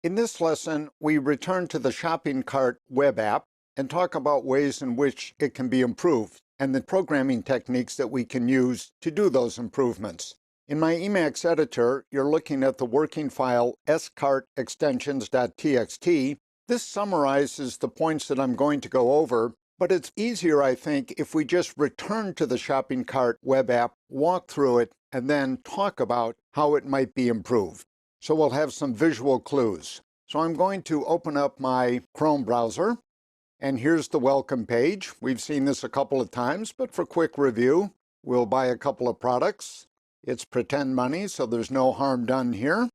In this lesson, we return to the shopping cart web app and talk about ways in which it can be improved and the programming techniques that we can use to do those improvements. In my Emacs editor, you're looking at the working file scartextensions.txt. This summarizes the points that I'm going to go over, but it's easier, I think, if we just return to the shopping cart web app, walk through it, and then talk about how it might be improved. So we'll have some visual clues. So I'm going to open up my Chrome browser, and here's the welcome page. We've seen this a couple of times, but for quick review, we'll buy a couple of products. It's pretend money, so there's no harm done here.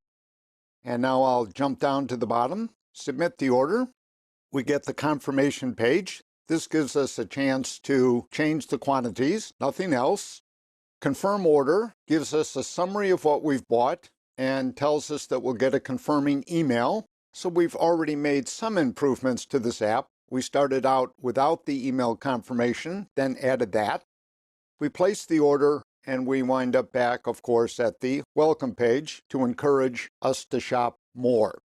And now I'll jump down to the bottom, submit the order. We get the confirmation page. This gives us a chance to change the quantities, nothing else. Confirm order gives us a summary of what we've bought and tells us that we'll get a confirming email. So we've already made some improvements to this app. We started out without the email confirmation, then added that. We place the order, and we wind up back, of course, at the welcome page to encourage us to shop more.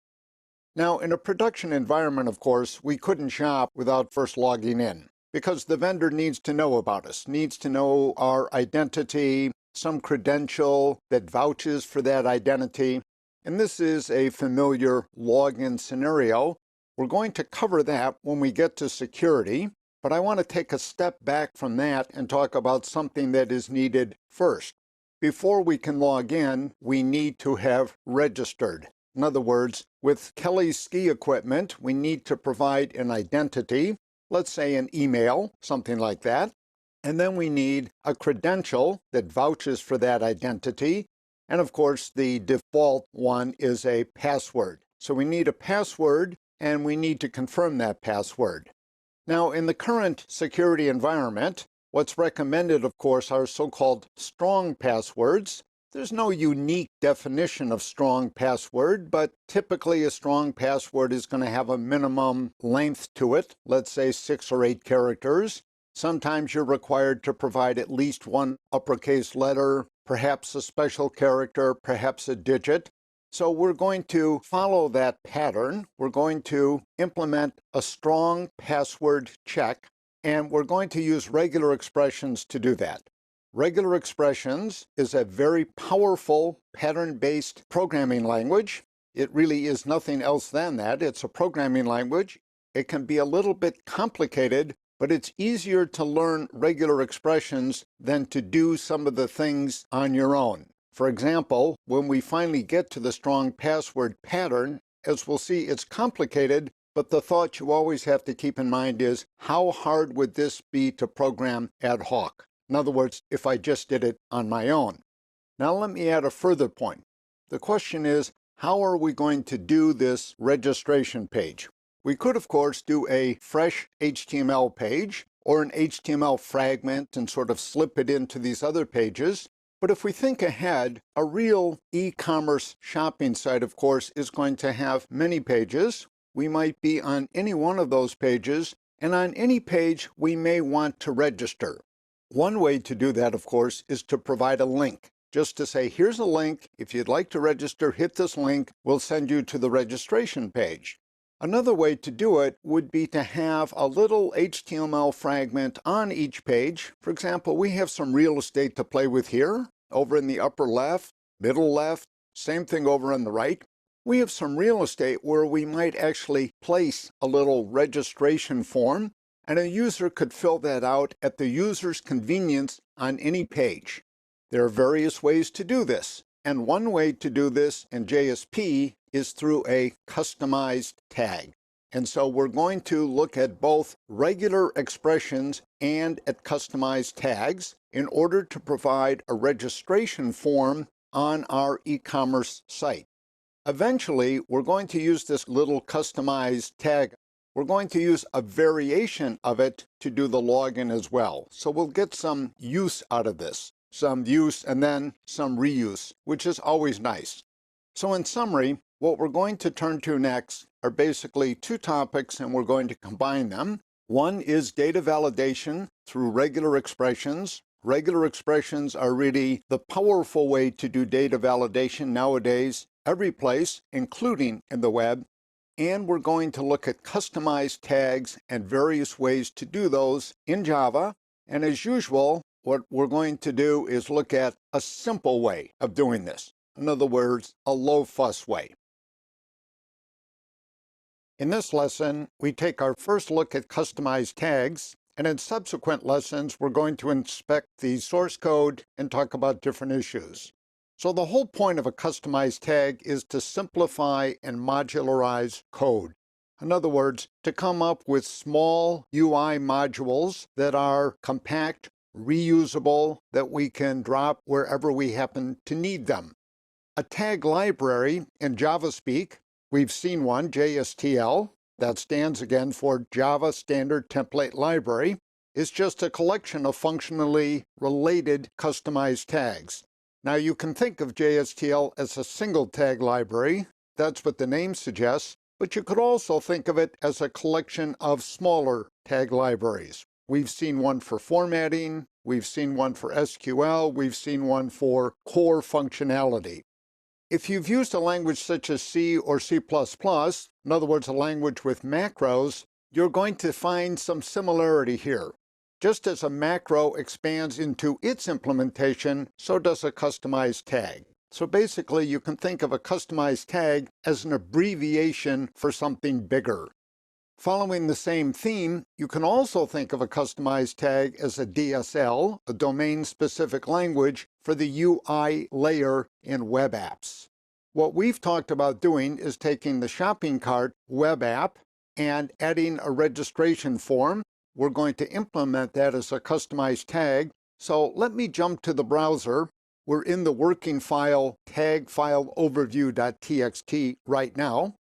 Now, in a production environment, of course, we couldn't shop without first logging in, because the vendor needs to know about us, needs to know our identity, some credential that vouches for that identity. And this is a familiar login scenario. We're going to cover that when we get to security, but I want to take a step back from that and talk about something that is needed first. Before we can log in, we need to have registered. In other words, with Kelly's ski equipment, we need to provide an identity, let's say an email, something like that. And then we need a credential that vouches for that identity. And of course, the default one is a password. So we need a password, and we need to confirm that password. Now, in the current security environment, what's recommended, of course, are so-called strong passwords. There's no unique definition of strong password, but typically a strong password is going to have a minimum length to it, let's say 6 or 8 characters. Sometimes you're required to provide at least one uppercase letter, perhaps a special character, perhaps a digit. So we're going to follow that pattern. We're going to implement a strong password check, and we're going to use regular expressions to do that. Regular expressions is a very powerful pattern-based programming language. It really is nothing else than that. It's a programming language. It can be a little bit complicated, but it's easier to learn regular expressions than to do some of the things on your own. For example, when we finally get to the strong password pattern, as we'll see, it's complicated, but the thought you always have to keep in mind is, how hard would this be to program ad hoc? In other words, if I just did it on my own. Now let me add a further point. The question is, how are we going to do this registration page? We could, of course, do a fresh HTML page or an HTML fragment and sort of slip it into these other pages. But if we think ahead, a real e-commerce shopping site, of course, is going to have many pages. We might be on any one of those pages, and on any page, we may want to register. One way to do that, of course, is to provide a link. Just to say, here's a link. If you'd like to register, hit this link. We'll send you to the registration page. Another way to do it would be to have a little HTML fragment on each page. For example, we have some real estate to play with here, over in the upper left, middle left, same thing over on the right. We have some real estate where we might actually place a little registration form, and a user could fill that out at the user's convenience on any page. There are various ways to do this, and one way to do this in JSP is through a customized tag. And so we're going to look at both regular expressions and at customized tags in order to provide a registration form on our e-commerce site. Eventually, we're going to use this little customized tag. We're going to use a variation of it to do the login as well. So we'll get some use out of this, some use and then some reuse, which is always nice. So in summary, what we're going to turn to next are basically 2 topics, and we're going to combine them. One is data validation through regular expressions. Regular expressions are really the powerful way to do data validation nowadays. every place, including in the web, and we're going to look at customized tags and various ways to do those in Java. And as usual, what we're going to do is look at a simple way of doing this. In other words, a low-fuss way. In this lesson, we take our first look at customized tags, and in subsequent lessons, we're going to inspect the source code and talk about different issues. So the whole point of a customized tag is to simplify and modularize code. In other words, to come up with small UI modules that are compact, reusable, that we can drop wherever we happen to need them. A tag library in Java speak, we've seen one, JSTL, that stands again for Java Standard Template Library, is just a collection of functionally related customized tags. Now you can think of JSTL as a single tag library, that's what the name suggests, but you could also think of it as a collection of smaller tag libraries. We've seen one for formatting, we've seen one for SQL, we've seen one for core functionality. If you've used a language such as C or C++, in other words, a language with macros, you're going to find some similarity here. Just as a macro expands into its implementation, so does a customized tag. So basically, you can think of a customized tag as an abbreviation for something bigger. Following the same theme, you can also think of a customized tag as a DSL, a domain-specific language, for the UI layer in web apps. What we've talked about doing is taking the shopping cart web app and adding a registration form. We're going to implement that as a customized tag. So let me jump to the browser. We're in the working file tag file overview.txt right now.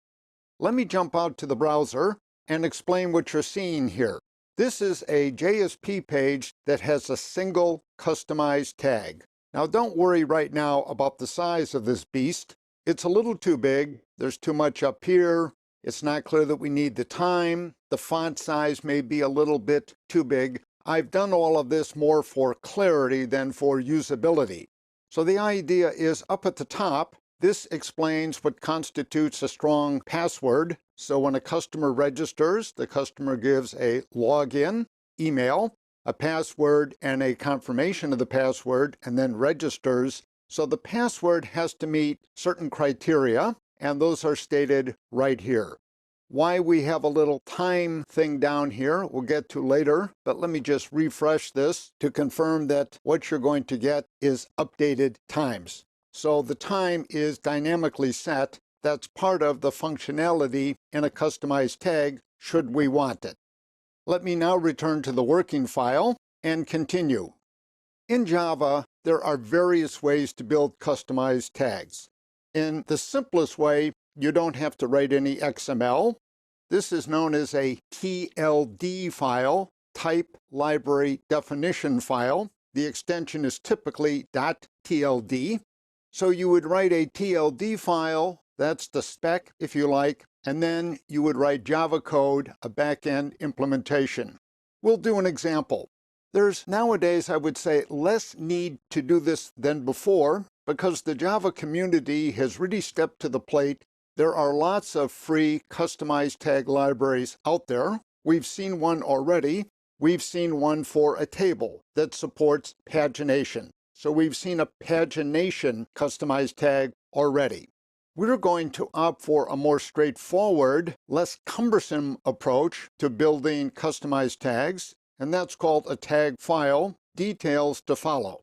Let me jump out to the browser and explain what you're seeing here. This is a JSP page that has a single customized tag. Now don't worry right now about the size of this beast. It's a little too big. There's too much up here. It's not clear that we need the time. The font size may be a little bit too big. I've done all of this more for clarity than for usability. So the idea is up at the top, this explains what constitutes a strong password. So when a customer registers, the customer gives a login, email, a password, and a confirmation of the password, and then registers. So the password has to meet certain criteria, and those are stated right here. Why we have a little time thing down here, we'll get to later, but let me just refresh this to confirm that what you're going to get is updated times. So the time is dynamically set. That's part of the functionality in a customized tag, should we want it. Let me now return to the working file and continue. In Java, there are various ways to build customized tags. In the simplest way, you don't have to write any XML. This is known as a TLD file, Type Library Definition file. The extension is typically .tld. So you would write a TLD file, that's the spec if you like, and then you would write Java code, a back-end implementation. We'll do an example. There's nowadays, I would say, less need to do this than before because the Java community has really stepped to the plate. There are lots of free customized tag libraries out there. We've seen one already. We've seen one for a table that supports pagination. So we've seen a pagination customized tag already. We're going to opt for a more straightforward, less cumbersome approach to building customized tags, and that's called a tag file, details to follow.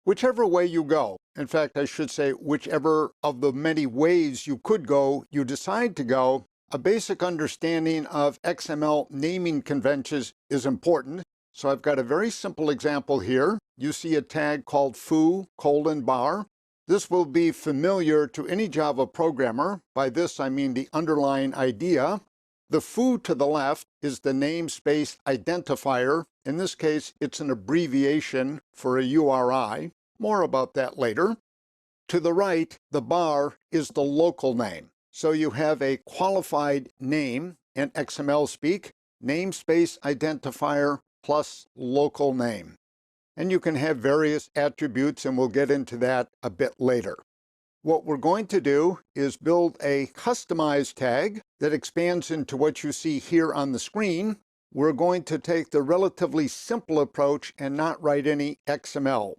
Whichever way you go, in fact, I should say whichever of the many ways you could go, you decide to go, a basic understanding of XML naming conventions is important. So I've got a very simple example here. You see a tag called foo::bar. This will be familiar to any Java programmer. By this, I mean the underlying idea. The foo to the left is the namespace identifier. In this case, it's an abbreviation for a URI. More about that later. To the right, the bar is the local name. So you have a qualified name in XML speak, namespace identifier plus local name. And you can have various attributes, and we'll get into that a bit later. What we're going to do is build a customized tag that expands into what you see here on the screen. We're going to take the relatively simple approach and not write any XML.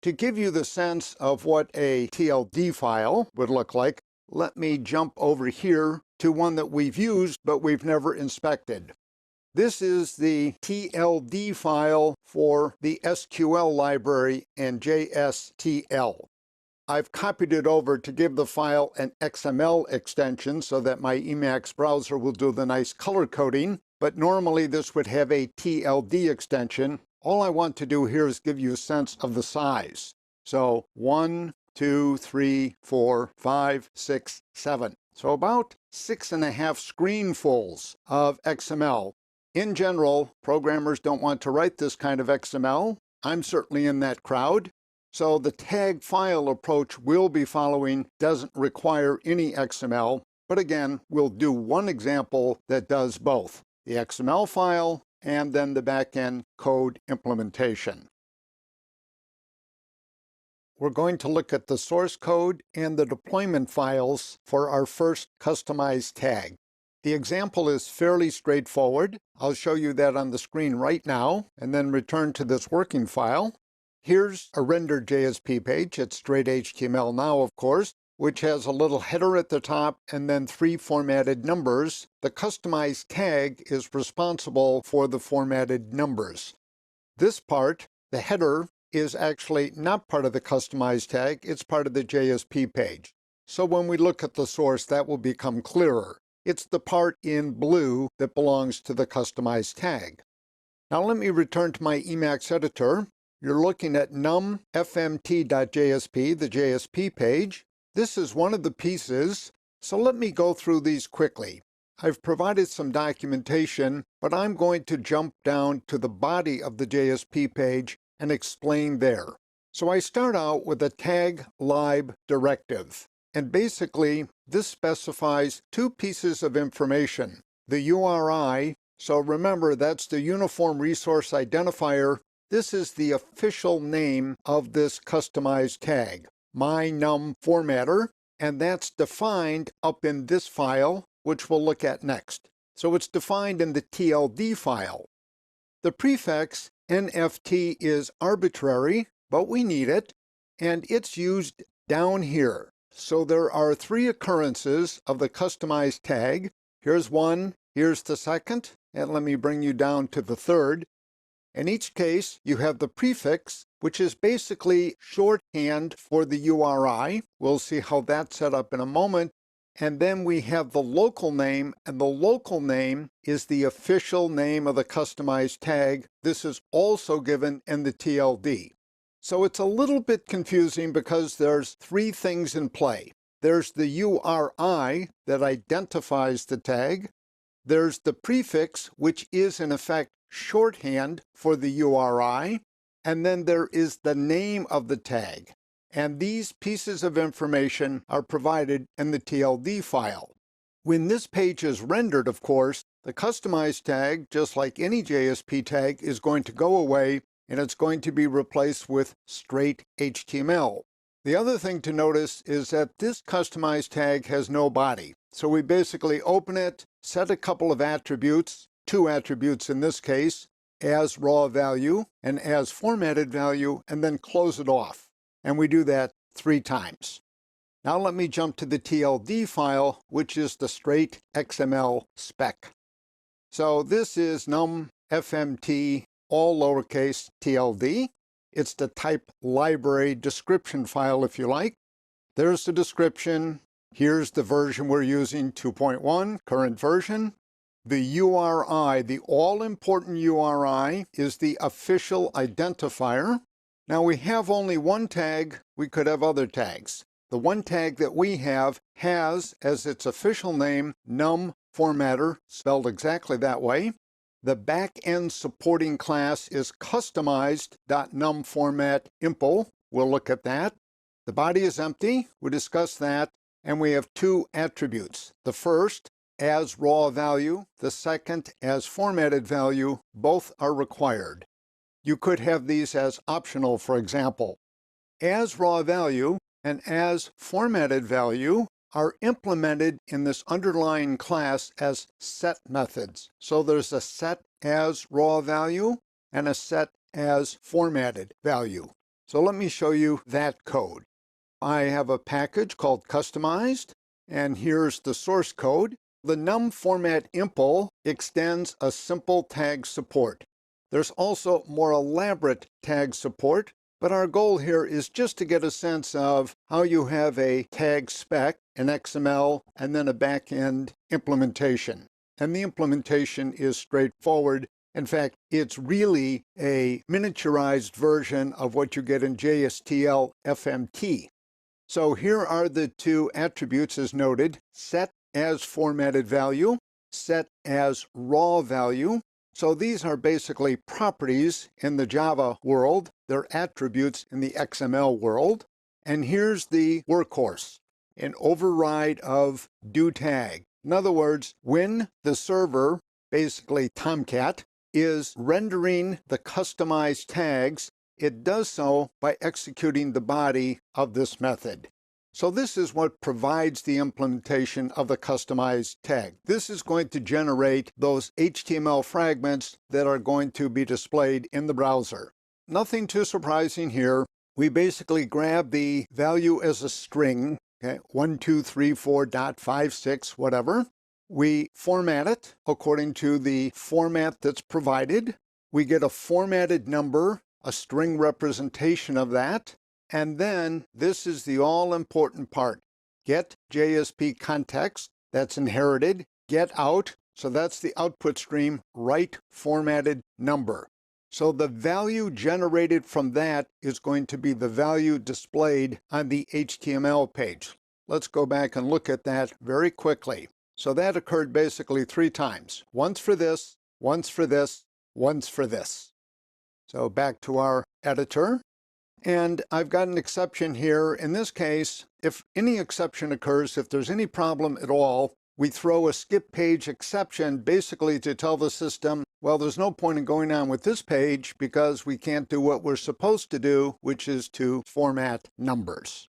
To give you the sense of what a TLD file would look like, let me jump over here to one that we've used but we've never inspected. This is the TLD file for the SQL library and JSTL. I've copied it over to give the file an XML extension so that my Emacs browser will do the nice color coding, but normally this would have a TLD extension. All I want to do here is give you a sense of the size. So 1, 2, 3, 4, 5, 6, 7. So about 6.5 screenfuls of XML. In general, programmers don't want to write this kind of XML. I'm certainly in that crowd. So the tag file approach we'll be following doesn't require any XML. But again, we'll do one example that does both, the XML file and then the backend code implementation. We're going to look at the source code and the deployment files for our first customized tag. The example is fairly straightforward. I'll show you that on the screen right now and then return to this working file. Here's a rendered JSP page. It's straight HTML now, of course, which has a little header at the top and then 3 formatted numbers. The customized tag is responsible for the formatted numbers. This part, the header, is actually not part of the customized tag. It's part of the JSP page. So when we look at the source, that will become clearer. It's the part in blue that belongs to the customized tag. Now let me return to my Emacs editor. You're looking at numfmt.jsp, the JSP page. This is one of the pieces, so let me go through these quickly. I've provided some documentation, but I'm going to jump down to the body of the JSP page and explain there. So I start out with a tag lib directive, and basically this specifies 2 pieces of information. The URI, so remember that's the Uniform Resource Identifier. This is the official name of this customized tag, my num formatter, and that's defined up in this file, which we'll look at next. So it's defined in the TLD file. The prefix NFT is arbitrary, but we need it, and it's used down here. So there are 3 occurrences of the customized tag. Here's one, here's the second, and let me bring you down to the third. In each case, you have the prefix, which is basically shorthand for the URI. We'll see how that's set up in a moment. And then we have the local name, and the local name is the official name of the customized tag. This is also given in the TLD. So it's a little bit confusing because there's 3 things in play. There's the URI that identifies the tag. There's the prefix, which is in effect shorthand for the URI, and then there is the name of the tag. And these pieces of information are provided in the TLD file. When this page is rendered, of course, the customized tag, just like any JSP tag, is going to go away, and it's going to be replaced with straight HTML. The other thing to notice is that this customized tag has no body. So we basically open it, set a couple of attributes, 2 attributes in this case, as raw value and as formatted value, and then close it off. And we do that 3 times. Now let me jump to the TLD file, which is the straight XML spec. So this is numfmt, all lowercase TLD. It's the type library description file, if you like. There's the description. Here's the version we're using, 2.1, current version. The URI, the all-important URI, is the official identifier. Now we have only one tag. We could have other tags. The one tag that we have has as its official name num formatter, spelled exactly that way. The back-end supporting class is customized.numFormatImpl. We'll look at that. The body is empty. We discussed that. And we have 2 attributes. The first, as raw value. The second, as formatted value. Both are required. You could have these as optional, for example. As raw value, and as formatted value are implemented in this underlying class as set methods. So there's a set as raw value and a set as formatted value. So let me show you that code. I have a package called customized, and here's the source code. The num format impl extends a simple tag support. There's also more elaborate tag support, but our goal here is just to get a sense of how you have a tag spec, an XML, and then a back-end implementation. And the implementation is straightforward. In fact, it's really a miniaturized version of what you get in JSTL FMT. So here are the two attributes as noted: set as formatted value, set as raw value. So these are basically properties in the Java world. They're attributes in the XML world. And here's the workhorse, an override of doTag. In other words, when the server, basically Tomcat, is rendering the customized tags, it does so by executing the body of this method. So this is what provides the implementation of the customized tag. This is going to generate those HTML fragments that are going to be displayed in the browser. Nothing too surprising here. We basically grab the value as a string, okay, 1234.56, whatever. We format it according to the format that's provided. We get a formatted number, a string representation of that. And then this is the all-important part. Get JSP context, that's inherited. Get out, so that's the output stream, write formatted number. So the value generated from that is going to be the value displayed on the HTML page. Let's go back and look at that very quickly. So that occurred basically 3 times. Once for this, once for this, once for this. So back to our editor. And I've got an exception here. In this case, if any exception occurs, if there's any problem at all, we throw a skip page exception basically to tell the system, well, there's no point in going on with this page because we can't do what we're supposed to do, which is to format numbers.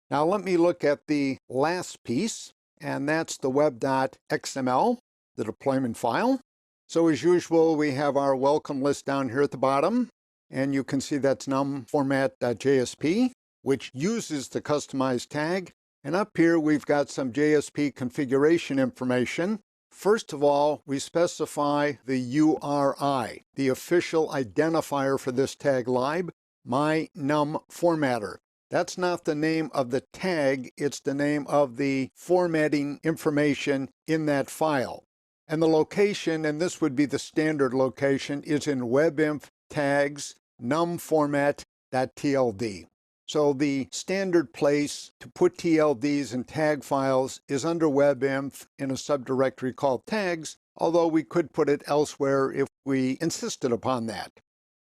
Now let me look at the last piece, and that's the web.xml, the deployment file. So as usual, we have our welcome list down here at the bottom. And you can see that's num format.jsp, which uses the customized tag. And up here, we've got some JSP configuration information. First of all, we specify the URI, the official identifier for this tag lib, my num formatter. That's not the name of the tag, it's the name of the formatting information in that file. And the location, and this would be the standard location, is in webinf tags num format.tld. So the standard place to put TLDs and tag files is under webinf in a subdirectory called tags, although we could put it elsewhere if we insisted upon that.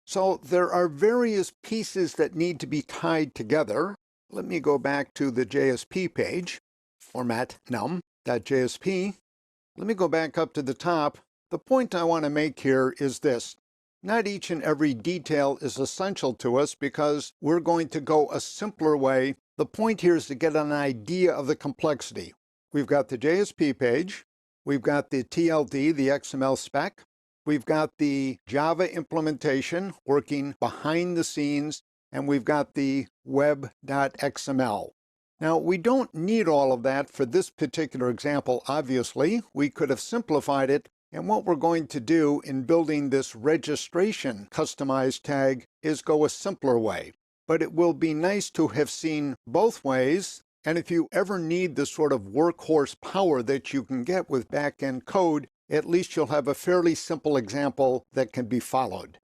So there are various pieces that need to be tied together. Let me go back to the JSP page, format num.jsp. Let me go back up to the top. The point I want to make here is this. Not each and every detail is essential to us because we're going to go a simpler way. The point here is to get an idea of the complexity. We've got the JSP page, we've got the TLD, the XML spec, we've got the Java implementation working behind the scenes, and we've got the web.xml. Now, we don't need all of that for this particular example, obviously. We could have simplified it. And what we're going to do in building this registration customized tag is go a simpler way. But it will be nice to have seen both ways. And if you ever need the sort of workhorse power that you can get with back-end code, at least you'll have a fairly simple example that can be followed.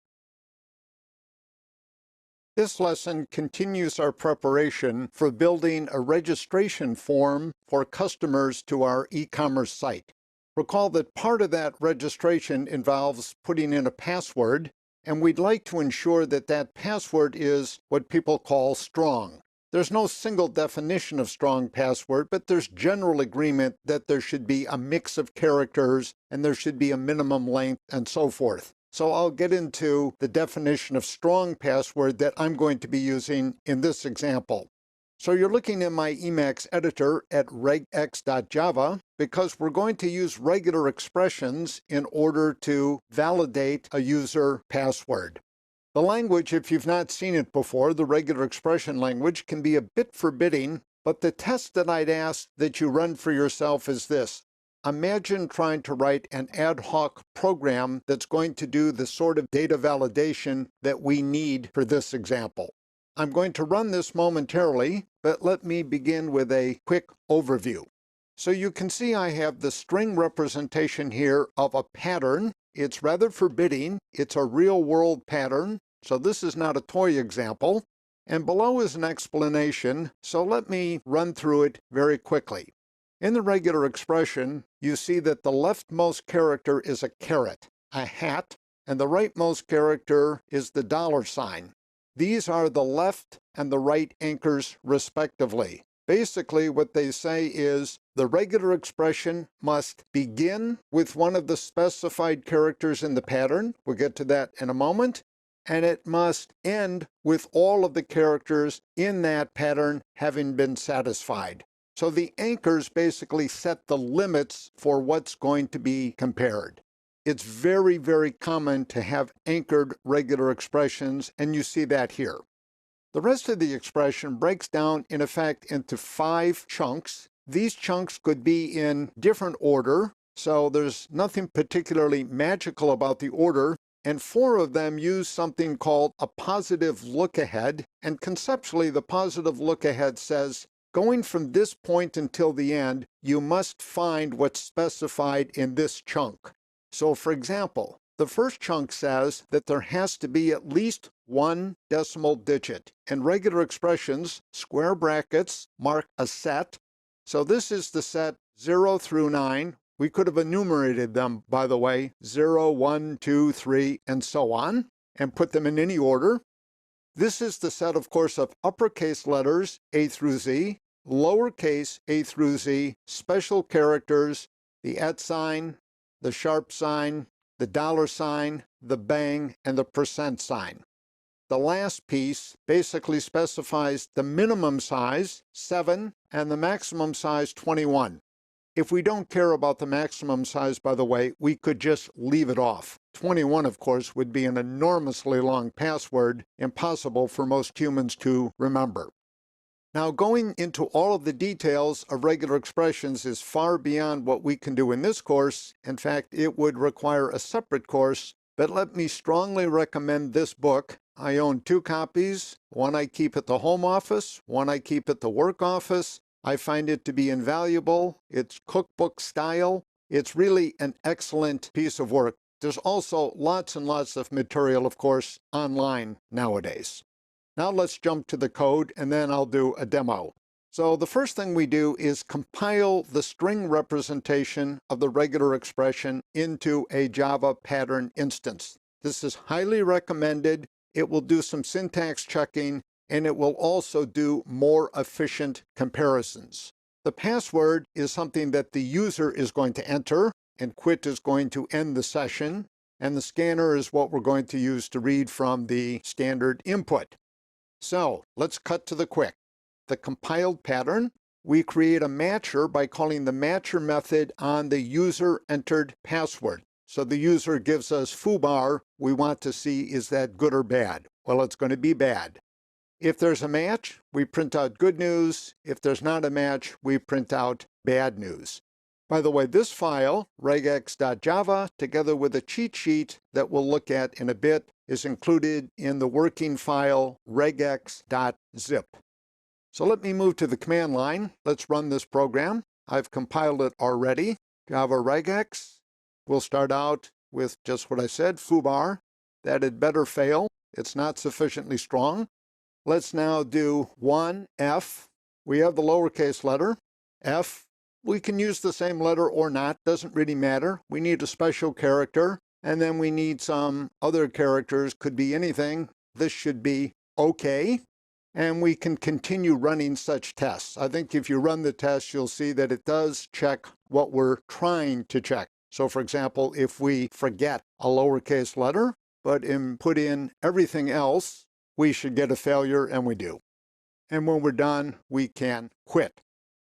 This lesson continues our preparation for building a registration form for customers to our e-commerce site. Recall that part of that registration involves putting in a password, and we'd like to ensure that that password is what people call strong. There's no single definition of strong password, but there's general agreement that there should be a mix of characters and there should be a minimum length and so forth. So I'll get into the definition of strong password that I'm going to be using in this example. So you're looking in my Emacs editor at regex.java because we're going to use regular expressions in order to validate a user password. The language, if you've not seen it before, the regular expression language, can be a bit forbidding, but the test that I'd ask that you run for yourself is this. Imagine trying to write an ad hoc program that's going to do the sort of data validation that we need for this example. I'm going to run this momentarily, but let me begin with a quick overview. So you can see I have the string representation here of a pattern. It's rather forbidding. It's a real-world pattern, so this is not a toy example. And below is an explanation, so let me run through it very quickly. In the regular expression, you see that the leftmost character is a caret, a hat, and the rightmost character is the $sign. These are the left and the right anchors, respectively. Basically, what they say is the regular expression must begin with one of the specified characters in the pattern. We'll get to that in a moment. And it must end with all of the characters in that pattern having been satisfied. So the anchors basically set the limits for what's going to be compared. It's very, very common to have anchored regular expressions, and you see that here. The rest of the expression breaks down, in effect, into 5 chunks. These chunks could be in different order, so there's nothing particularly magical about the order, and 4 of them use something called a positive look-ahead, and conceptually, the positive look-ahead says, going from this point until the end, you must find what's specified in this chunk. So, for example, the first chunk says that there has to be at least 1 decimal digit. In regular expressions, square brackets mark a set. So this is the set 0 through 9. We could have enumerated them, by the way, 0, 1, 2, 3, and so on, and put them in any order. This is the set, of course, of uppercase letters A through Z, lowercase a through Z, special characters, the @ sign, the sharp sign, the $sign, the bang, and the % sign. The last piece basically specifies the minimum size, 7, and the maximum size, 21. If we don't care about the maximum size, by the way, we could just leave it off. 21, of course, would be an enormously long password, impossible for most humans to remember. Now, going into all of the details of regular expressions is far beyond what we can do in this course. In fact, it would require a separate course, but let me strongly recommend this book. I own 2 copies. One I keep at the home office, one I keep at the work office. I find it to be invaluable. It's cookbook style. It's really an excellent piece of work. There's also lots and lots of material, of course, online nowadays. Now let's jump to the code, and then I'll do a demo. So the first thing we do is compile the string representation of the regular expression into a Java pattern instance. This is highly recommended. It will do some syntax checking, and it will also do more efficient comparisons. The password is something that the user is going to enter, and quit is going to end the session, and the scanner is what we're going to use to read from the standard input. So let's cut to the quick. The compiled pattern, we create a matcher by calling the matcher method on the user entered password. So the user gives us foobar. We want to see, is that good or bad? Well, it's going to be bad. If there's a match, we print out good news. If there's not a match, we print out bad news. By the way, this file, regex.java, together with a cheat sheet that we'll look at in a bit, is included in the working file regex.zip. So let me move to the command line. Let's run this program. I've compiled it already. Java regex. We'll start out with just what I said, foobar. That had better fail. It's not sufficiently strong. Let's now do 1F. We have the lowercase letter, F. We can use the same letter or not, doesn't really matter. We need a special character, and then we need some other characters, could be anything. This should be OK, and we can continue running such tests. I think if you run the test, you'll see that it does check what we're trying to check. So for example, if we forget a lowercase letter, but put in everything else, we should get a failure, and we do. and when we're done, we can quit.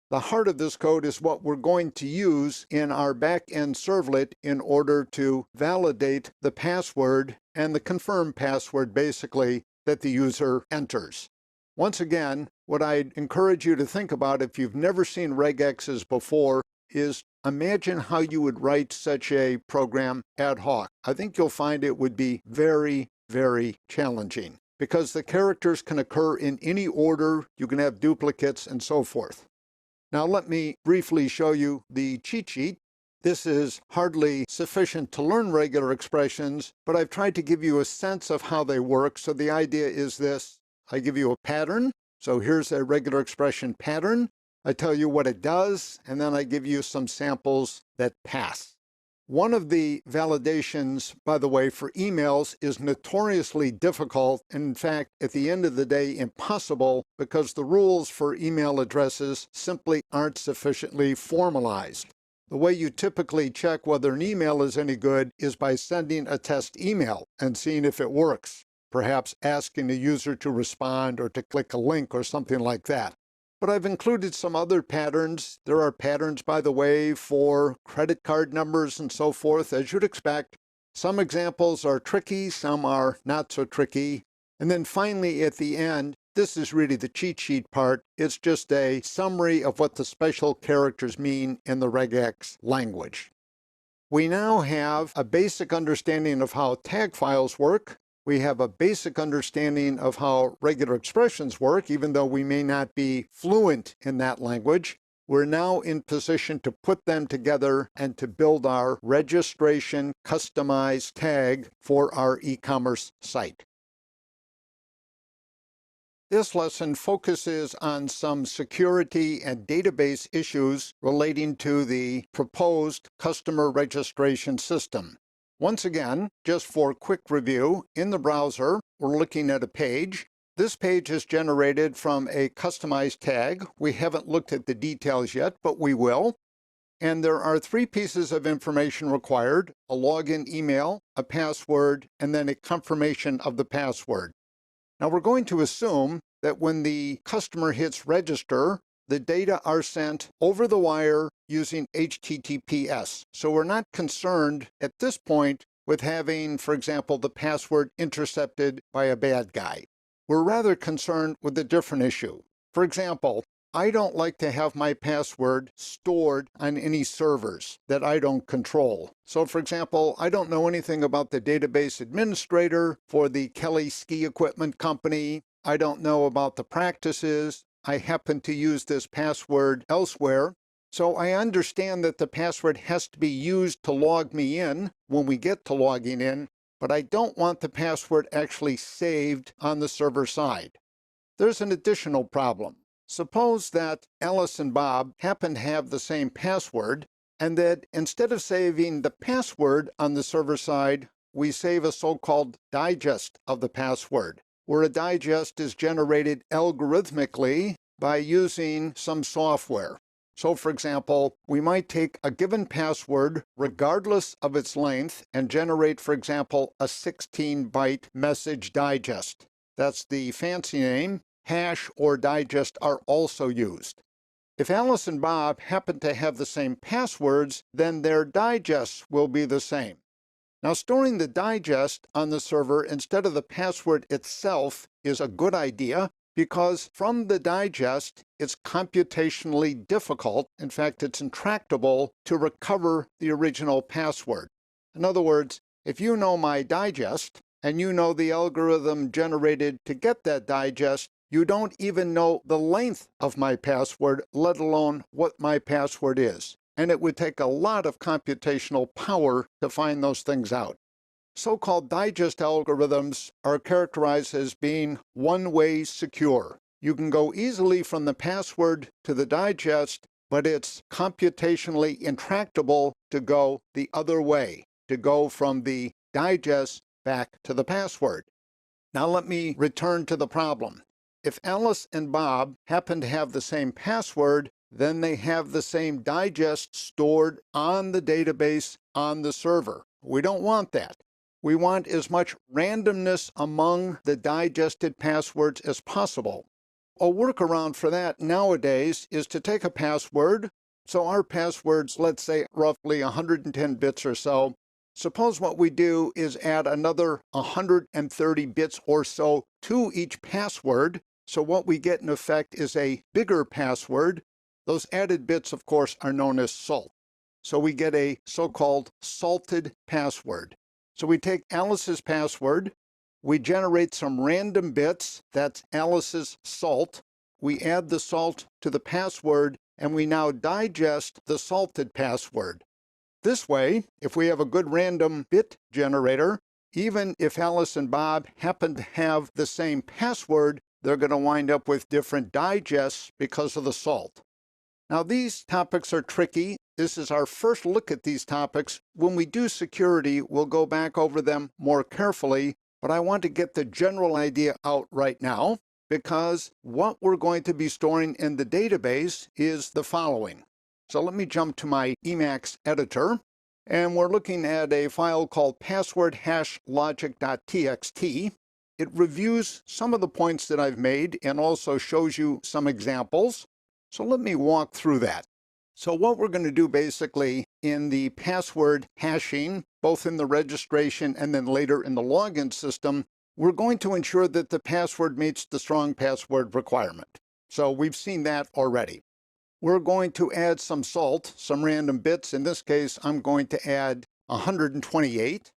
The heart of this code is what we're going to use in our back-end servlet in order to validate the password and the confirm password, basically, that the user enters. Once again, what I'd encourage you to think about if you've never seen regexes before is imagine how you would write such a program ad hoc. I think you'll find it would be very, very challenging because the characters can occur in any order, you can have duplicates, and so forth. Now let me briefly show you the cheat sheet. This is hardly sufficient to learn regular expressions, but I've tried to give you a sense of how they work. So the idea is this. I give you a pattern. So here's a regular expression pattern. I tell you what it does, and then I give you some samples that pass. One of the validations, by the way, for emails is notoriously difficult, and in fact, at the end of the day, impossible, because the rules for email addresses simply aren't sufficiently formalized. The way you typically check whether an email is any good is by sending a test email and seeing if it works, perhaps asking the user to respond or to click a link or something like that. But I've included some other patterns. There are patterns, by the way, for credit card numbers and so forth, as you'd expect. Some examples are tricky, some are not so tricky. And then finally, at the end, this is really the cheat sheet part. It's just a summary of what the special characters mean in the regex language. We now have a basic understanding of how tag files work. We have a basic understanding of how regular expressions work, even though we may not be fluent in that language. We're now in position to put them together and to build our registration customized tag for our e-commerce site. This lesson focuses on some security and database issues relating to the proposed customer registration system. Once again, just for quick review, in the browser, we're looking at a page. This page is generated from a customized tag. We haven't looked at the details yet, but we will. And there are three pieces of information required: a login email, a password, and then a confirmation of the password. Now we're going to assume that when the customer hits register, the data are sent over the wire using HTTPS. So we're not concerned at this point with having, for example, the password intercepted by a bad guy. We're rather concerned with a different issue. For example, I don't like to have my password stored on any servers that I don't control. So for example, I don't know anything about the database administrator for the Kelly Ski Equipment Company. I don't know about the practices. I happen to use this password elsewhere. So I understand that the password has to be used to log me in when we get to logging in, but I don't want the password actually saved on the server side. There's an additional problem. Suppose that Alice and Bob happen to have the same password, and that instead of saving the password on the server side, we save a so-called digest of the password, where a digest is generated algorithmically by using some software. So for example, we might take a given password regardless of its length and generate, for example, a 16-byte message digest. That's the fancy name. Hash or digest are also used. If Alice and Bob happen to have the same passwords, then their digests will be the same. Now, storing the digest on the server instead of the password itself is a good idea because from the digest, it's computationally difficult. In fact, it's intractable to recover the original password. In other words, if you know my digest and you know the algorithm generated to get that digest, you don't even know the length of my password, let alone what my password is. And it would take a lot of computational power to find those things out. So-called digest algorithms are characterized as being one-way secure. You can go easily from the password to the digest, but it's computationally intractable to go the other way, to go from the digest back to the password. Now let me return to the problem. If Alice and Bob happen to have the same password, then they have the same digest stored on the database on the server. We don't want that. We want as much randomness among the digested passwords as possible. A workaround for that nowadays is to take a password. So our password's, let's say, roughly 110 bits or so. Suppose what we do is add another 130 bits or so to each password. So what we get in effect is a bigger password. Those added bits, of course, are known as salt. So we get a so-called salted password. So we take Alice's password, we generate some random bits, that's Alice's salt. We add the salt to the password, and we now digest the salted password. This way, if we have a good random bit generator, even if Alice and Bob happen to have the same password, they're going to wind up with different digests because of the salt. Now, these topics are tricky. This is our first look at these topics. When we do security, we'll go back over them more carefully, but I want to get the general idea out right now, because what we're going to be storing in the database is the following. So let me jump to my Emacs editor, and we're looking at a file called password-logic.txt. It reviews some of the points that I've made and also shows you some examples. So let me walk through that. So what we're going to do basically in the password hashing, both in the registration and then later in the login system, we're going to ensure that the password meets the strong password requirement. So we've seen that already. We're going to add some salt, some random bits. In this case, I'm going to add 128.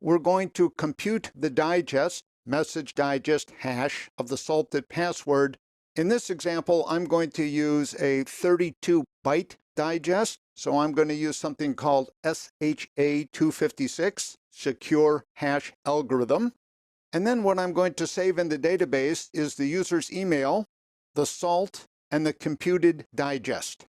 We're going to compute the digest, message digest hash of the salted password. In this example, I'm going to use a 32-byte digest. So I'm going to use something called SHA-256, secure hash algorithm. And then what I'm going to save in the database is the user's email, the salt, and the computed digest.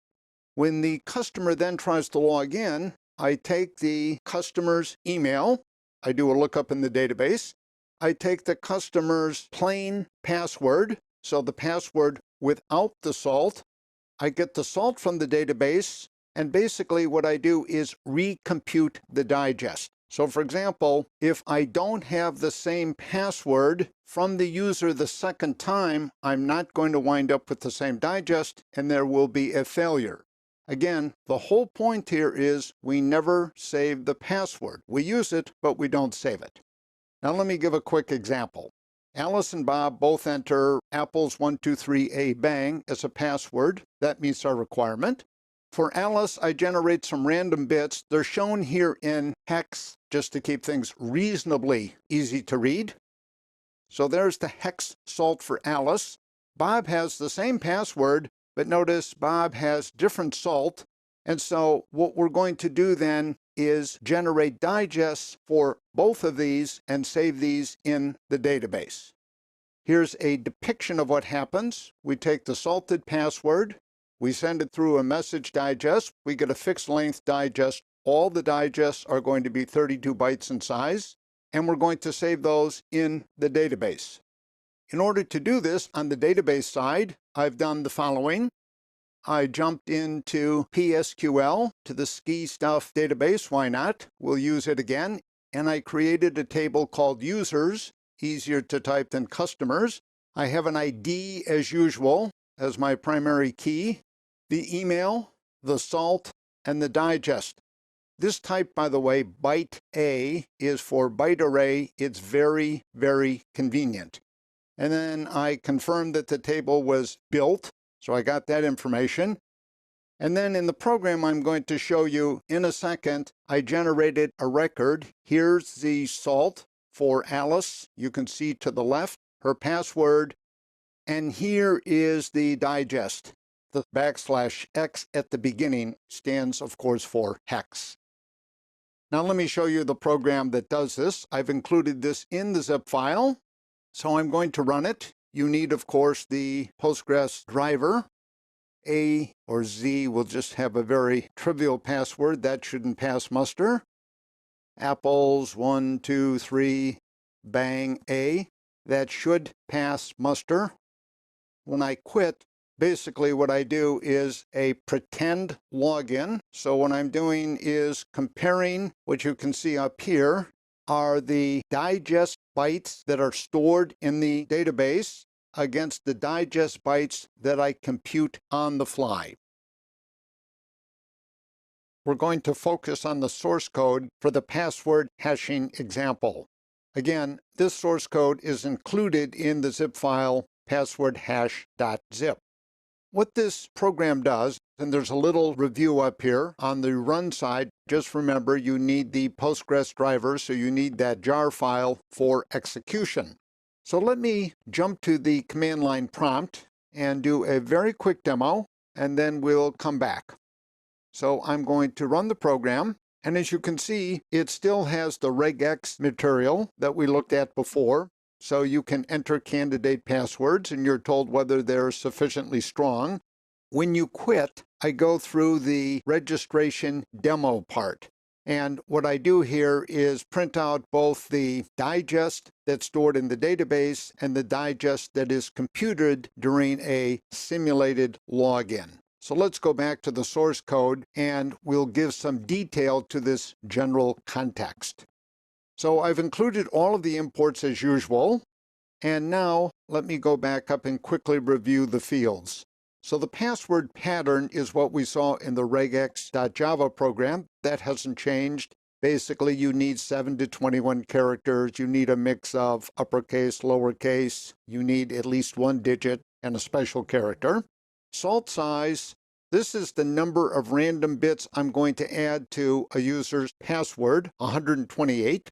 When the customer then tries to log in, I take the customer's email, I do a lookup in the database, I take the customer's plain password, so the password without the salt, I get the salt from the database, and basically what I do is recompute the digest. So for example, if I don't have the same password from the user the second time, I'm not going to wind up with the same digest, and there will be a failure. Again, the whole point here is we never save the password. We use it, but we don't save it. Now let me give a quick example. Alice and Bob both enter apples123 bang as a password. That meets our requirement. For Alice, I generate some random bits. They're shown here in hex just to keep things reasonably easy to read. So there's the hex salt for Alice. Bob has the same password, but notice Bob has different salt. And so what we're going to do then is generate digests for both of these and save these in the database. Here's a depiction of what happens. We take the salted password, we send it through a message digest, we get a fixed length digest. All the digests are going to be 32 bytes in size, and we're going to save those in the database. In order to do this on the database side, I've done the following. I jumped into PSQL to the Ski Stuff database. Why not? We'll use it again. And I created a table called users, easier to type than customers. I have an ID as usual as my primary key, the email, the salt, and the digest. This type, by the way, byte A, is for byte array. It's very, very convenient. And then I confirmed that the table was built, so I got that information. And then in the program I'm going to show you in a second, I generated a record. Here's the salt for Alice. You can see to the left her password. And here is the digest. The \x at the beginning stands, of course, for hex. Now let me show you the program that does this. I've included this in the zip file, so I'm going to run it. You need, of course, the Postgres driver. A or Z will just have a very trivial password. That shouldn't pass muster. Apples 1, 2, 3, bang A. That should pass muster. When I quit, basically what I do is a pretend login. So what I'm doing is comparing what you can see up here are the digest bytes that are stored in the database. against the digest bytes that I compute on the fly. We're going to focus on the source code for the password hashing example. Again, this source code is included in the zip file passwordhash.zip. What this program does, and there's a little review up here on the run side, just remember you need the Postgres driver, so you need that jar file for execution. So let me jump to the command line prompt and do a very quick demo, and then we'll come back. So I'm going to run the program, and as you can see, it still has the regex material that we looked at before. So you can enter candidate passwords, and you're told whether they're sufficiently strong. When you quit, I go through the registration demo part. And what I do here is print out both the digest that's stored in the database and the digest that is computed during a simulated login. So let's go back to the source code, and we'll give some detail to this general context. So I've included all of the imports as usual. And now let me go back up and quickly review the fields. So the password pattern is what we saw in the regex.java program. That hasn't changed. Basically, you need 7 to 21 characters. You need a mix of uppercase, lowercase. You need at least one digit and a special character. Salt size. This is the number of random bits I'm going to add to a user's password, 128.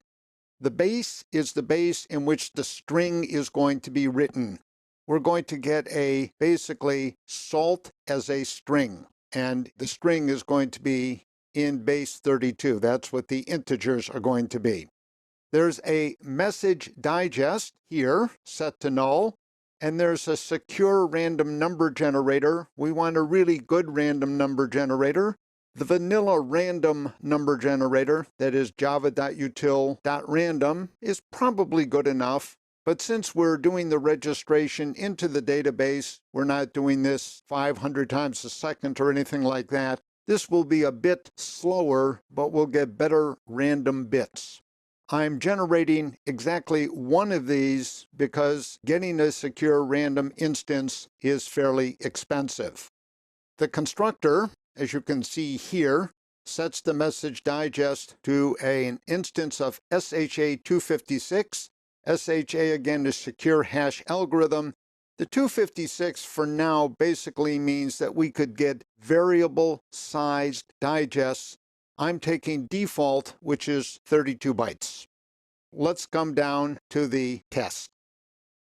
The base is the base in which the string is going to be written. We're going to get a basically salt as a string, and the string is going to be in base 32. That's what the integers are going to be. There's a message digest here set to null, and there's a secure random number generator. We want a really good random number generator. The vanilla random number generator, that is java.util.random, is probably good enough. But since we're doing the registration into the database, we're not doing this 500 times a second or anything like that. This will be a bit slower, but we'll get better random bits. I'm generating exactly one of these because getting a secure random instance is fairly expensive. The constructor, as you can see here, sets the message digest to an instance of SHA-256. SHA, again, is secure hash algorithm. The 256 for now basically means that we could get variable-sized digests. I'm taking default, which is 32 bytes. Let's come down to the test.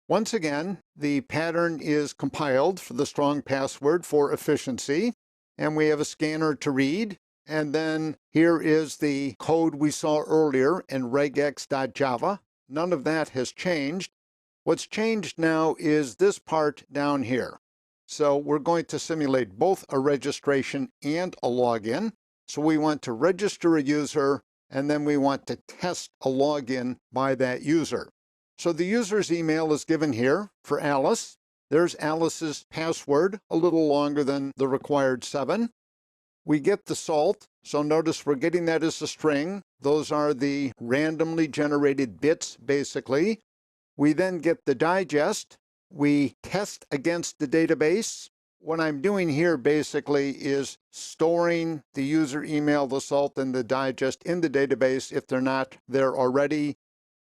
Once again, the pattern is compiled for the strong password for efficiency, and we have a scanner to read. And then here is the code we saw earlier in regex.java. None of that has changed. What's changed now is this part down here. So we're going to simulate both a registration and a login. So we want to register a user, and then we want to test a login by that user. So the user's email is given here for Alice. There's Alice's password, a little longer than the required 7. We get the salt, so notice we're getting that as a string. Those are the randomly generated bits, basically. We then get the digest. We test against the database. What I'm doing here basically is storing the user email, the salt, and the digest in the database if they're not there already.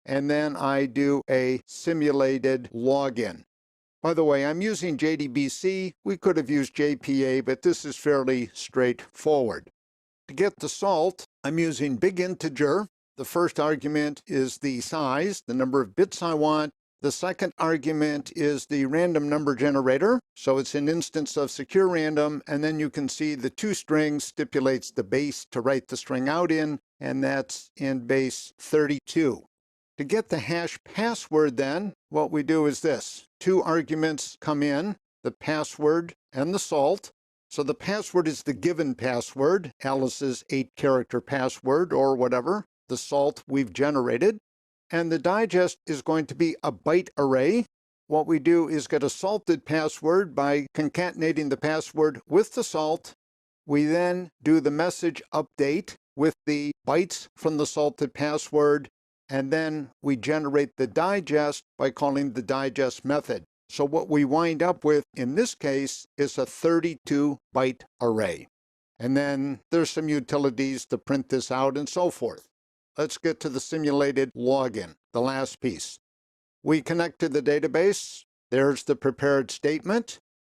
And then I do a simulated login. By the way, I'm using JDBC. We could have used JPA, but this is fairly straightforward. To get the salt, I'm using big integer. The first argument is the size, the number of bits I want. The second argument is the random number generator. So it's an instance of secure random, and then you can see the toString stipulates the base to write the string out in, and that's in base 32. To get the hash password then, what we do is this. 2 arguments come in, the password and the salt. So the password is the given password, Alice's 8-character password or whatever, the salt we've generated. And the digest is going to be a byte array. What we do is get a salted password by concatenating the password with the salt. We then do the message update with the bytes from the salted password, and then we generate the digest by calling the digest method. So what we wind up with in this case is a 32-byte array. And then there's some utilities to print this out and so forth. Let's get to the simulated login, the last piece. We connect to the database. There's the prepared statement.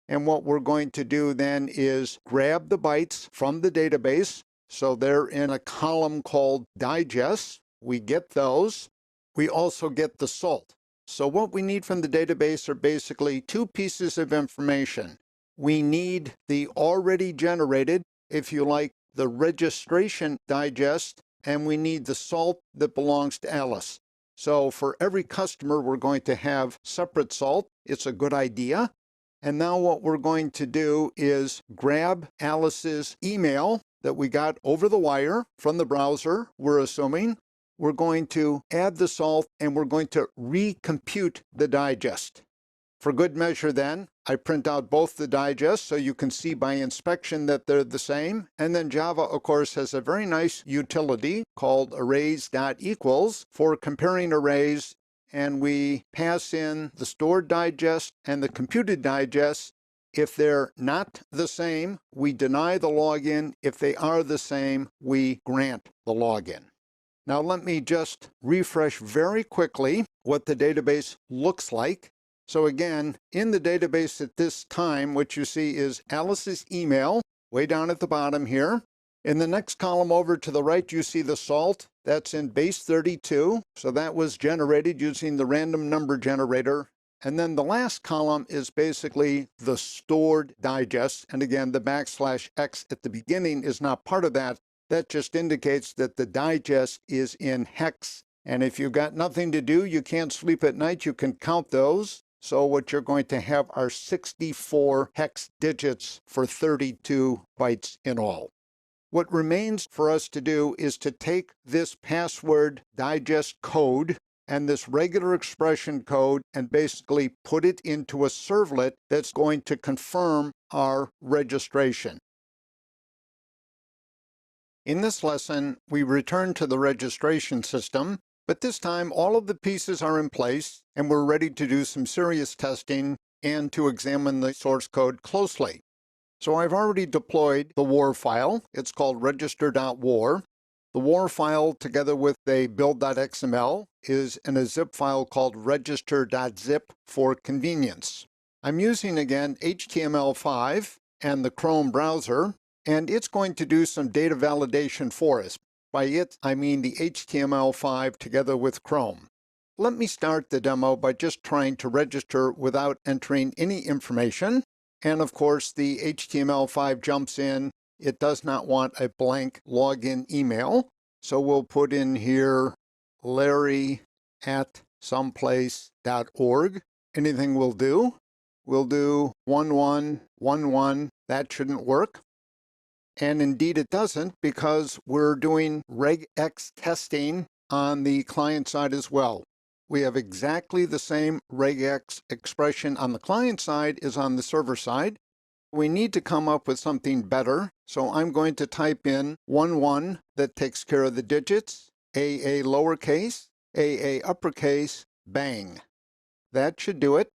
And what we're going to do then is grab the bytes from the database. So they're in a column called digest. We get those. We also get the salt. So what we need from the database are basically two pieces of information. We need the already generated, if you like, the registration digest, and we need the salt that belongs to Alice. So for every customer, we're going to have separate salt. It's a good idea. And now what we're going to do is grab Alice's email that we got over the wire from the browser, we're assuming. We're going to add the salt, and we're going to recompute the digest. For good measure then, I print out both the digests so you can see by inspection that they're the same. And then Java, of course, has a very nice utility called arrays.equals for comparing arrays. And we pass in the stored digest and the computed digest. If they're not the same, we deny the login. If they are the same, we grant the login. Now let me just refresh very quickly what the database looks like. So again, in the database at this time, what you see is Alice's email, way down at the bottom here. In the next column over to the right, you see the salt. That's in base 32. So that was generated using the random number generator. And then the last column is basically the stored digest. And again, the \x at the beginning is not part of that. That just indicates that the digest is in hex. And if you've got nothing to do, you can't sleep at night, you can count those. So what you're going to have are 64 hex digits for 32 bytes in all. What remains for us to do is to take this password digest code and this regular expression code and basically put it into a servlet that's going to confirm our registration. In this lesson, we return to the registration system, but this time all of the pieces are in place and we're ready to do some serious testing and to examine the source code closely. So I've already deployed the war file. It's called register.war. The war file, together with a build.xml, is in a zip file called register.zip for convenience. I'm using, again, HTML5 and the Chrome browser, and it's going to do some data validation for us. By it, I mean the HTML5 together with Chrome. Let me start the demo by just trying to register without entering any information. And of course, the HTML5 jumps in. It does not want a blank login email. So we'll put in here larry@someplace.org. Anything will do. We'll do 1111. That shouldn't work. And indeed it doesn't, because we're doing regex testing on the client side as well. We have exactly the same regex expression on the client side as on the server side. We need to come up with something better, so I'm going to type in 11 that takes care of the digits, AA lowercase, AA uppercase, bang. That should do it.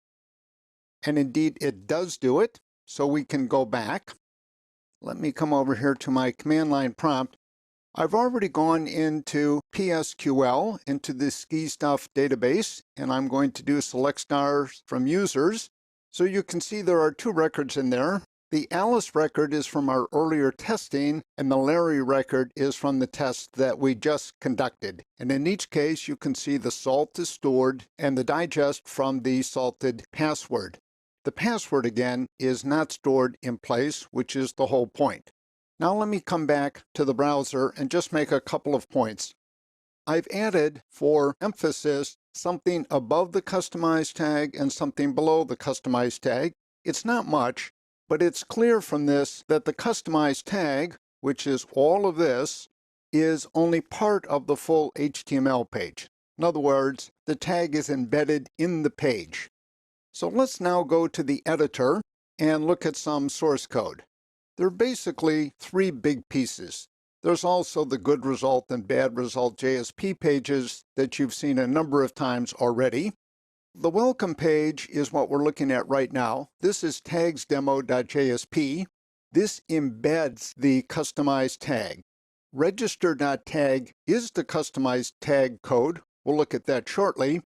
And indeed it does do it, so we can go back. Let me come over here to my command line prompt. I've already gone into PSQL, into the SkiStuff database, and I'm going to do select stars from users. So you can see there are two records in there. The Alice record is from our earlier testing, and the Larry record is from the test that we just conducted. And in each case, you can see the salt is stored and the digest from the salted password. The password, again, is not stored in place, which is the whole point. Now let me come back to the browser and just make a couple of points. I've added, for emphasis, something above the customized tag and something below the customized tag. It's not much, but it's clear from this that the customized tag, which is all of this, is only part of the full HTML page. In other words, the tag is embedded in the page. So let's now go to the editor and look at some source code. There are basically three big pieces. There's also the good result and bad result JSP pages that you've seen a number of times already. The welcome page is what we're looking at right now. This is tagsdemo.jsp. This embeds the customized tag. Register.tag is the customized tag code. We'll look at that shortly.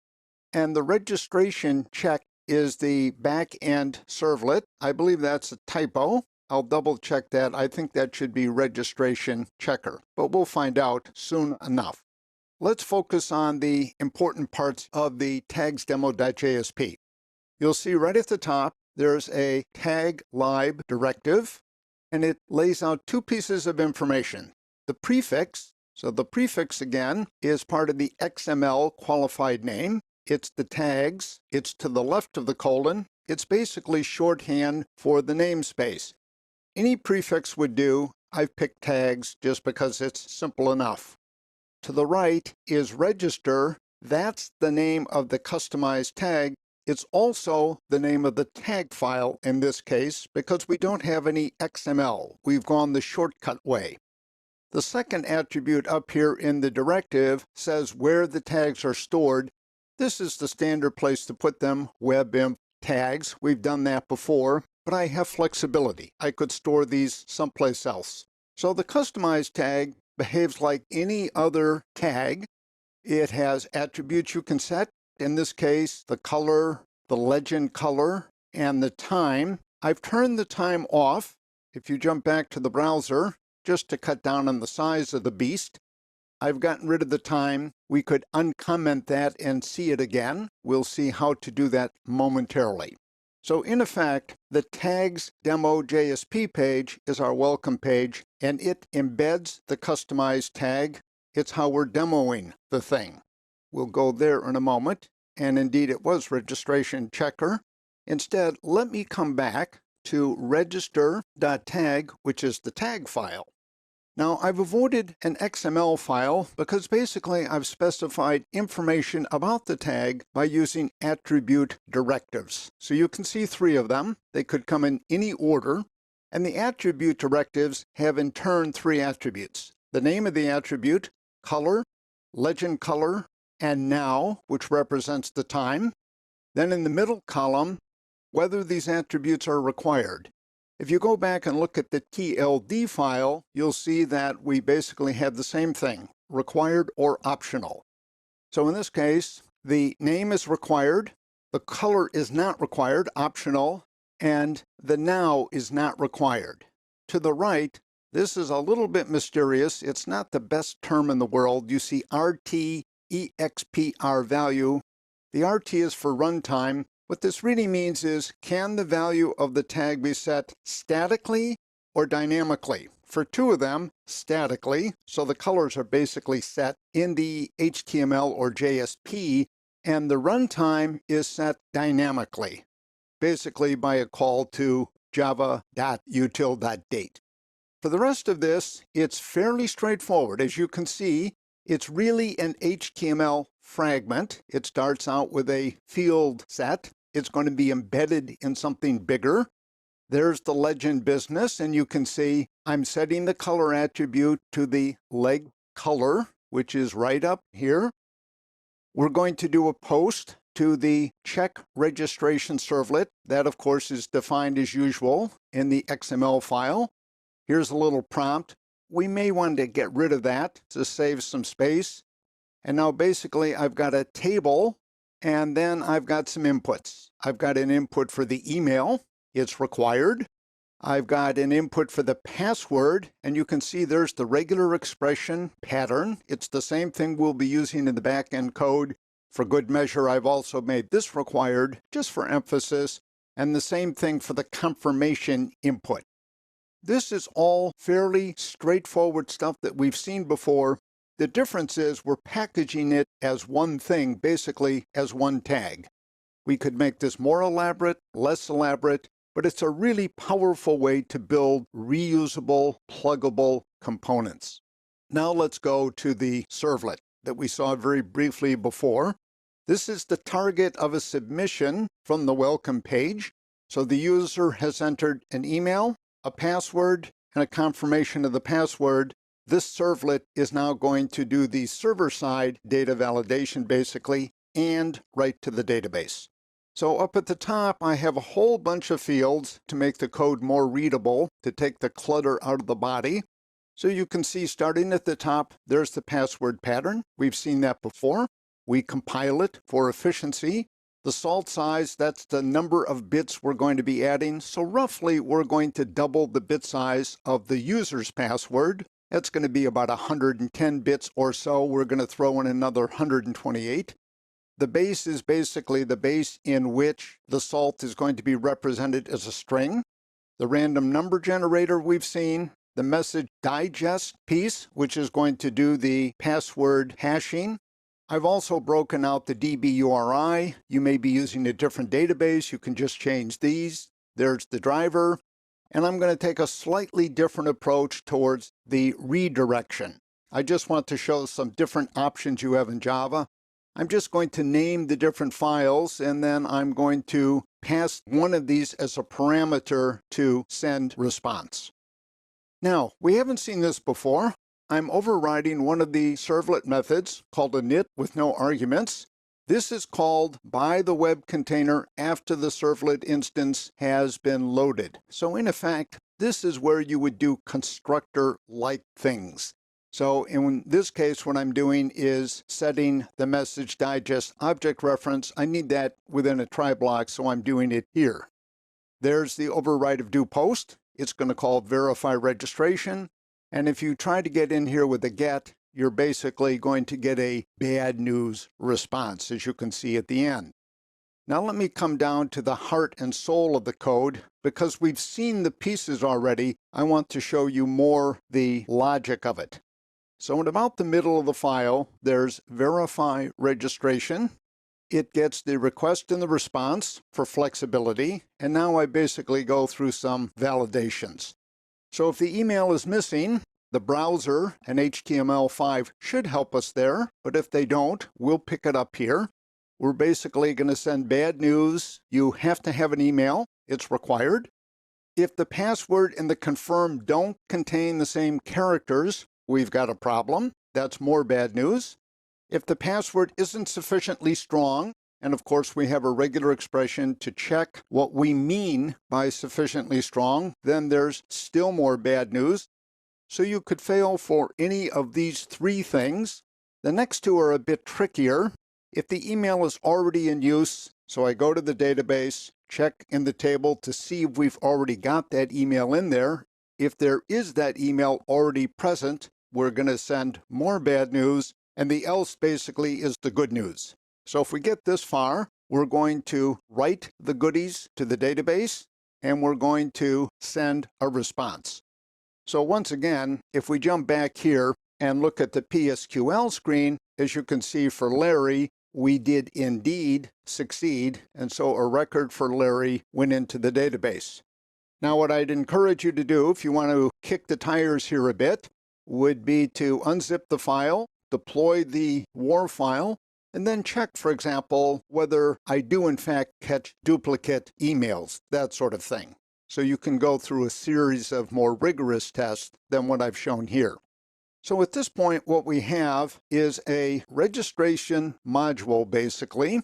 And the registration check is the back-end servlet. I believe that's a typo. I'll double check that. I think that should be registration checker, but we'll find out soon enough. Let's focus on the important parts of the tagsdemo.jsp. You'll see right at the top, there's a tag lib directive, and it lays out two pieces of information. The prefix, so the prefix again is part of the XML qualified name. It's the tags, it's to the left of the colon. It's basically shorthand for the namespace. Any prefix would do. I've picked tags just because it's simple enough. To the right is register. That's the name of the customized tag. It's also the name of the tag file in this case because we don't have any XML. We've gone the shortcut way. The second attribute up here in the directive says where the tags are stored. This is the standard place to put them, webinf tags. We've done that before, but I have flexibility. I could store these someplace else. So the customized tag behaves like any other tag. It has attributes you can set. In this case, the color, the legend color, and the time. I've turned the time off. If you jump back to the browser, just to cut down on the size of the beast, I've gotten rid of the time. We could uncomment that and see it again. We'll see how to do that momentarily. So in effect, the tags demo JSP page is our welcome page, and it embeds the customized tag. It's how we're demoing the thing. We'll go there in a moment, and indeed it was registration checker. Instead, let me come back to register.tag, which is the tag file. Now, I've avoided an XML file because basically I've specified information about the tag by using attribute directives. So you can see three of them. They could come in any order. And the attribute directives have in turn three attributes. The name of the attribute, color, legend color, and now, which represents the time. Then in the middle column, whether these attributes are required. If you go back and look at the TLD file, you'll see that we basically have the same thing, required or optional. So in this case, the name is required, the color is not required, optional, and the now is not required. To the right, this is a little bit mysterious. It's not the best term in the world. You see RT EXPR value. The RT is for runtime. What this really means is, can the value of the tag be set statically or dynamically? For two of them, statically, so the colors are basically set in the HTML or JSP, and the runtime is set dynamically, basically by a call to java.util.date. For the rest of this, it's fairly straightforward. As you can see, it's really an HTML fragment. It starts out with a field set. It's going to be embedded in something bigger. There's the legend business, and you can see I'm setting the color attribute to the leg color, which is right up here. We're going to do a post to the check registration servlet. That, of course, is defined as usual in the XML file. Here's a little prompt. We may want to get rid of that to save some space. And now basically I've got a table, and then I've got some inputs. I've got an input for the email. It's required. I've got an input for the password, and you can see there's the regular expression pattern. It's the same thing we'll be using in the back-end code. For good measure, I've also made this required, just for emphasis, and the same thing for the confirmation input. This is all fairly straightforward stuff that we've seen before. The difference is we're packaging it as one thing, basically as one tag. We could make this more elaborate, less elaborate, but it's a really powerful way to build reusable, pluggable components. Now let's go to the servlet that we saw very briefly before. This is the target of a submission from the welcome page. So the user has entered an email, a password, and a confirmation of the password. This servlet is now going to do the server-side data validation, basically, and write to the database. So up at the top, I have a whole bunch of fields to make the code more readable, to take the clutter out of the body. So you can see starting at the top, there's the password pattern. We've seen that before. We compile it for efficiency. The salt size, that's the number of bits we're going to be adding. So roughly, we're going to double the bit size of the user's password. That's going to be about 110 bits or so. We're going to throw in another 128. The base is basically the base in which the salt is going to be represented as a string. The random number generator we've seen. The message digest piece, which is going to do the password hashing. I've also broken out the DB URI. You may be using a different database. You can just change these. There's the driver. And I'm going to take a slightly different approach towards the redirection. I just want to show some different options you have in Java. I'm just going to name the different files, and then I'm going to pass one of these as a parameter to send response. Now, we haven't seen this before. I'm overriding one of the servlet methods called init with no arguments. This is called by the web container after the servlet instance has been loaded. So in effect, this is where you would do constructor-like things. So in this case, what I'm doing is setting the message digest object reference. I need that within a try block, so I'm doing it here. There's the override of doPost. It's going to call verify registration. And if you try to get in here with a get, you're basically going to get a bad news response, as you can see at the end. Now let me come down to the heart and soul of the code. Because we've seen the pieces already, I want to show you more the logic of it. So in about the middle of the file, there's verify registration. It gets the request and the response for flexibility. And now I basically go through some validations. So if the email is missing, the browser and HTML5 should help us there. But if they don't, we'll pick it up here. We're basically going to send bad news. You have to have an email. It's required. If the password and the confirm don't contain the same characters, we've got a problem. That's more bad news. If the password isn't sufficiently strong, and of course we have a regular expression to check what we mean by sufficiently strong, then there's still more bad news. So you could fail for any of these three things. The next two are a bit trickier. If the email is already in use, so I go to the database, check in the table to see if we've already got that email in there. If there is that email already present, we're going to send more bad news, and the else basically is the good news. So if we get this far, we're going to write the goodies to the database, and we're going to send a response. So once again, if we jump back here and look at the PSQL screen, as you can see for Larry, we did indeed succeed, and so a record for Larry went into the database. Now what I'd encourage you to do, if you want to kick the tires here a bit, would be to unzip the file, deploy the WAR file, and then check, for example, whether I do in fact catch duplicate emails, that sort of thing. So you can go through a series of more rigorous tests than what I've shown here. So at this point, what we have is a registration module, basically.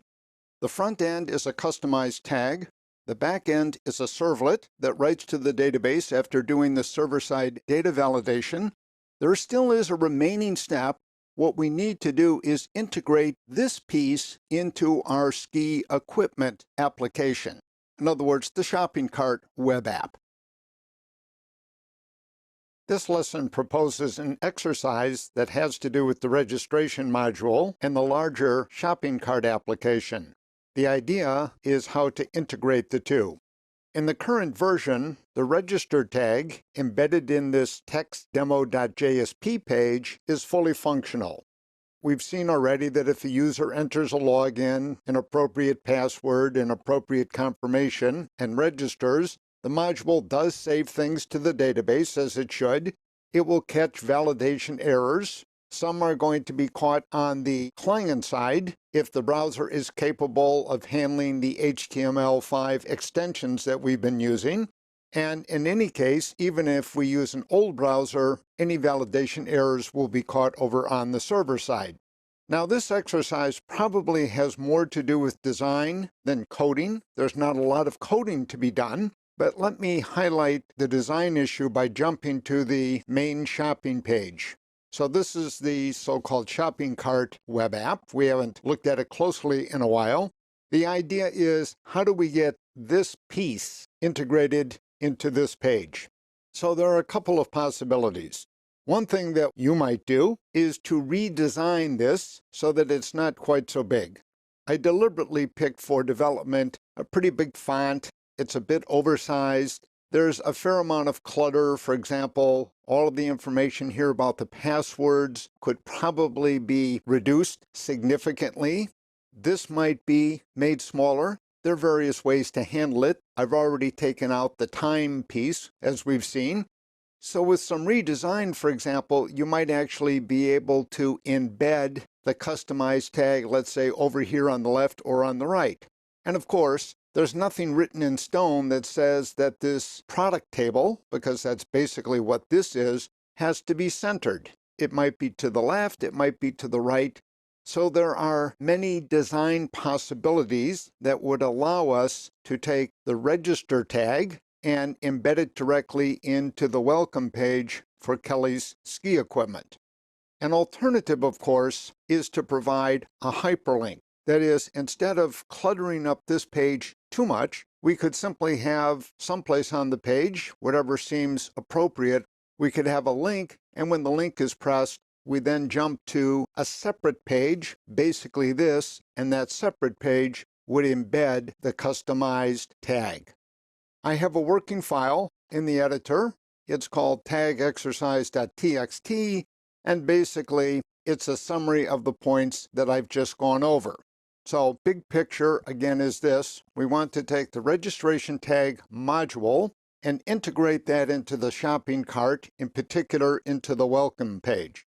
The front end is a customized tag. The back end is a servlet that writes to the database after doing the server-side data validation. There still is a remaining step. What we need to do is integrate this piece into our ski equipment application. In other words, the shopping cart web app. This lesson proposes an exercise that has to do with the registration module and the larger shopping cart application. The idea is how to integrate the two. In the current version, the register tag embedded in this text-demo.jsp page is fully functional. We've seen already that if a user enters a login, an appropriate password, an appropriate confirmation, and registers, the module does save things to the database as it should. It will catch validation errors. Some are going to be caught on the client side if the browser is capable of handling the HTML5 extensions that we've been using. And in any case, even if we use an old browser, any validation errors will be caught over on the server side. Now, this exercise probably has more to do with design than coding. There's not a lot of coding to be done, but let me highlight the design issue by jumping to the main shopping page. So this is the so-called shopping cart web app. We haven't looked at it closely in a while. The idea is, how do we get this piece integrated into this page? So there are a couple of possibilities. One thing that you might do is to redesign this so that it's not quite so big. I deliberately picked for development a pretty big font. It's a bit oversized. There's a fair amount of clutter. For example, all of the information here about the passwords could probably be reduced significantly. This might be made smaller. There are various ways to handle it. I've already taken out the time piece, as we've seen. So with some redesign, for example, you might actually be able to embed the customized tag, let's say over here on the left or on the right. And of course, there's nothing written in stone that says that this product table, because that's basically what this is, has to be centered. It might be to the left, it might be to the right. So there are many design possibilities that would allow us to take the register tag and embed it directly into the welcome page for Kelly's ski equipment. An alternative, of course, is to provide a hyperlink. That is, instead of cluttering up this page too much, we could simply have someplace on the page, whatever seems appropriate, we could have a link, and when the link is pressed, we then jump to a separate page, basically this, and that separate page would embed the customized tag. I have a working file in the editor. It's called tagexercise.txt, and basically it's a summary of the points that I've just gone over. So big picture, again, is this. We want to take the registration tag module and integrate that into the shopping cart, in particular into the welcome page.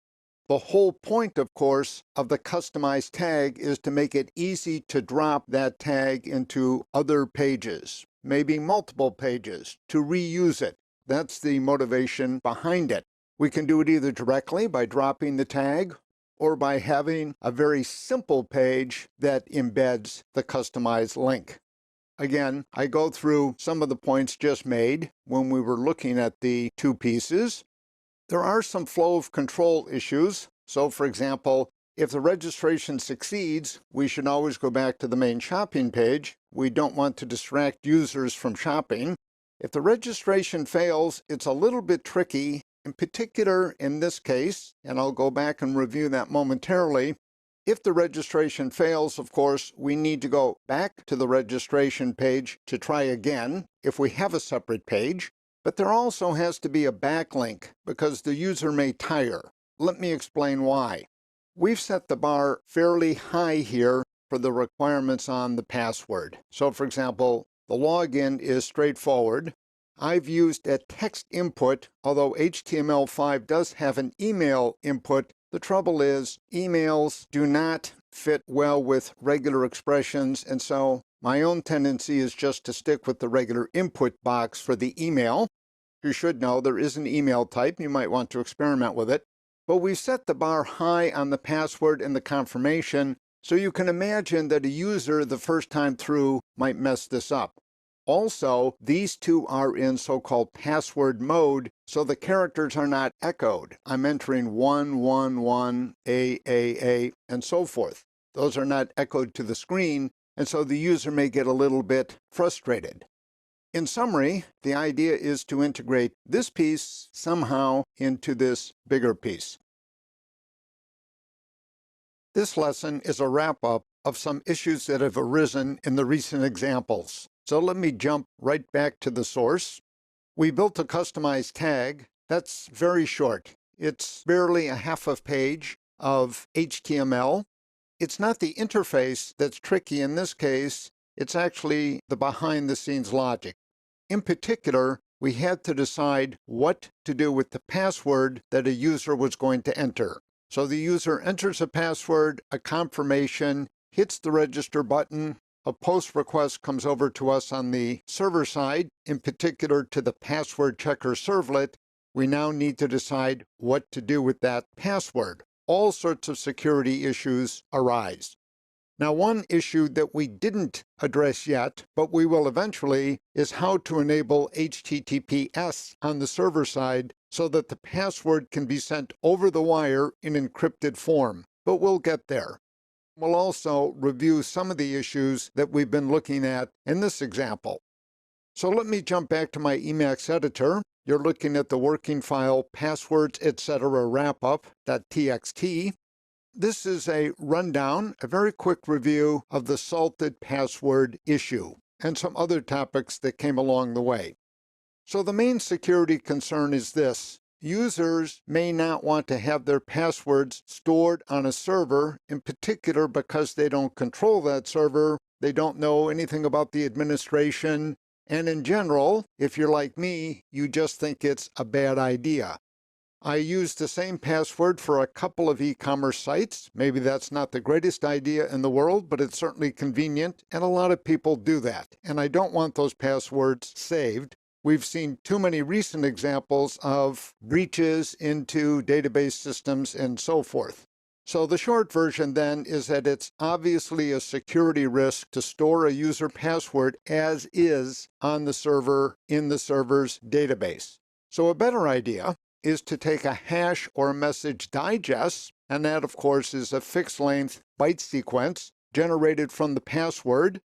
The whole point, of course, of the customized tag is to make it easy to drop that tag into other pages, maybe multiple pages, to reuse it. That's the motivation behind it. We can do it either directly by dropping the tag or by having a very simple page that embeds the customized link. Again, I go through some of the points just made when we were looking at the two pieces. There are some flow of control issues. So, for example, if the registration succeeds, we should always go back to the main shopping page. We don't want to distract users from shopping. If the registration fails, it's a little bit tricky, in particular in this case, and I'll go back and review that momentarily. If the registration fails, of course, we need to go back to the registration page to try again if we have a separate page. But there also has to be a backlink because the user may tire. Let me explain why. We've set the bar fairly high here for the requirements on the password. So for example, the login is straightforward. I've used a text input, although HTML5 does have an email input. The trouble is emails do not fit well with regular expressions, and so my own tendency is just to stick with the regular input box for the email. You should know there is an email type. You might want to experiment with it. But we set the bar high on the password and the confirmation, so you can imagine that a user the first time through might mess this up. Also, these two are in so-called password mode, so the characters are not echoed. I'm entering 111, A, and so forth. Those are not echoed to the screen, and so the user may get a little bit frustrated. In summary, the idea is to integrate this piece somehow into this bigger piece. This lesson is a wrap-up of some issues that have arisen in the recent examples. So let me jump right back to the source. We built a customized tag. That's very short. It's barely a half a page of HTML. It's not the interface that's tricky in this case. It's actually the behind-the-scenes logic. In particular, we had to decide what to do with the password that a user was going to enter. So the user enters a password, a confirmation, hits the register button, a post request comes over to us on the server side, in particular to the password checker servlet. We now need to decide what to do with that password. all sorts of security issues arise. Now, one issue that we didn't address yet, but we will eventually, is how to enable HTTPS on the server side so that the password can be sent over the wire in encrypted form. But we'll get there. We'll also review some of the issues that we've been looking at in this example. So let me jump back to my Emacs editor. You're looking at the working file passwords, etc. wrapup.txt. This is a rundown, a very quick review of the salted password issue and some other topics that came along the way. So the main security concern is this. Users may not want to have their passwords stored on a server, in particular because they don't control that server, they don't know anything about the administration, and in general, if you're like me, you just think it's a bad idea. I use the same password for a couple of e-commerce sites. Maybe that's not the greatest idea in the world, but it's certainly convenient, and a lot of people do that. And I don't want those passwords saved. We've seen too many recent examples of breaches into database systems and so forth. So the short version then is that it's obviously a security risk to store a user password as is on the server in the server's database. So a better idea is to take a hash or a message digest, and that of course is a fixed length byte sequence generated from the password.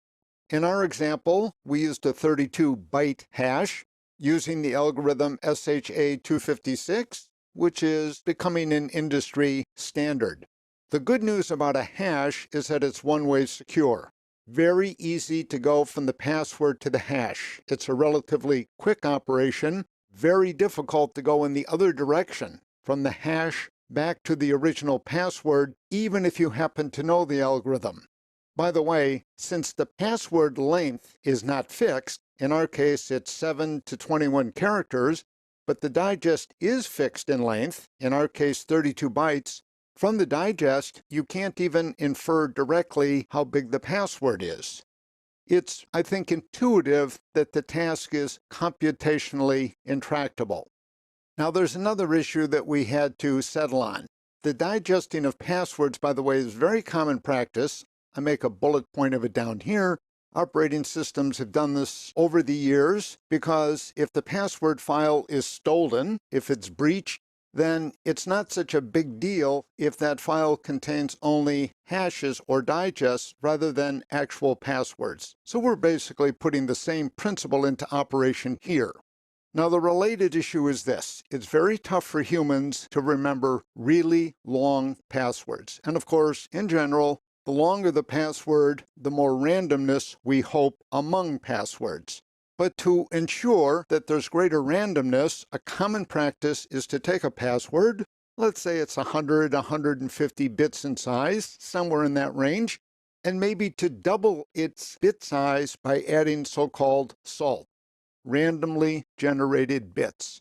In our example, we used a 32-byte hash using the algorithm SHA-256, which is becoming an industry standard. The good news about a hash is that it's one-way secure. Very easy to go from the password to the hash. It's a relatively quick operation, very difficult to go in the other direction, from the hash back to the original password, even if you happen to know the algorithm. By the way, since the password length is not fixed, in our case it's 7 to 21 characters, but the digest is fixed in length, in our case 32 bytes, from the digest you can't even infer directly how big the password is. It's, I think, intuitive that the task is computationally intractable. Now there's another issue that we had to settle on. The digesting of passwords, by the way, is very common practice. I make a bullet point of it down here. Operating systems have done this over the years because if the password file is stolen, if it's breached, then it's not such a big deal if that file contains only hashes or digests rather than actual passwords. So we're basically putting the same principle into operation here. Now the related issue is this. It's very tough for humans to remember really long passwords. And of course, in general, the longer the password, the more randomness we hope among passwords. But to ensure that there's greater randomness, a common practice is to take a password, let's say it's 100, 150 bits in size, somewhere in that range, and maybe to double its bit size by adding so-called salt, randomly generated bits.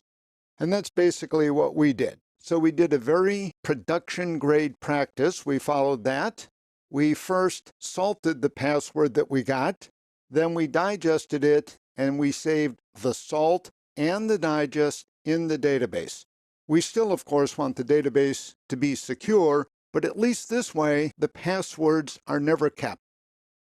And that's basically what we did. So we did a very production-grade practice. We followed that. We first salted the password that we got, then we digested it, and we saved the salt and the digest in the database. We still, of course, want the database to be secure, but at least this way, the passwords are never kept.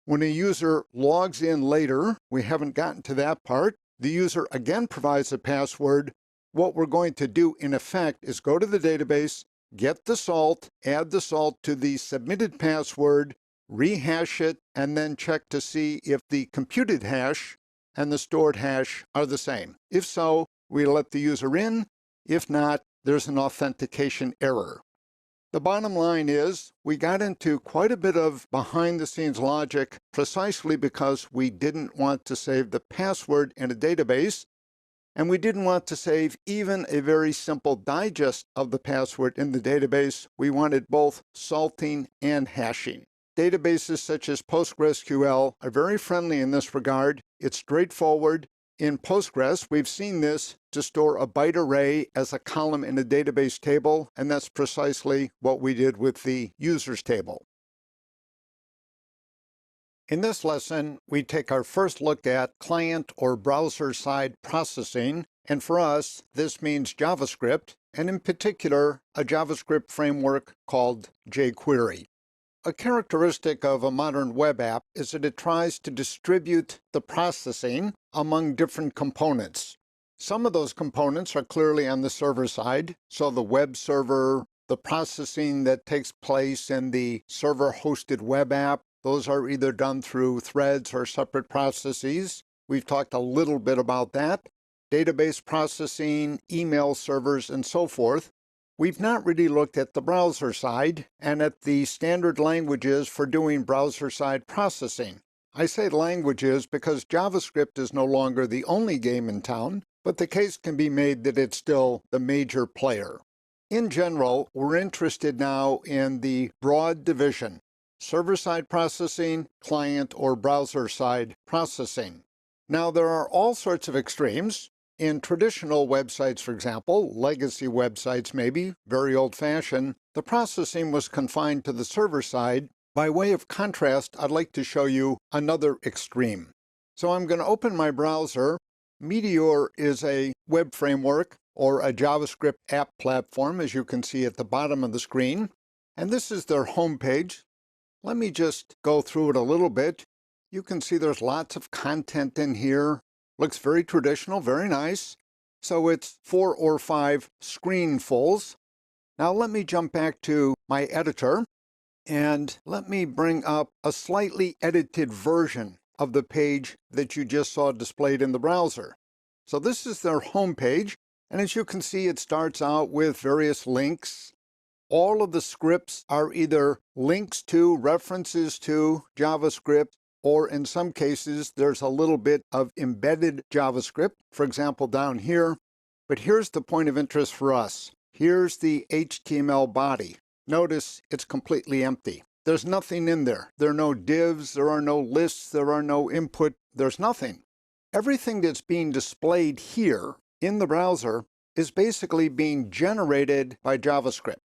When a user logs in later, we haven't gotten to that part, the user again provides a password. What we're going to do, in effect, is go to the database, get the salt, add the salt to the submitted password, rehash it, and then check to see if the computed hash and the stored hash are the same. If so, we let the user in. If not, there's an authentication error. The bottom line is we got into quite a bit of behind-the-scenes logic precisely because we didn't want to save the password in a database, and we didn't want to save even a very simple digest of the password in the database. We wanted both salting and hashing. Databases such as PostgreSQL are very friendly in this regard. It's straightforward. In Postgres, we've seen this to store a byte array as a column in a database table, and that's precisely what we did with the users table. In this lesson, we take our first look at client or browser-side processing And for us, this means JavaScript, and in particular, a JavaScript framework called Jquery. A characteristic of a modern web app is that it tries to distribute the processing among different components. Some of those components are clearly on the server side, so the web server, the processing that takes place in the server-hosted web app, those are either done through threads or separate processes. We've talked a little bit about that. Database processing, email servers, and so forth. We've not really looked at the browser side and at the standard languages for doing browser-side processing. I say languages because JavaScript is no longer the only game in town, but the case can be made that it's still the major player. In general, we're interested now in the broad division: server-side processing, client or browser-side processing. Now, there are all sorts of extremes. In traditional websites, for example, legacy websites maybe, very old-fashioned, the processing was confined to the server side. By way of contrast, I'd like to show you another extreme. So I'm going to open my browser. Meteor is a web framework or a JavaScript app platform, as you can see at the bottom of the screen. And this is their home page. Let me just go through it a little bit. You can see there's lots of content in here. Looks very traditional, very nice. So it's 4 or 5 screenfuls. Now let me jump back to my editor and let me bring up a slightly edited version of the page that you just saw displayed in the browser. So this is their home page, and as you can see, it starts out with various links. All of the scripts are either links to, references to JavaScript, or in some cases, there's a little bit of embedded JavaScript, for example, down here. But here's the point of interest for us. Here's the HTML body. Notice it's completely empty. There's nothing in there. There are no divs, there are no lists, there are no input, there's nothing. Everything that's being displayed here in the browser is basically being generated by JavaScript.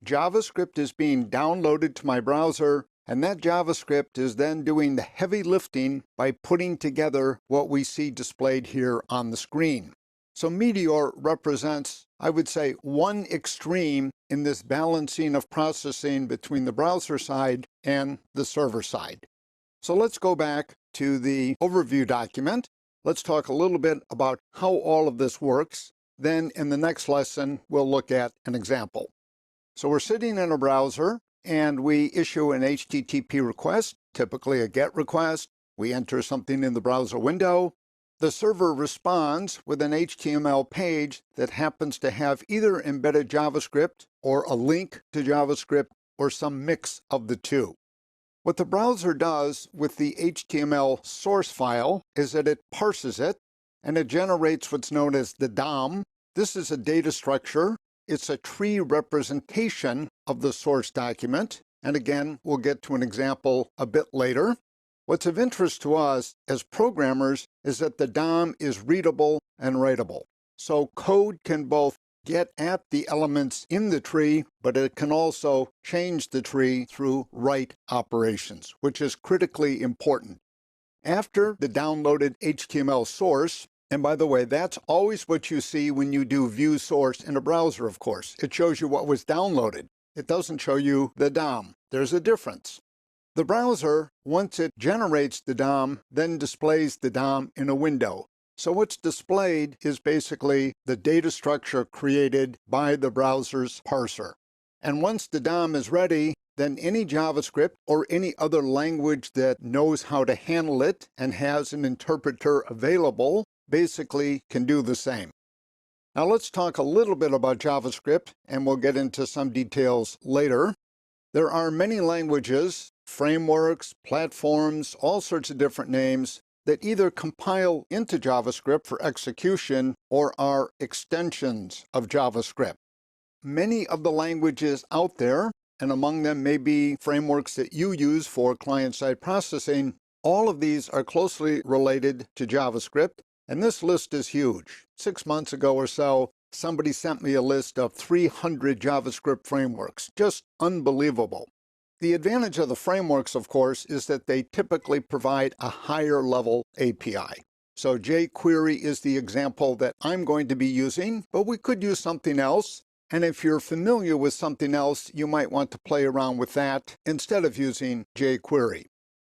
JavaScript is being downloaded to my browser, and that JavaScript is then doing the heavy lifting by putting together what we see displayed here on the screen. So Meteor represents, I would say, one extreme in this balancing of processing between the browser side and the server side. So let's go back to the overview document. Let's talk a little bit about how all of this works. Then in the next lesson, we'll look at an example. So we're sitting in a browser, and we issue an HTTP request, typically a GET request. We enter something in the browser window. The server responds with an HTML page that happens to have either embedded JavaScript or a link to JavaScript or some mix of the two. What the browser does with the HTML source file is that it parses it, and it generates what's known as the DOM. This is a data structure. It's a tree representation of the source document. And again, we'll get to an example a bit later. What's of interest to us as programmers is that the DOM is readable and writable. So code can both get at the elements in the tree, but it can also change the tree through write operations, which is critically important. After the downloaded HTML source, and by the way, that's always what you see when you do view source in a browser, of course. It shows you what was downloaded. It doesn't show you the DOM. There's a difference. The browser, once it generates the DOM, then displays the DOM in a window. So what's displayed is basically the data structure created by the browser's parser. And once the DOM is ready, then any JavaScript or any other language that knows how to handle it and has an interpreter available basically can do the same. Now let's talk a little bit about JavaScript, and we'll get into some details later. There are many languages, frameworks, platforms, all sorts of different names that either compile into JavaScript for execution or are extensions of JavaScript. Many of the languages out there, and among them may be frameworks that you use for client-side processing, all of these are closely related to JavaScript, and this list is huge. 6 months ago or so, somebody sent me a list of 300 JavaScript frameworks. Just unbelievable. The advantage of the frameworks, of course, is that they typically provide a higher level API. So Jquery is the example that I'm going to be using, but we could use something else. And if you're familiar with something else, you might want to play around with that instead of using Jquery.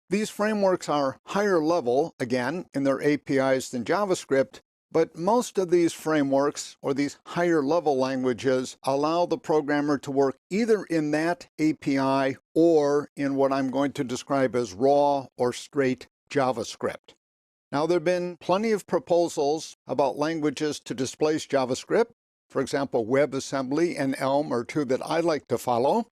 These frameworks are higher level, again, in their APIs than JavaScript, but most of these frameworks, or these higher level languages, allow the programmer to work either in that API or in what I'm going to describe as raw or straight JavaScript. Now, there have been plenty of proposals about languages to displace JavaScript. For example, WebAssembly and Elm are two that I like to follow.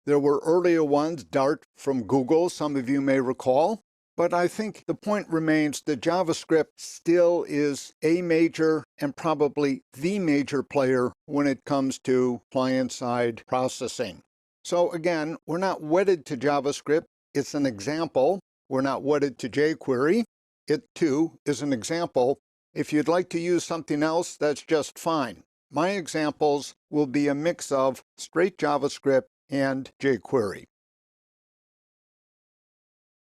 There were earlier ones, Dart from Google, some of you may recall. But I think the point remains that JavaScript still is a major and probably the major player when it comes to client-side processing. So again, we're not wedded to JavaScript. It's an example. We're not wedded to jQuery. It too is an example. If you'd like to use something else, that's just fine. My examples will be a mix of straight JavaScript and jQuery.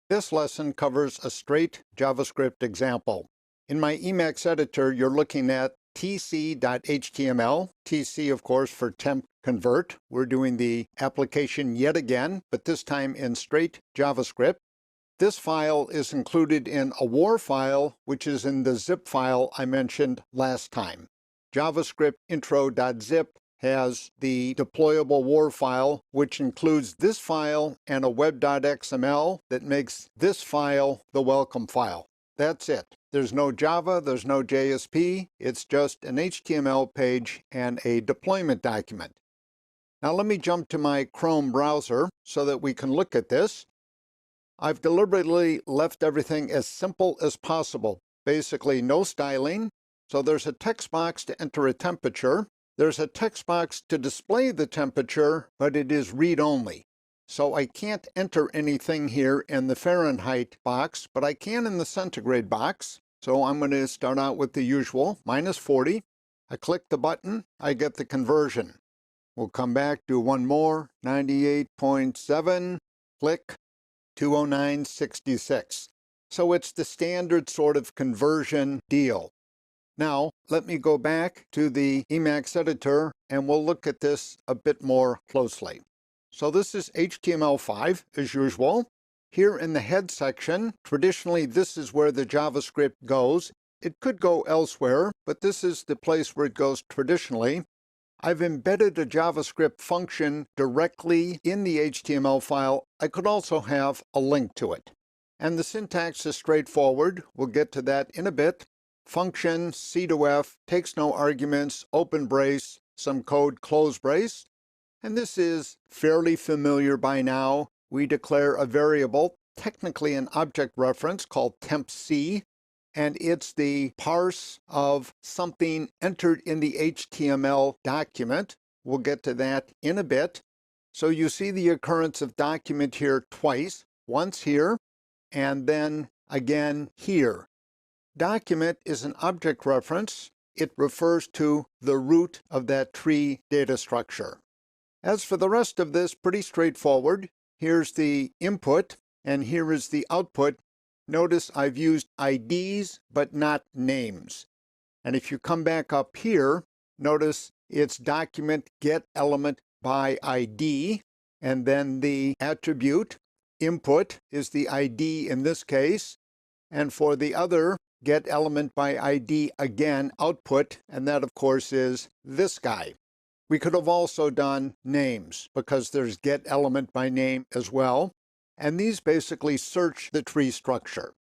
This lesson covers a straight JavaScript example. In my Emacs editor, you're looking at tc.html. TC, of course, for Tempconvert. We're doing the application yet again, but this time in straight JavaScript. This file is included in a war file, which is in the zip file I mentioned last time. JavaScript intro.zip has the deployable war file, which includes this file and a web.xml that makes this file the welcome file. That's it. There's no Java, there's no JSP, it's just an HTML page and a deployment document. Now let me jump to my Chrome browser so that we can look at this. I've deliberately left everything as simple as possible. Basically, no styling. So there's a text box to enter a temperature. There's a text box to display the temperature, but it is read-only. So I can't enter anything here in the Fahrenheit box, but I can in the centigrade box. So I'm going to start out with the usual, -40. I click the button, I get the conversion. We'll come back, do one more, 98.7, click, 209.66. So it's the standard sort of conversion deal. Now, let me go back to the Emacs editor and we'll look at this a bit more closely. So this is HTML5 as usual. Here in the head section, traditionally this is where the JavaScript goes. It could go elsewhere, but this is the place where it goes traditionally. I've embedded a JavaScript function directly in the HTML file. I could also have a link to it. And the syntax is straightforward. We'll get to that in a bit. Function C to F takes no arguments, open brace, some code, close brace. And this is fairly familiar by now. We declare a variable, technically an object reference called tempc, and it's the parse of something entered in the HTML document. We'll get to that in a bit. So you see the occurrence of document here twice, once here, and then again here. Document is an object reference. It refers to the root of that tree data structure. As for the rest of this, pretty straightforward. Here's the input, and here is the output. Notice I've used IDs, but not names. And if you come back up here, notice it's document get element by ID, and then the attribute input is the ID in this case. And for the other, get element by ID again, output, and that of course is this guy. We could have also done names because there's get element by name as well. And these basically search the tree structure.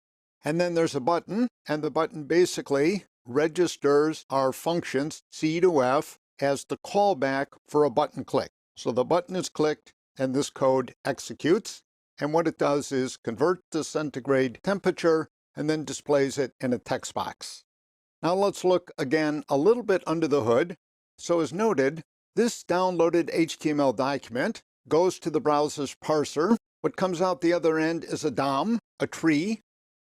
And then there's a button, and the button basically registers our functions C to F as the callback for a button click. So the button is clicked and this code executes. And what it does is convert the centigrade temperature and then displays it in a text box. Now let's look again a little bit under the hood. So as noted, this downloaded HTML document goes to the browser's parser. What comes out the other end is a DOM, a tree,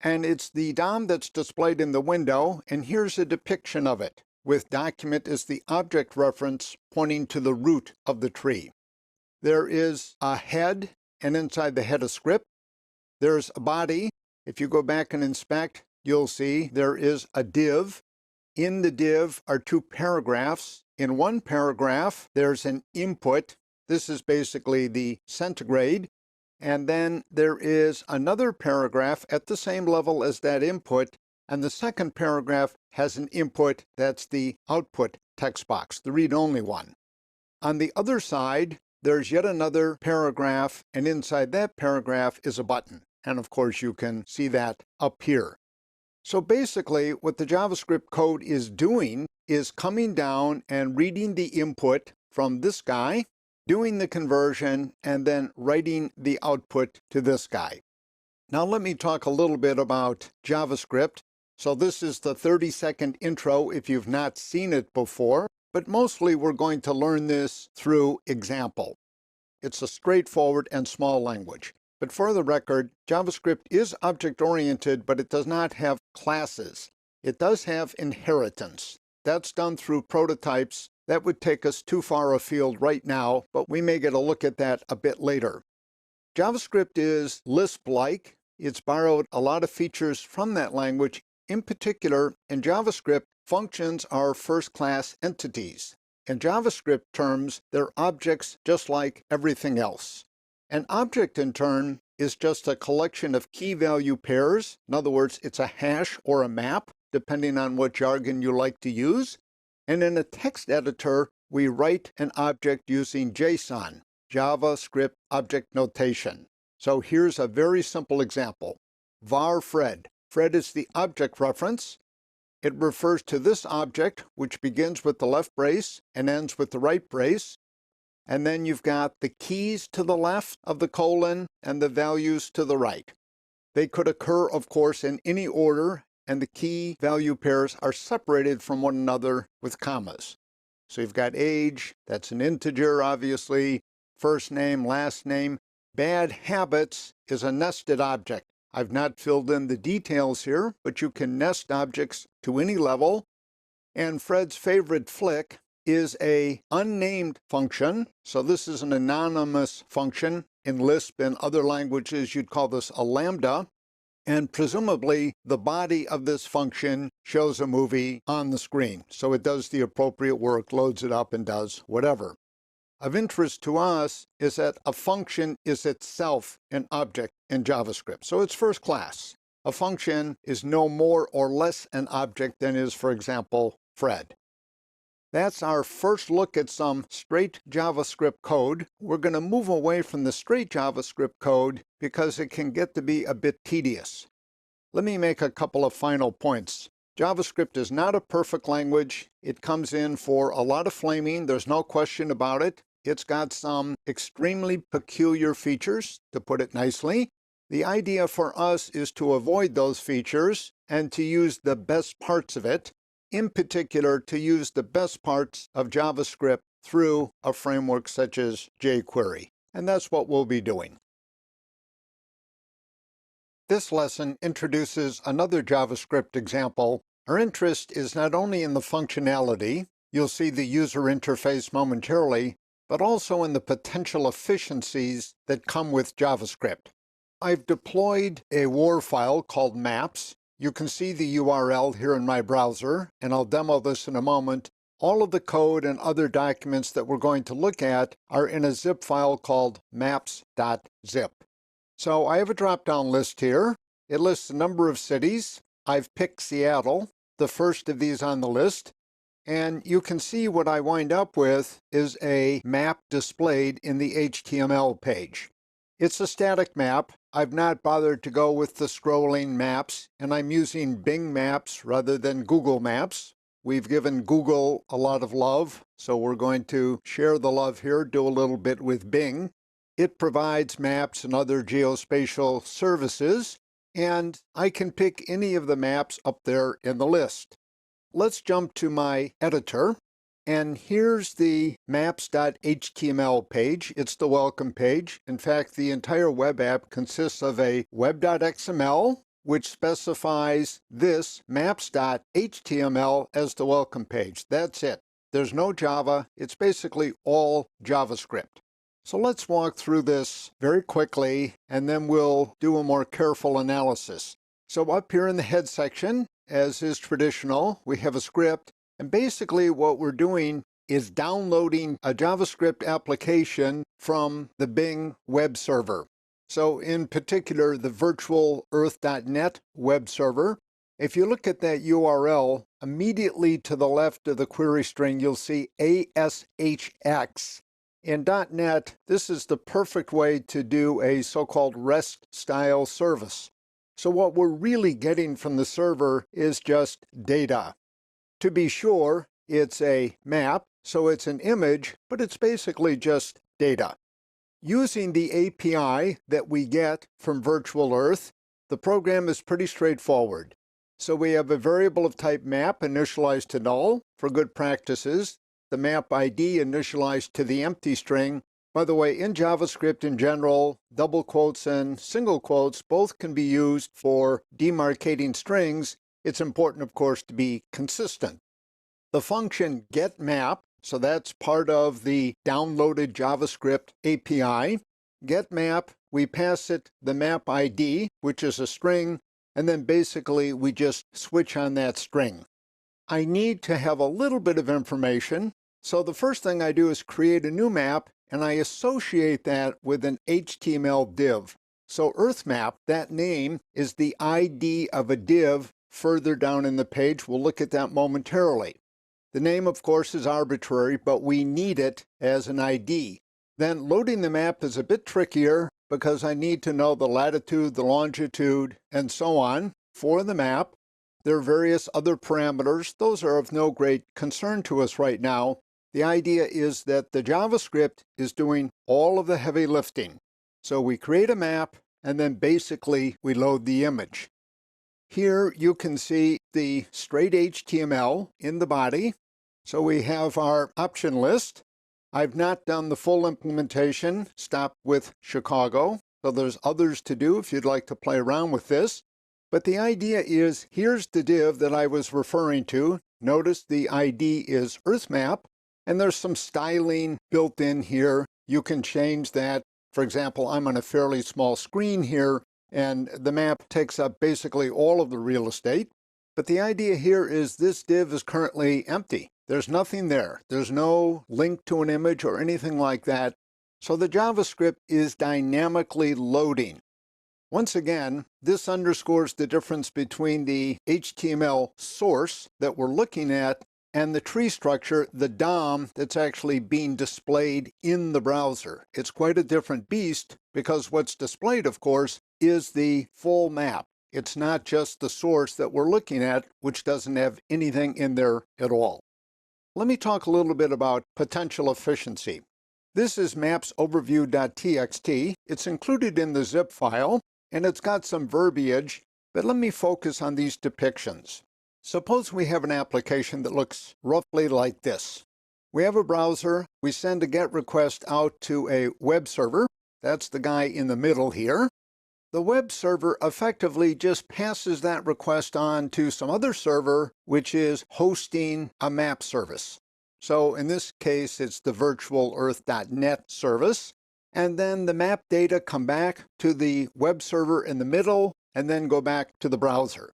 and it's the DOM that's displayed in the window, and here's a depiction of it, with document as the object reference pointing to the root of the tree. There is a head, and inside the head a script. There's a body. If you go back and inspect, you'll see there is a div. In the div are two paragraphs. In one paragraph, there's an input. This is basically the centigrade. And then there is another paragraph at the same level as that input. And the second paragraph has an input that's the output text box, the read-only one. On the other side, there's yet another paragraph, and inside that paragraph is a button. And of course, you can see that up here. So basically, what the JavaScript code is doing is coming down and reading the input from this guy, doing the conversion, and then writing the output to this guy. Now let me talk a little bit about JavaScript. So this is the 30-second intro if you've not seen it before, but mostly we're going to learn this through example. It's a straightforward and small language. But for the record, JavaScript is object-oriented, but it does not have classes. It does have inheritance. That's done through prototypes. That would take us too far afield right now, but we may get a look at that a bit later. JavaScript is Lisp-like. It's borrowed a lot of features from that language. In particular, in JavaScript, functions are first-class entities. In JavaScript terms, they're objects just like everything else. An object, in turn, is just a collection of key-value pairs. In other words, it's a hash or a map, depending on what jargon you like to use. And in a text editor, we write an object using JSON, JavaScript Object Notation. So here's a very simple example. var Fred. Fred is the object reference. It refers to this object, which begins with the left brace and ends with the right brace. And then you've got the keys to the left of the colon and the values to the right. They could occur, of course, in any order, and the key value pairs are separated from one another with commas. So you've got age, that's an integer, obviously, first name, last name. Bad habits is a nested object. I've not filled in the details here, but you can nest objects to any level. And Fred's favorite flick is a unnamed function. So this is an anonymous function. In Lisp and other languages, you'd call this a lambda. And presumably, the body of this function shows a movie on the screen. So it does the appropriate work, loads it up, and does whatever. Of interest to us is that a function is itself an object in JavaScript. So it's first class. A function is no more or less an object than is, for example, Fred. That's our first look at some straight JavaScript code. We're going to move away from the straight JavaScript code because it can get to be a bit tedious. Let me make a couple of final points. JavaScript is not a perfect language. It comes in for a lot of flaming. There's no question about it. It's got some extremely peculiar features, to put it nicely. The idea for us is to avoid those features and to use the best parts of it. In particular, to use the best parts of JavaScript through a framework such as Jquery. And that's what we'll be doing. This lesson introduces another JavaScript example. Our interest is not only in the functionality, you'll see the user interface momentarily, but also in the potential efficiencies that come with JavaScript. I've deployed a WAR file called maps. You can see the URL here in my browser, and I'll demo this in a moment. All of the code and other documents that we're going to look at are in a zip file called maps.zip. So I have a drop-down list here. It lists a number of cities. I've picked Seattle, the first of these on the list. And you can see what I wind up with is a map displayed in the HTML page. It's a static map. I've not bothered to go with the scrolling maps, and I'm using Bing Maps rather than Google Maps. We've given Google a lot of love, so we're going to share the love here, do a little bit with Bing. It provides maps and other geospatial services, and I can pick any of the maps up there in the list. Let's jump to my editor, and here's the maps.html page. It's the welcome page. In fact, the entire web app consists of a web.xml, which specifies this maps.html as the welcome page. That's it. There's no Java. It's basically all JavaScript. So let's walk through this very quickly, and then we'll do a more careful analysis. So up here in the head section, as is traditional, we have a script. And basically what we're doing is downloading a JavaScript application from the Bing web server. So in particular, the virtual earth.net web server. If you look at that URL, immediately to the left of the query string, you'll see ASHX. In .NET, this is the perfect way to do a so-called REST-style service. So what we're really getting from the server is just data. To be sure, it's a map, so it's an image, but it's basically just data. Using the API that we get from Virtual Earth, the program is pretty straightforward. So we have a variable of type map initialized to null for good practices, the map ID initialized to the empty string. By the way, in JavaScript in general, double quotes and single quotes both can be used for demarcating strings. It's important, of course, to be consistent. The function getMap, so that's part of the downloaded JavaScript API. GetMap, we pass it the map ID, which is a string, and then basically we just switch on that string. I need to have a little bit of information, so the first thing I do is create a new map, and I associate that with an HTML div. So EarthMap, that name is the ID of a div further down in the page. We'll look at that momentarily. The name, of course, is arbitrary, but we need it as an ID. Then loading the map is a bit trickier because I need to know the latitude, the longitude, and so on for the map. There are various other parameters. Those are of no great concern to us right now. The idea is that the JavaScript is doing all of the heavy lifting. So we create a map, and then basically we load the image. Here you can see the straight HTML in the body. So we have our option list. I've not done the full implementation, stopped with Chicago. So there's others to do if you'd like to play around with this. But the idea is, here's the div that I was referring to. Notice the ID is EarthMap, and there's some styling built in here. You can change that. For example, I'm on a fairly small screen here, and the map takes up basically all of the real estate. But the idea here is this div is currently empty. There's nothing there. There's no link to an image or anything like that. So the JavaScript is dynamically loading. Once again, this underscores the difference between the HTML source that we're looking at and the tree structure, the DOM, that's actually being displayed in the browser. It's quite a different beast because what's displayed, of course, is the full map. It's not just the source that we're looking at, which doesn't have anything in there at all. Let me talk a little bit about potential efficiency. This is maps overview.txt. It's included in the zip file, and it's got some verbiage, but let me focus on these depictions. Suppose we have an application that looks roughly like this. We have a browser, we send a GET request out to a web server. That's the guy in the middle here. The web server effectively just passes that request on to some other server, which is hosting a map service. So in this case, it's the virtual earth.net service. And then the map data come back to the web server in the middle and then go back to the browser.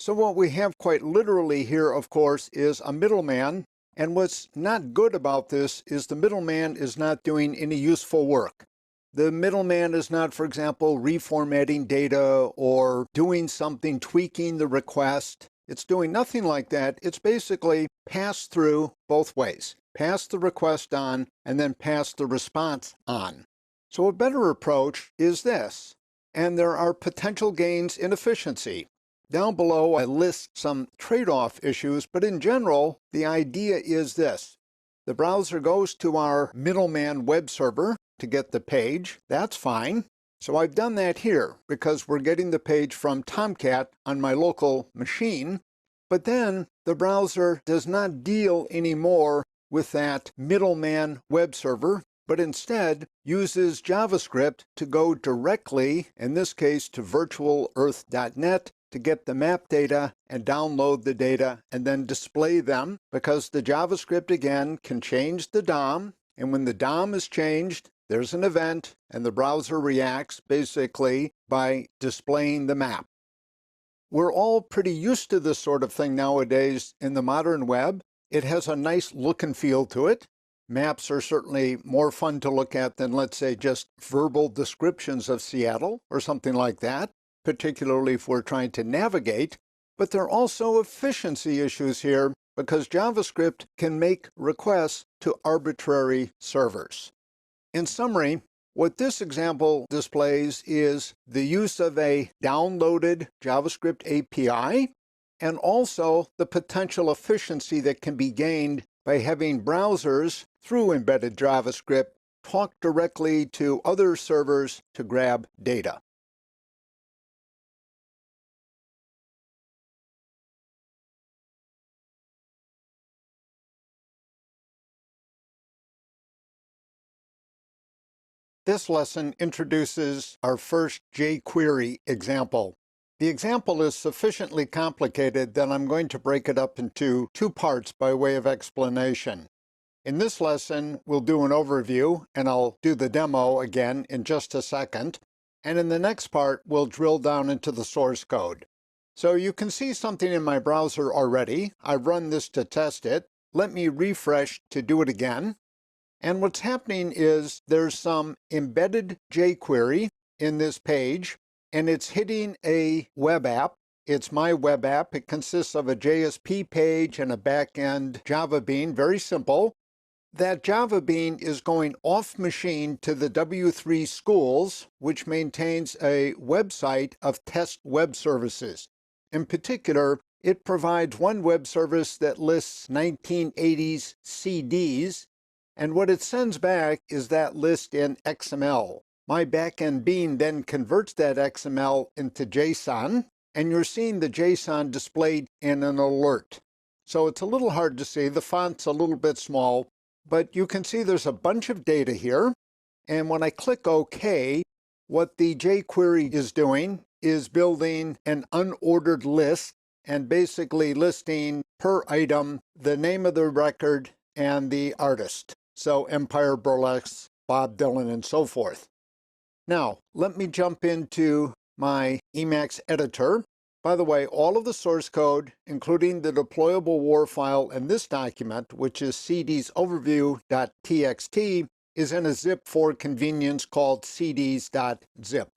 So what we have quite literally here, of course, is a middleman. And what's not good about this is the middleman is not doing any useful work. The middleman is not, for example, reformatting data or doing something, tweaking the request. It's doing nothing like that. It's basically pass through both ways. Pass the request on and then pass the response on. So a better approach is this. And there are potential gains in efficiency. Down below, I list some trade-off issues, but in general, the idea is this. The browser goes to our middleman web server to get the page. That's fine. So I've done that here because we're getting the page from Tomcat on my local machine. But then the browser does not deal anymore with that middleman web server, but instead uses JavaScript to go directly, in this case, to virtualearth.net to get the map data and download the data and then display them, because the JavaScript, again, can change the DOM. And when the DOM is changed, there's an event, and the browser reacts basically by displaying the map. We're all pretty used to this sort of thing nowadays in the modern web. It has a nice look and feel to it. Maps are certainly more fun to look at than, let's say, just verbal descriptions of Seattle or something like that, particularly if we're trying to navigate. But there are also efficiency issues here because JavaScript can make requests to arbitrary servers. In summary, what this example displays is the use of a downloaded JavaScript API and also the potential efficiency that can be gained by having browsers through embedded JavaScript talk directly to other servers to grab data. This lesson introduces our first Jquery example. The example is sufficiently complicated that I'm going to break it up into two parts by way of explanation. In this lesson, we'll do an overview, and I'll do the demo again in just a second. And in the next part, we'll drill down into the source code. So you can see something in my browser already. I've run this to test it. Let me refresh to do it again. And what's happening is there's some embedded jQuery in this page, and it's hitting a web app. It's my web app. It consists of a JSP page and a backend Java bean, very simple. That Java bean is going off machine to the W3 Schools, which maintains a website of test web services. In particular, it provides one web service that lists 1980s CDs, and what it sends back is that list in XML. My backend bean then converts that XML into JSON, and you're seeing the JSON displayed in an alert. So it's a little hard to see. The font's a little bit small, but you can see there's a bunch of data here. And when I click OK, what the jQuery is doing is building an unordered list and basically listing per item the name of the record and the artist. So Empire Burlesque, Bob Dylan, and so forth. Now, let me jump into my Emacs editor. By the way, all of the source code, including the deployable WAR file in this document, which is cds overview.txt, is in a zip for convenience called cds.zip.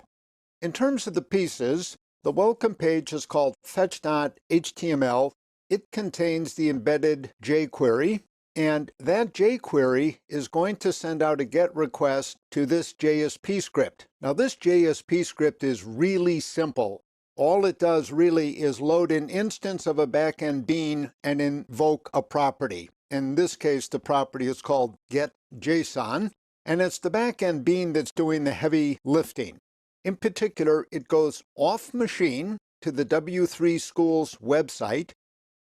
In terms of the pieces, the welcome page is called fetch.html. It contains the embedded jQuery, and that jQuery is going to send out a GET request to this JSP script. Now, this JSP script is really simple. All it does really is load an instance of a backend bean and invoke a property. In this case, the property is called getJSON, and it's the backend bean that's doing the heavy lifting. In particular, it goes off machine to the W3 Schools website.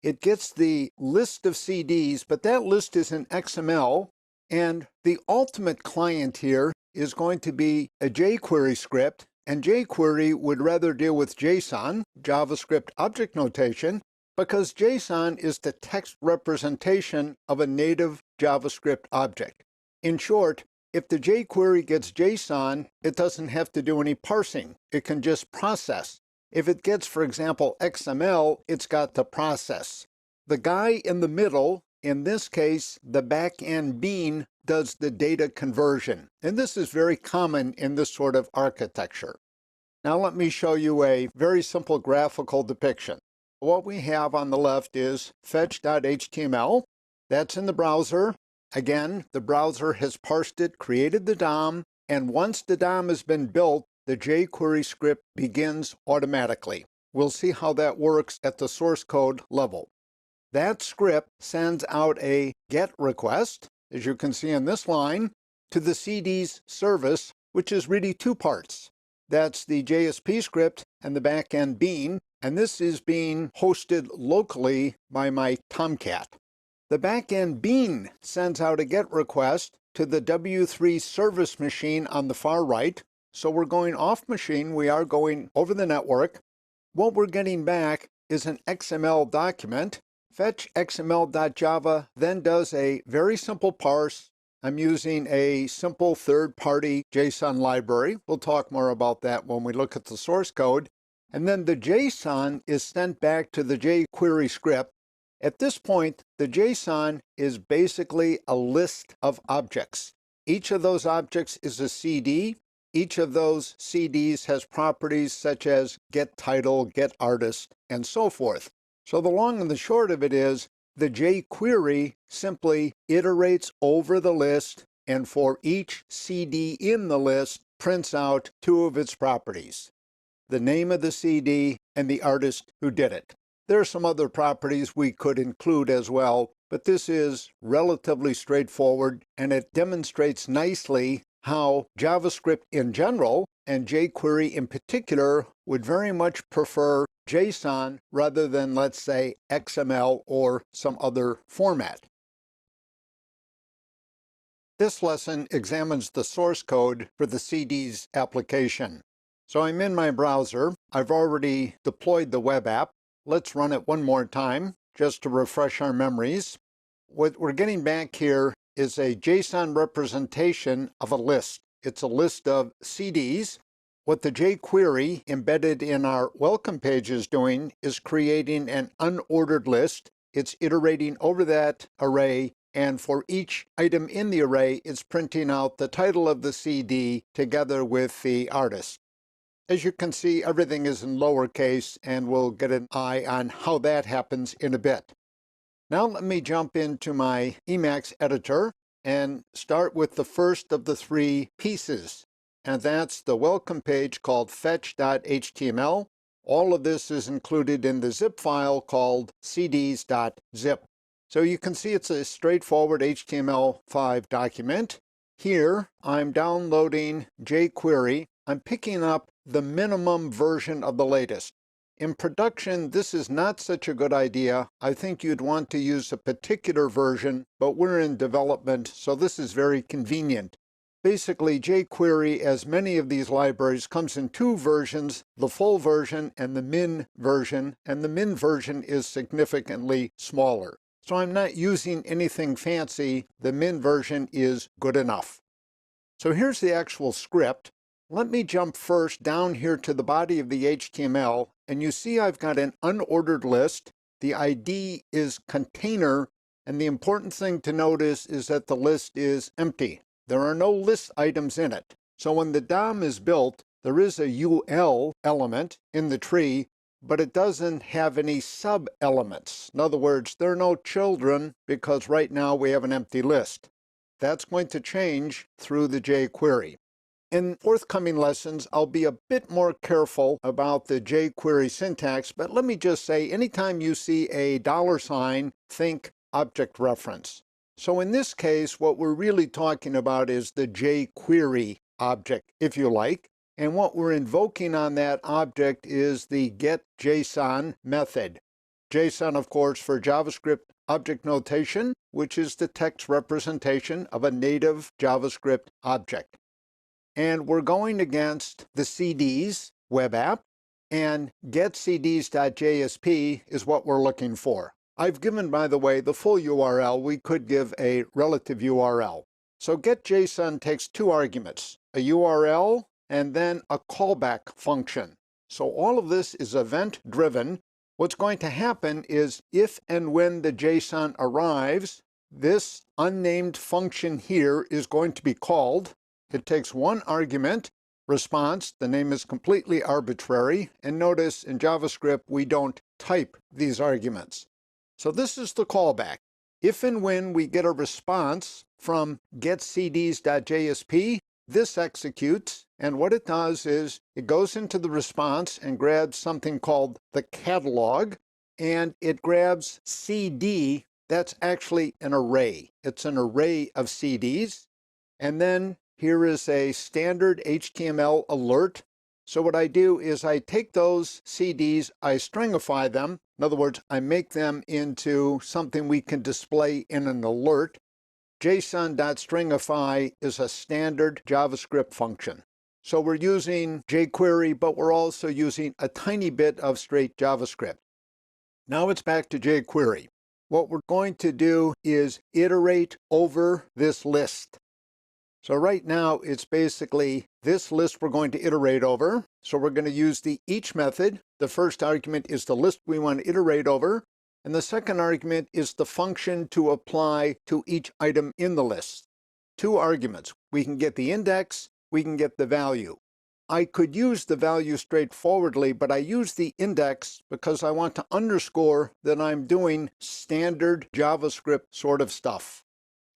It gets the list of CDs, but that list is in XML, and the ultimate client here is going to be a jQuery script, and jQuery would rather deal with JSON, JavaScript object notation, because JSON is the text representation of a native JavaScript object. In short, if the jQuery gets JSON, it doesn't have to do any parsing. It can just process. If it gets, for example, XML, it's got to process. The guy in the middle, in this case, the backend bean, does the data conversion. And this is very common in this sort of architecture. Now let me show you a very simple graphical depiction. What we have on the left is fetch.html. That's in the browser. Again, the browser has parsed it, created the DOM, and once the DOM has been built, the jQuery script begins automatically. We'll see how that works at the source code level. That script sends out a GET request, as you can see in this line, to the CDs service, which is really two parts. That's the JSP script and the backend bean, and this is being hosted locally by my Tomcat. The backend bean sends out a GET request to the W3 service machine on the far right. So we're going off machine, we are going over the network. What we're getting back is an XML document. Fetch XML.java then does a very simple parse. I'm using a simple third-party JSON library. We'll talk more about that when we look at the source code. And then the JSON is sent back to the jQuery script. At this point, the JSON is basically a list of objects. Each of those objects is a CD. Each of those CDs has properties such as get title, get artist, and so forth. So the long and the short of it is, the jQuery simply iterates over the list, and for each CD in the list, prints out two of its properties: the name of the CD and the artist who did it. There are some other properties we could include as well, but this is relatively straightforward, and it demonstrates nicely how JavaScript in general and jQuery in particular would very much prefer JSON rather than, let's say, XML or some other format. This lesson examines the source code for the CDs application. So I'm in my browser. I've already deployed the web app. Let's run it one more time just to refresh our memories. What we're getting back here is a JSON representation of a list. It's a list of CDs. What the jQuery embedded in our welcome page is doing is creating an unordered list. It's iterating over that array, and for each item in the array, it's printing out the title of the CD together with the artist. As you can see, everything is in lowercase, and we'll get an eye on how that happens in a bit. Now let me jump into my Emacs editor and start with the first of the three pieces, and that's the welcome page called fetch.html. All of this is included in the zip file called cds.zip. So you can see it's a straightforward HTML5 document. Here I'm downloading jQuery. I'm picking up the minimum version of the latest. In production, this is not such a good idea. I think you'd want to use a particular version, but we're in development, so this is very convenient. Basically, jQuery, as many of these libraries, comes in two versions: the full version and the min version, and the min version is significantly smaller. So I'm not using anything fancy. The min version is good enough. So here's the actual script. Let me jump first down here to the body of the HTML, and you see I've got an unordered list. The ID is container, and the important thing to notice is that the list is empty. There are no list items in it. So when the DOM is built, there is a UL element in the tree, but it doesn't have any sub-elements. In other words, there are no children because right now we have an empty list. That's going to change through the jQuery. In forthcoming lessons, I'll be a bit more careful about the jQuery syntax, but let me just say, anytime you see a $, think object reference. So in this case, what we're really talking about is the jQuery object, if you like, and what we're invoking on that object is the getJSON method. JSON, of course, for JavaScript object notation, which is the text representation of a native JavaScript object. And we're going against the CDs web app, and getCDs.jsp is what we're looking for. I've given, by the way, the full URL. We could give a relative URL. So getJSON takes two arguments: a URL and then a callback function. So all of this is event-driven. What's going to happen is if and when the JSON arrives, this unnamed function here is going to be called. It takes one argument, response. The name is completely arbitrary. And notice in JavaScript, we don't type these arguments. So this is the callback. If and when we get a response from getCDs.jsp, this executes. And what it does is it goes into the response and grabs something called the catalog. And it grabs CD. That's actually an array. It's an array of CDs. And then here is a standard HTML alert. So what I do is I take those CDs, I stringify them. In other words, I make them into something we can display in an alert. JSON.stringify is a standard JavaScript function. So we're using jQuery, but we're also using a tiny bit of straight JavaScript. Now it's back to jQuery. What we're going to do is iterate over this list. So right now, it's basically this list we're going to iterate over. So we're going to use the each method. The first argument is the list we want to iterate over. And the second argument is the function to apply to each item in the list. Two arguments. We can get the index, we can get the value. I could use the value straightforwardly, but I use the index because I want to underscore that I'm doing standard JavaScript sort of stuff.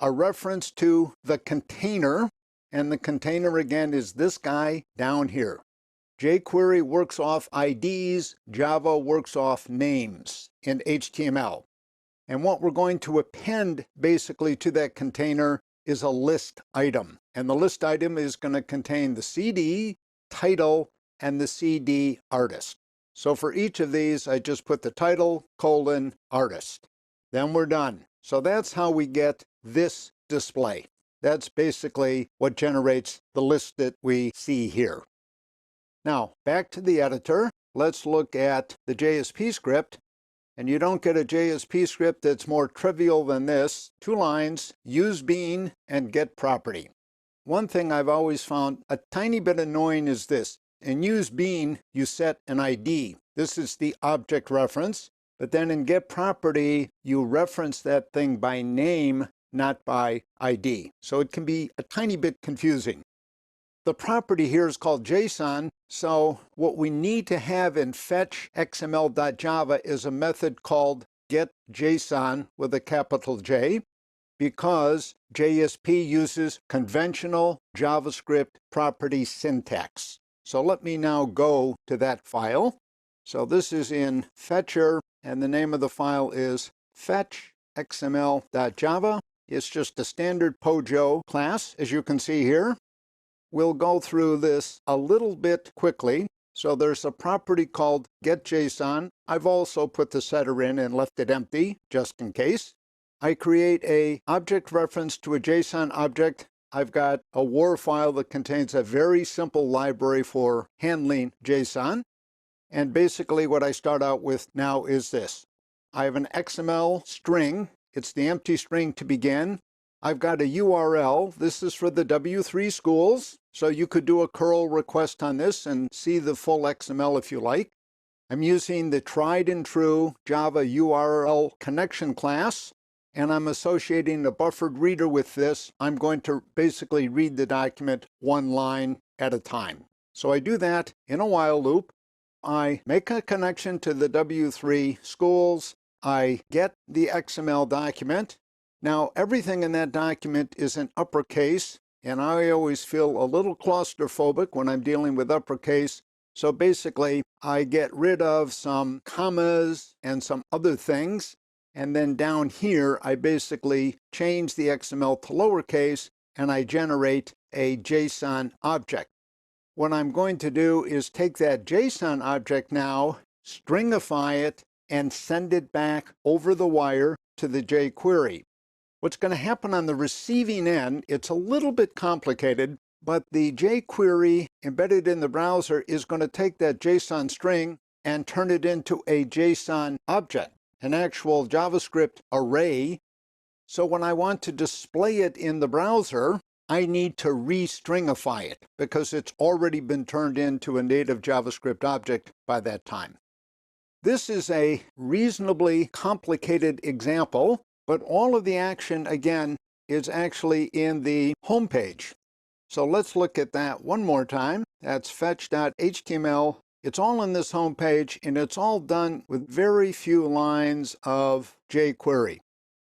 A reference to the container, and the container again is this guy down here. Jquery works off IDs, Java works off names in HTML. And what we're going to append basically to that container is a list item. And the list item is going to contain the CD, title, and the CD artist. So for each of these, I just put the title, artist. Then we're done. So that's how we get this display. That's basically what generates the list that we see here. Now, back to the editor. Let's look at the JSP script. And you don't get a JSP script that's more trivial than this. 2 lines, use bean and get property. One thing I've always found a tiny bit annoying is this. In use bean, you set an ID. This is the object reference. But then in get property, you reference that thing by name, not by ID. So it can be a tiny bit confusing. The property here is called JSON, so what we need to have in fetch.xml.java is a method called getJSON with a capital J, because JSP uses conventional JavaScript property syntax. So let me now go to that file. So this is in Fetcher, and the name of the file is fetch.xml.java. It's just a standard POJO class, as you can see here. We'll go through this a little bit quickly. So there's a property called getJSON. I've also put the setter in and left it empty, just in case. I create a object reference to a JSON object. I've got a war file that contains a very simple library for handling JSON. And basically what I start out with now is this. I have an XML string. It's the empty string to begin. I've got a URL. This is for the W3 schools. So you could do a curl request on this and see the full XML if you like. I'm using the tried and true Java URL connection class, and I'm associating a buffered reader with this. I'm going to basically read the document 1 line at a time. So I do that in a while loop. I make a connection to the W3 schools. I get the XML document. Now, everything in that document is in uppercase, and I always feel a little claustrophobic when I'm dealing with uppercase. So basically, I get rid of some commas and some other things. And then down here, I basically change the XML to lowercase, and I generate a JSON object. What I'm going to do is take that JSON object now, stringify it, and send it back over the wire to the Jquery. What's going to happen on the receiving end, it's a little bit complicated, but the Jquery embedded in the browser is going to take that JSON string and turn it into a JSON object, an actual JavaScript array. So when I want to display it in the browser, I need to restringify it because it's already been turned into a native JavaScript object by that time. This is a reasonably complicated example, but all of the action, again, is actually in the home page. So let's look at that one more time. That's fetch.html. It's all in this home page, and it's all done with very few lines of Jquery.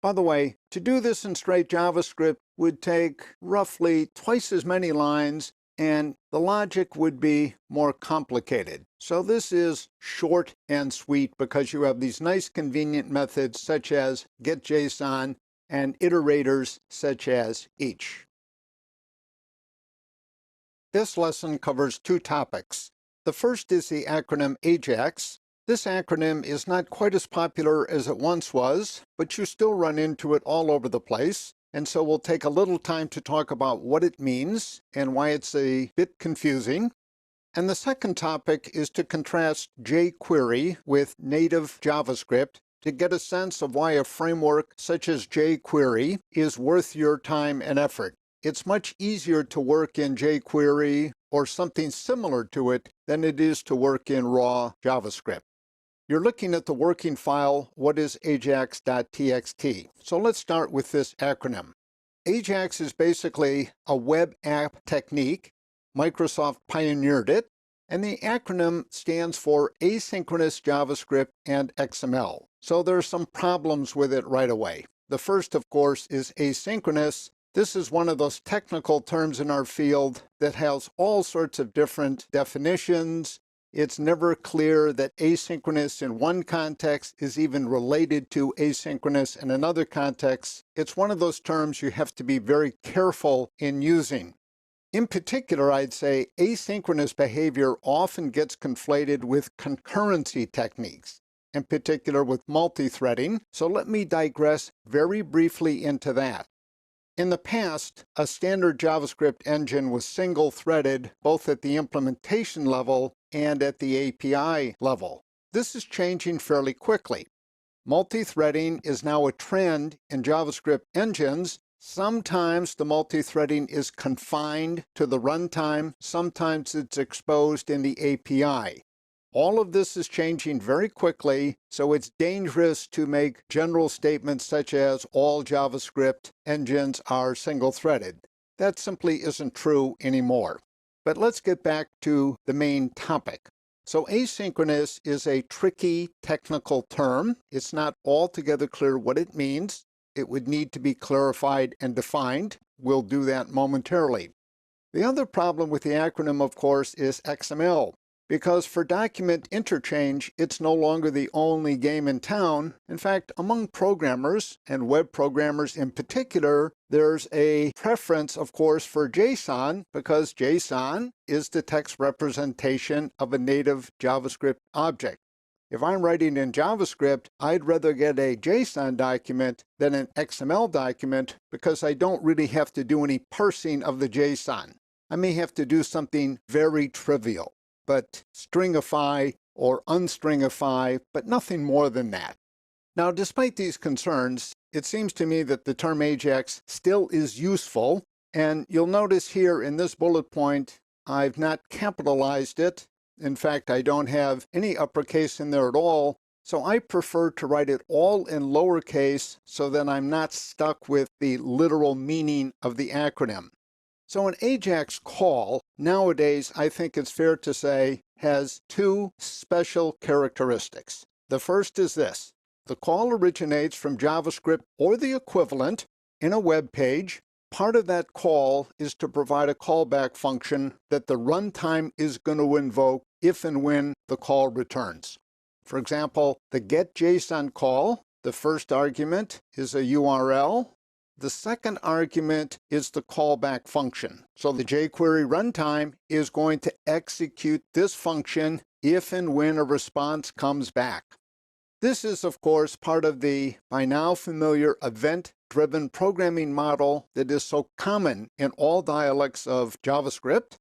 By the way, to do this in straight JavaScript would take roughly twice as many lines, and the logic would be more complicated. So this is short and sweet because you have these nice convenient methods such as getJSON and iterators such as each. This lesson covers 2 topics. The first is the acronym Ajax. This acronym is not quite as popular as it once was, but you still run into it all over the place. And so we'll take a little time to talk about what it means and why it's a bit confusing. And the second topic is to contrast Jquery with native JavaScript to get a sense of why a framework such as Jquery is worth your time and effort. it's much easier to work in jQuery or something similar to it than it is to work in raw JavaScript. You're looking at the working file, what is ajax.txt. So let's start with this acronym. Ajax is basically a web app technique. Microsoft pioneered it, and the acronym stands for Asynchronous JavaScript and XML. So there are some problems with it right away. The first, of course, is asynchronous. This is one of those technical terms in our field that has all sorts of different definitions. It's never clear that asynchronous in one context is even related to asynchronous in another context. It's one of those terms you have to be very careful in using. In particular, I'd say asynchronous behavior often gets conflated with concurrency techniques, in particular with multi-threading. So let me digress very briefly into that. In the past, a standard JavaScript engine was single-threaded both at the implementation level and at the API level. This is changing fairly quickly. Multi-threading is now a trend in JavaScript engines. Sometimes the multi-threading is confined to the runtime. Sometimes it's exposed in the API. All of this is changing very quickly, so it's dangerous to make general statements such as all JavaScript engines are single-threaded. That simply isn't true anymore. But let's get back to the main topic. So asynchronous is a tricky technical term. It's not altogether clear what it means. It would need to be clarified and defined. We'll do that momentarily. The other problem with the acronym, of course, is XML. Because for document interchange, it's no longer the only game in town. In fact, among programmers, and web programmers in particular, there's a preference, of course, for JSON, because JSON is the text representation of a native JavaScript object. If I'm writing in JavaScript, I'd rather get a JSON document than an XML document because I don't really have to do any parsing of the JSON. I may have to do something very trivial, but stringify or unstringify, but nothing more than that. Now, despite these concerns, it seems to me that the term Ajax still is useful, and you'll notice here in this bullet point, I've not capitalized it. In fact, I don't have any uppercase in there at all, so I prefer to write it all in lowercase so that I'm not stuck with the literal meaning of the acronym. So an Ajax call, nowadays, I think it's fair to say, has two special characteristics. The first is this. The call originates from JavaScript or the equivalent in a web page. Part of that call is to provide a callback function that the runtime is going to invoke if and when the call returns. For example, the getJSON call, the first argument is a URL. The second argument is the callback function. So the jQuery runtime is going to execute this function if and when a response comes back. This is, of course, part of the by now familiar event-driven programming model that is so common in all dialects of JavaScript.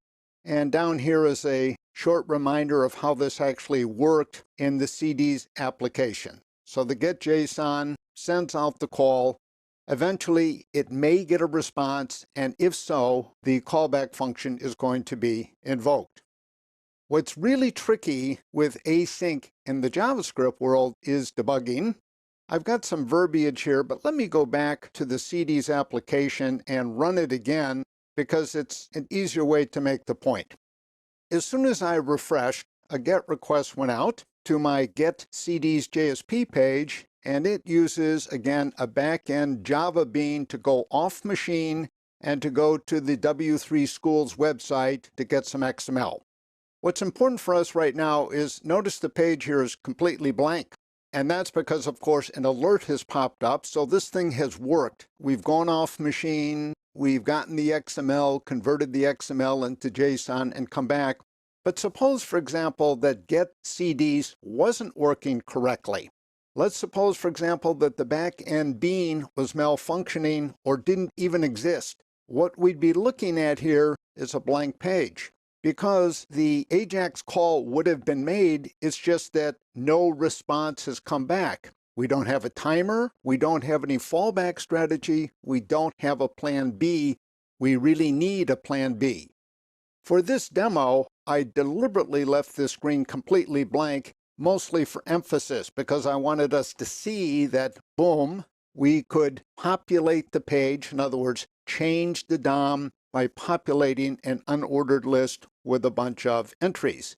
And down here is a short reminder of how this actually worked in the CD's application. So the getJSON sends out the call. Eventually, it may get a response, and if so, the callback function is going to be invoked. What's really tricky with async in the JavaScript world is debugging. I've got some verbiage here, but let me go back to the CD's application and run it again because it's an easier way to make the point. As soon as I refreshed, a GET request went out to my getCD's JSP page, and it uses, again, a back-end Java bean to go off machine and to go to the W3 Schools website to get some XML. What's important for us right now is notice the page here is completely blank. And that's because, of course, an alert has popped up, so this thing has worked. We've gone off machine, we've gotten the XML, converted the XML into JSON, and come back. But suppose, for example, that getCDs wasn't working correctly. Let's suppose, for example, that the back-end bean was malfunctioning or didn't even exist. What we'd be looking at here is a blank page. Because the Ajax call would have been made, it's just that no response has come back. We don't have a timer, we don't have any fallback strategy, we don't have a plan B. We really need a plan B. For this demo, I deliberately left this screen completely blank, mostly for emphasis, because I wanted us to see that, boom, we could populate the page. In other words, change the DOM by populating an unordered list with a bunch of entries.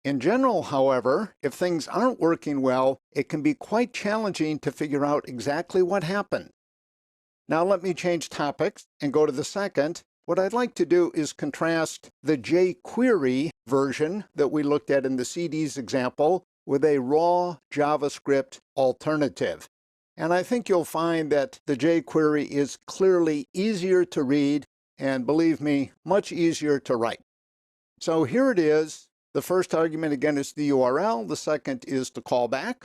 In general, however, if things aren't working well, it can be quite challenging to figure out exactly what happened. Now let me change topics and go to the second. What I'd like to do is contrast the Jquery version that we looked at in the CDs example with a raw JavaScript alternative. And I think you'll find that the Jquery is clearly easier to read and, believe me, much easier to write. So here it is. The first argument, again, is the URL. The second is the callback.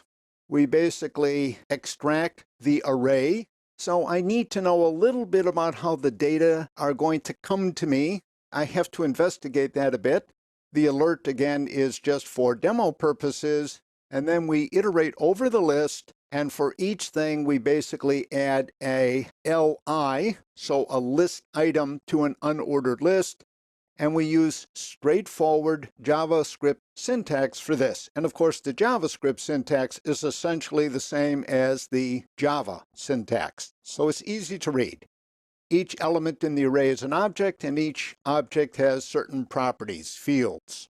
We basically extract the array. So I need to know a little bit about how the data are going to come to me. I have to investigate that a bit. The alert, again, is just for demo purposes. And then we iterate over the list. And for each thing, we basically add a LI, so a list item to an unordered list. And we use straightforward JavaScript syntax for this. And of course, the JavaScript syntax is essentially the same as the Java syntax. So it's easy to read. Each element in the array is an object, and each object has certain properties, fields.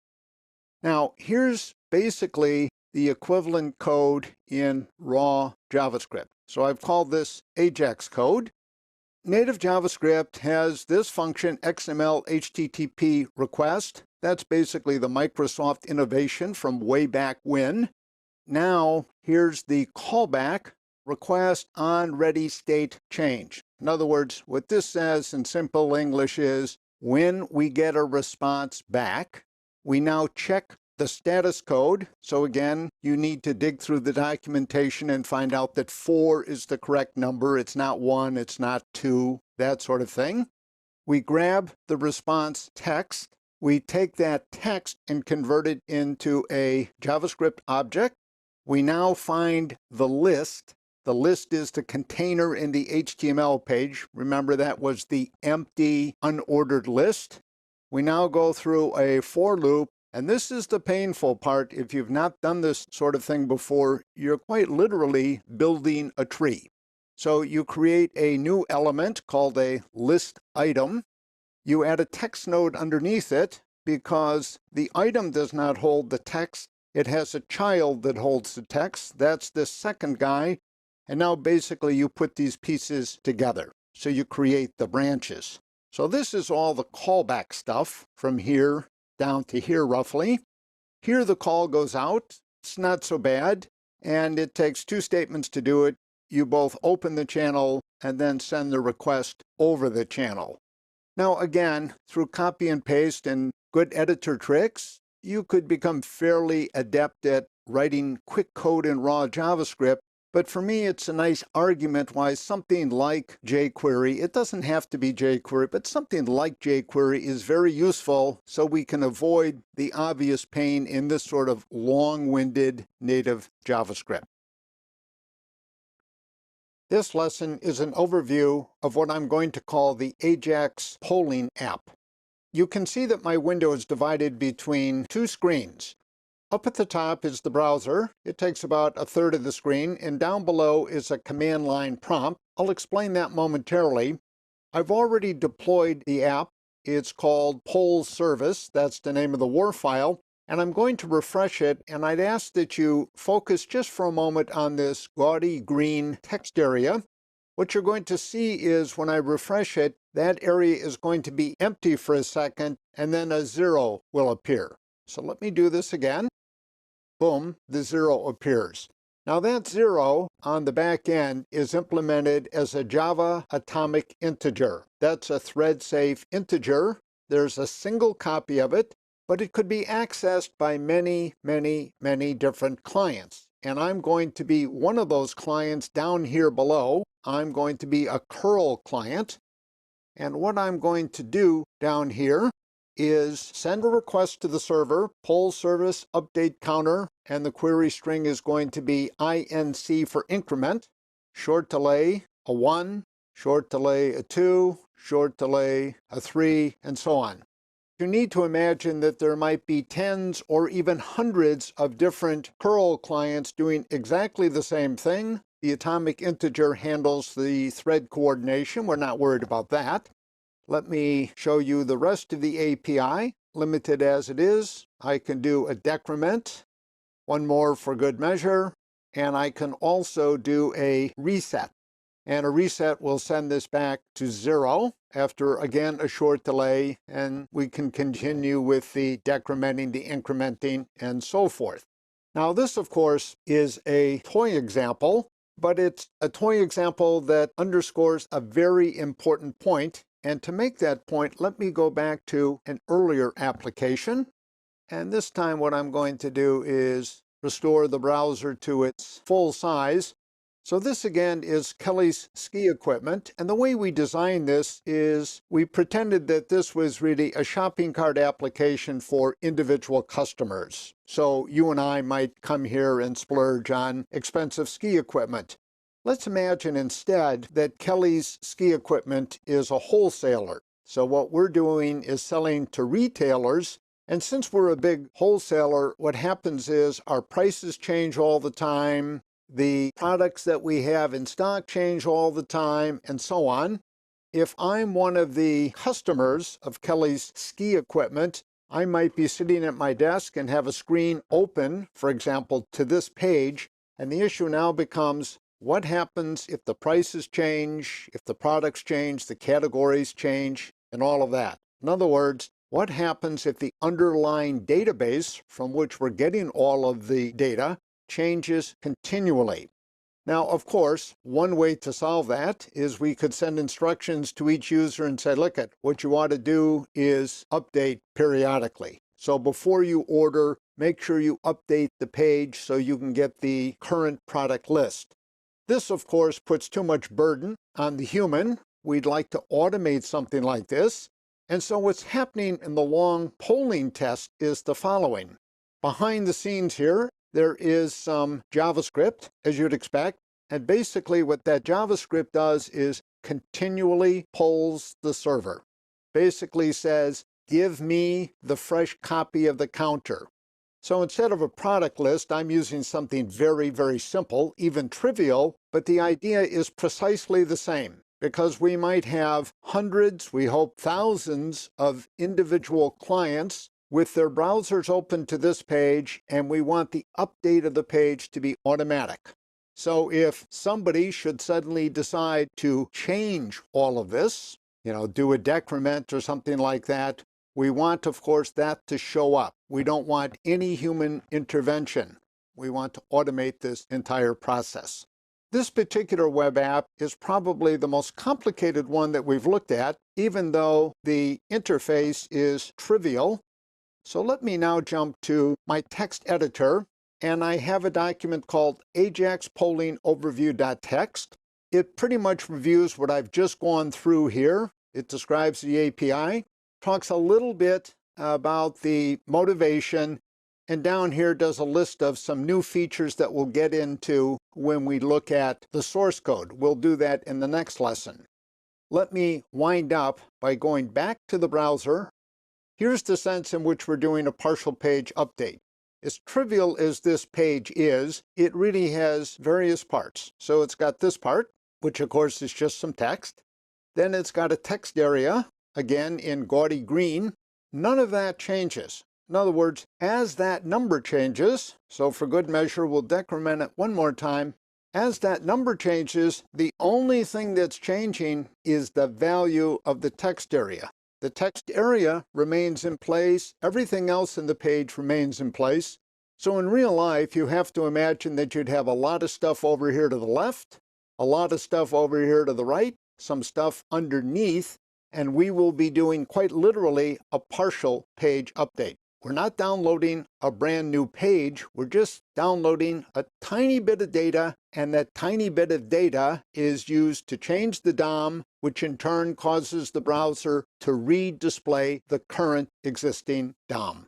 Now, here's basically the equivalent code in raw JavaScript. So I've called this Ajax code. Native JavaScript has this function, XML HTTP request. That's basically the Microsoft innovation from way back when. Now, here's the callback, request on ready state change. In other words, what this says in simple English is, when we get a response back, we now check the status code. So again, you need to dig through the documentation and find out that 4 is the correct number. It's not 1, it's not 2, that sort of thing. We grab the response text. We take that text and convert it into a JavaScript object. We now find the list. The list is the container in the HTML page. Remember, that was the empty, unordered list. We now go through a for loop. And this is the painful part. If you've not done this sort of thing before, you're quite literally building a tree. So you create a new element called a list item. You add a text node underneath it because the item does not hold the text. It has a child that holds the text. That's the second guy. And now basically you put these pieces together. So you create the branches. So this is all the callback stuff from here down to here roughly. Here the call goes out. It's not so bad. And it takes 2 statements to do it. You both open the channel and then send the request over the channel. Now again, through copy and paste and good editor tricks, you could become fairly adept at writing quick code in raw JavaScript. But for me, it's a nice argument why something like Jquery, it doesn't have to be Jquery, but something like Jquery is very useful so we can avoid the obvious pain in this sort of long-winded native JavaScript. This lesson is an overview of what I'm going to call the Ajax polling app. You can see that my window is divided between 2 screens. Up at the top is the browser. It takes about 1/3 of the screen, and down below is a command line prompt. I'll explain that momentarily. I've already deployed the app. It's called poll service. That's the name of the WAR file. And I'm going to refresh it, and I'd ask that you focus just for a moment on this gaudy green text area. What you're going to see is when I refresh it, that area is going to be empty for a second, and then a 0 will appear. So let me do this again. Boom, the 0 appears. Now that 0 on the back end is implemented as a Java atomic integer. That's a thread-safe integer. There's a single copy of it, but it could be accessed by many, many, many different clients. And I'm going to be one of those clients down here below. I'm going to be a curl client. And what I'm going to do down here is send a request to the server, poll service update counter, and the query string is going to be INC for increment, short delay a 1, short delay a 2, short delay, a 3, and so on. You need to imagine that there might be tens or even hundreds of different curl clients doing exactly the same thing. The atomic integer handles the thread coordination. We're not worried about that. Let me show you the rest of the API. Limited as it is, I can do a decrement, one more for good measure, and I can also do a reset. And a reset will send this back to 0 after, again, a short delay, and we can continue with the decrementing, the incrementing, and so forth. Now, this, of course, is a toy example, but it's a toy example that underscores a very important point. And to make that point, let me go back to an earlier application. And this time what I'm going to do is restore the browser to its full size. So this again is Kelly's ski equipment, and the way we designed this is we pretended that this was really a shopping cart application for individual customers. So you and I might come here and splurge on expensive ski equipment. Let's imagine instead that Kelly's ski equipment is a wholesaler. So what we're doing is selling to retailers. And since we're a big wholesaler, what happens is our prices change all the time. The products that we have in stock change all the time, and so on. If I'm one of the customers of Kelly's ski equipment, I might be sitting at my desk and have a screen open, for example, to this page. And the issue now becomes, what happens if the prices change, if the products change, the categories change, and all of that? In other words, what happens if the underlying database from which we're getting all of the data changes continually? Now, of course, one way to solve that is we could send instructions to each user and say, look, what you ought to do is update periodically. So before you order, make sure you update the page so you can get the current product list. This, of course, puts too much burden on the human. We'd like to automate something like this. And so what's happening in the long polling test is the following. Behind the scenes here, there is some JavaScript, as you'd expect. And basically what that JavaScript does is continually polls the server. Basically says, give me the fresh copy of the counter. So instead of a product list, I'm using something very, very simple, even trivial, but the idea is precisely the same. Because we might have hundreds, we hope thousands of individual clients with their browsers open to this page, and we want the update of the page to be automatic. So if somebody should suddenly decide to change all of this, do a decrement or something like that, we want, of course, that to show up. We don't want any human intervention. We want to automate this entire process. This particular web app is probably the most complicated one that we've looked at, even though the interface is trivial. So let me now jump to my text editor, and I have a document called Ajax polling overview.txt. It pretty much reviews what I've just gone through here. It describes the API, talks a little bit about the motivation, and down here does a list of some new features that we'll get into when we look at the source code. We'll do that in the next lesson. Let me wind up by going back to the browser. Here's the sense in which we're doing a partial page update. As trivial as this page is, it really has various parts. So it's got this part, which of course is just some text. Then it's got a text area, again in gaudy green. None of that changes. In other words, as that number changes, so for good measure, we'll decrement it one more time. As that number changes, the only thing that's changing is the value of the text area. The text area remains in place. Everything else in the page remains in place. So in real life, you have to imagine that you'd have a lot of stuff over here to the left, a lot of stuff over here to the right, some stuff underneath, and we will be doing quite literally a partial page update. We're not downloading a brand new page. We're just downloading a tiny bit of data, and that tiny bit of data is used to change the DOM, which in turn causes the browser to redisplay the current existing DOM.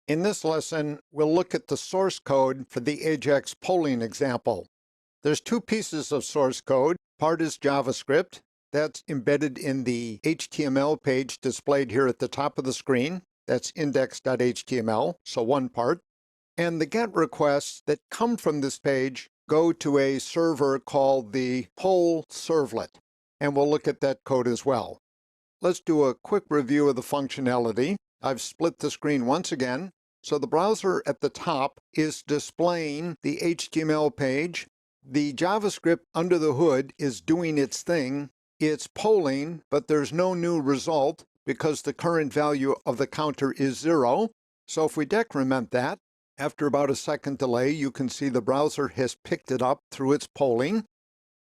In this lesson, we'll look at the source code for the Ajax polling example. There's two pieces of source code. part is JavaScript. That's embedded in the HTML page displayed here at the top of the screen. That's index.html, so one part. And the GET requests that come from this page go to a server called the poll servlet. And we'll look at that code as well. Let's do a quick review of the functionality. I've split the screen once again. So the browser at the top is displaying the HTML page. The JavaScript under the hood is doing its thing. It's polling, but there's no new result because the current value of the counter is 0. So if we decrement that, after about a second delay, you can see the browser has picked it up through its polling.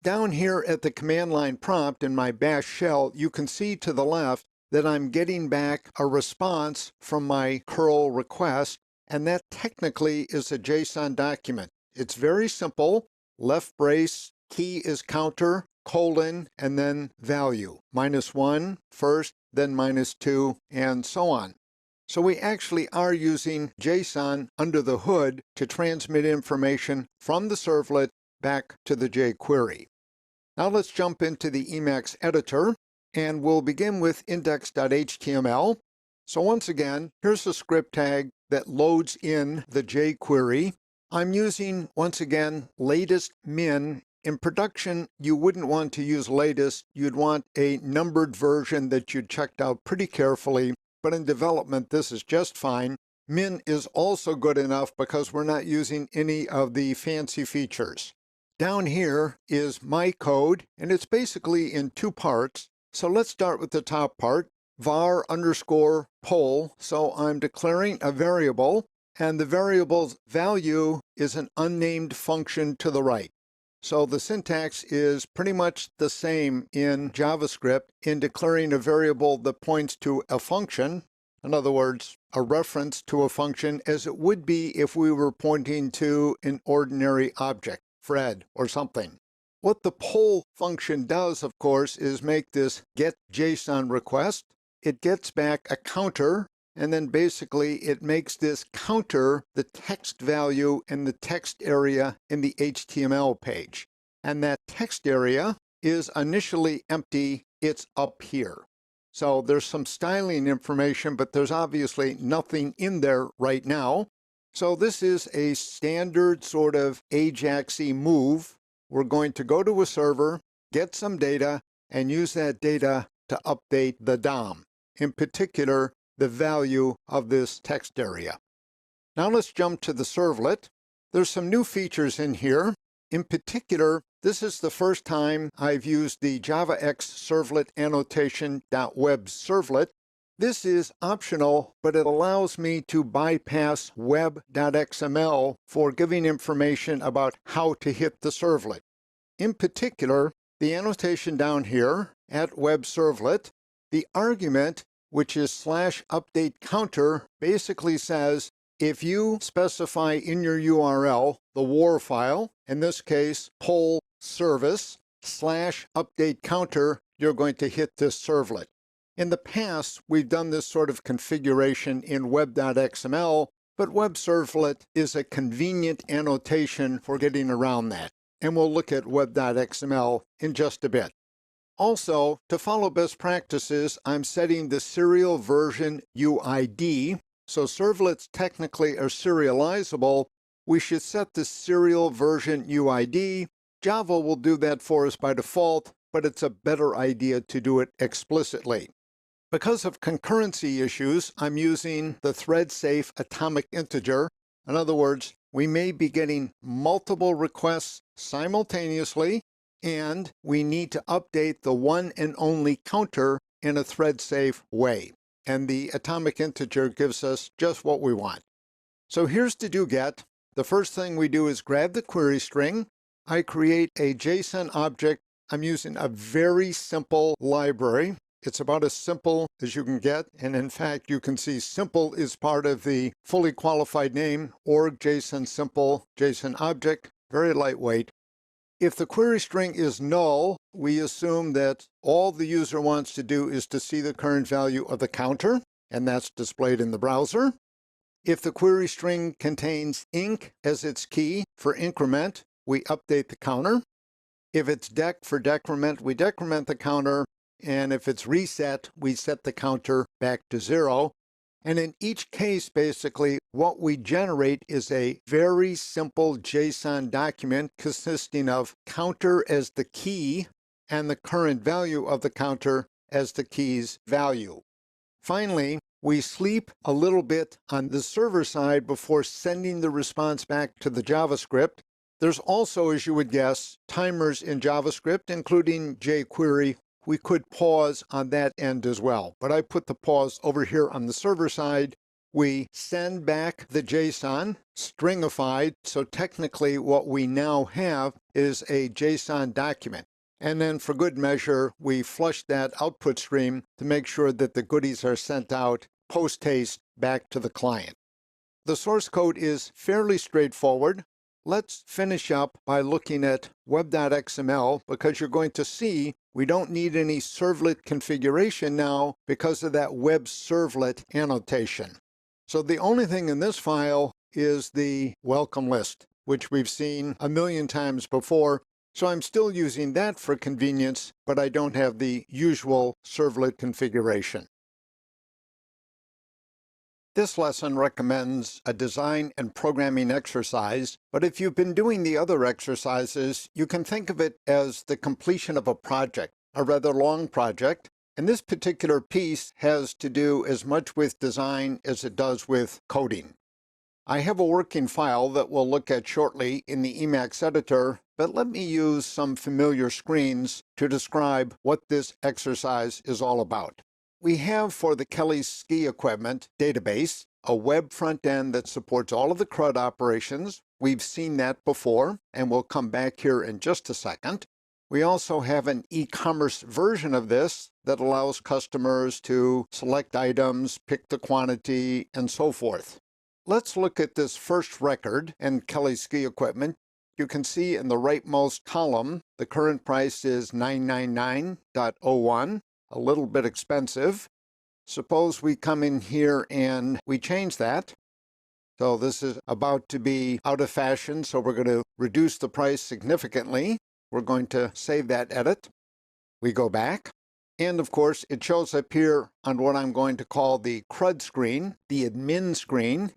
Down here at the command line prompt in my bash shell, you can see to the left that I'm getting back a response from my curl request, and that technically is a JSON document. It's very simple. Left brace, key is counter, colon, and then value. -1 first, then -2, and so on. So we actually are using JSON under the hood to transmit information from the servlet back to the jQuery. Now let's jump into the Emacs editor, and we'll begin with index.html. So once again, here's a script tag that loads in the jQuery. I'm using, once again, latest min. In production, you wouldn't want to use latest. You'd want a numbered version that you'd checked out pretty carefully. But in development, this is just fine. Min is also good enough because we're not using any of the fancy features. Down here is my code, and it's basically in two parts. So let's start with the top part, var underscore poll. So I'm declaring a variable, and the variable's value is an unnamed function to the right. So the syntax is pretty much the same in JavaScript in declaring a variable that points to a function, in other words, a reference to a function, as it would be if we were pointing to an ordinary object, Fred or something. What the poll function does, of course, is make this getJSON request. It gets back a counter, and then basically it makes this counter the text value in the text area in the HTML page. And that text area is initially empty. It's up here. So there's some styling information, but there's obviously nothing in there right now. So this is a standard sort of Ajax-y move. We're going to go to a server, get some data, and use that data to update the DOM. In particular, the value of this text area. Now let's jump to the servlet. There's some new features in here. In particular, this is the first time I've used the JavaX servlet annotation.web servlet. This is optional, but it allows me to bypass web.xml for giving information about how to hit the servlet. In particular, the annotation down here at web servlet, the argument, which is /update counter, basically says if you specify in your URL the war file, in this case poll service /update counter, you're going to hit this servlet. In the past, we've done this sort of configuration in web.xml, but web servlet is a convenient annotation for getting around that. And we'll look at web.xml in just a bit. Also, to follow best practices, I'm setting the serial version UID. So servlets technically are serializable. We should set the serial version UID. Java will do that for us by default, but it's a better idea to do it explicitly. Because of concurrency issues, I'm using the thread-safe atomic integer. In other words, we may be getting multiple requests simultaneously, and we need to update the one and only counter in a thread-safe way. And the atomic integer gives us just what we want. So here's the do-get. The first thing we do is grab the query string. I create a JSON object. I'm using a very simple library. It's about as simple as you can get. And in fact, you can see simple is part of the fully qualified name, org JSON simple JSON object, very lightweight. If the query string is null, we assume that all the user wants to do is to see the current value of the counter, and that's displayed in the browser. If the query string contains inc as its key for increment, we update the counter. If it's dec for decrement, we decrement the counter, and if it's reset, we set the counter back to 0. And in each case, basically, what we generate is a very simple JSON document consisting of counter as the key and the current value of the counter as the key's value. Finally, we sleep a little bit on the server side before sending the response back to the JavaScript. There's also, as you would guess, timers in JavaScript, including Jquery. We could pause on that end as well, but I put the pause over here on the server side. We send back the JSON, stringified, so technically what we now have is a JSON document. And then for good measure, we flush that output stream to make sure that the goodies are sent out post-haste back to the client. The source code is fairly straightforward. Let's finish up by looking at web.xml because you're going to see we don't need any servlet configuration now because of that web servlet annotation. So the only thing in this file is the welcome list, which we've seen a million times before. So I'm still using that for convenience, but I don't have the usual servlet configuration. This lesson recommends a design and programming exercise, but if you've been doing the other exercises, you can think of it as the completion of a project, a rather long project. And this particular piece has to do as much with design as it does with coding. I have a working file that we'll look at shortly in the Emacs editor, but let me use some familiar screens to describe what this exercise is all about. We have for the Kelly's Ski Equipment database a web front end that supports all of the CRUD operations. We've seen that before, and we'll come back here in just a second. We also have an e-commerce version of this that allows customers to select items, pick the quantity, and so forth. Let's look at this first record in Kelly's Ski Equipment. You can see in the rightmost column, the current price is $999.01, a little bit expensive. Suppose we come in here and we change that. So this is about to be out of fashion, so we're going to reduce the price significantly. We're going to save that edit. We go back. And of course, it shows up here on what I'm going to call the CRUD screen, the admin screen.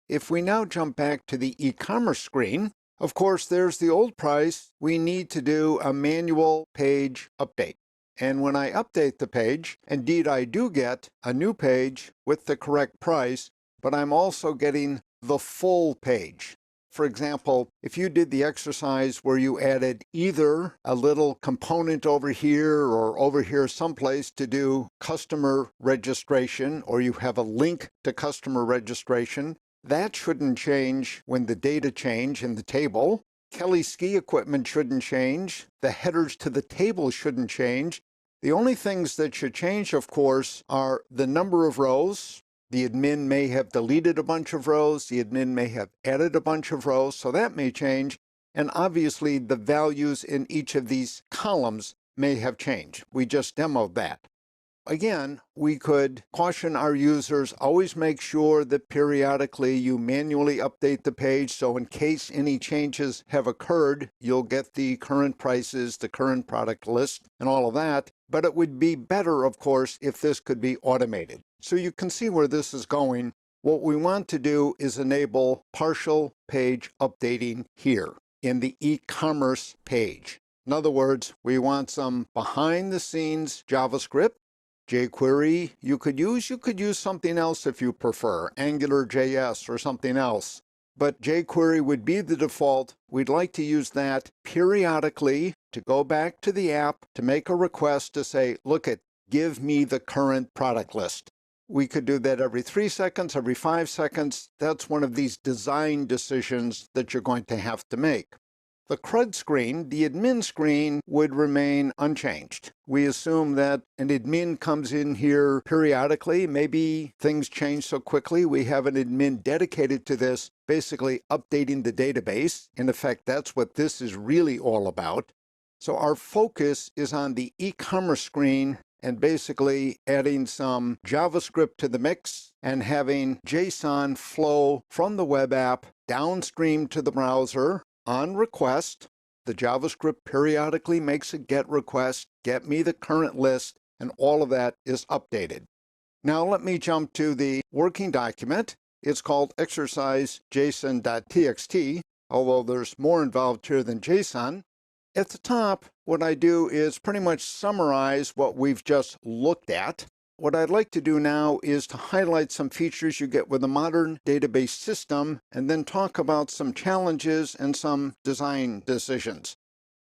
If we now jump back to the e-commerce screen, of course, there's the old price. We need to do a manual page update. And when I update the page, indeed I do get a new page with the correct price, but I'm also getting the full page. For example, if you did the exercise where you added either a little component over here or over here someplace to do customer registration, or you have a link to customer registration, that shouldn't change when the data change in the table. Kelly Ski Equipment shouldn't change. The headers to the table shouldn't change. The only things that should change, of course, are the number of rows. The admin may have deleted a bunch of rows. The admin may have added a bunch of rows, so that may change. And obviously, the values in each of these columns may have changed. We just demoed that. Again, we could caution our users, always make sure that periodically you manually update the page, so in case any changes have occurred, you'll get the current prices, the current product list, and all of that. But it would be better, of course, if this could be automated. So you can see where this is going. What we want to do is enable partial page updating here in the e-commerce page. In other words, we want some behind-the-scenes JavaScript. Jquery you could use something else if you prefer, AngularJS or something else. But Jquery would be the default. We'd like to use that periodically to go back to the app to make a request to say, look at, give me the current product list. We could do that every 3 seconds, every 5 seconds. That's one of these design decisions that you're going to have to make. The CRUD screen, the admin screen, would remain unchanged. We assume that an admin comes in here periodically. Maybe things change so quickly. We have an admin dedicated to this, basically updating the database. In effect, that's what this is really all about. So our focus is on the e-commerce screen and basically adding some JavaScript to the mix and having JSON flow from the web app downstream to the browser on request. The JavaScript periodically makes a GET request, get me the current list, and all of that is updated. Now let me jump to the working document. It's called exercise JSON.txt, although there's more involved here than JSON. At the top, what I do is pretty much summarize what we've just looked at. What I'd like to do now is to highlight some features you get with a modern database system, and then talk about some challenges and some design decisions.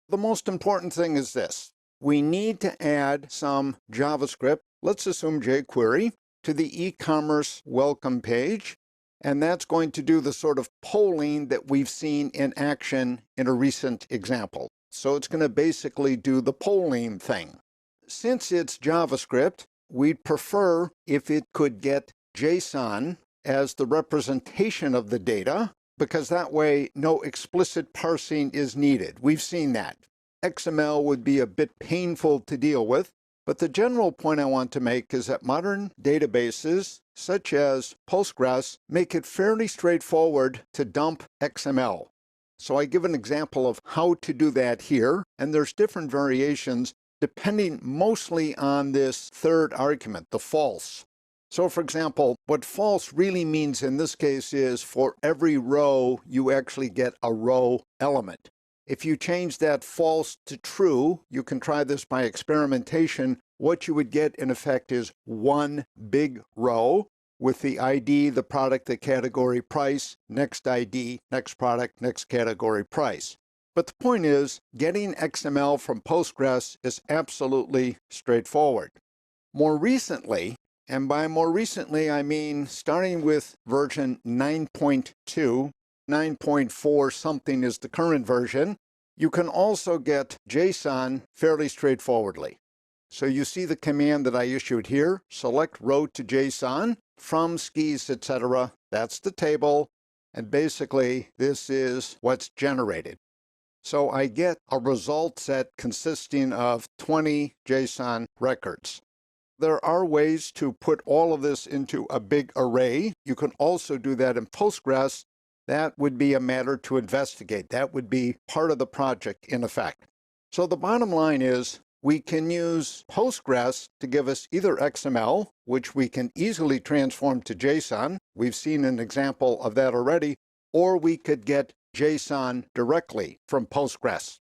The most important thing is this. We need to add some JavaScript, let's assume jQuery, to the e-commerce welcome page, and that's going to do the sort of polling that we've seen in action in a recent example. So it's going to basically do the polling thing. Since it's JavaScript, we'd prefer if it could get JSON as the representation of the data, because that way no explicit parsing is needed. We've seen that. XML would be a bit painful to deal with, but the general point I want to make is that modern databases, such as Postgres, make it fairly straightforward to dump XML. So I give an example of how to do that here, and there's different variations depending mostly on this third argument, the false. So for example, what false really means in this case is for every row, you actually get a row element. If you change that false to true, you can try this by experimentation. What you would get in effect is one big row with the ID, the product, the category, price, next ID, next product, next category, price. But the point is, getting XML from Postgres is absolutely straightforward. More recently, and by more recently I mean starting with version 9.2, 9.4 something is the current version, you can also get JSON fairly straightforwardly. So you see the command that I issued here, select row to JSON from skis, etc. That's the table, and basically this is what's generated. So I get a result set consisting of 20 JSON records. There are ways to put all of this into a big array. You can also do that in Postgres. That would be a matter to investigate. That would be part of the project in effect. So the bottom line is we can use Postgres to give us either XML, which we can easily transform to JSON. We've seen an example of that already. Or we could get JSON directly from Postgres.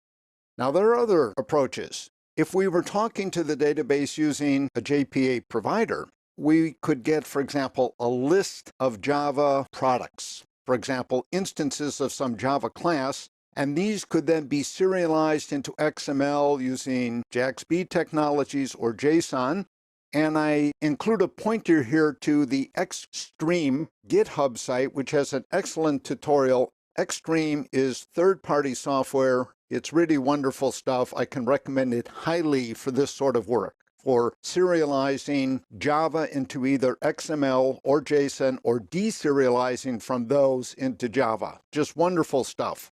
Now there are other approaches. If we were talking to the database using a JPA provider, we could get, for example, a list of Java products. For example, instances of some Java class, and these could then be serialized into XML using JAX-B technologies or JSON. And I include a pointer here to the Xstream GitHub site, which has an excellent tutorial. Xstream is third-party software. It's really wonderful stuff. I can recommend it highly for this sort of work, for serializing Java into either XML or JSON or deserializing from those into Java. Just wonderful stuff.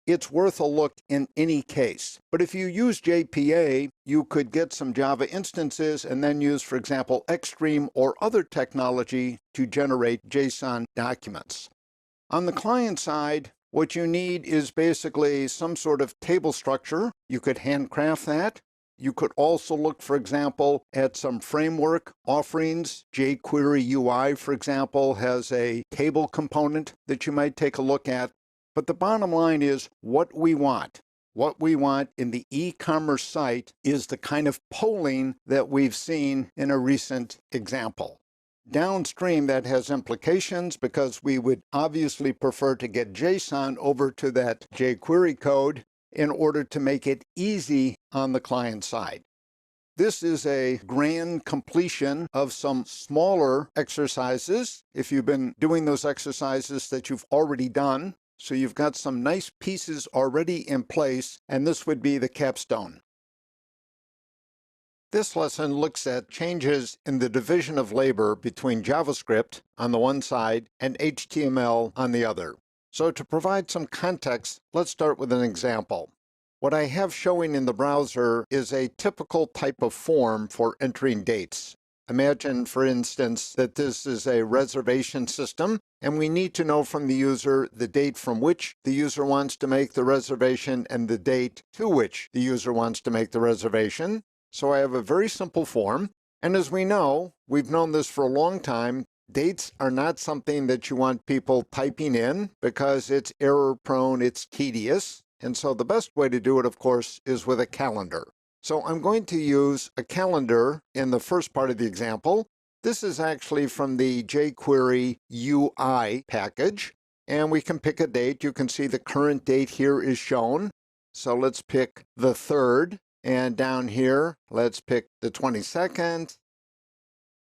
It's worth a look in any case. But if you use JPA, you could get some Java instances and then use, for example, Xstream or other technology to generate JSON documents. On the client side, what you need is basically some sort of table structure. You could handcraft that. You could also look, for example, at some framework offerings. Jquery UI, for example, has a table component that you might take a look at. But the bottom line is what we want. What we want in the e-commerce site is the kind of polling that we've seen in a recent example. Downstream, that has implications because we would obviously prefer to get JSON over to that jQuery code in order to make it easy on the client side. This is a grand completion of some smaller exercises. If you've been doing those exercises that you've already done, so you've got some nice pieces already in place, and this would be the capstone. This lesson looks at changes in the division of labor between JavaScript on the one side and HTML on the other. So to provide some context, let's start with an example. What I have showing in the browser is a typical type of form for entering dates. Imagine, for instance, that this is a reservation system, and we need to know from the user the date from which the user wants to make the reservation and the date to which the user wants to make the reservation. So I have a very simple form. And as we know, we've known this for a long time, dates are not something that you want people typing in because it's error-prone, it's tedious. And so the best way to do it, of course, is with a calendar. So I'm going to use a calendar in the first part of the example. This is actually from the Jquery UI package, and we can pick a date. You can see the current date here is shown. So let's pick the 3rd, and down here, let's pick the 22nd.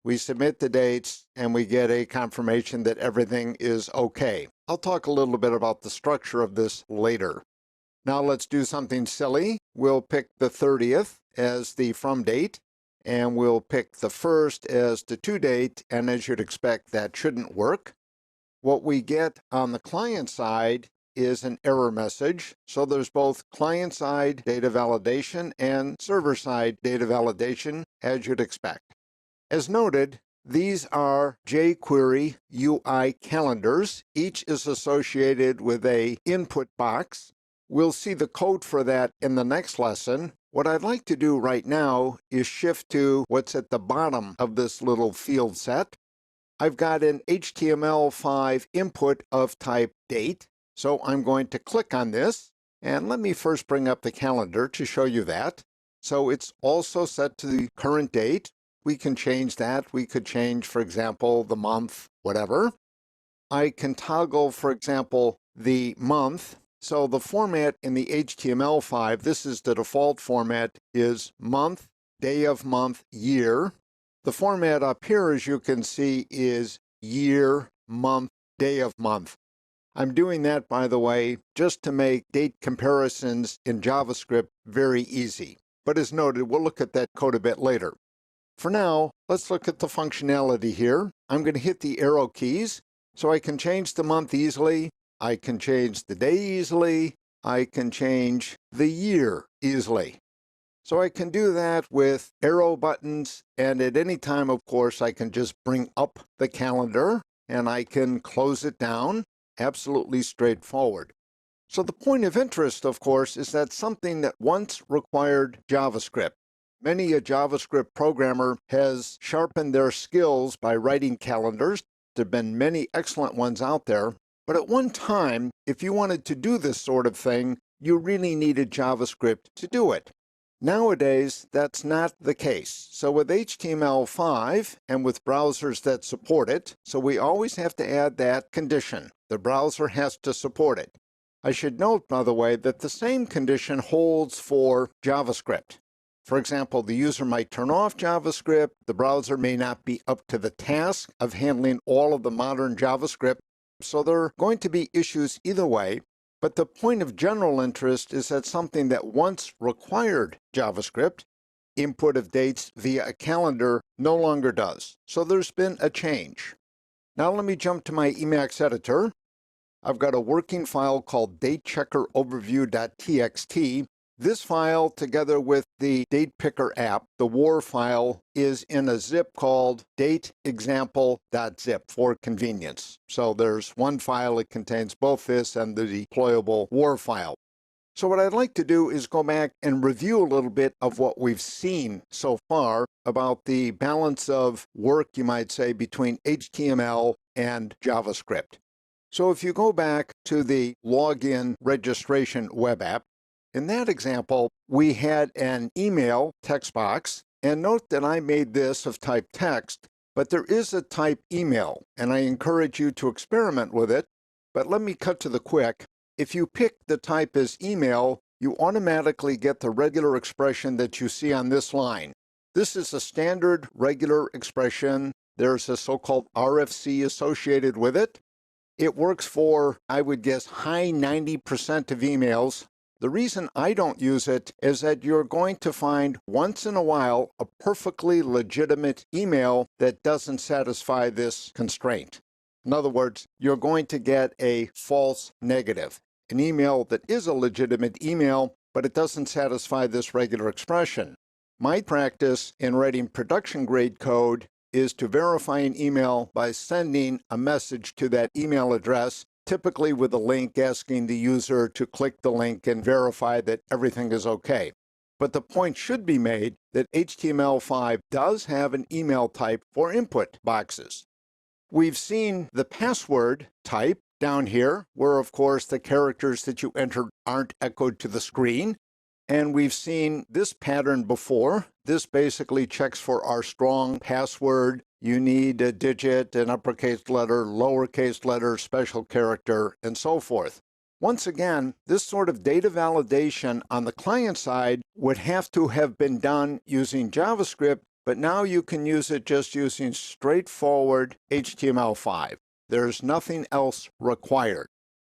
We submit the dates, and we get a confirmation that everything is okay. I'll talk a little bit about the structure of this later. Now let's do something silly. We'll pick the 30th as the from date, and we'll pick the 1st as the to date, and as you'd expect, that shouldn't work. What we get on the client side is an error message. So there's both client-side data validation and server-side data validation, as you'd expect. As noted, these are Jquery UI calendars. Each is associated with an input box. We'll see the code for that in the next lesson. What I'd like to do right now is shift to what's at the bottom of this little field set. I've got an HTML5 input of type date, so I'm going to click on this. And let me first bring up the calendar to show you that. So it's also set to the current date. We can change that. We could change, for example, the month, whatever. I can toggle, for example, the month. So the format in the HTML5, this is the default format, is month, day of month, year. The format up here, as you can see, is year, month, day of month. I'm doing that, by the way, just to make date comparisons in JavaScript very easy. But as noted, we'll look at that code a bit later. For now, let's look at the functionality here. I'm going to hit the arrow keys, so I can change the month easily. I can change the day easily. I can change the year easily. So I can do that with arrow buttons, and at any time, of course, I can just bring up the calendar, and I can close it down. Absolutely straightforward. So the point of interest, of course, is that something that once required JavaScript. Many a JavaScript programmer has sharpened their skills by writing calendars. There have been many excellent ones out there. But at one time, if you wanted to do this sort of thing, you really needed JavaScript to do it. Nowadays, that's not the case. So with HTML5 and with browsers that support it, so we always have to add that condition. The browser has to support it. I should note, by the way, that the same condition holds for JavaScript. For example, the user might turn off JavaScript. The browser may not be up to the task of handling all of the modern JavaScript. So there are going to be issues either way. But the point of general interest is that something that once required JavaScript, input of dates via a calendar, no longer does. So there's been a change. Now let me jump to my Emacs editor. I've got a working file called datecheckeroverview.txt. This file, together with the date picker app, the war file, is in a zip called dateexample.zip for convenience. So there's one file that contains both this and the deployable war file. So what I'd like to do is go back and review a little bit of what we've seen so far about the balance of work, you might say, between HTML and JavaScript. So if you go back to the login registration web app, in that example, we had an email text box, and note that I made this of type text, but there is a type email, and I encourage you to experiment with it. But let me cut to the quick. If you pick the type as email, you automatically get the regular expression that you see on this line. This is a standard regular expression. There's a so-called RFC associated with it. It works for, I would guess, high 90% of emails. The reason I don't use it is that you're going to find once in a while a perfectly legitimate email that doesn't satisfy this constraint. In other words, you're going to get a false negative, an email that is a legitimate email, but it doesn't satisfy this regular expression. My practice in writing production-grade code is to verify an email by sending a message to that email address, typically with a link asking the user to click the link and verify that everything is okay. But the point should be made that HTML5 does have an email type for input boxes. We've seen the password type down here, where of course the characters that you entered aren't echoed to the screen. And we've seen this pattern before. This basically checks for our strong password. You need a digit, an uppercase letter, lowercase letter, special character, and so forth. Once again, this sort of data validation on the client side would have to have been done using JavaScript, but now you can use it just using straightforward HTML5. There's nothing else required.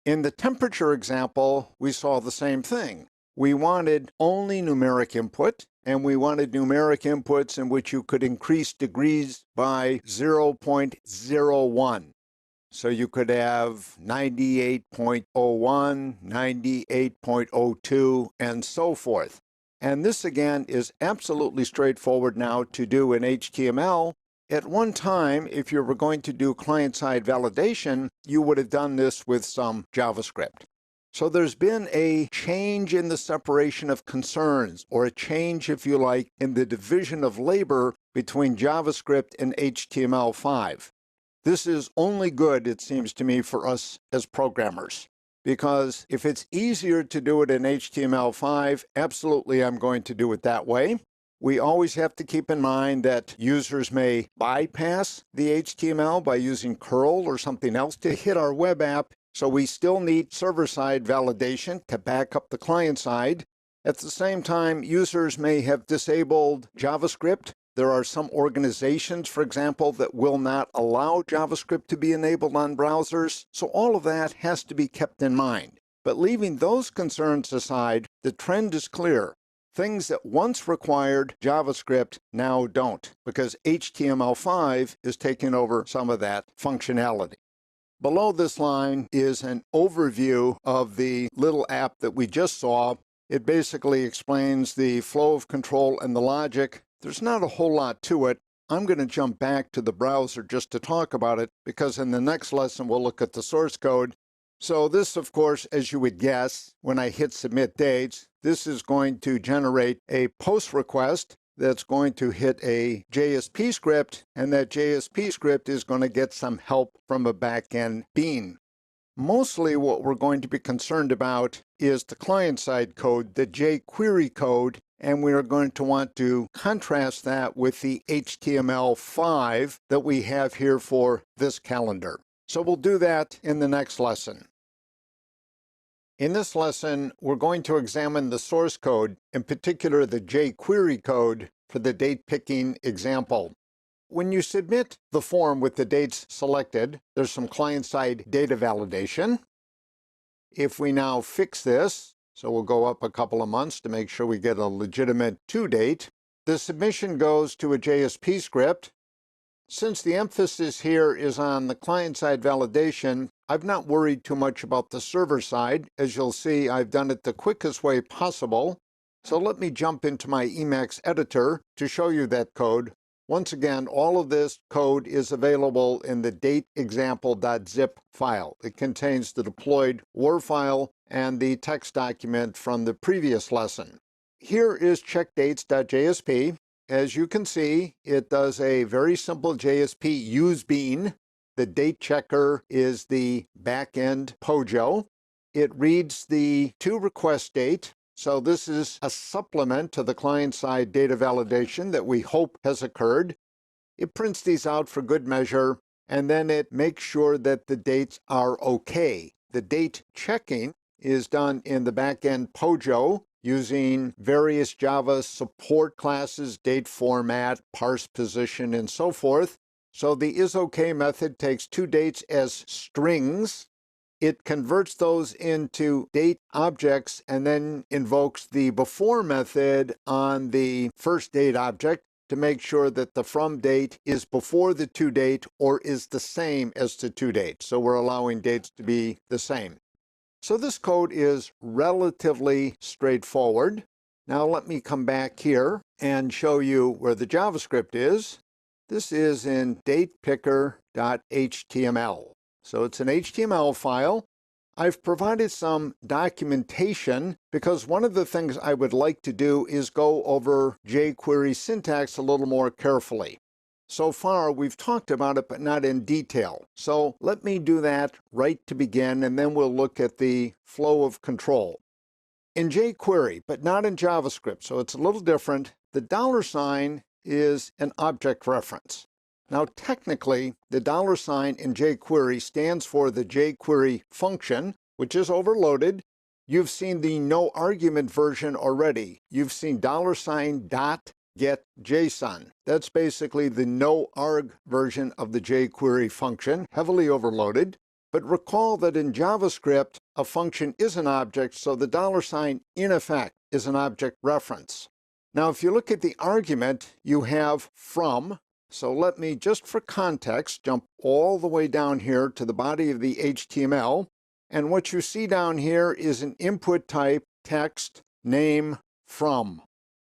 In the temperature example, we saw the same thing. We wanted only numeric input, and we wanted numeric inputs in which you could increase degrees by 0.01. So you could have 98.01, 98.02, and so forth. And this again is absolutely straightforward now to do in HTML. At one time, if you were going to do client-side validation, you would have done this with some JavaScript. So there's been a change in the separation of concerns, or a change, if you like, in the division of labor between JavaScript and HTML5. This is only good, it seems to me, for us as programmers. Because if it's easier to do it in HTML5, absolutely I'm going to do it that way. We always have to keep in mind that users may bypass the HTML by using curl or something else to hit our web app. So we still need server-side validation to back up the client side. At the same time, users may have disabled JavaScript. There are some organizations, for example, that will not allow JavaScript to be enabled on browsers. So all of that has to be kept in mind. But leaving those concerns aside, the trend is clear. Things that once required JavaScript now don't, because HTML5 is taking over some of that functionality. Below this line is an overview of the little app that we just saw. It basically explains the flow of control and the logic. There's not a whole lot to it. I'm going to jump back to the browser just to talk about it, because in the next lesson we'll look at the source code. So this, of course, as you would guess, when I hit submit dates, this is going to generate a post request that's going to hit a JSP script, and that JSP script is going to get some help from a backend bean. Mostly what we're going to be concerned about is the client-side code, the Jquery code, and we are going to want to contrast that with the HTML5 that we have here for this calendar. So we'll do that in the next lesson. In this lesson, we're going to examine the source code, in particular the Jquery code for the date picking example. When you submit the form with the dates selected, there's some client-side data validation. If we now fix this, so we'll go up a couple of months to make sure we get a legitimate to date, the submission goes to a JSP script. Since the emphasis here is on the client-side validation, I've not worried too much about the server side. As you'll see, I've done it the quickest way possible. So let me jump into my Emacs editor to show you that code. Once again, all of this code is available in the dateexample.zip file. It contains the deployed WAR file and the text document from the previous lesson. Here is checkdates.jsp. As you can see, it does a very simple JSP use bean. The date checker is the backend POJO. It reads the toRequestDate. So this is a supplement to the client-side data validation that we hope has occurred. It prints these out for good measure, and then it makes sure that the dates are okay. The date checking is done in the backend POJO using various Java support classes, date format, parse position, and so forth. So the isOK method takes two dates as strings. It converts those into date objects and then invokes the before method on the first date object to make sure that the from date is before the to date or is the same as the to date. So we're allowing dates to be the same. So this code is relatively straightforward. Now let me come back here and show you where the JavaScript is. This is in datepicker.html. So it's an HTML file. I've provided some documentation because one of the things I would like to do is go over jQuery syntax a little more carefully. So far, we've talked about it, but not in detail. So let me do that right to begin, and then we'll look at the flow of control. In jQuery, but not in JavaScript, so it's a little different, the $sign is an object reference. Now, technically, the $sign in jQuery stands for the jQuery function, which is overloaded. You've seen the no argument version already. You've seen $.getJSON. That's basically the no arg version of the jQuery function, heavily overloaded. But recall that in JavaScript, a function is an object, so the $sign in effect is an object reference. Now, if you look at the argument, you have from. So let me, just for context, jump all the way down here to the body of the HTML. And what you see down here is an input type, text, name, from.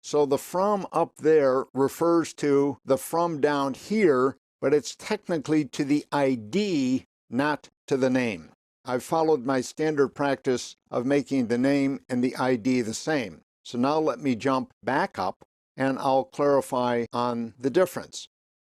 So the from up there refers to the from down here, but it's technically to the ID, not to the name. I've followed my standard practice of making the name and the ID the same. So now let me jump back up and I'll clarify on the difference.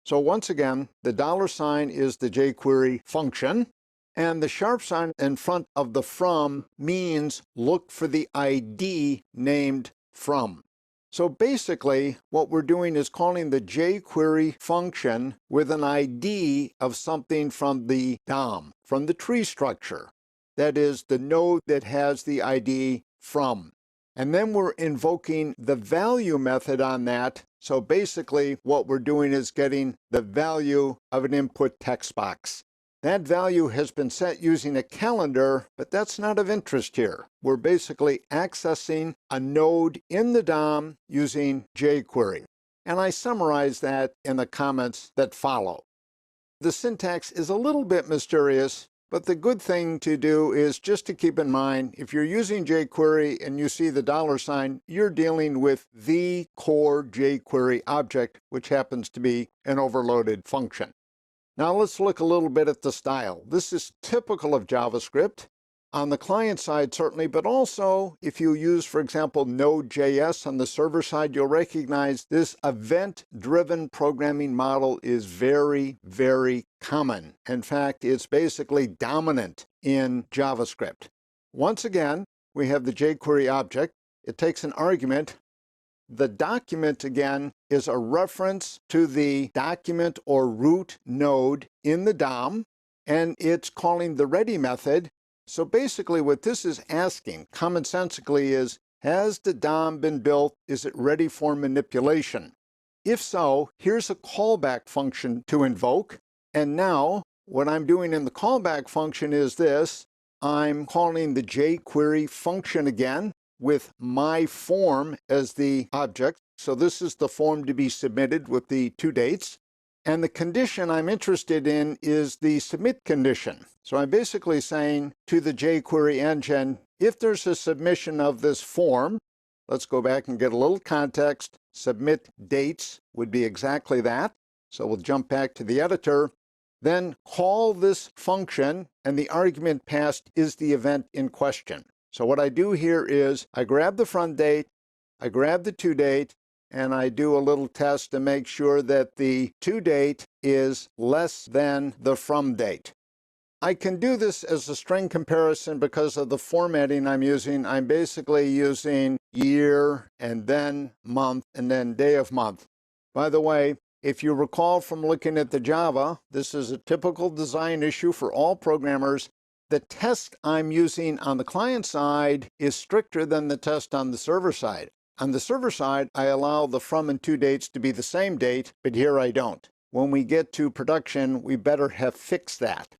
So once again, the $sign is the jQuery function, and the sharp sign in front of the from means look for the ID named from. So basically, what we're doing is calling the jQuery function with an ID of something from the DOM, from the tree structure. That is, the node that has the ID from. And then we're invoking the value method on that. So basically, what we're doing is getting the value of an input text box. That value has been set using a calendar, but that's not of interest here. We're basically accessing a node in the DOM using jQuery. And I summarize that in the comments that follow. The syntax is a little bit mysterious, but the good thing to do is just to keep in mind, if you're using jQuery and you see the $sign, you're dealing with the core jQuery object, which happens to be an overloaded function. Now let's look a little bit at the style. This is typical of JavaScript on the client side, certainly, but also if you use, for example, Node.js on the server side, you'll recognize this event-driven programming model is very, very common. In fact, it's basically dominant in JavaScript. Once again, we have the jQuery object. It takes an argument. The document, again, is a reference to the document or root node in the DOM, and it's calling the ready method. So basically what this is asking, commonsensically, is, has the DOM been built? Is it ready for manipulation? If so, here's a callback function to invoke. And now what I'm doing in the callback function is this. I'm calling the jQuery function again, with my form as the object. So this is the form to be submitted with the 2 dates. And the condition I'm interested in is the submit condition. So I'm basically saying to the jQuery engine, if there's a submission of this form, let's go back and get a little context. Submit dates would be exactly that. So we'll jump back to the editor. Then call this function, and the argument passed is the event in question. So what I do here is I grab the from date, I grab the to date, and I do a little test to make sure that the to date is less than the from date. I can do this as a string comparison because of the formatting I'm using. I'm basically using year and then month and then day of month. By the way, if you recall from looking at the Java, this is a typical design issue for all programmers. The test I'm using on the client side is stricter than the test on the server side. On the server side, I allow the from and to dates to be the same date, but here I don't. When we get to production, we better have fixed that.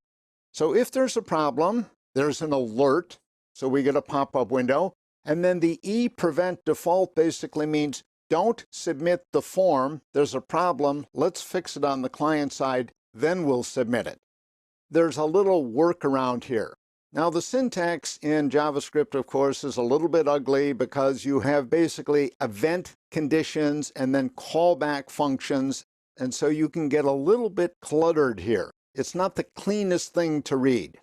So if there's a problem, there's an alert, so we get a pop-up window, and then the prevent default basically means don't submit the form. There's a problem. Let's fix it on the client side, then we'll submit it. There's a little workaround here. Now, the syntax in JavaScript, of course, is a little bit ugly because you have basically event conditions and then callback functions, and so you can get a little bit cluttered here. It's not the cleanest thing to read.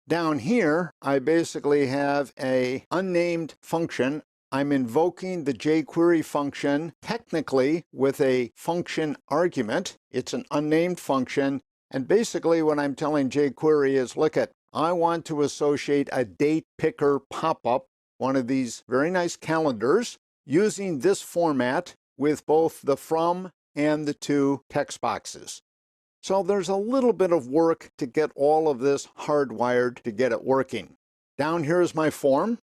Down here, I basically have an unnamed function. I'm invoking the Jquery function technically with a function argument. It's an unnamed function, and basically what I'm telling Jquery is, look at, I want to associate a date picker pop-up, one of these very nice calendars, using this format with both the from and the to text boxes. So there's a little bit of work to get all of this hardwired to get it working. Down here is my form.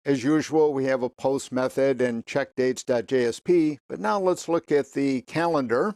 As usual, we have a post method and checkdates.jsp, but now let's look at the calendar.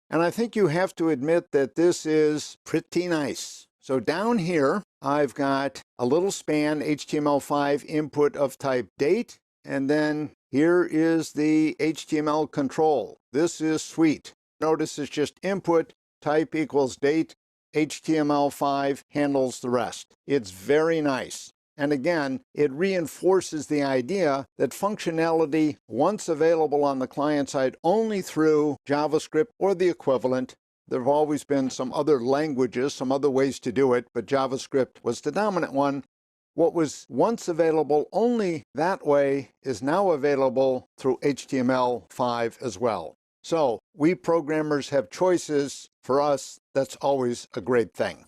And I think you have to admit that this is pretty nice. So down here, I've got a little span HTML5 input of type date, and then here is the HTML control. This is sweet. Notice it's just input, type equals date, HTML5 handles the rest. It's very nice. And again, it reinforces the idea that functionality, once available on the client side only through JavaScript or the equivalent. There have always been some other languages, some other ways to do it, but JavaScript was the dominant one. What was once available only that way is now available through HTML5 as well. So we programmers have choices. For us, that's always a great thing.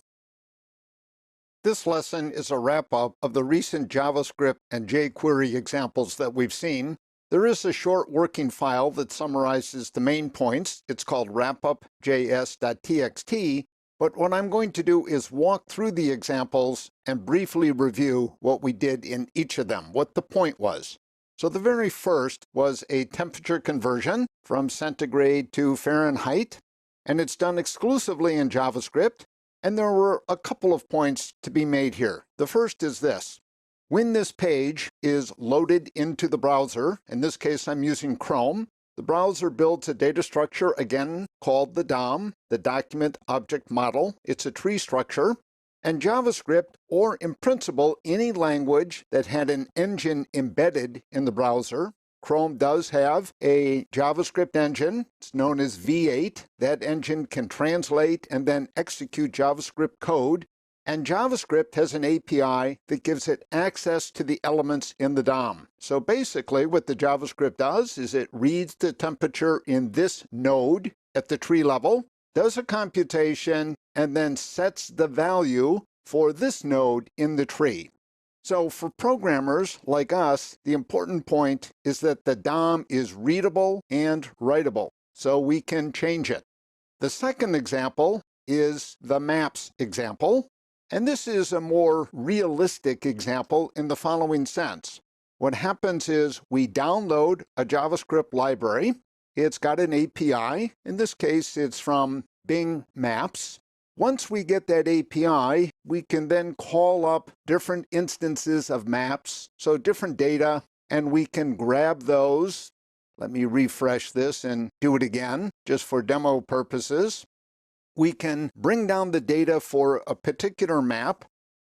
This lesson is a wrap-up of the recent JavaScript and jQuery examples that we've seen. There is a short working file that summarizes the main points. It's called wrapup.js.txt, but what I'm going to do is walk through the examples and briefly review what we did in each of them, what the point was. So the very first was a temperature conversion from centigrade to Fahrenheit, and it's done exclusively in JavaScript. And there were a couple of points to be made here. The first is this. When this page is loaded into the browser, in this case I'm using Chrome, the browser builds a data structure, again called the DOM, the Document Object Model. It's a tree structure. And JavaScript, or in principle any language that had an engine embedded in the browser, Chrome does have a JavaScript engine. It's known as V8. That engine can translate and then execute JavaScript code. And JavaScript has an API that gives it access to the elements in the DOM. So basically what the JavaScript does is it reads the temperature in this node at the tree level, does a computation, and then sets the value for this node in the tree. So for programmers like us, the important point is that the DOM is readable and writable, so we can change it. The second example is the maps example, and this is a more realistic example in the following sense. What happens is we download a JavaScript library. It's got an API. In this case, it's from Bing Maps. Once we get that API, we can then call up different instances of maps, so different data, and we can grab those. Let me refresh this and do it again, just for demo purposes. We can bring down the data for a particular map.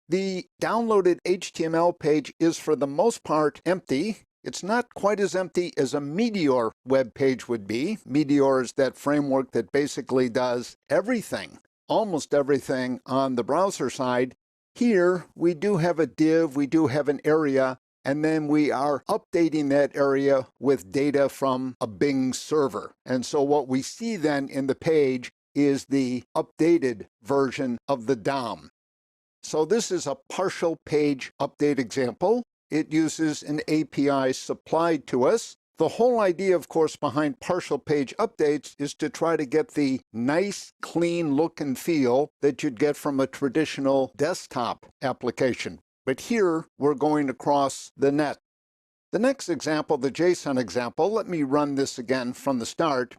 The downloaded HTML page is for the most part empty. It's not quite as empty as a Meteor web page would be. Meteor is that framework that basically does everything, almost everything on the browser side. Here, we do have a div, we do have an area, and then we are updating that area with data from a Bing server. And so what we see then in the page is the updated version of the DOM. So this is a partial page update example. It uses an API supplied to us. The whole idea, of course, behind partial page updates is to try to get the nice, clean look and feel that you'd get from a traditional desktop application. But here, we're going across the net. The next example, the JSON example, let me run this again from the start,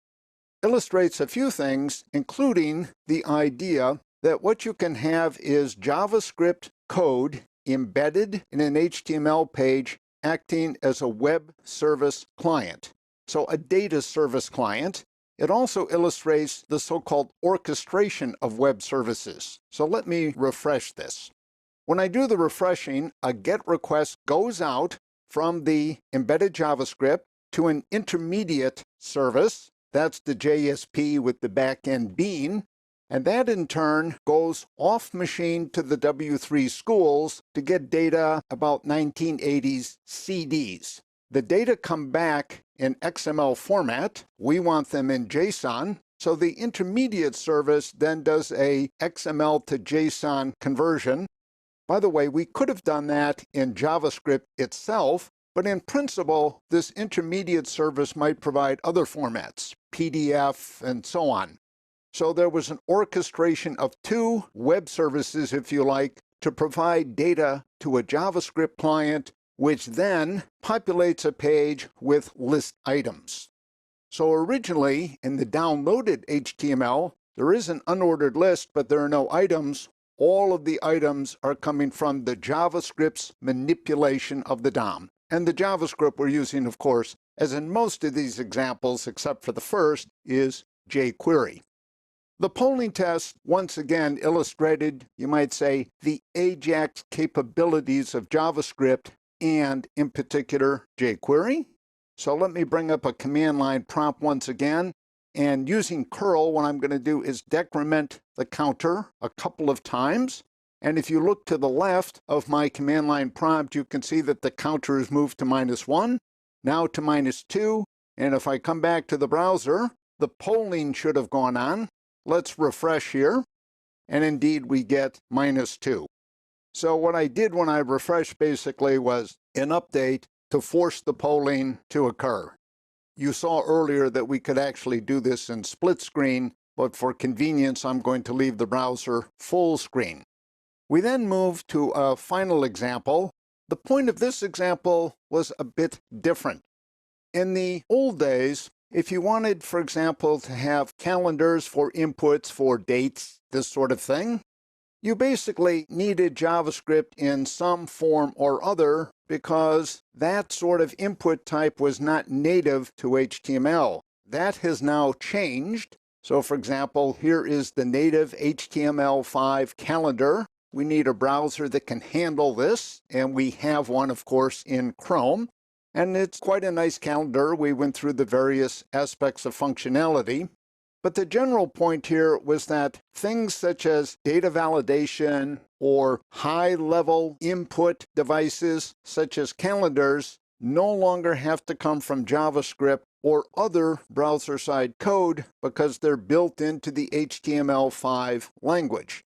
illustrates a few things, including the idea that what you can have is JavaScript code embedded in an HTML page acting as a web service client. So a data service client. It also illustrates the so-called orchestration of web services. So let me refresh this. When I do the refreshing, a GET request goes out from the embedded JavaScript to an intermediate service. That's the JSP with the backend bean. And that in turn goes off machine to the W3 schools to get data about 1980s CDs. The data come back in XML format. We want them in JSON. So the intermediate service then does a XML to JSON conversion. By the way, we could have done that in JavaScript itself, but in principle, this intermediate service might provide other formats, PDF and so on. So there was an orchestration of two web services, if you like, to provide data to a JavaScript client, which then populates a page with list items. So originally, in the downloaded HTML, there is an unordered list, but there are no items. All of the items are coming from the JavaScript's manipulation of the DOM. And the JavaScript we're using, of course, as in most of these examples, except for the first, is Jquery. The polling test once again illustrated, you might say, the Ajax capabilities of JavaScript and, in particular, Jquery. So let me bring up a command line prompt once again. And using curl, what I'm going to do is decrement the counter a couple of times. And if you look to the left of my command line prompt, you can see that the counter is moved to -1, now to -2. And if I come back to the browser, the polling should have gone on. Let's refresh here. And indeed, we get -2. So what I did when I refreshed basically was an update to force the polling to occur. You saw earlier that we could actually do this in split screen, but for convenience, I'm going to leave the browser full screen. We then move to a final example. The point of this example was a bit different. In the old days, if you wanted, for example, to have calendars for inputs for dates, this sort of thing, you basically needed JavaScript in some form or other because that sort of input type was not native to HTML. That has now changed. So for example, here is the native HTML5 calendar. We need a browser that can handle this, and we have one, of course, in Chrome. And it's quite a nice calendar. We went through the various aspects of functionality. But the general point here was that things such as data validation or high-level input devices such as calendars no longer have to come from JavaScript or other browser-side code because they're built into the HTML5 language.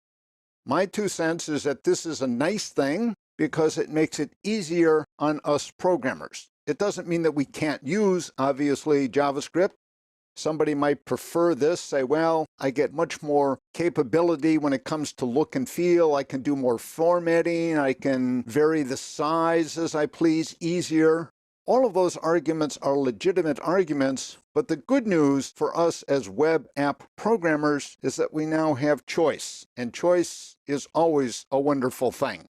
My 2 cents is that this is a nice thing because it makes it easier on us programmers. It doesn't mean that we can't use, obviously, JavaScript. Somebody might prefer this, say, well, I get much more capability when it comes to look and feel. I can do more formatting. I can vary the size as I please easier. All of those arguments are legitimate arguments, but the good news for us as web app programmers is that we now have choice, and choice is always a wonderful thing.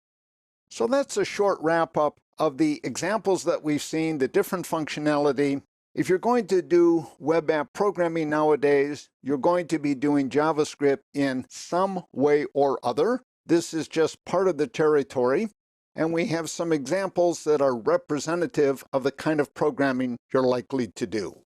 So that's a short wrap-up of the examples that we've seen, the different functionality. If you're going to do web app programming nowadays, you're going to be doing JavaScript in some way or other. This is just part of the territory. And we have some examples that are representative of the kind of programming you're likely to do.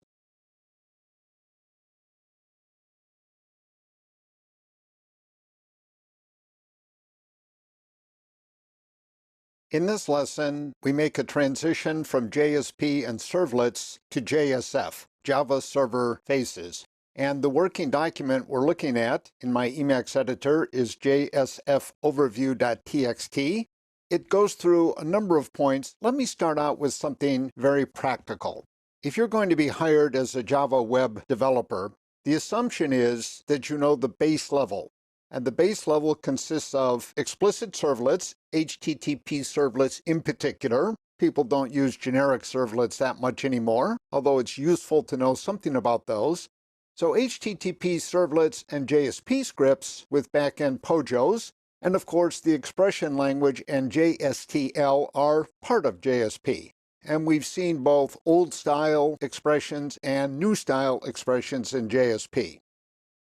In this lesson, we make a transition from JSP and servlets to JSF, Java Server Faces. And the working document we're looking at in my Emacs editor is JSF Overview.txt. It goes through a number of points. Let me start out with something very practical. If you're going to be hired as a Java web developer, the assumption is that you know the base level. And the base level consists of explicit servlets, HTTP servlets in particular. People don't use generic servlets that much anymore, although it's useful to know something about those. So HTTP servlets and JSP scripts with backend POJOs, and of course the expression language and JSTL are part of JSP. And we've seen both old-style expressions and new-style expressions in JSP.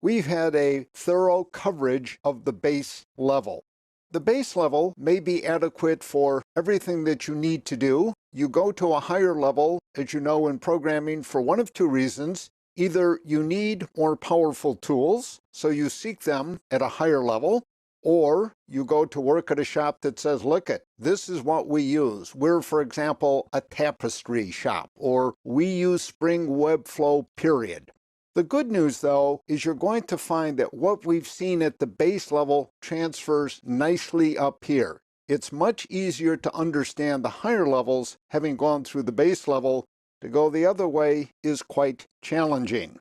We've had a thorough coverage of the base level. The base level may be adequate for everything that you need to do. You go to a higher level, as you know in programming, for one of two reasons. Either you need more powerful tools, so you seek them at a higher level, or you go to work at a shop that says, look this is what we use. We're, for example, a tapestry shop, or we use Spring Webflow, period. The good news, though, is you're going to find that what we've seen at the base level transfers nicely up here. It's much easier to understand the higher levels, having gone through the base level. To go the other way is quite challenging.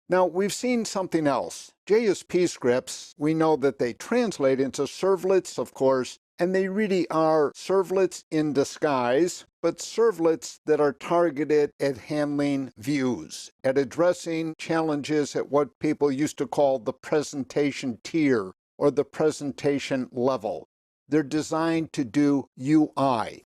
Now, we've seen something else. JSP scripts, we know that they translate into servlets, of course, and they really are servlets in disguise, but servlets that are targeted at handling views, at addressing challenges at what people used to call the presentation tier or the presentation level. They're designed to do UI.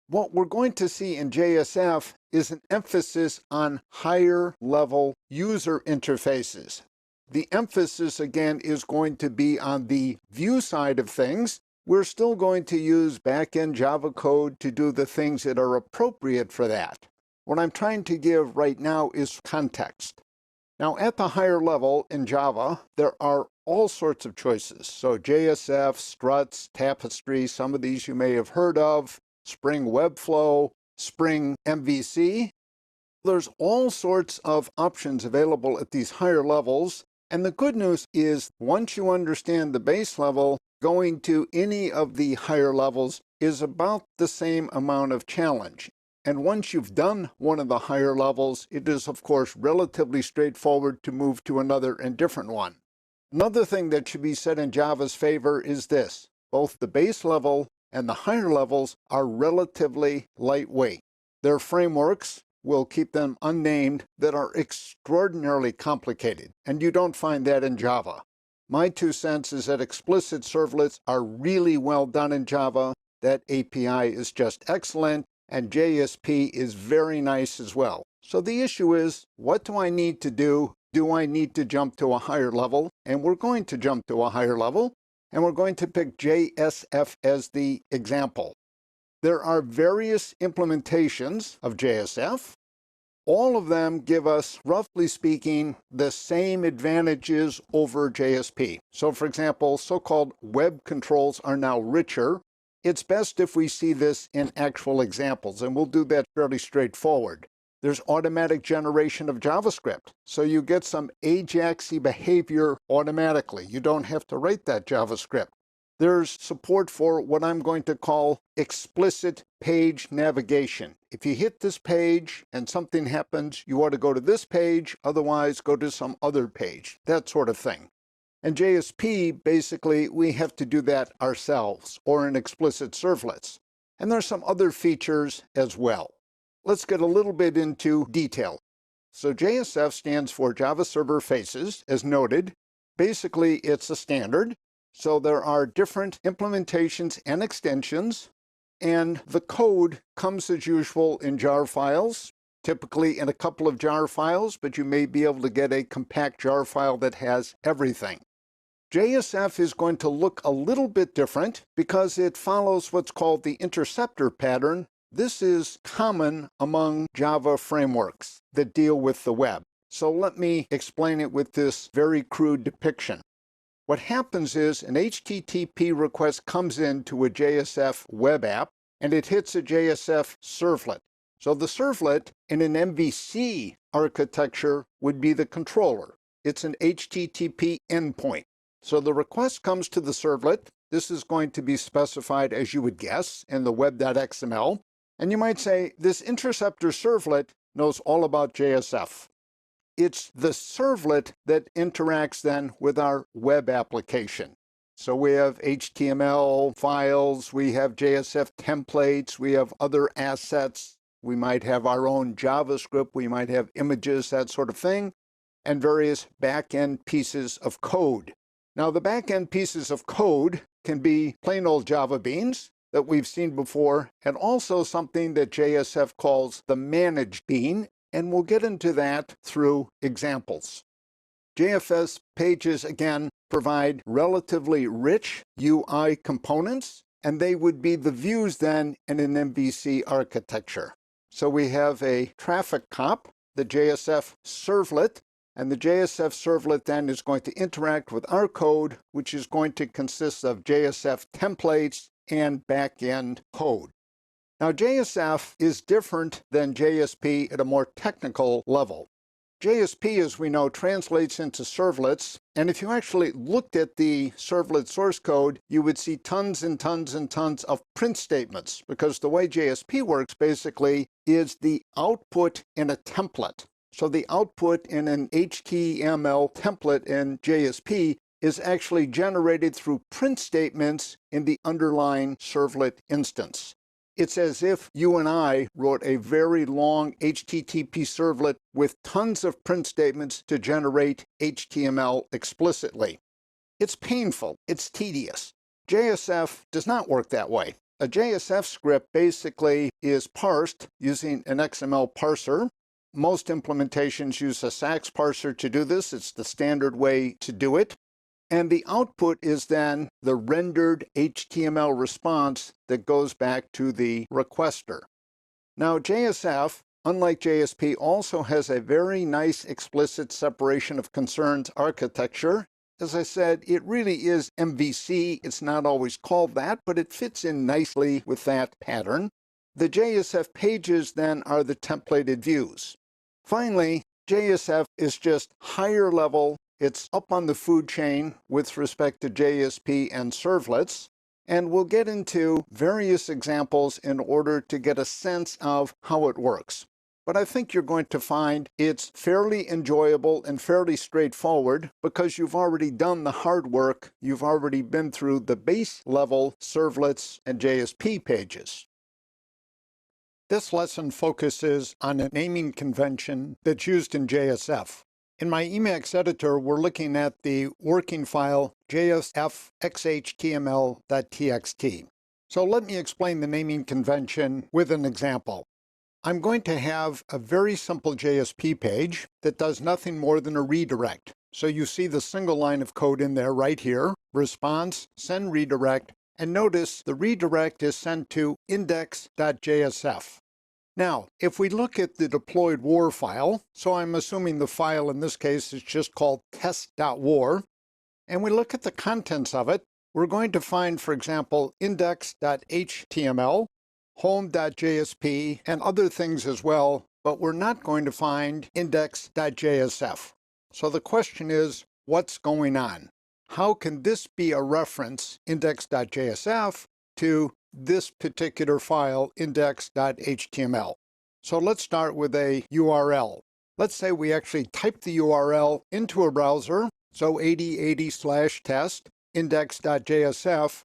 What we're going to see in JSF is an emphasis on higher level user interfaces. The emphasis, again, is going to be on the view side of things. We're still going to use back-end Java code to do the things that are appropriate for that. What I'm trying to give right now is context. Now, at the higher level in Java, there are all sorts of choices. So JSF, struts, tapestry, some of these you may have heard of, Spring Webflow, Spring MVC. There's all sorts of options available at these higher levels. And the good news is, once you understand the base level, going to any of the higher levels is about the same amount of challenge. And once you've done one of the higher levels, it is, of course, relatively straightforward to move to another and different one. Another thing that should be said in Java's favor is this. Both the base level and the higher levels are relatively lightweight. Their frameworks, we'll keep them unnamed, that are extraordinarily complicated, and you don't find that in Java. My 2 cents is that explicit servlets are really well done in Java. That API is just excellent, and JSP is very nice as well. So the issue is, what do I need to do? Do I need to jump to a higher level? And we're going to jump to a higher level, and we're going to pick JSF as the example. There are various implementations of JSF. All of them give us, roughly speaking, the same advantages over JSP. So, for example, so-called web controls are now richer. It's best if we see this in actual examples, and we'll do that fairly straightforward. There's automatic generation of JavaScript, so you get some Ajax-y behavior automatically. You don't have to write that JavaScript. There's support for what I'm going to call explicit page navigation. If you hit this page and something happens, you ought to go to this page, otherwise go to some other page, that sort of thing. And JSP, basically, we have to do that ourselves, or in explicit servlets. And there's some other features as well. Let's get a little bit into detail. So JSF stands for Java Server Faces, as noted. Basically, it's a standard. So there are different implementations and extensions, and the code comes as usual in jar files, typically in a couple of jar files, but you may be able to get a compact jar file that has everything. JSF is going to look a little bit different because it follows what's called the interceptor pattern. This is common among Java frameworks that deal with the web. So let me explain it with this very crude depiction. What happens is an HTTP request comes into a JSF web app, and it hits a JSF servlet. So the servlet in an MVC architecture would be the controller. It's an HTTP endpoint. So the request comes to the servlet. This is going to be specified, as you would guess, in the web.xml. And you might say, this interceptor servlet knows all about JSF. It's the servlet that interacts then with our web application. So we have HTML files, we have JSF templates, we have other assets, we might have our own JavaScript, we might have images, that sort of thing, and various back-end pieces of code. Now, the back-end pieces of code can be plain old Java beans that we've seen before, and also something that JSF calls the managed bean. And we'll get into that through examples. JFS pages, again, provide relatively rich UI components, and they would be the views then in an MVC architecture. So we have a traffic cop, the JSF servlet, and the JSF servlet then is going to interact with our code, which is going to consist of JSF templates and back-end code. Now, JSF is different than JSP at a more technical level. JSP, as we know, translates into servlets, and if you actually looked at the servlet source code, you would see tons and tons and tons of print statements, because the way JSP works basically is the output in a template. So the output in an HTML template in JSP is actually generated through print statements in the underlying servlet instance. It's as if you and I wrote a very long HTTP servlet with tons of print statements to generate HTML explicitly. It's painful. It's tedious. JSF does not work that way. A JSF script basically is parsed using an XML parser. Most implementations use a SAX parser to do this. It's the standard way to do it. And the output is then the rendered HTML response that goes back to the requester. Now, JSF, unlike JSP, also has a very nice explicit separation of concerns architecture. As I said, it really is MVC. It's not always called that, but it fits in nicely with that pattern. The JSF pages then are the templated views. Finally, JSF is just higher level. It's up on the food chain with respect to JSP and servlets, and we'll get into various examples in order to get a sense of how it works. But I think you're going to find it's fairly enjoyable and fairly straightforward because you've already done the hard work. You've already been through the base level servlets and JSP pages. This lesson focuses on a naming convention that's used in JSF. In my Emacs editor, we're looking at the working file JSF XHTML.txt. So let me explain the naming convention with an example. I'm going to have a very simple JSP page that does nothing more than a redirect. So you see the single line of code in there right here, response, send redirect, and notice the redirect is sent to index.jsf. Now, if we look at the deployed war file, so I'm assuming the file in this case is just called test.war, and we look at the contents of it, we're going to find, for example, index.html, home.jsp, and other things as well, but we're not going to find index.jsf. So the question is, what's going on? How can this be a reference, index.jsf, to this particular file, index.html. So let's start with a URL. Let's say we actually type the URL into a browser, so 8080/test, index.jsf.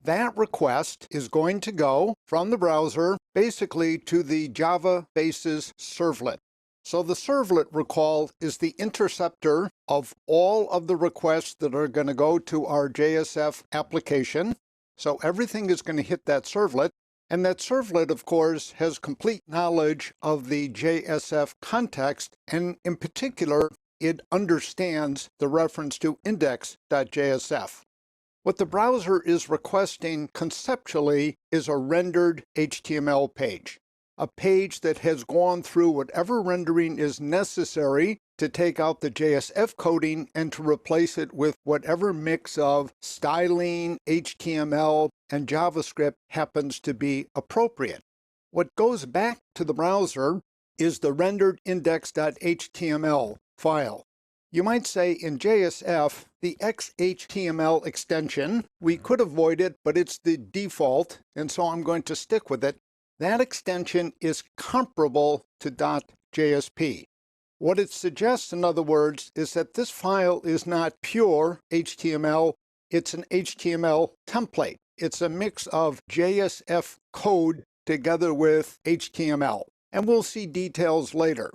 That request is going to go from the browser basically to the Javabases servlet. So the servlet, recall, is the interceptor of all of the requests that are going to go to our JSF application. So everything is going to hit that servlet, and that servlet, of course, has complete knowledge of the JSF context, and in particular, it understands the reference to index.jsf. What the browser is requesting conceptually is a rendered HTML page, a page that has gone through whatever rendering is necessary to take out the JSF coding and to replace it with whatever mix of styling, HTML, and JavaScript happens to be appropriate. What goes back to the browser is the rendered index.html file. You might say in JSF, the XHTML extension, we could avoid it, but it's the default, and so I'm going to stick with it. That extension is comparable to .jsp. What it suggests, in other words, is that this file is not pure HTML, it's an HTML template. It's a mix of JSF code together with HTML, and we'll see details later.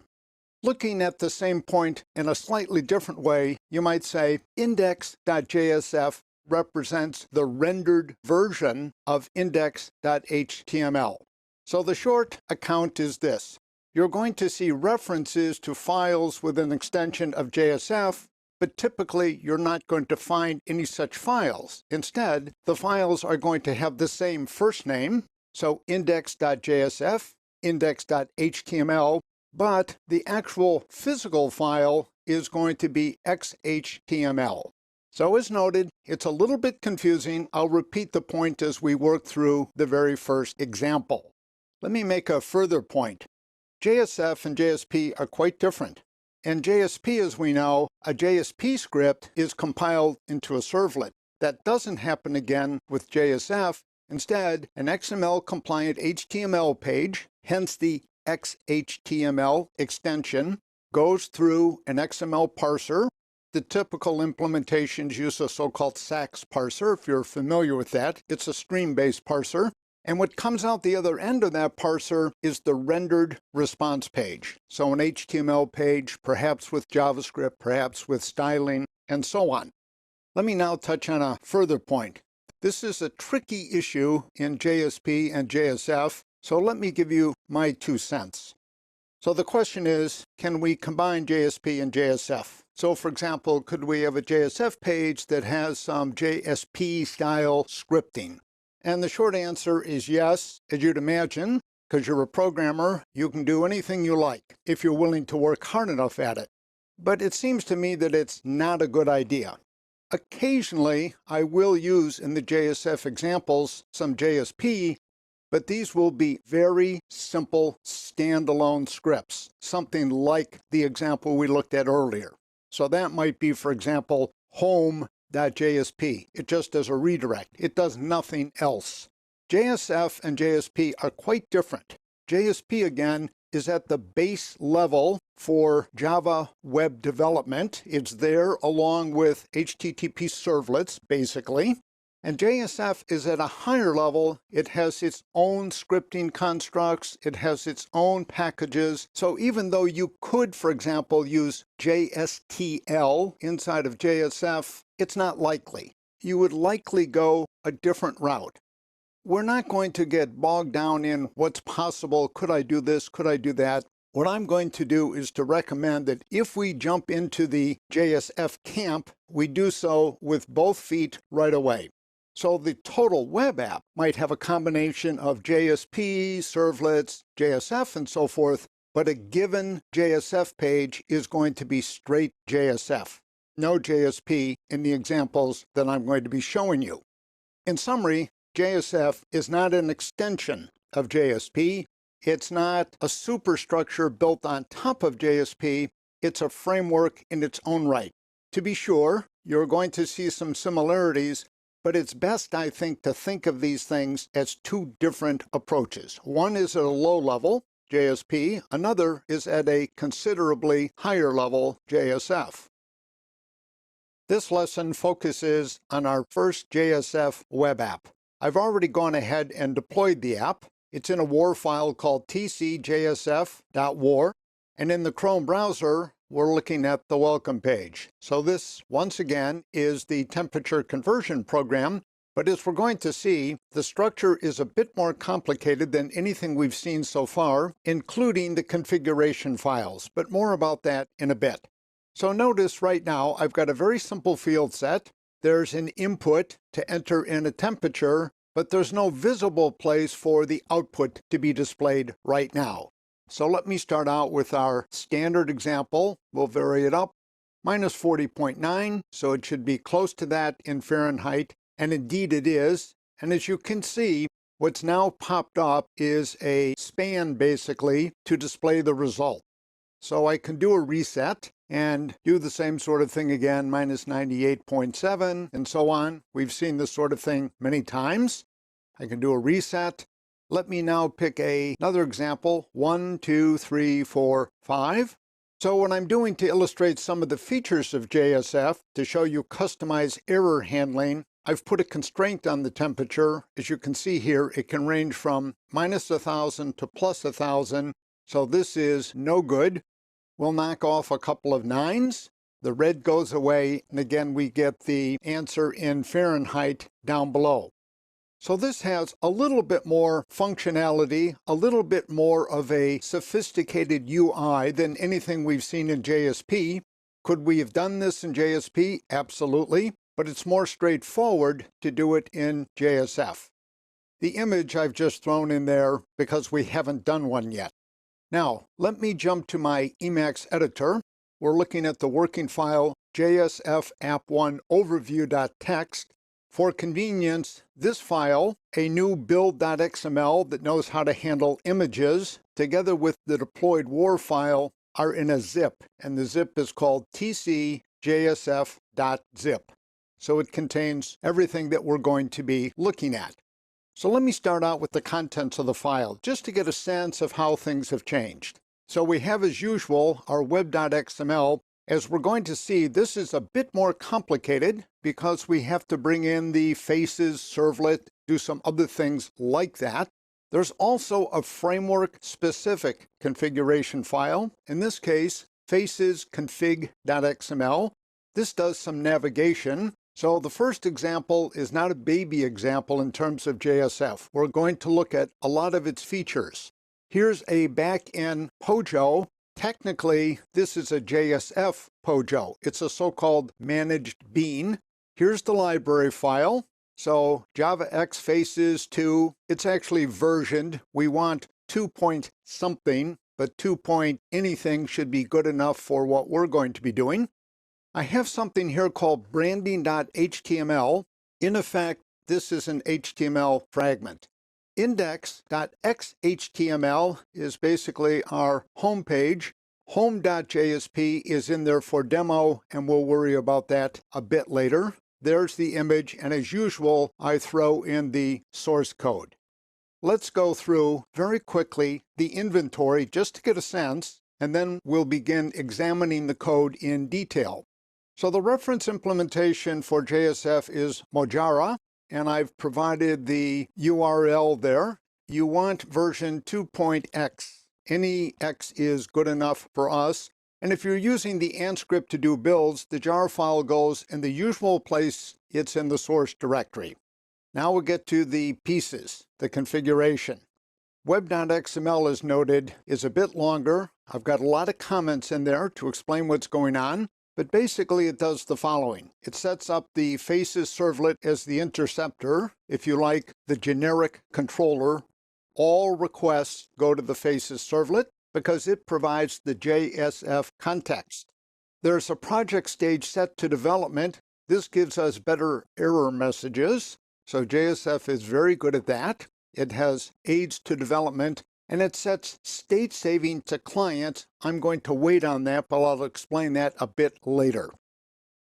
Looking at the same point in a slightly different way, you might say index.jsf represents the rendered version of index.html. So the short account is this. You're going to see references to files with an extension of JSF, but typically you're not going to find any such files. Instead, the files are going to have the same first name, so index.jsf, index.html, but the actual physical file is going to be XHTML. So as noted, it's a little bit confusing. I'll repeat the point as we work through the very first example. Let me make a further point. JSF and JSP are quite different. In JSP, as we know, a JSP script is compiled into a servlet. That doesn't happen again with JSF. Instead, an XML-compliant HTML page, hence the XHTML extension, goes through an XML parser. The typical implementations use a so-called SAX parser. If you're familiar with that, it's a stream-based parser. And what comes out the other end of that parser is the rendered response page. So an HTML page, perhaps with JavaScript, perhaps with styling, and so on. Let me now touch on a further point. This is a tricky issue in JSP and JSF, so let me give you my 2 cents. So the question is, can we combine JSP and JSF? So for example, could we have a JSF page that has some JSP style scripting? And the short answer is yes, as you'd imagine, because you're a programmer, you can do anything you like if you're willing to work hard enough at it. But it seems to me that it's not a good idea. Occasionally, I will use in the JSF examples some JSP, but these will be very simple standalone scripts, something like the example we looked at earlier. So that might be, for example, home.jsp. It just does a redirect. It does nothing else. JSF and JSP are quite different. JSP, again, is at the base level for Java web development. It's there along with HTTP servlets, basically. And JSF is at a higher level. It has its own scripting constructs. It has its own packages. So even though you could, for example, use JSTL inside of JSF, it's not likely. You would likely go a different route. We're not going to get bogged down in what's possible. Could I do this? Could I do that? What I'm going to do is to recommend that if we jump into the JSF camp, we do so with both feet right away. So the total web app might have a combination of JSP, servlets, JSF, and so forth, but a given JSF page is going to be straight JSF. No JSP in the examples that I'm going to be showing you. In summary, JSF is not an extension of JSP. It's not a superstructure built on top of JSP. It's a framework in its own right. To be sure, you're going to see some similarities, but it's best, I think, to think of these things as two different approaches. One is at a low level, JSP. Another is at a considerably higher level, JSF. This lesson focuses on our first JSF web app. I've already gone ahead and deployed the app. It's in a WAR file called tcjsf.war, and in the Chrome browser, we're looking at the welcome page. So this, once again, is the temperature conversion program, but as we're going to see, the structure is a bit more complicated than anything we've seen so far, including the configuration files, but more about that in a bit. So notice right now, I've got a very simple field set. There's an input to enter in a temperature, but there's no visible place for the output to be displayed right now. So let me start out with our standard example. We'll vary it up, minus 40.9, so it should be close to that in Fahrenheit, and indeed it is. And as you can see, what's now popped up is a span, basically, to display the result. So I can do a reset and do the same sort of thing again, minus 98.7, and so on. We've seen this sort of thing many times. I can do a reset. Let me now pick another example, 1, 2, 3, 4, 5. So what I'm doing to illustrate some of the features of JSF, to show you customized error handling, I've put a constraint on the temperature. As you can see here, it can range from minus 1,000 to plus 1,000. So this is no good. We'll knock off a couple of 9s. The red goes away, and again, we get the answer in Fahrenheit down below. So this has a little bit more functionality, a little bit more of a sophisticated UI than anything we've seen in JSP. Could we have done this in JSP? Absolutely, but it's more straightforward to do it in JSF. The image I've just thrown in there because we haven't done one yet. Now, let me jump to my Emacs editor. We're looking at the working file JSF app1 overview.txt. For convenience, this file, a new build.xml that knows how to handle images, together with the deployed war file, are in a zip, and the zip is called tcjsf.zip. So it contains everything that we're going to be looking at. So let me start out with the contents of the file, just to get a sense of how things have changed. So we have, as usual, our web.xml. As we're going to see, this is a bit more complicated because we have to bring in the faces servlet, do some other things like that. There's also a framework-specific configuration file, in this case, facesconfig.xml. This does some navigation. So the first example is not a baby example in terms of JSF. We're going to look at a lot of its features. Here's a back-end POJO. Technically, this is a JSF POJO. It's a so-called managed bean. Here's the library file. So JavaX faces 2. It's actually versioned. We want 2 point something, but 2 point anything should be good enough for what we're going to be doing. I have something here called branding.html. In effect, this is an HTML fragment. Index.xhtml is basically our home page. Home.jsp is in there for demo, and we'll worry about that a bit later. There's the image, and as usual, I throw in the source code. Let's go through very quickly the inventory just to get a sense, and then we'll begin examining the code in detail. So the reference implementation for JSF is Mojara, and I've provided the URL there. You want version 2.x. Any X is good enough for us. And if you're using the AND script to do builds, the jar file goes in the usual place. It's in the source directory. Now we'll get to the pieces, the configuration. Web.xml, as noted, is a bit longer. I've got a lot of comments in there to explain what's going on. But basically, it does the following. It sets up the faces servlet as the interceptor, if you like, the generic controller. All requests go to the faces servlet because it provides the JSF context. There's a project stage set to development. This gives us better error messages. So JSF is very good at that. It has aids to development. And it sets state saving to client. I'm going to wait on that, but I'll explain that a bit later.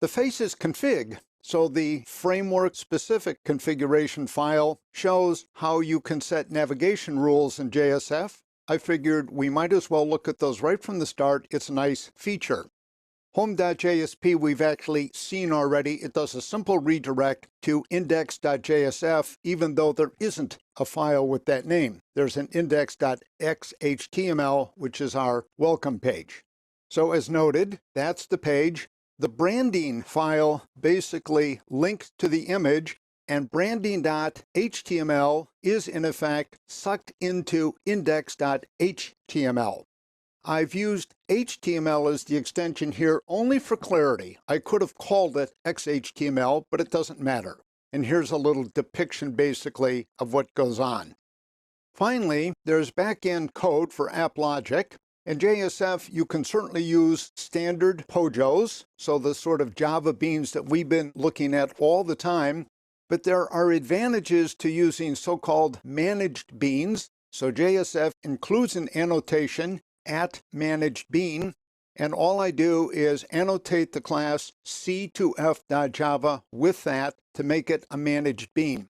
The faces config, so the framework-specific configuration file, shows how you can set navigation rules in JSF. I figured we might as well look at those right from the start. It's a nice feature. Home.jsp we've actually seen already. It does a simple redirect to index.jsf, even though there isn't a file with that name. There's an index.xhtml, which is our welcome page. So as noted, that's the page. The branding file basically links to the image, and branding.html is in effect sucked into index.html. I've used HTML as the extension here only for clarity. I could have called it XHTML, but it doesn't matter. And here's a little depiction, basically, of what goes on. Finally, there's back-end code for app logic. In JSF, you can certainly use standard POJOs, so the sort of Java beans that we've been looking at all the time. But there are advantages to using so-called managed beans. So JSF includes an annotation at managed bean, and all I do is annotate the class c2f.java with that to make it a managed bean.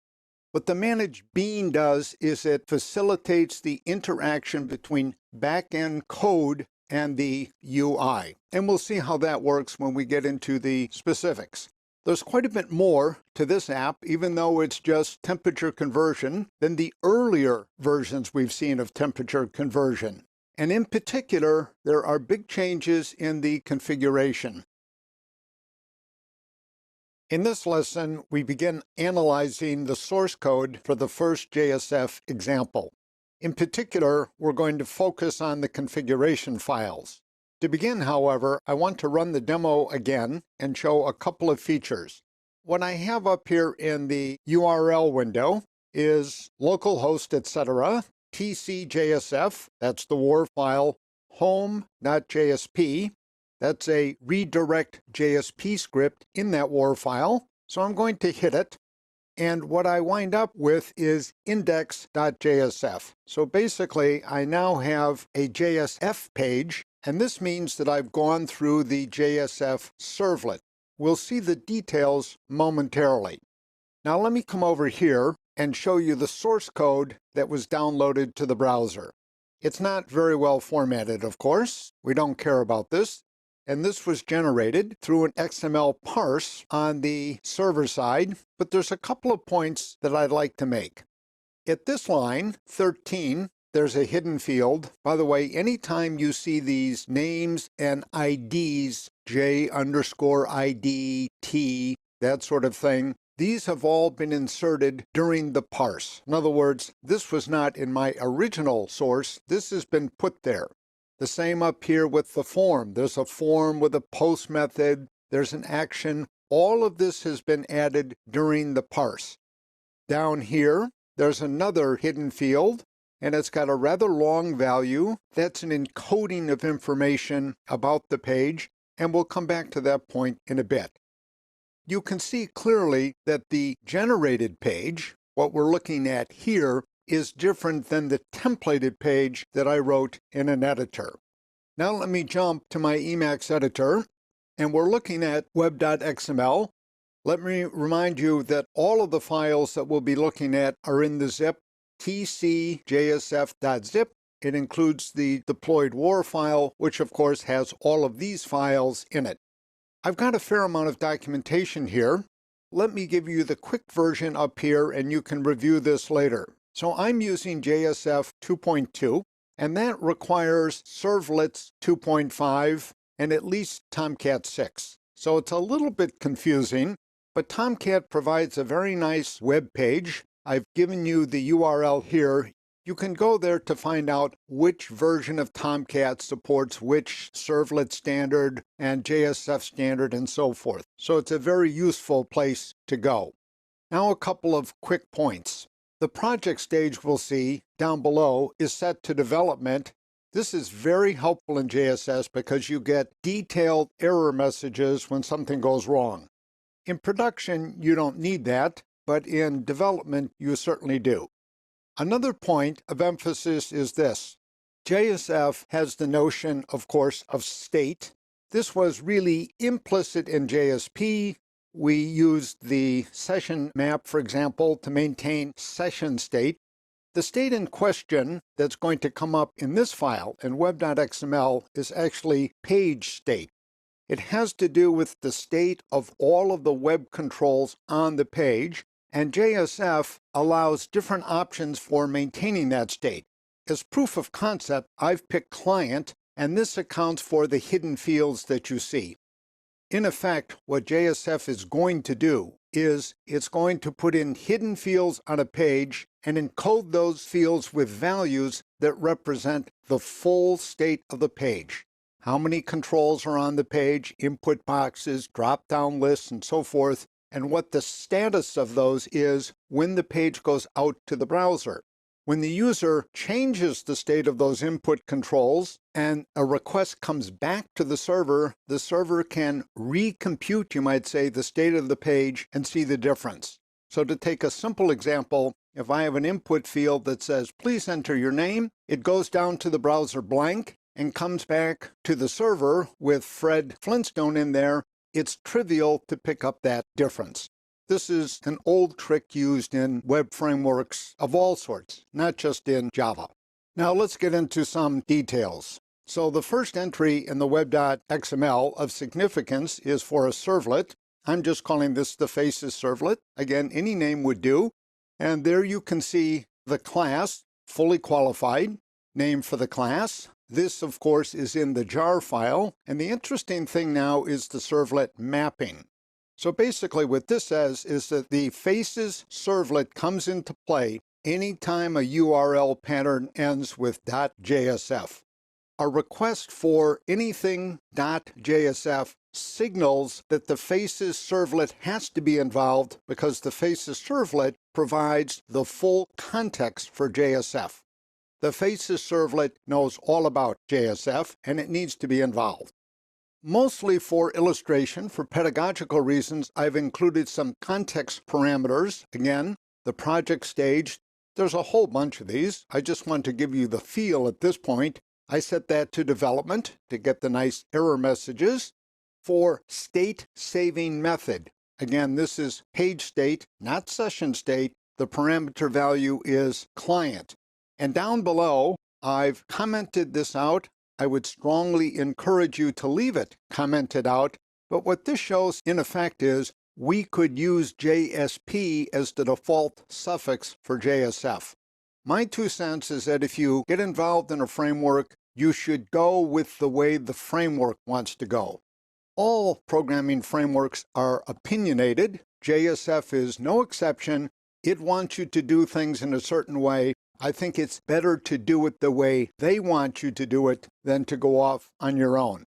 What the managed bean does is it facilitates the interaction between back-end code and the UI. And we'll see how that works when we get into the specifics. There's quite a bit more to this app, even though it's just temperature conversion, than the earlier versions we've seen of temperature conversion. And in particular, there are big changes in the configuration. In this lesson, we begin analyzing the source code for the first JSF example. In particular, we're going to focus on the configuration files. To begin, however, I want to run the demo again and show a couple of features. What I have up here in the URL window is localhost, etc., tcjsf, that's the war file, home.jsp, that's a redirect JSP script in that war file. So I'm going to hit it. And what I wind up with is index.jsf. So basically, I now have a JSF page, and this means that I've gone through the JSF servlet. We'll see the details momentarily. Now let me come over here and show you the source code that was downloaded to the browser. It's not very well formatted, of course. We don't care about this. And this was generated through an XML parse on the server side, but there's a couple of points that I'd like to make. At this line, 13, there's a hidden field. By the way, anytime you see these names and IDs, J_ID, T, that sort of thing, these have all been inserted during the parse. In other words, this was not in my original source. This has been put there. The same up here with the form. There's a form with a post method. There's an action. All of this has been added during the parse. Down here, there's another hidden field, and it's got a rather long value. That's an encoding of information about the page, and we'll come back to that point in a bit. You can see clearly that the generated page, what we're looking at here, is different than the templated page that I wrote in an editor. Now let me jump to my Emacs editor, and we're looking at web.xml. Let me remind you that all of the files that we'll be looking at are in the zip tcjsf.zip. It includes the deployed war file, which of course has all of these files in it. I've got a fair amount of documentation here. Let me give you the quick version up here, and you can review this later. So I'm using JSF 2.2, and that requires servlets 2.5 and at least Tomcat 6. So it's a little bit confusing, but Tomcat provides a very nice web page. I've given you the URL here. You can go there to find out which version of Tomcat supports which servlet standard and JSF standard and so forth. So it's a very useful place to go. Now a couple of quick points. The project stage we'll see down below is set to development. This is very helpful in JSS because you get detailed error messages when something goes wrong. In production, you don't need that, but in development, you certainly do. Another point of emphasis is this. JSF has the notion, of course, of state. This was really implicit in JSP. We used the session map, for example, to maintain session state. The state in question that's going to come up in this file in web.xml is actually page state. It has to do with the state of all of the web controls on the page, and JSF allows different options for maintaining that state. As proof of concept, I've picked client, and this accounts for the hidden fields that you see. In effect, what JSF is going to do is it's going to put in hidden fields on a page and encode those fields with values that represent the full state of the page. How many controls are on the page, input boxes, drop-down lists, and so forth, and what the status of those is when the page goes out to the browser. When the user changes the state of those input controls and a request comes back to the server can recompute, you might say, the state of the page and see the difference. So to take a simple example, if I have an input field that says, please enter your name, it goes down to the browser blank and comes back to the server with Fred Flintstone in there. It's trivial to pick up that difference. This is an old trick used in web frameworks of all sorts, not just in Java. Now let's get into some details. So the first entry in the web.xml of significance is for a servlet. I'm just calling this the faces servlet. Again, any name would do. And there you can see the class, fully qualified, name for the class. This, of course, is in the jar file. And the interesting thing now is the servlet mapping. So basically what this says is that the faces servlet comes into play anytime a URL pattern ends with .jsf. a request for anything.jsf signals that the Faces servlet has to be involved because the Faces servlet provides the full context for JSF. The Faces servlet knows all about JSF and it needs to be involved. Mostly for illustration, for pedagogical reasons, I've included some context parameters. Again, the project stage, there's a whole bunch of these. I just want to give you the feel at this point. I set that to development to get the nice error messages. For state saving method, again, this is page state, not session state. The parameter value is client. And down below, I've commented this out. I would strongly encourage you to leave it commented out. But what this shows, in effect, is we could use JSP as the default suffix for JSF. My 2 cents is that if you get involved in a framework, you should go with the way the framework wants to go. All programming frameworks are opinionated. JSF is no exception. It wants you to do things in a certain way. I think it's better to do it the way they want you to do it than to go off on your own.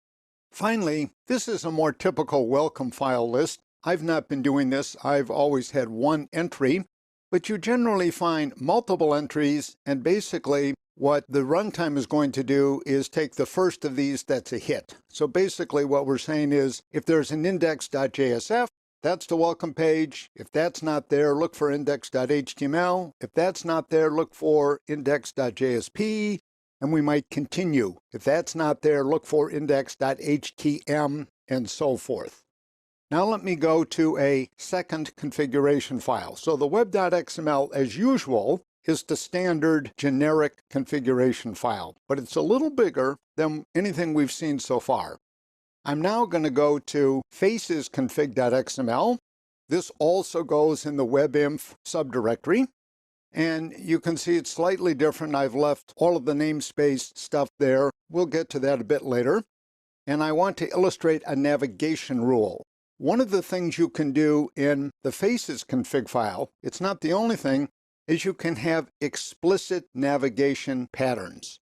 Finally, this is a more typical welcome file list. I've not been doing this. I've always had one entry, but you generally find multiple entries, and basically what the runtime is going to do is take the first of these that's a hit. So basically what we're saying is if there's an index.jsf, that's the welcome page. If that's not there, look for index.html. If that's not there, look for index.jsp, and we might continue. If that's not there, look for index.htm, and so forth. Now let me go to a second configuration file. So the web.xml, as usual, is the standard generic configuration file, but it's a little bigger than anything we've seen so far. I'm now going to go to facesconfig.xml. This also goes in the webinf subdirectory. And you can see it's slightly different. I've left all of the namespace stuff there. We'll get to that a bit later. And I want to illustrate a navigation rule. One of the things you can do in the faces config file, it's not the only thing, is you can have explicit navigation patterns.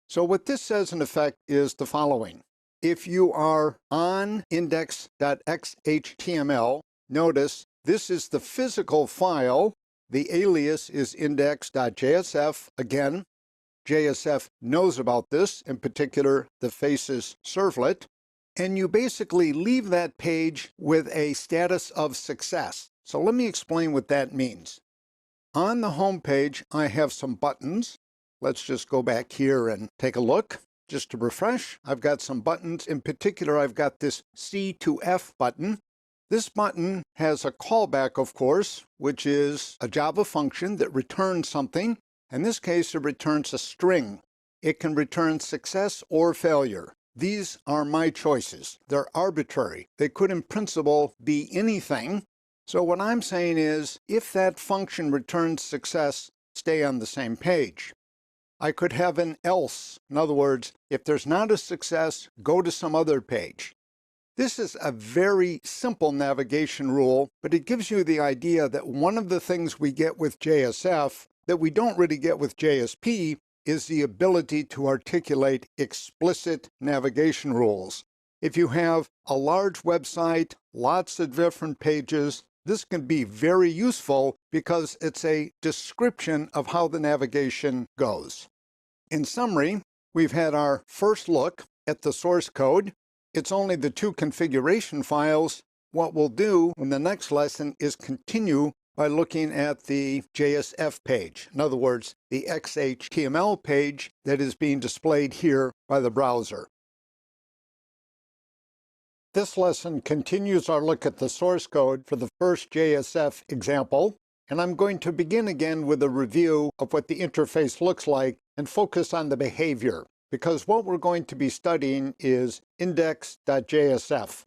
So what this says in effect is the following. If you are on index.xhtml, notice this is the physical file. The alias is index.jsf. Again, JSF knows about this, in particular the Faces servlet. And you basically leave that page with a status of success. So let me explain what that means. On the home page, I have some buttons. Let's just go back here and take a look. Just to refresh, I've got some buttons. In particular, I've got this C to F button. This button has a callback, of course, which is a Java function that returns something. In this case, it returns a string. It can return success or failure. These are my choices. They're arbitrary. They could, in principle, be anything. So what I'm saying is, if that function returns success, stay on the same page. I could have an else. In other words, if there's not a success, go to some other page. This is a very simple navigation rule, but it gives you the idea that one of the things we get with JSF that we don't really get with JSP is the ability to articulate explicit navigation rules. If you have a large website, lots of different pages, this can be very useful because it's a description of how the navigation goes. In summary, we've had our first look at the source code. It's only the 2 configuration files. What we'll do in the next lesson is continue by looking at the JSF page. In other words, the XHTML page that is being displayed here by the browser. This lesson continues our look at the source code for the first JSF example, and I'm going to begin again with a review of what the interface looks like and focus on the behavior, because what we're going to be studying is index.jsf.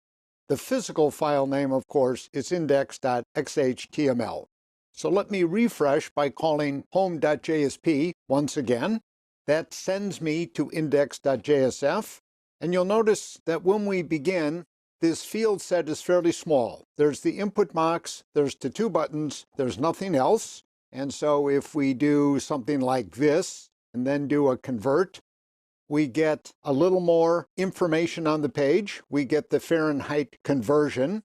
The physical file name, of course, is index.xhtml. So let me refresh by calling home.jsp once again. That sends me to index.jsf, and you'll notice that when we begin, this field set is fairly small. There's the input box, there's the 2 buttons, there's nothing else. And so if we do something like this, and then do a convert, we get a little more information on the page. We get the Fahrenheit conversion.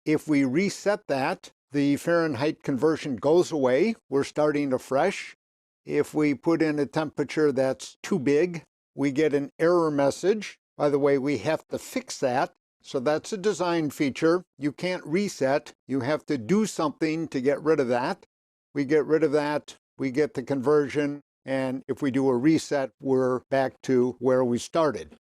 If we reset that, the Fahrenheit conversion goes away. We're starting afresh. If we put in a temperature that's too big, we get an error message. By the way, we have to fix that. So that's a design feature. You can't reset. You have to do something to get rid of that. We get rid of that. We get the conversion. And if we do a reset, we're back to where we started.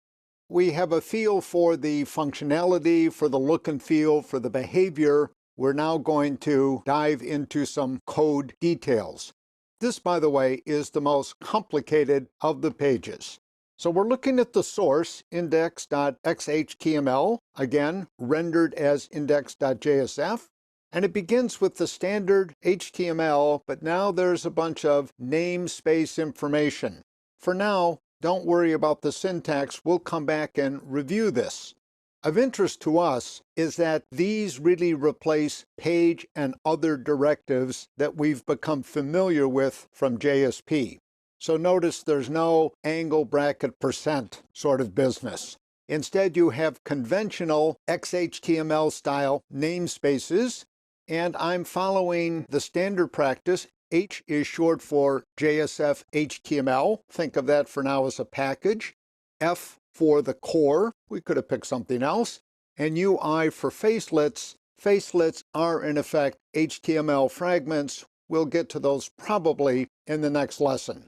We have a feel for the functionality, for the look and feel, for the behavior. We're now going to dive into some code details. This, by the way, is the most complicated of the pages. So we're looking at the source, index.xhtml, again, rendered as index.jsf. And it begins with the standard HTML, but now there's a bunch of namespace information. For now, don't worry about the syntax. We'll come back and review this. Of interest to us is that these really replace page and other directives that we've become familiar with from JSP. So notice there's no angle bracket percent sort of business. Instead, you have conventional XHTML style namespaces. And I'm following the standard practice. H is short for JSF HTML. Think of that for now as a package. F for the core. We could have picked something else. And UI for facelets. Facelets are, in effect, HTML fragments. We'll get to those probably in the next lesson.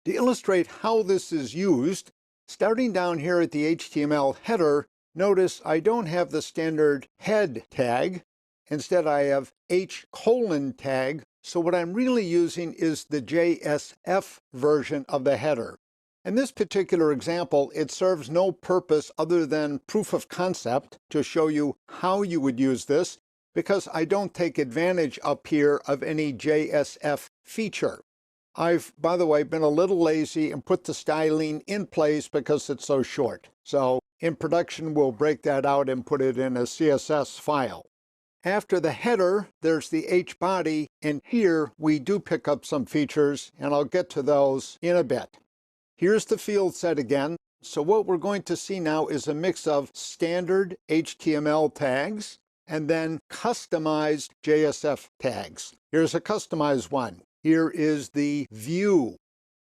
To illustrate how this is used, starting down here at the HTML header, notice I don't have the standard head tag. Instead, I have H: tag. So what I'm really using is the JSF version of the header. In this particular example, it serves no purpose other than proof of concept to show you how you would use this, because I don't take advantage up here of any JSF feature. I've, by the way, been a little lazy and put the styling in place because it's so short. So in production, we'll break that out and put it in a CSS file. After the header, there's the H body, and here we do pick up some features, and I'll get to those in a bit. Here's the field set again. So what we're going to see now is a mix of standard HTML tags and then customized JSF tags. Here's a customized one. Here is the view,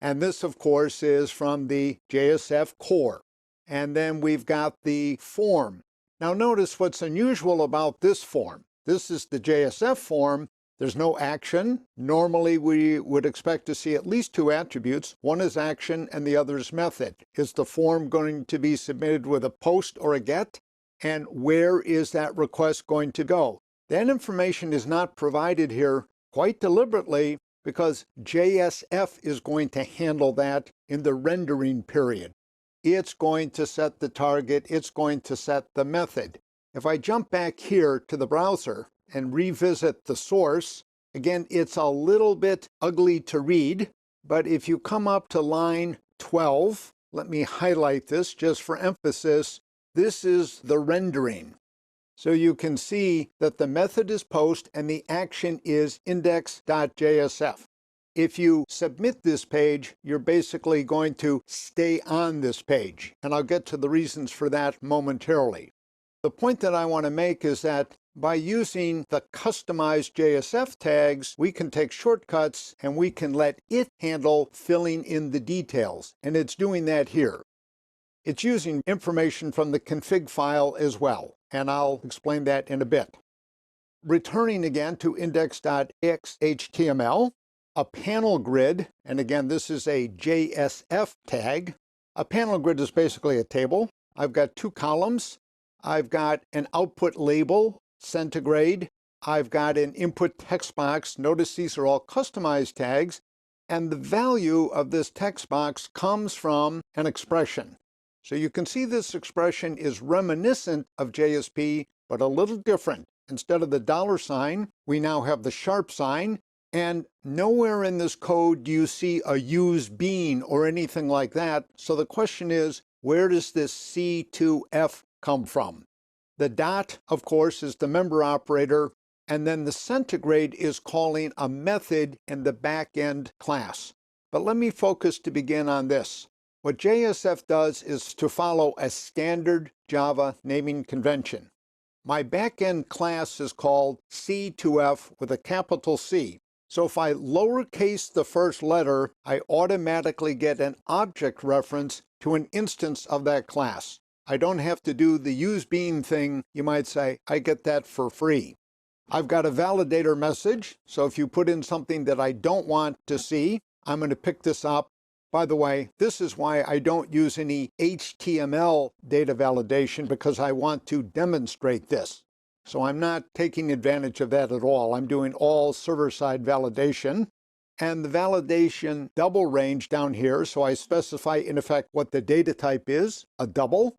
and this, of course, is from the JSF core. And then we've got the form. Now notice what's unusual about this form. This is the JSF form. There's no action. Normally we would expect to see at least two attributes. One is action and the other is method. Is the form going to be submitted with a post or a get? And where is that request going to go? That information is not provided here quite deliberately because JSF is going to handle that in the rendering period. It's going to set the target, it's going to set the method. If I jump back here to the browser and revisit the source, again, it's a little bit ugly to read, but if you come up to line 12, let me highlight this just for emphasis. This is the rendering. So you can see that the method is post and the action is index.jsf. If you submit this page, you're basically going to stay on this page, and I'll get to the reasons for that momentarily. The point that I want to make is that by using the customized JSF tags, we can take shortcuts and we can let it handle filling in the details, and it's doing that here. It's using information from the config file as well, and I'll explain that in a bit. Returning again to index.xhtml, a panel grid, and again, this is a JSF tag. A panel grid is basically a table. I've got two columns. I've got an output label, centigrade. I've got an input text box. Notice these are all customized tags. And the value of this text box comes from an expression. So you can see this expression is reminiscent of JSP, but a little different. Instead of the $, we now have the sharp sign. And nowhere in this code do you see a use bean or anything like that. So the question is, where does this C2F come from? The dot, of course, is the member operator, and then the centigrade is calling a method in the back-end class. But let me focus to begin on this. What JSF does is to follow a standard Java naming convention. My backend class is called C2F with a capital C. So if I lowercase the first letter, I automatically get an object reference to an instance of that class. I don't have to do the useBean thing, you might say. I get that for free. I've got a validator message, so if you put in something that I don't want to see, I'm going to pick this up. By the way, this is why I don't use any HTML data validation, because I want to demonstrate this. So I'm not taking advantage of that at all. I'm doing all server-side validation. And the validation double range down here, so I specify in effect what the data type is, a double.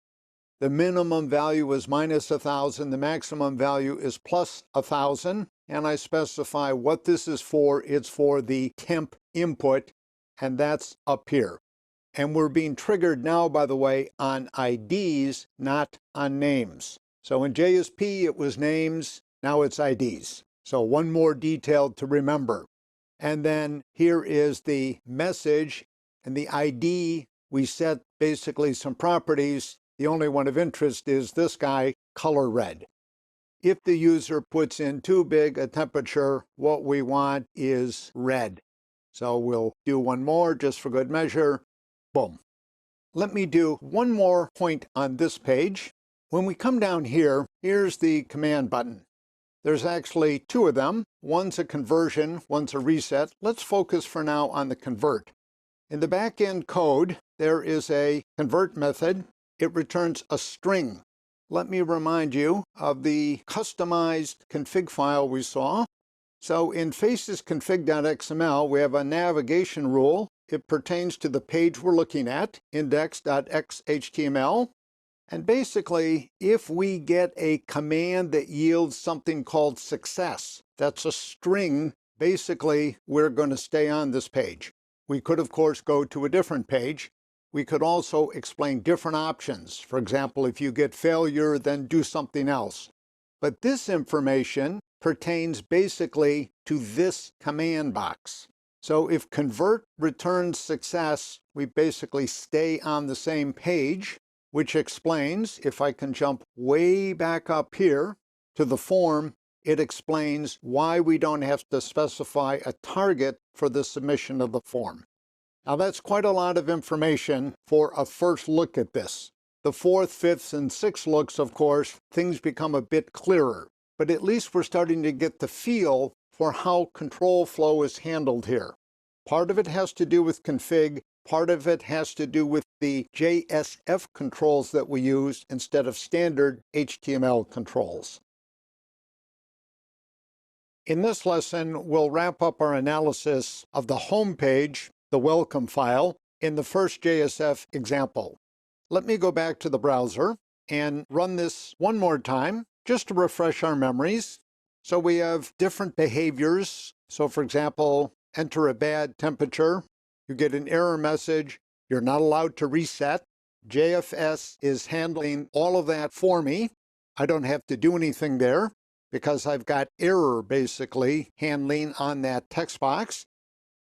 The minimum value is -1,000, the maximum value is +1,000, and I specify what this is for. It's for the temp input, and that's up here. And we're being triggered now, by the way, on IDs, not on names. So in JSP, it was names, now it's IDs. So one more detail to remember. And then here is the message, and the ID, we set basically some properties. The only one of interest is this guy, color red. If the user puts in too big a temperature, what we want is red. So we'll do one more just for good measure. Boom. Let me do one more point on this page. When we come down here, here's the command button. There's actually two of them. One's a conversion, one's a reset. Let's focus for now on the convert. In the back-end code, there is a convert method. It returns a string. Let me remind you of the customized config file we saw. So in facesconfig.xml, we have a navigation rule. It pertains to the page we're looking at, index.xhtml. And basically, if we get a command that yields something called success, that's a string, basically, we're going to stay on this page. We could, of course, go to a different page. We could also explain different options. For example, if you get failure, then do something else. But this information pertains basically to this command box. So if convert returns success, we basically stay on the same page, which explains, if I can jump way back up here to the form, it explains why we don't have to specify a target for the submission of the form. Now that's quite a lot of information for a first look at this. The fourth, fifth, and sixth looks, of course, things become a bit clearer. But at least we're starting to get the feel for how control flow is handled here. Part of it has to do with config, part of it has to do with the JSF controls that we use instead of standard HTML controls. In this lesson, we'll wrap up our analysis of the home page, the welcome file, in the first JSF example. Let me go back to the browser and run this one more time, just to refresh our memories. So we have different behaviors. So for example, enter a bad temperature. You get an error message. You're not allowed to reset. JFS is handling all of that for me. I don't have to do anything there because I've got error basically handling on that text box.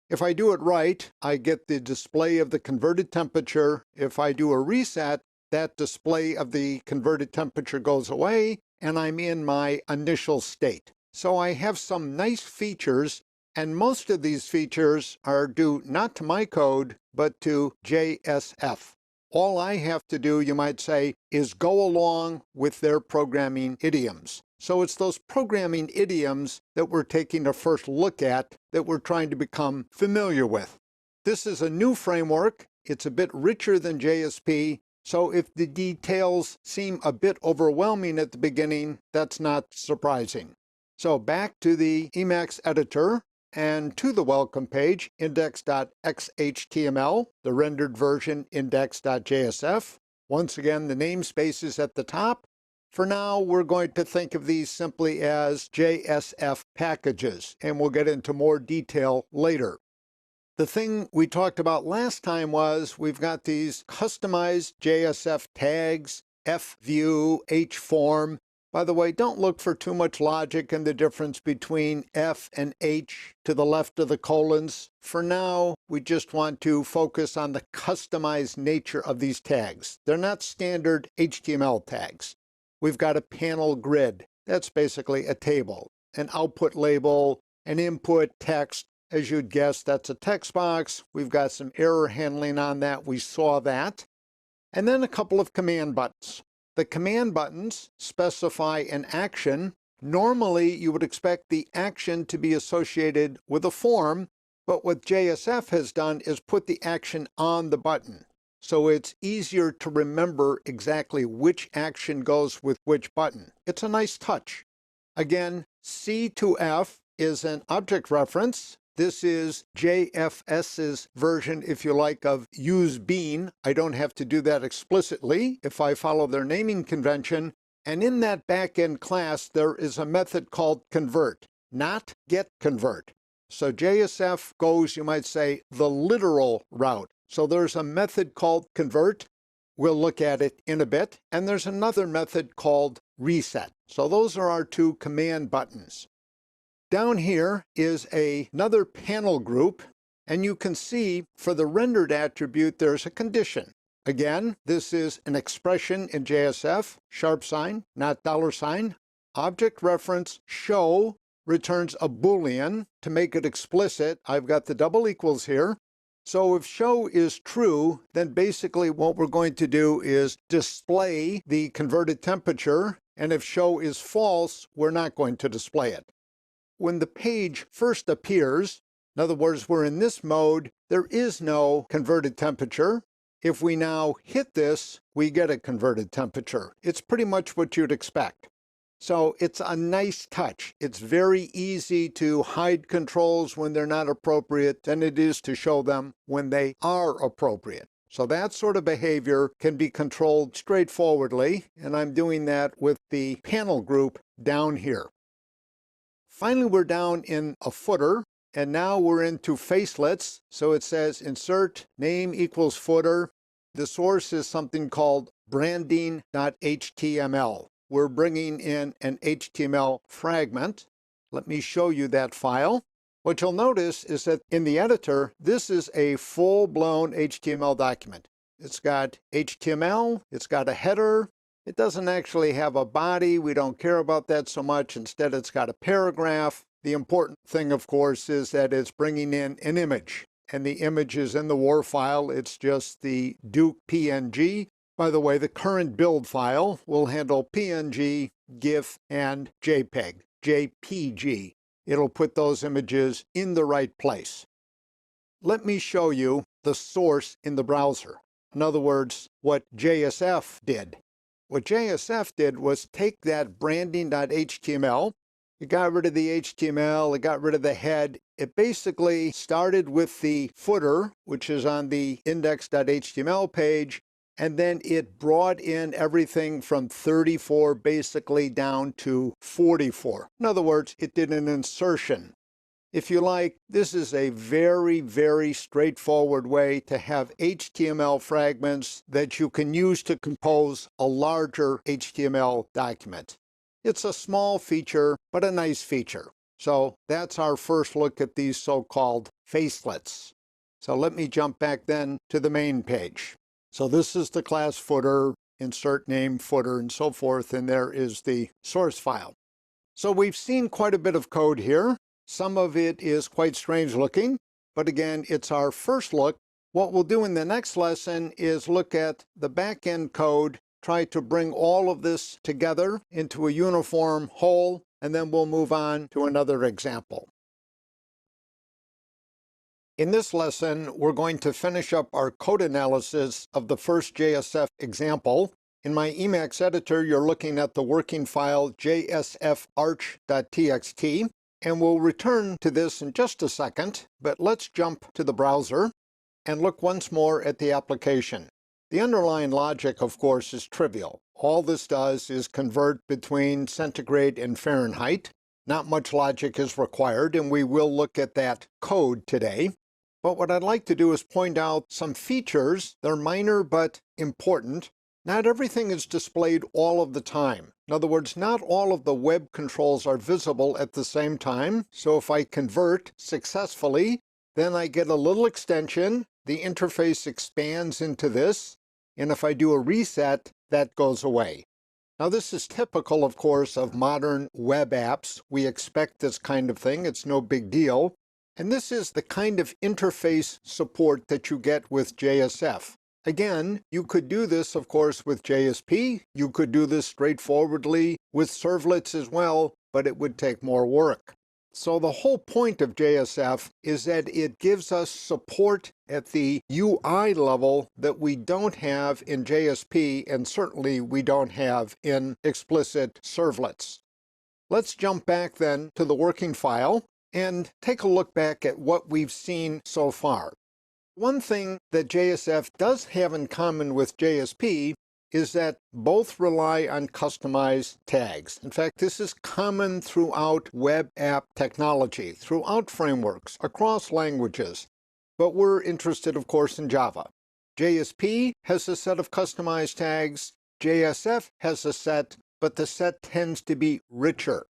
If I do it right, I get the display of the converted temperature. If I do a reset, that display of the converted temperature goes away, and I'm in my initial state. So I have some nice features, and most of these features are due not to my code, but to JSF. All I have to do, you might say, is go along with their programming idioms. So it's those programming idioms that we're taking a first look at, that we're trying to become familiar with. This is a new framework. It's a bit richer than JSP. So if the details seem a bit overwhelming at the beginning, that's not surprising. So back to the Emacs editor and to the welcome page, index.xhtml, the rendered version index.jsf. Once again, the namespaces at the top. For now, we're going to think of these simply as JSF packages, and we'll get into more detail later. The thing we talked about last time was we've got these customized JSF tags, FView, HForm, By the way, don't look for too much logic in the difference between F and H to the left of the colons. For now, we just want to focus on the customized nature of these tags. They're not standard HTML tags. We've got a panel grid. That's basically a table, an output label, an input text. As you'd guess, that's a text box. We've got some error handling on that. We saw that. And then a couple of command buttons. The command buttons specify an action. Normally, you would expect the action to be associated with a form, but what JSF has done is put the action on the button. So it's easier to remember exactly which action goes with which button. It's a nice touch. Again, C to F is an object reference. This is JSFskis version, if you like, of use bean. I don't have to do that explicitly if I follow their naming convention. And in that backend class, there is a method called convert, not get convert. So JSF goes, you might say, the literal route. So there's a method called convert. We'll look at it in a bit. And there's another method called reset. So those are our two command buttons. Down here is another panel group, and you can see for the rendered attribute there's a condition. Again, this is an expression in JSF, $, not $. Object reference show returns a Boolean. To make it explicit, I've got the double equals here. So if show is true, then basically what we're going to do is display the converted temperature, and if show is false, we're not going to display it. When the page first appears, in other words, we're in this mode, there is no converted temperature. If we now hit this, we get a converted temperature. It's pretty much what you'd expect. So it's a nice touch. It's very easy to hide controls when they're not appropriate than it is to show them when they are appropriate. So that sort of behavior can be controlled straightforwardly, and I'm doing that with the panel group down here. Finally, we're down in a footer, and now we're into facelets. So it says insert name equals footer. The source is something called branding.html. We're bringing in an HTML fragment. Let me show you that file. What you'll notice is that in the editor, this is a full-blown HTML document. It's got HTML, it's got a header. It doesn't actually have a body. We don't care about that so much. Instead, it's got a paragraph. The important thing, of course, is that it's bringing in an image. And the image is in the WAR file. It's just the Duke PNG. By the way, the current build file will handle PNG, GIF, and JPEG, JPG. It'll put those images in the right place. Let me show you the source in the browser. In other words, what JSF did. What JSF did was take that branding.html, it got rid of the HTML, it got rid of the head. It basically started with the footer, which is on the index.html page, and then it brought in everything from 34 basically down to 44. In other words, it did an insertion. If you like, this is a very, very straightforward way to have HTML fragments that you can use to compose a larger HTML document. It's a small feature, but a nice feature. So that's our first look at these so-called facelets. So let me jump back then to the main page. So this is the class footer, insert name, footer, and so forth, and there is the source file. So we've seen quite a bit of code here. Some of it is quite strange looking, but again, it's our first look. What we'll do in the next lesson is look at the back-end code, try to bring all of this together into a uniform whole, and then we'll move on to another example. In this lesson, we're going to finish up our code analysis of the first JSF example. In my Emacs editor, you're looking at the working file jsfarch.txt. And we'll return to this in just a second, but let's jump to the browser and look once more at the application. The underlying logic, of course, is trivial. All this does is convert between centigrade and Fahrenheit. Not much logic is required, and we will look at that code today. But what I'd like to do is point out some features. They're minor but important. Not everything is displayed all of the time. In other words, not all of the web controls are visible at the same time. So if I convert successfully, then I get a little extension. The interface expands into this. And if I do a reset, that goes away. Now, this is typical, of course, of modern web apps. We expect this kind of thing. It's no big deal. And this is the kind of interface support that you get with JSF. Again, you could do this, of course, with JSP. You could do this straightforwardly with servlets as well, but it would take more work. So the whole point of JSF is that it gives us support at the UI level that we don't have in JSP, and certainly we don't have in explicit servlets. Let's jump back then to the working file and take a look back at what we've seen so far. One thing that JSF does have in common with JSP is that both rely on customized tags. In fact, this is common throughout web app technology, throughout frameworks, across languages. But we're interested, of course, in Java. JSP has a set of customized tags. JSF has a set, but the set tends to be richer.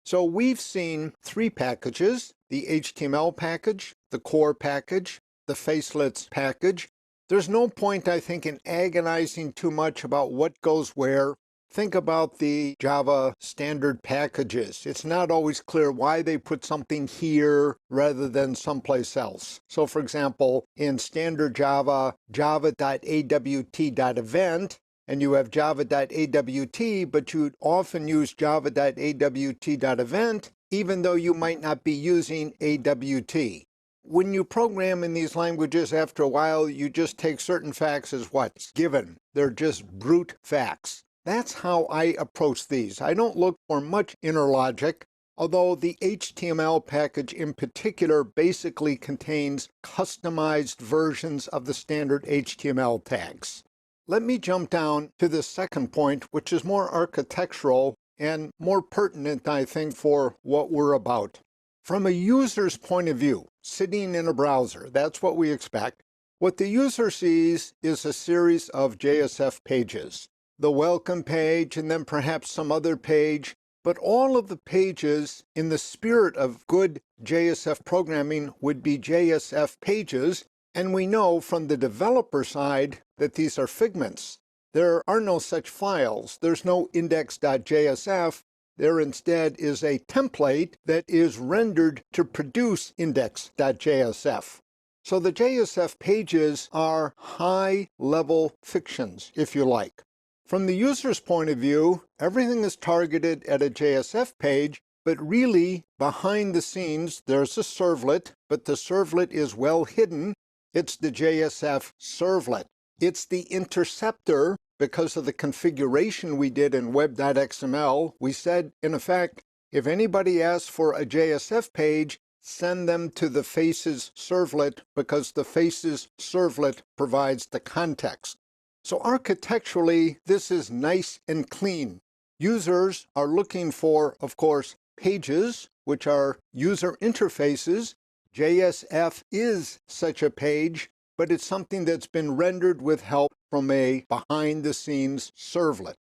So we've seen three packages: the HTML package, the core package, the facelets package. There's no point, I think, in agonizing too much about what goes where. Think about the Java standard packages. It's not always clear why they put something here rather than someplace else. So, for example, in standard Java, java.awt.event, and you have java.awt, but you'd often use java.awt.event, even though you might not be using AWT. When you program in these languages, after a while, you just take certain facts as what's given. They're just brute facts. That's how I approach these. I don't look for much inner logic, although the HTML package in particular basically contains customized versions of the standard HTML tags. Let me jump down to the second point, which is more architectural and more pertinent, I think, for what we're about. From a user's point of view, sitting in a browser, that's what we expect. What the user sees is a series of JSF pages. The welcome page, and then perhaps some other page, but all of the pages in the spirit of good JSF programming would be JSF pages, and we know from the developer side that these are figments. There are no such files. There's no index.jsf. There instead is a template that is rendered to produce index.jsf. So the JSF pages are high-level fictions, if you like. From the user's point of view, everything is targeted at a JSF page, but really, behind the scenes, there's a servlet, but the servlet is well hidden. It's the JSF servlet. It's the interceptor. Because of the configuration we did in web.xml, we said, in effect, if anybody asks for a JSF page, send them to the faces servlet, because the faces servlet provides the context. So architecturally, this is nice and clean. Users are looking for, of course, pages, which are user interfaces. JSF is such a page, but it's something that's been rendered with help from a behind-the-scenes servlet.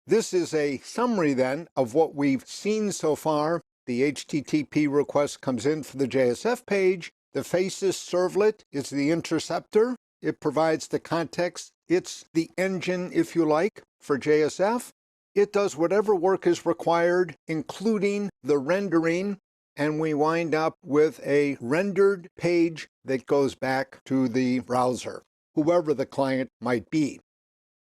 This is a summary, then, of what we've seen so far. The HTTP request comes in for the JSF page. The faces servlet is the interceptor. It provides the context. It's the engine, if you like, for JSF. It does whatever work is required, including the rendering, and we wind up with a rendered page that goes back to the browser, whoever the client might be.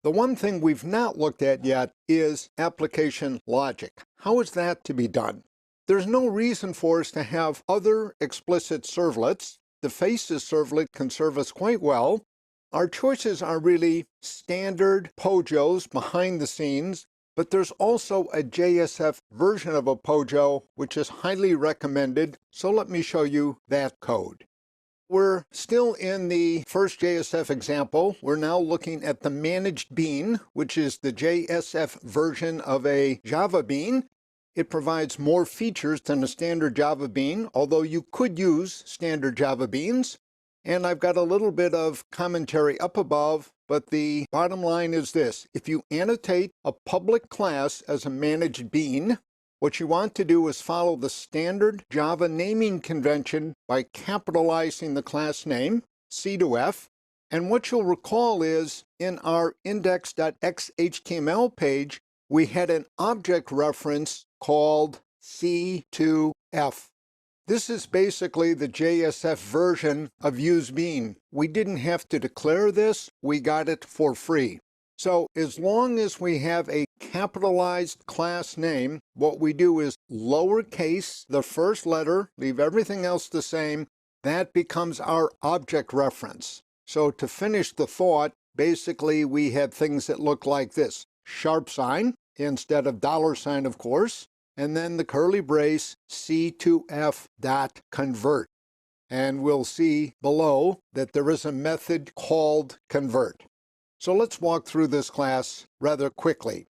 The one thing we've not looked at yet is application logic. How is that to be done? There's no reason for us to have other explicit servlets. The faces servlet can serve us quite well. Our choices are really standard POJOs behind the scenes, but there's also a JSF version of a POJO, which is highly recommended. So let me show you that code. We're still in the first JSF example. We're now looking at the managed bean, which is the JSF version of a Java bean. It provides more features than a standard Java bean, although you could use standard Java beans. And I've got a little bit of commentary up above, but the bottom line is this. If you annotate a public class as a managed bean, what you want to do is follow the standard Java naming convention by capitalizing the class name, C to F. And what you'll recall is in our index.xhtml page, we had an object reference called C to F. This is basically the JSF version of useBean. We didn't have to declare this, we got it for free. So as long as we have a capitalized class name, what we do is lowercase the first letter, leave everything else the same. That becomes our object reference. So to finish the thought, basically we have things that look like this. Sharp sign instead of $, of course. And then the curly brace C2F dot convert. And we'll see below that there is a method called convert. So let's walk through this class rather quickly.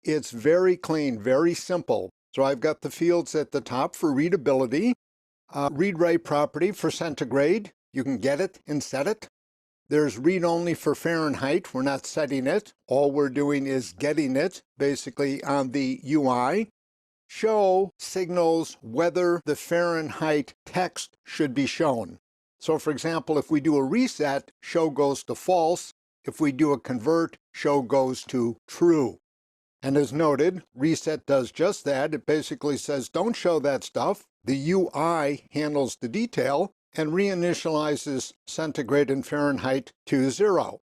It's very clean, very simple. So I've got the fields at the top for readability, read-write property for centigrade. You can get it and set it. There's read-only for Fahrenheit. We're not setting it. All we're doing is getting it basically on the UI. Show signals whether the Fahrenheit text should be shown. So for example, if we do a reset, show goes to false. If we do a convert, show goes to true. And as noted, reset does just that. It basically says don't show that stuff. The UI handles the detail and reinitializes centigrade and Fahrenheit to 0.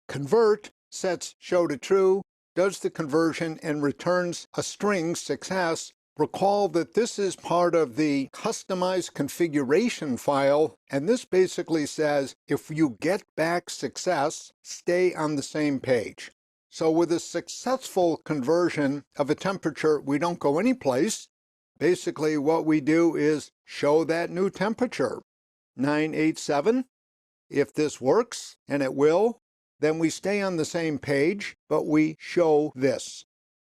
Convert sets show to true, does the conversion, and returns a string success. Recall that this is part of the customized configuration file, and this basically says if you get back success, stay on the same page. So with a successful conversion of a temperature, we don't go anyplace. Basically what we do is show that new temperature, 987. If this works, and it will, then we stay on the same page, but we show this.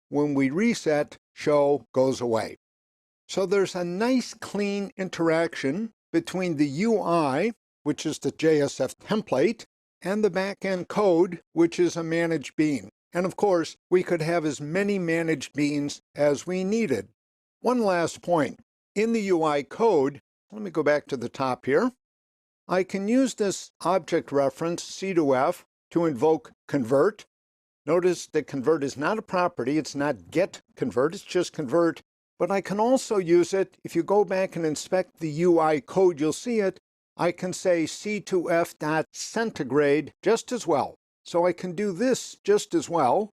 When we reset, show goes away. So there's a nice clean interaction between the UI, which is the JSF template, and the backend code, which is a managed bean. And of course, we could have as many managed beans as we needed. One last point. In the UI code, let me go back to the top here. I can use this object reference, C to F, to invoke convert. Notice that convert is not a property. It's not get convert. It's just convert. But I can also use it. If you go back and inspect the UI code, you'll see it. I can say C2F.centigrade just as well. So I can do this just as well.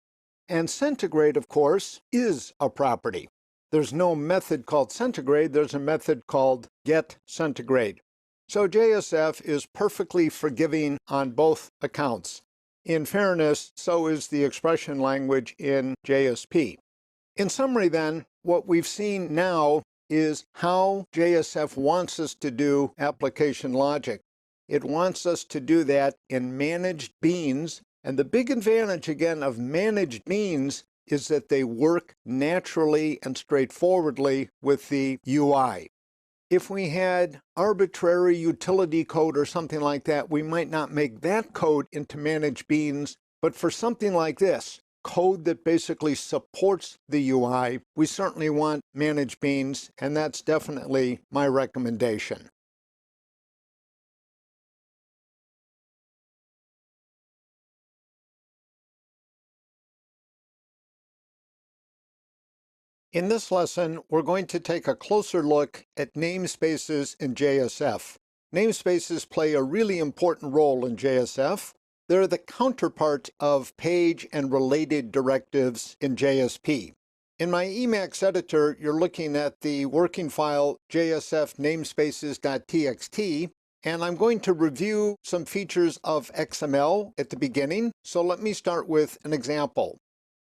And centigrade, of course, is a property. There's no method called centigrade. There's a method called getCentigrade. So JSF is perfectly forgiving on both accounts. In fairness, so is the expression language in JSP. In summary then, what we've seen now is how JSF wants us to do application logic. It wants us to do that in managed beans, and the big advantage again of managed beans is that they work naturally and straightforwardly with the UI. If we had arbitrary utility code or something like that, we might not make that code into managed beans, but for something like this, code that basically supports the UI, we certainly want managed beans, and that's definitely my recommendation. In this lesson, we're going to take a closer look at namespaces in JSF. Namespaces play a really important role in JSF. They're the counterpart of page and related directives in JSP. In my Emacs editor, you're looking at the working file JSF namespaces.txt, and I'm going to review some features of XML at the beginning. So let me start with an example.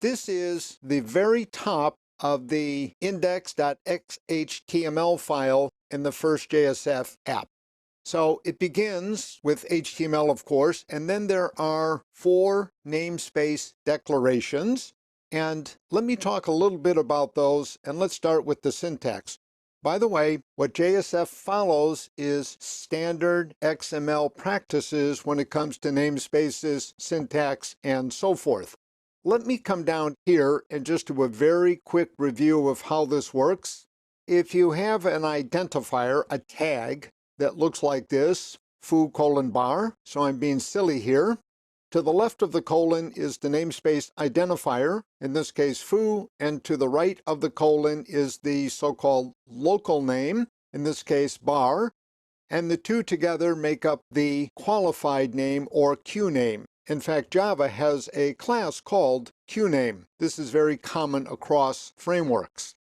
This is the very top of the index.xhtml file in the first JSF app. So it begins with HTML, of course, and then there are 4 namespace declarations. And let me talk a little bit about those, and let's start with the syntax. By the way, what JSF follows is standard XML practices when it comes to namespaces, syntax, and so forth. Let me come down here and just do a very quick review of how this works. If you have an identifier, a tag, that looks like this, foo::bar, so I'm being silly here. To the left of the colon is the namespace identifier, in this case foo, and to the right of the colon is the so-called local name, in this case bar, and the two together make up the qualified name or QName. In fact, Java has a class called QName. This is very common across frameworks.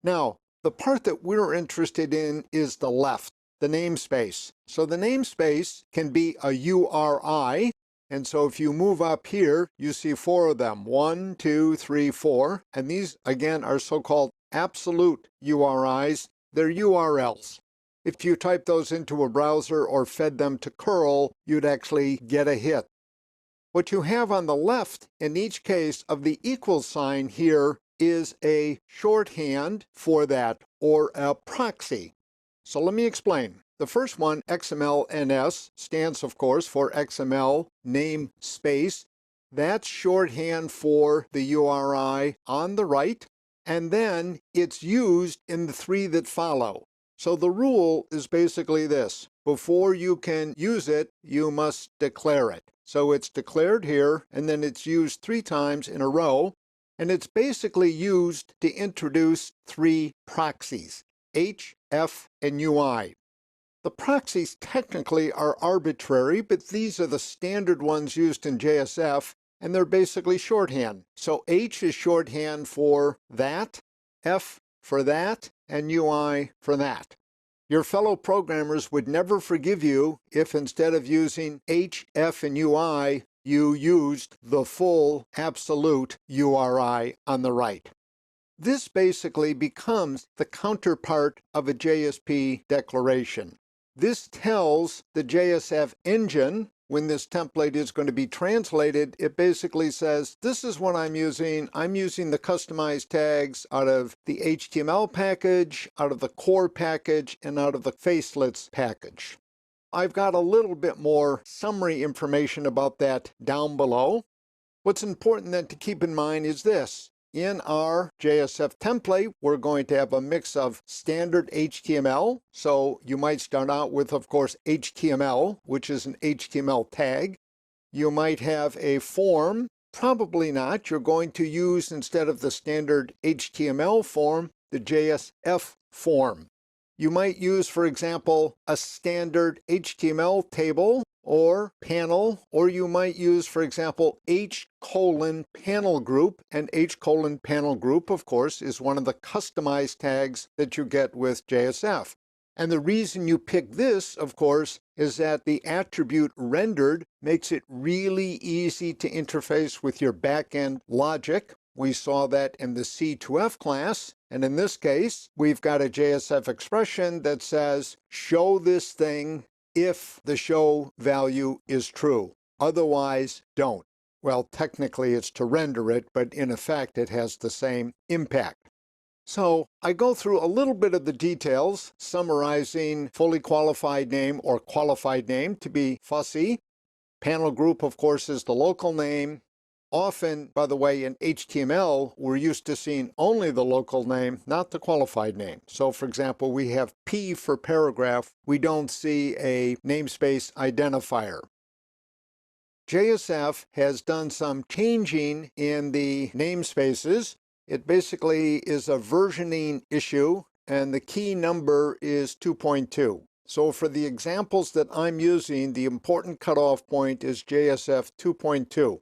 Now, the part that we're interested in is the left, the namespace. So the namespace can be a URI, and so if you move up here, you see 4 of them, 1, 2, 3, 4, and these again are so-called absolute URIs. They're URLs. If you type those into a browser or fed them to curl, you'd actually get a hit. What you have on the left in each case of the equal sign here is a shorthand for that, or a proxy. So let me explain. The first one, XMLNS, stands of course for XML namespace. That's shorthand for the URI on the right, and then it's used in the 3 that follow. So the rule is basically this. Before you can use it, you must declare it. So it's declared here, and then it's used 3 times in a row, and it's basically used to introduce 3 proxies, H, F, and UI. The proxies technically are arbitrary, but these are the standard ones used in JSF, and they're basically shorthand. So H is shorthand for that, F for that, and UI for that. Your fellow programmers would never forgive you if instead of using H, F, and UI, you used the full absolute URI on the right. This basically becomes the counterpart of a JSP declaration. This tells the JSF engine, when this template is going to be translated, it basically says, this is what I'm using. I'm using the customized tags out of the HTML package, out of the core package, and out of the facelets package. I've got a little bit more summary information about that down below. What's important then to keep in mind is this. In our JSF template, we're going to have a mix of standard HTML. So you might start out with, of course, HTML, which is an HTML tag. You might have a form. Probably not. You're going to use, instead of the standard HTML form, the JSF form. You might use, for example, a standard HTML table or panel, or you might use, for example, H::panel group, and H::panel group, of course, is one of the customized tags that you get with JSF. And the reason you pick this, of course, is that the attribute rendered makes it really easy to interface with your backend logic. We saw that in the C2F class, and in this case, we've got a JSF expression that says, show this thing if the show value is true. Otherwise, don't. Well, technically it's to render it, but in effect it has the same impact. So I go through a little bit of the details, summarizing fully qualified name or qualified name to be fussy. Panel group, of course, is the local name. Often, by the way, in HTML, we're used to seeing only the local name, not the qualified name. So, for example, we have P for paragraph. We don't see a namespace identifier. JSF has done some changing in the namespaces. It basically is a versioning issue, and the key number is 2.2. So for the examples that I'm using, the important cutoff point is JSF 2.2.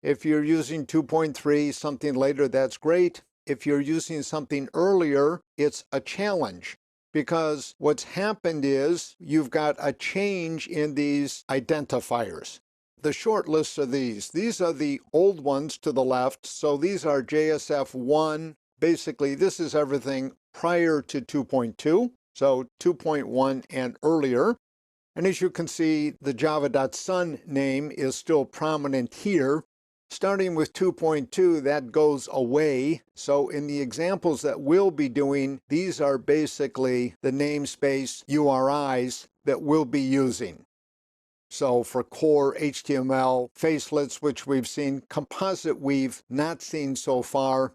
If you're using 2.3, something later, that's great. If you're using something earlier, it's a challenge, because what's happened is you've got a change in these identifiers. The short lists are these. These are the old ones to the left. So these are JSF 1. Basically, this is everything prior to 2.2. So 2.1 and earlier. And as you can see, the java.sun name is still prominent here. Starting with 2.2, that goes away. So in the examples that we'll be doing, these are basically the namespace URIs that we'll be using. So for core HTML, facelets, which we've seen, composite we've not seen so far.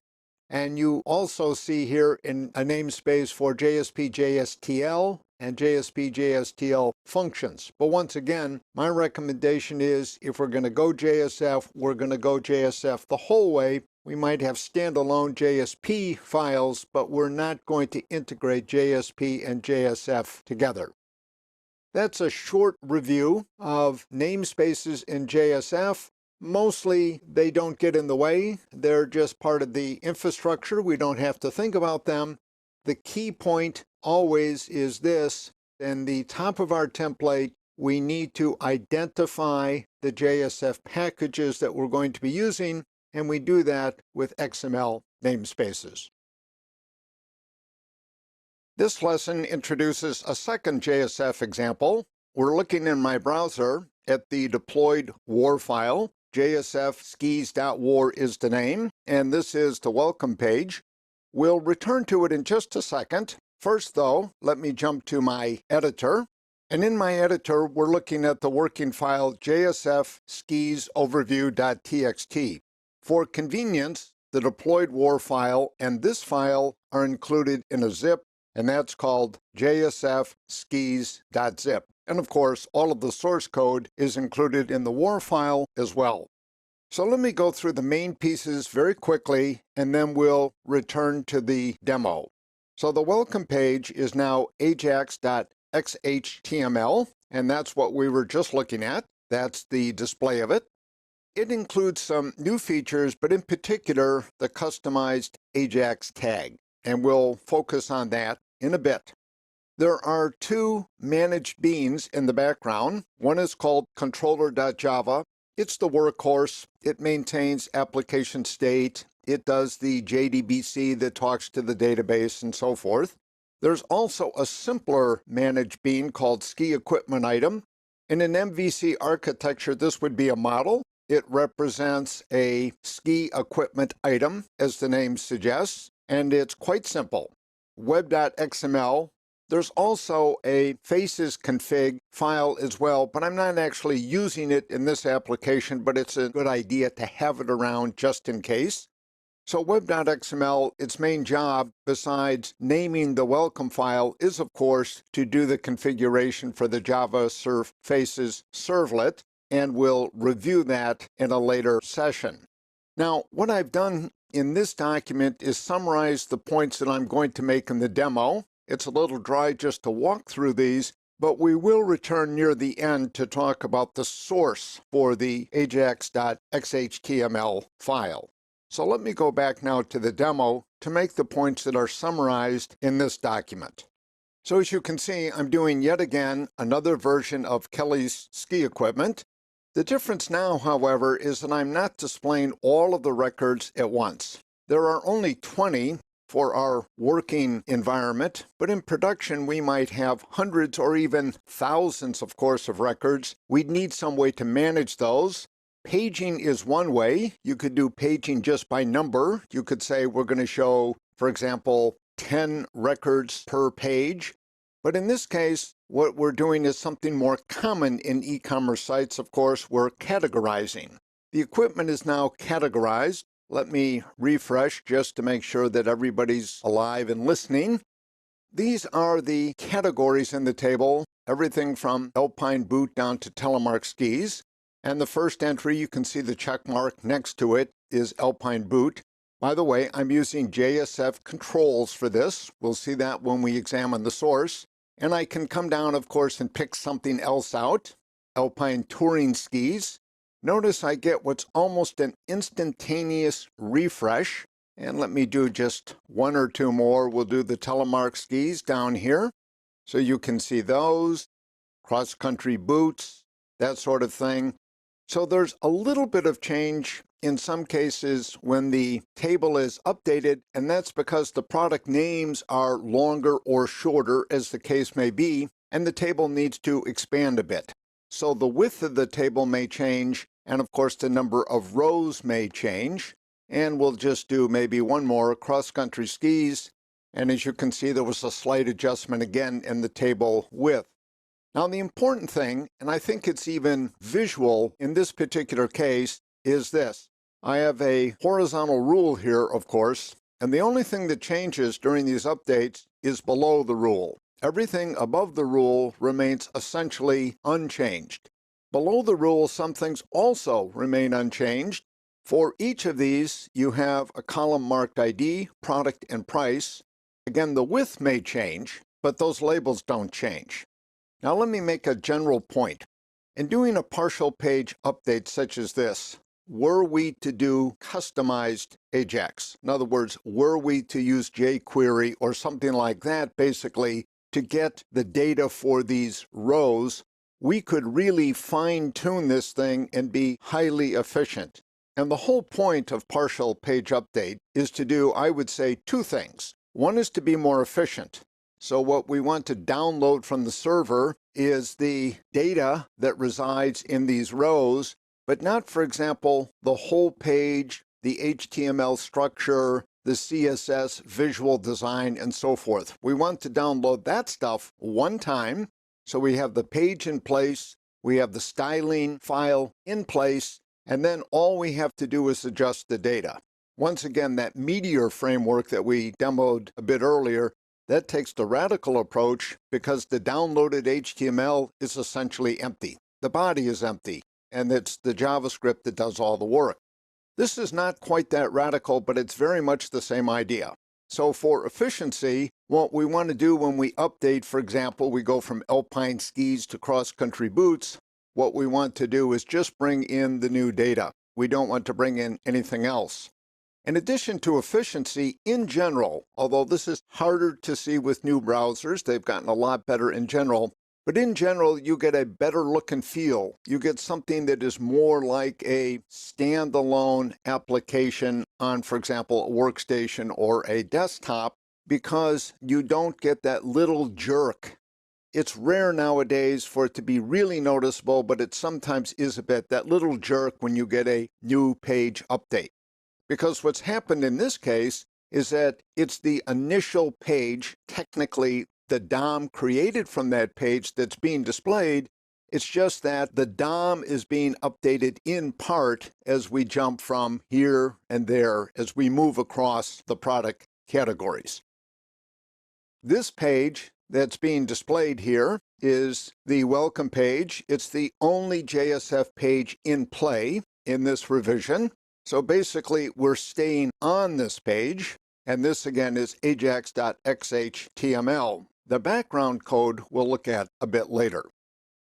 And you also see here in a namespace for JSP JSTL and JSP JSTL functions. But once again, my recommendation is if we're going to go JSF, we're going to go JSF the whole way. We might have standalone JSP files, but we're not going to integrate JSP and JSF together. That's a short review of namespaces in JSF. Mostly, they don't get in the way. They're just part of the infrastructure. We don't have to think about them. The key point always is this. In the top of our template, we need to identify the JSF packages that we're going to be using, and we do that with XML namespaces. This lesson introduces a second JSF example. We're looking in my browser at the deployed war file. JSFskis.war is the name, and this is the welcome page. We'll return to it in just a second. First, though, let me jump to my editor. And in my editor, we're looking at the working file JSFskis overview.txt. For convenience, the deployed war file and this file are included in a zip, and that's called JSFskis.zip. And of course, all of the source code is included in the war file as well. So let me go through the main pieces very quickly, and then we'll return to the demo. So the welcome page is now Ajax.xhtml, and that's what we were just looking at. That's the display of it. It includes some new features, but in particular, the customized Ajax tag, and we'll focus on that in a bit. There are two managed beans in the background. One is called controller.java. It's the workhorse. It maintains application state. It does the JDBC that talks to the database and so forth. There's also a simpler managed bean called ski equipment item. In an MVC architecture, this would be a model. It represents a ski equipment item, as the name suggests, and it's quite simple. Web.xml. There's also a faces config file as well, but I'm not actually using it in this application, but it's a good idea to have it around just in case. So web.xml, its main job, besides naming the welcome file, is of course to do the configuration for the Java serve faces servlet, and we'll review that in a later session. Now, what I've done in this document is summarize the points that I'm going to make in the demo. It's a little dry just to walk through these, but we will return near the end to talk about the source for the ajax.xhtml file. So let me go back now to the demo to make the points that are summarized in this document. So as you can see, I'm doing yet again another version of Kelly's ski equipment. The difference now, however, is that I'm not displaying all of the records at once. There are only 20 for our working environment, but in production we might have hundreds or even thousands, of course, of records. We'd need some way to manage those. Paging is one way. You could do paging just by number. You could say we're going to show, for example, 10 records per page. But in this case, what we're doing is something more common in e-commerce sites. Of course, we're categorizing. The equipment is now categorized. Let me refresh just to make sure that everybody's alive and listening. These are the categories in the table, everything from alpine boot down to telemark skis. And the first entry, you can see the check mark next to it, is alpine boot. By the way, I'm using JSF controls for this. We'll see that when we examine the source. And I can come down, of course, and pick something else out, alpine touring skis. Notice I get what's almost an instantaneous refresh. And let me do just one or two more. We'll do the telemark skis down here. So you can see those, cross-country boots, that sort of thing. So there's a little bit of change in some cases when the table is updated, and that's because the product names are longer or shorter, as the case may be, and the table needs to expand a bit. So the width of the table may change, And of course, the number of rows may change. And we'll just do maybe one more, cross-country skis. And as you can see, there was a slight adjustment again in the table width. Now, the important thing, and I think it's even visual in this particular case, is this. I have a horizontal rule here, of course, and the only thing that changes during these updates is below the rule. Everything above the rule remains essentially unchanged. Below the rule, some things also remain unchanged. For each of these, you have a column marked ID, product, and price. Again, the width may change, but those labels don't change. Now let me make a general point. In doing a partial page update such as this, were we to do customized Ajax, in other words, were we to use Jquery or something like that, basically, to get the data for these rows, we could really fine-tune this thing and be highly efficient. And the whole point of partial page update is to do, I would say, two things. One is to be more efficient. So what we want to download from the server is the data that resides in these rows, but not, for example, the whole page, the HTML structure, the CSS, visual design, and so forth. We want to download that stuff one time, so we have the page in place, we have the styling file in place, and then all we have to do is adjust the data. Once again, that Meteor framework that we demoed a bit earlier, that takes the radical approach because the downloaded HTML is essentially empty. The body is empty, and it's the JavaScript that does all the work. This is not quite that radical, but it's very much the same idea. So for efficiency, what we want to do when we update, for example, we go from alpine skis to cross-country boots, what we want to do is just bring in the new data. We don't want to bring in anything else. In addition to efficiency, in general, although this is harder to see with new browsers, they've gotten a lot better in general, but in general, you get a better look and feel. You get something that is more like a standalone application on, for example, a workstation or a desktop, because you don't get that little jerk. It's rare nowadays for it to be really noticeable, but it sometimes is a bit, that little jerk when you get a new page update. Because what's happened in this case is that it's the initial page, technically the DOM created from that page that's being displayed. It's just that the DOM is being updated in part as we jump from here and there as we move across the product categories. This page that's being displayed here is the welcome page. It's the only JSF page in play in this revision. So basically, we're staying on this page, and this again is ajax.xhtml. The background code we'll look at a bit later.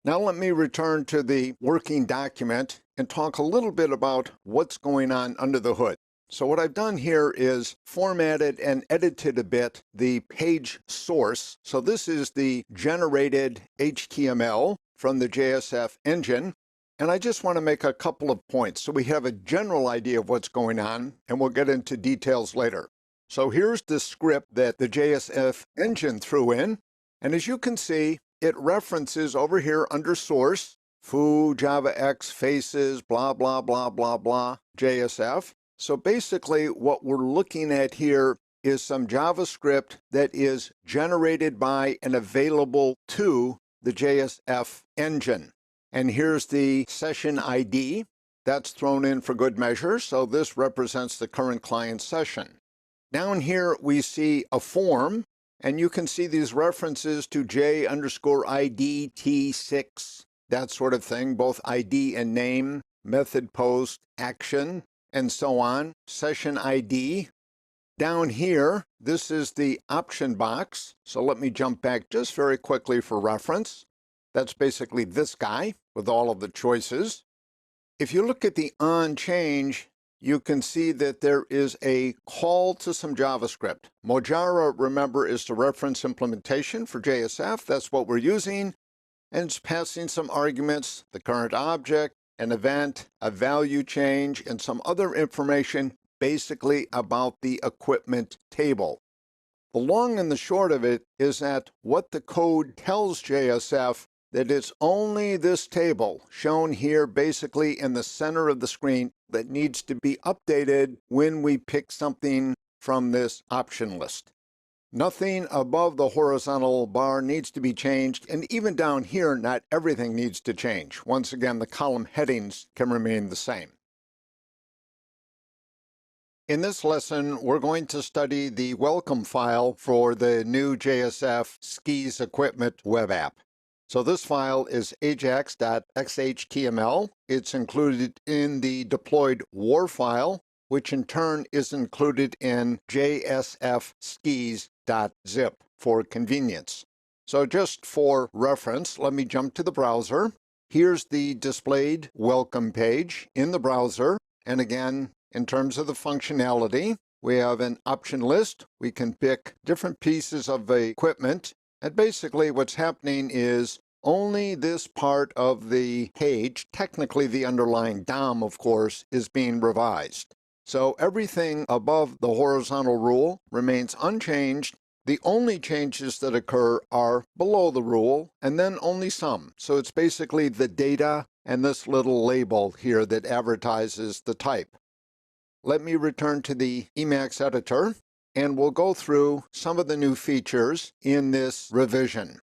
Now let me return to the working document and talk a little bit about what's going on under the hood. So what I've done here is formatted and edited a bit the page source. So this is the generated HTML from the JSF engine. And I just want to make a couple of points so we have a general idea of what's going on, and we'll get into details later. So here's the script that the JSF engine threw in. And as you can see, it references over here under source, foo, JavaX, faces, blah, blah, blah, blah, blah, JSF. So basically what we're looking at here is some JavaScript that is generated by and available to the JSF engine. And here's the session ID that's thrown in for good measure. So this represents the current client session. Down here, we see a form, and you can see these references to J_ID T6, that sort of thing, both ID and name, method post, action, and so on, session ID. Down here, this is the option box. So let me jump back just very quickly for reference. That's basically this guy with all of the choices. If you look at the on change, you can see that there is a call to some JavaScript. Mojaro, remember, is the reference implementation for JSF. That's what we're using. And it's passing some arguments, the current object, an event, a value change, and some other information basically about the equipment table. The long and the short of it is that what the code tells JSF that it's only this table shown here basically in the center of the screen that needs to be updated when we pick something from this option list. Nothing above the horizontal bar needs to be changed, and even down here, not everything needs to change. Once again, the column headings can remain the same. In this lesson, we're going to study the welcome file for the new JSFskis Equipment web app. So this file is ajax.xhtml. It's included in the deployed war file, which in turn is included in JSFskis.zip for convenience. So just for reference, let me jump to the browser. Here's the displayed welcome page in the browser. And again, in terms of the functionality, we have an option list. We can pick different pieces of the equipment. And basically what's happening is only this part of the page, technically the underlying DOM, of course, is being revised. So everything above the horizontal rule remains unchanged. The only changes that occur are below the rule, and then only some. So it's basically the data and this little label here that advertises the type. Let me return to the Emacs editor, and we'll go through some of the new features in this revision.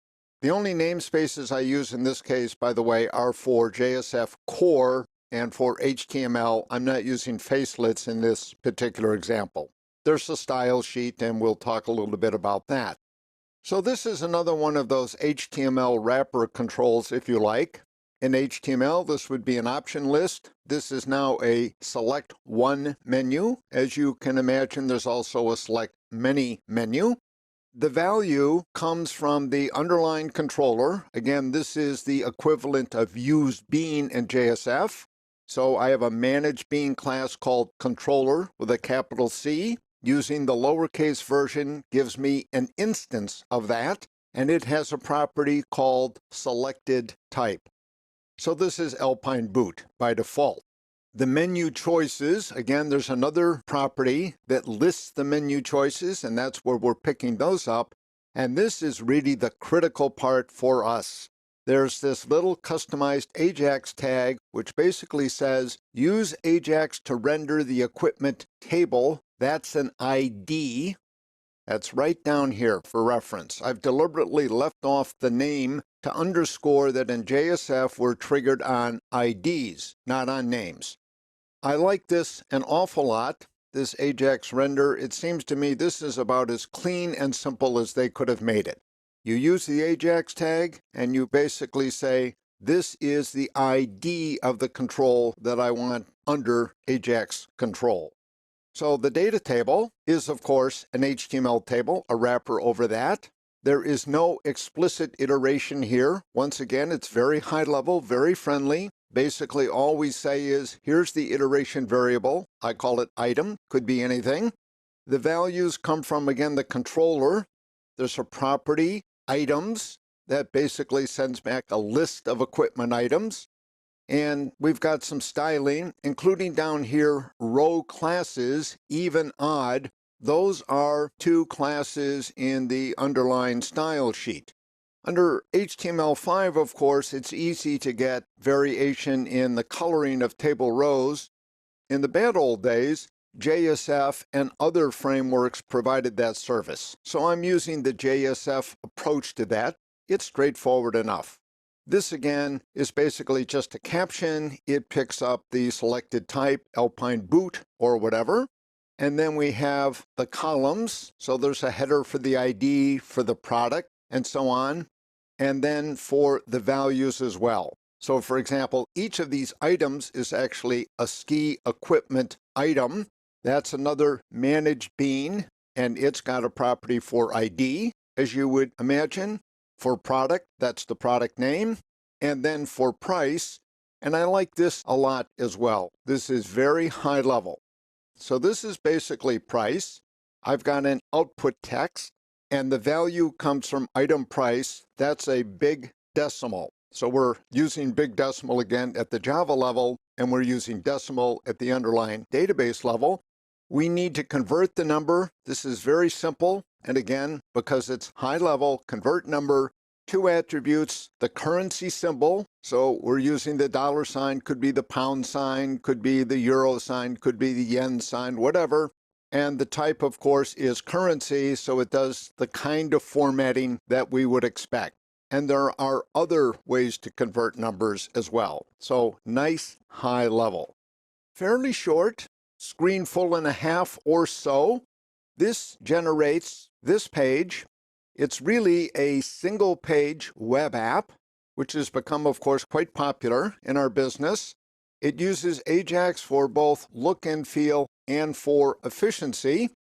The only namespaces I use in this case, by the way, are for JSF core, and for HTML, I'm not using facelets in this particular example. There's a style sheet, and we'll talk a little bit about that. So this is another one of those HTML wrapper controls, if you like. In HTML, this would be an option list. This is now a select one menu. As you can imagine, there's also a select many menu. The value comes from the underlying controller. Again, this is the equivalent of used bean in JSF. So I have a managed bean class called controller with a capital C. Using the lowercase version gives me an instance of that, and it has a property called selected type. So this is Alpine Boot by default. The menu choices, again, there's another property that lists the menu choices, and that's where we're picking those up. And this is really the critical part for us. There's this little customized Ajax tag, which basically says, use Ajax to render the equipment table. That's an ID. That's right down here for reference. I've deliberately left off the name to underscore that in JSF we're triggered on IDs, not on names. I like this an awful lot, this Ajax render. It seems to me this is about as clean and simple as they could have made it. You use the Ajax tag and you basically say, this is the ID of the control that I want under Ajax control. So the data table is, of course, an HTML table, a wrapper over that. There is no explicit iteration here. Once again, it's very high level, very friendly. Basically, all we say is, here's the iteration variable. I call it item, could be anything. The values come from, again, the controller. There's a property, items, that basically sends back a list of equipment items. And we've got some styling, including down here, row classes, even, odd. Those are two classes in the underlying style sheet. Under HTML5, of course, it's easy to get variation in the coloring of table rows. In the bad old days, JSF and other frameworks provided that service. So I'm using the JSF approach to that. It's straightforward enough. This, again, is basically just a caption. It picks up the selected type, Alpine Boot, or whatever. And then we have the columns. So there's a header for the ID, for the product, and so on. And then for the values as well. So, for example, each of these items is actually a ski equipment item. That's another managed bean, and it's got a property for ID, as you would imagine. For product, that's the product name. And then for price, and I like this a lot as well. This is very high level. So this is basically price. I've got an output text, and the value comes from item price. That's a big decimal. So we're using big decimal again at the Java level, and we're using decimal at the underlying database level. We need to convert the number. This is very simple. And again, because it's high level, convert number two attributes, the currency symbol, so we're using the dollar sign, could be the pound sign, could be the euro sign, could be the yen sign, whatever. And the type, of course, is currency, so it does the kind of formatting that we would expect. And there are other ways to convert numbers as well. So nice high level. Fairly short, screen full and a half or so. This generates this page. It's really a single page web app, which has become, of course, quite popular in our business. It uses Ajax for both look and feel and for efficiency.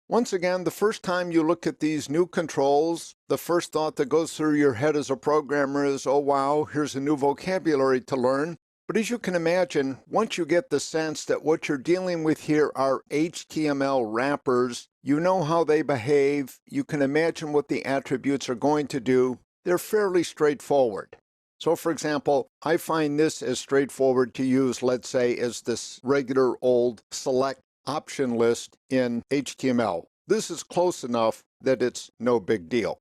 Once again, the first time you look at these new controls, the first thought that goes through your head as a programmer is, oh wow, here's a new vocabulary to learn. But as you can imagine, once you get the sense that what you're dealing with here are HTML wrappers, you know how they behave, you can imagine what the attributes are going to do, they're fairly straightforward. So for example, I find this as straightforward to use, let's say, as this regular old select option list in HTML. This is close enough that it's no big deal.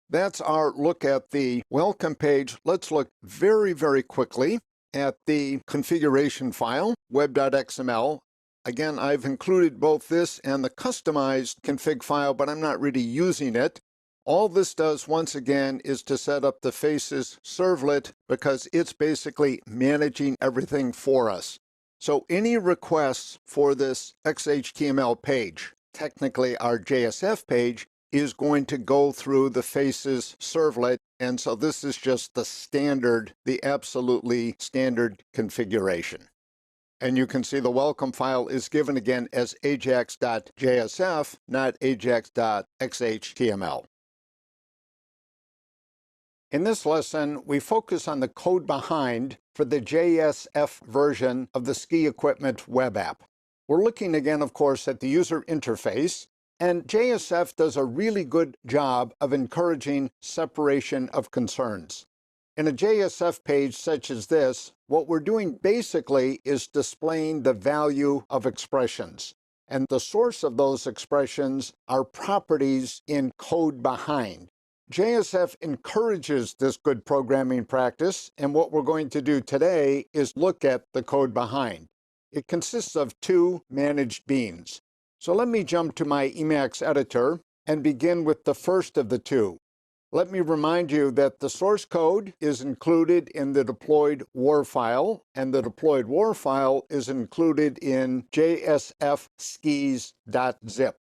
That's our look at the welcome page. Let's look very, very quickly at the configuration file, web.xml. Again, I've included both this and the customized config file, but I'm not really using it. All this does, once again, is to set up the Faces servlet because it's basically managing everything for us. So any requests for this XHTML page, technically our JSF page, is going to go through the Faces servlet. And so this is just the standard, the absolutely standard configuration. And you can see the welcome file is given again as ajax.jsf, not ajax.xhtml. In this lesson, we focus on the code behind for the JSF version of the Ski Equipment web app. We're looking again, of course, at the user interface, and JSF does a really good job of encouraging separation of concerns. In a JSF page such as this, what we're doing basically is displaying the value of expressions. And the source of those expressions are properties in code behind. JSF encourages this good programming practice, and what we're going to do today is look at the code behind. It consists of two managed beans. So let me jump to my Emacs editor and begin with the first of the two. Let me remind you that the source code is included in the deployed war file, and the deployed war file is included in JSFskis.zip.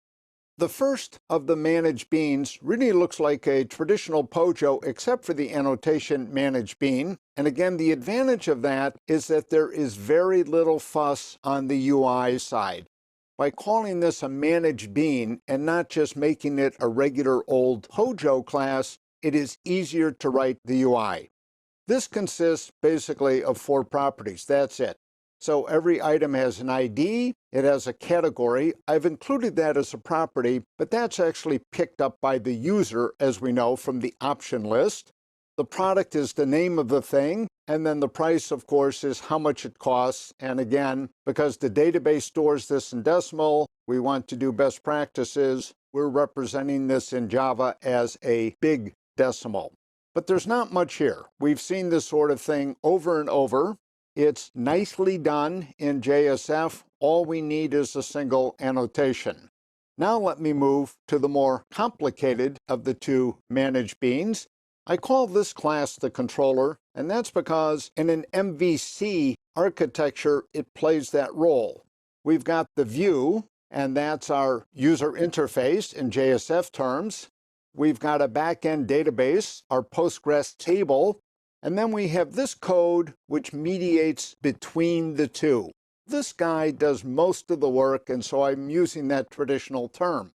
The first of the managed beans really looks like a traditional POJO except for the annotation managed bean. And again, the advantage of that is that there is very little fuss on the UI side. By calling this a managed bean and not just making it a regular old POJO class, it is easier to write the UI. This consists basically of four properties. That's it. So every item has an ID, it has a category. I've included that as a property, but that's actually picked up by the user, as we know, from the option list. The product is the name of the thing, and then the price, of course, is how much it costs. And again, because the database stores this in decimal, we want to do best practices. We're representing this in Java as a big decimal. But there's not much here. We've seen this sort of thing over and over. It's nicely done in JSF. All we need is a single annotation. Now let me move to the more complicated of the two managed beans. I call this class the controller, and that's because in an MVC architecture, it plays that role. We've got the view, and that's our user interface in JSF terms. We've got a backend database, our Postgres table, and then we have this code which mediates between the two. This guy does most of the work, and so I'm using that traditional term.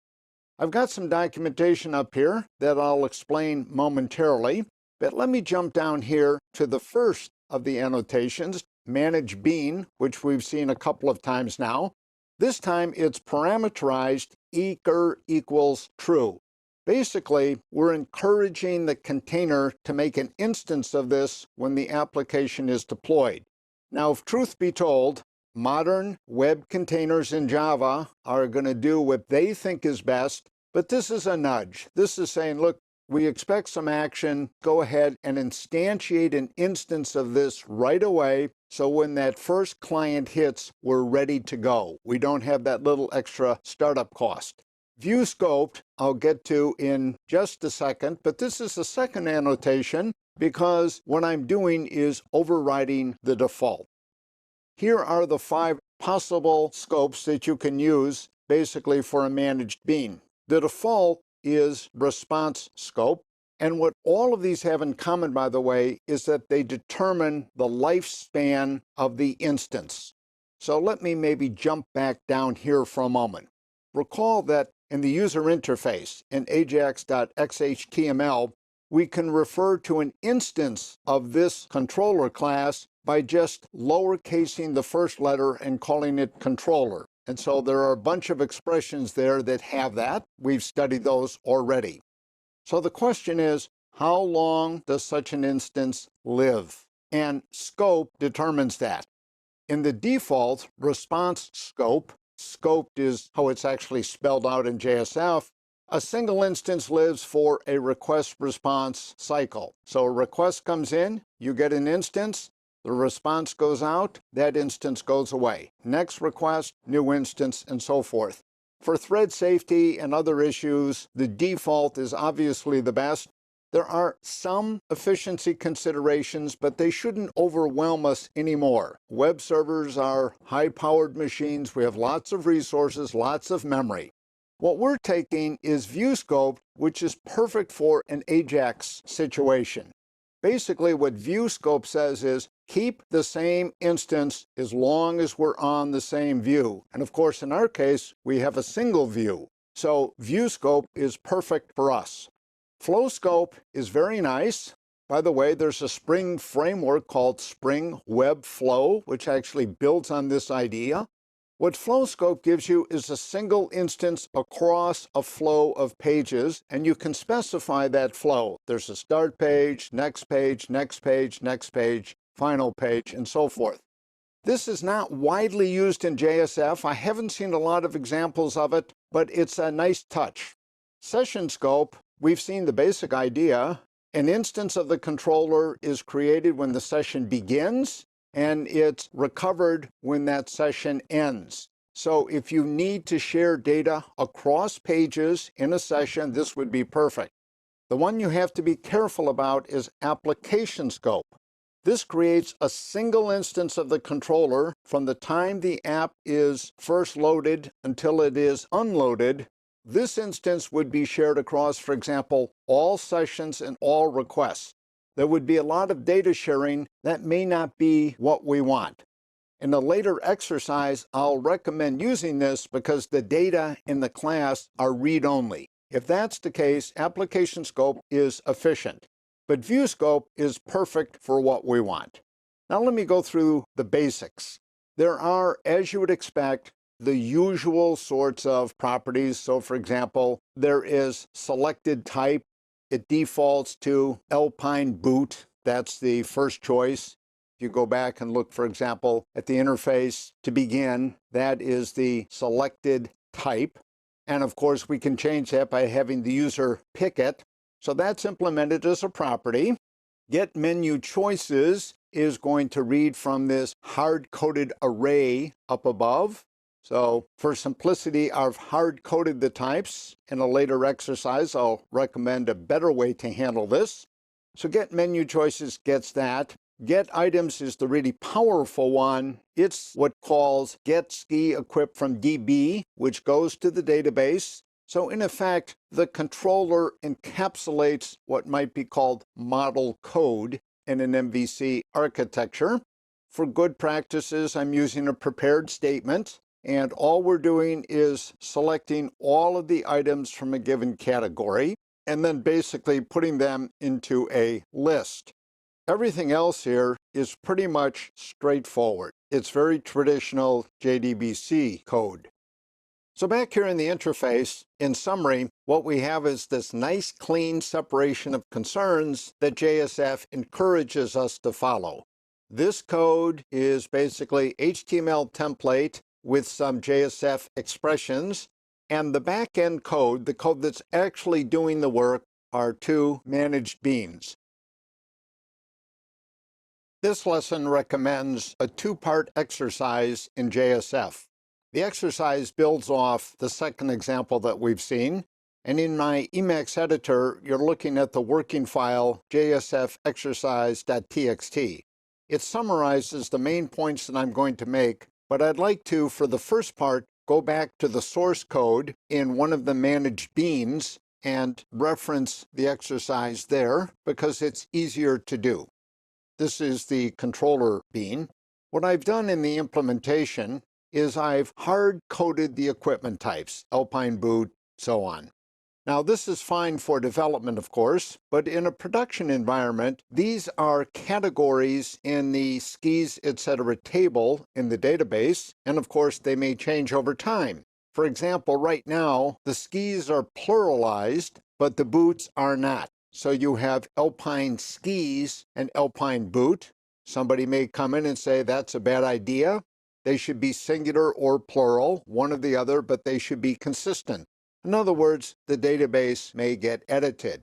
I've got some documentation up here that I'll explain momentarily, but let me jump down here to the first of the annotations, manage bean, which we've seen a couple of times now. This time it's parameterized equals true. Basically, we're encouraging the container to make an instance of this when the application is deployed. Now, if truth be told, modern web containers in Java are going to do what they think is best, but this is a nudge. This is saying, look, we expect some action, go ahead and instantiate an instance of this right away. So when that first client hits, we're ready to go. We don't have that little extra startup cost. View scoped, I'll get to in just a second, but this is the second annotation because what I'm doing is overriding the default. Here are the 5 possible scopes that you can use basically for a managed bean. The default is response scope. And what all of these have in common, by the way, is that they determine the lifespan of the instance. So let me maybe jump back down here for a moment. Recall that in the user interface in Ajax.xhtml, we can refer to an instance of this controller class by just lowercasing the first letter and calling it controller. And so there are a bunch of expressions there that have that. We've studied those already. So the question is, how long does such an instance live? And scope determines that. In the default response scope, scoped is how it's actually spelled out in JSF, a single instance lives for a request response cycle. So a request comes in, you get an instance, the response goes out, that instance goes away. Next request, new instance, and so forth. For thread safety and other issues, the default is obviously the best. There are some efficiency considerations, but they shouldn't overwhelm us anymore. Web servers are high-powered machines. We have lots of resources, lots of memory. What we're taking is view scope, which is perfect for an Ajax situation. Basically, what view scope says is keep the same instance as long as we're on the same view. And of course, in our case, we have a single view. So view scope is perfect for us. Flow scope is very nice. By the way, there's a Spring framework called Spring Web Flow, which actually builds on this idea. What flow scope gives you is a single instance across a flow of pages, and you can specify that flow. There's a start page, next page, next page, next page, final page, and so forth. This is not widely used in JSF. I haven't seen a lot of examples of it, but it's a nice touch. Session scope, we've seen the basic idea. An instance of the controller is created when the session begins, and it's recovered when that session ends. So if you need to share data across pages in a session, this would be perfect. The one you have to be careful about is application scope. This creates a single instance of the controller from the time the app is first loaded until it is unloaded. This instance would be shared across, for example, all sessions and all requests. There would be a lot of data sharing that may not be what we want. In a later exercise, I'll recommend using this because the data in the class are read-only. If that's the case, application scope is efficient, but view scope is perfect for what we want. Now let me go through the basics. There are, as you would expect, the usual sorts of properties. So for example, there is selected type. It defaults to Alpine boot. That's the first choice. If you go back and look, for example, at the interface to begin, that is the selected type. And of course, we can change that by having the user pick it. So that's implemented as a property. Get menu choices is going to read from this hard-coded array up above. So for simplicity, I've hard-coded the types. In a later exercise, I'll recommend a better way to handle this. So get menu choices gets that. Get items is the really powerful one. It's what calls get ski equip from DB, which goes to the database. So in effect, the controller encapsulates what might be called model code in an MVC architecture. For good practices, I'm using a prepared statement. And all we're doing is selecting all of the items from a given category and then basically putting them into a list. Everything else here is pretty much straightforward. It's very traditional JDBC code. So back here in the interface, in summary, what we have is this nice clean separation of concerns that JSF encourages us to follow. This code is basically HTML template with some JSF expressions, and the back-end code, the code that's actually doing the work, our two managed beans. This lesson recommends a two-part exercise in JSF. The exercise builds off the second example that we've seen, and in my Emacs editor, you're looking at the working file jsfexercise.txt. It summarizes the main points that I'm going to make, but I'd like to, for the first part, go back to the source code in one of the managed beans and reference the exercise there because it's easier to do. This is the controller bean. What I've done in the implementation is I've hard-coded the equipment types, Alpine boot, so on. Now, this is fine for development, of course, but in a production environment, these are categories in the skis, etc. table in the database, and of course, they may change over time. For example, right now, the skis are pluralized, but the boots are not. So you have Alpine skis and Alpine boot. Somebody may come in and say that's a bad idea. They should be singular or plural, one or the other, but they should be consistent. In other words, the database may get edited.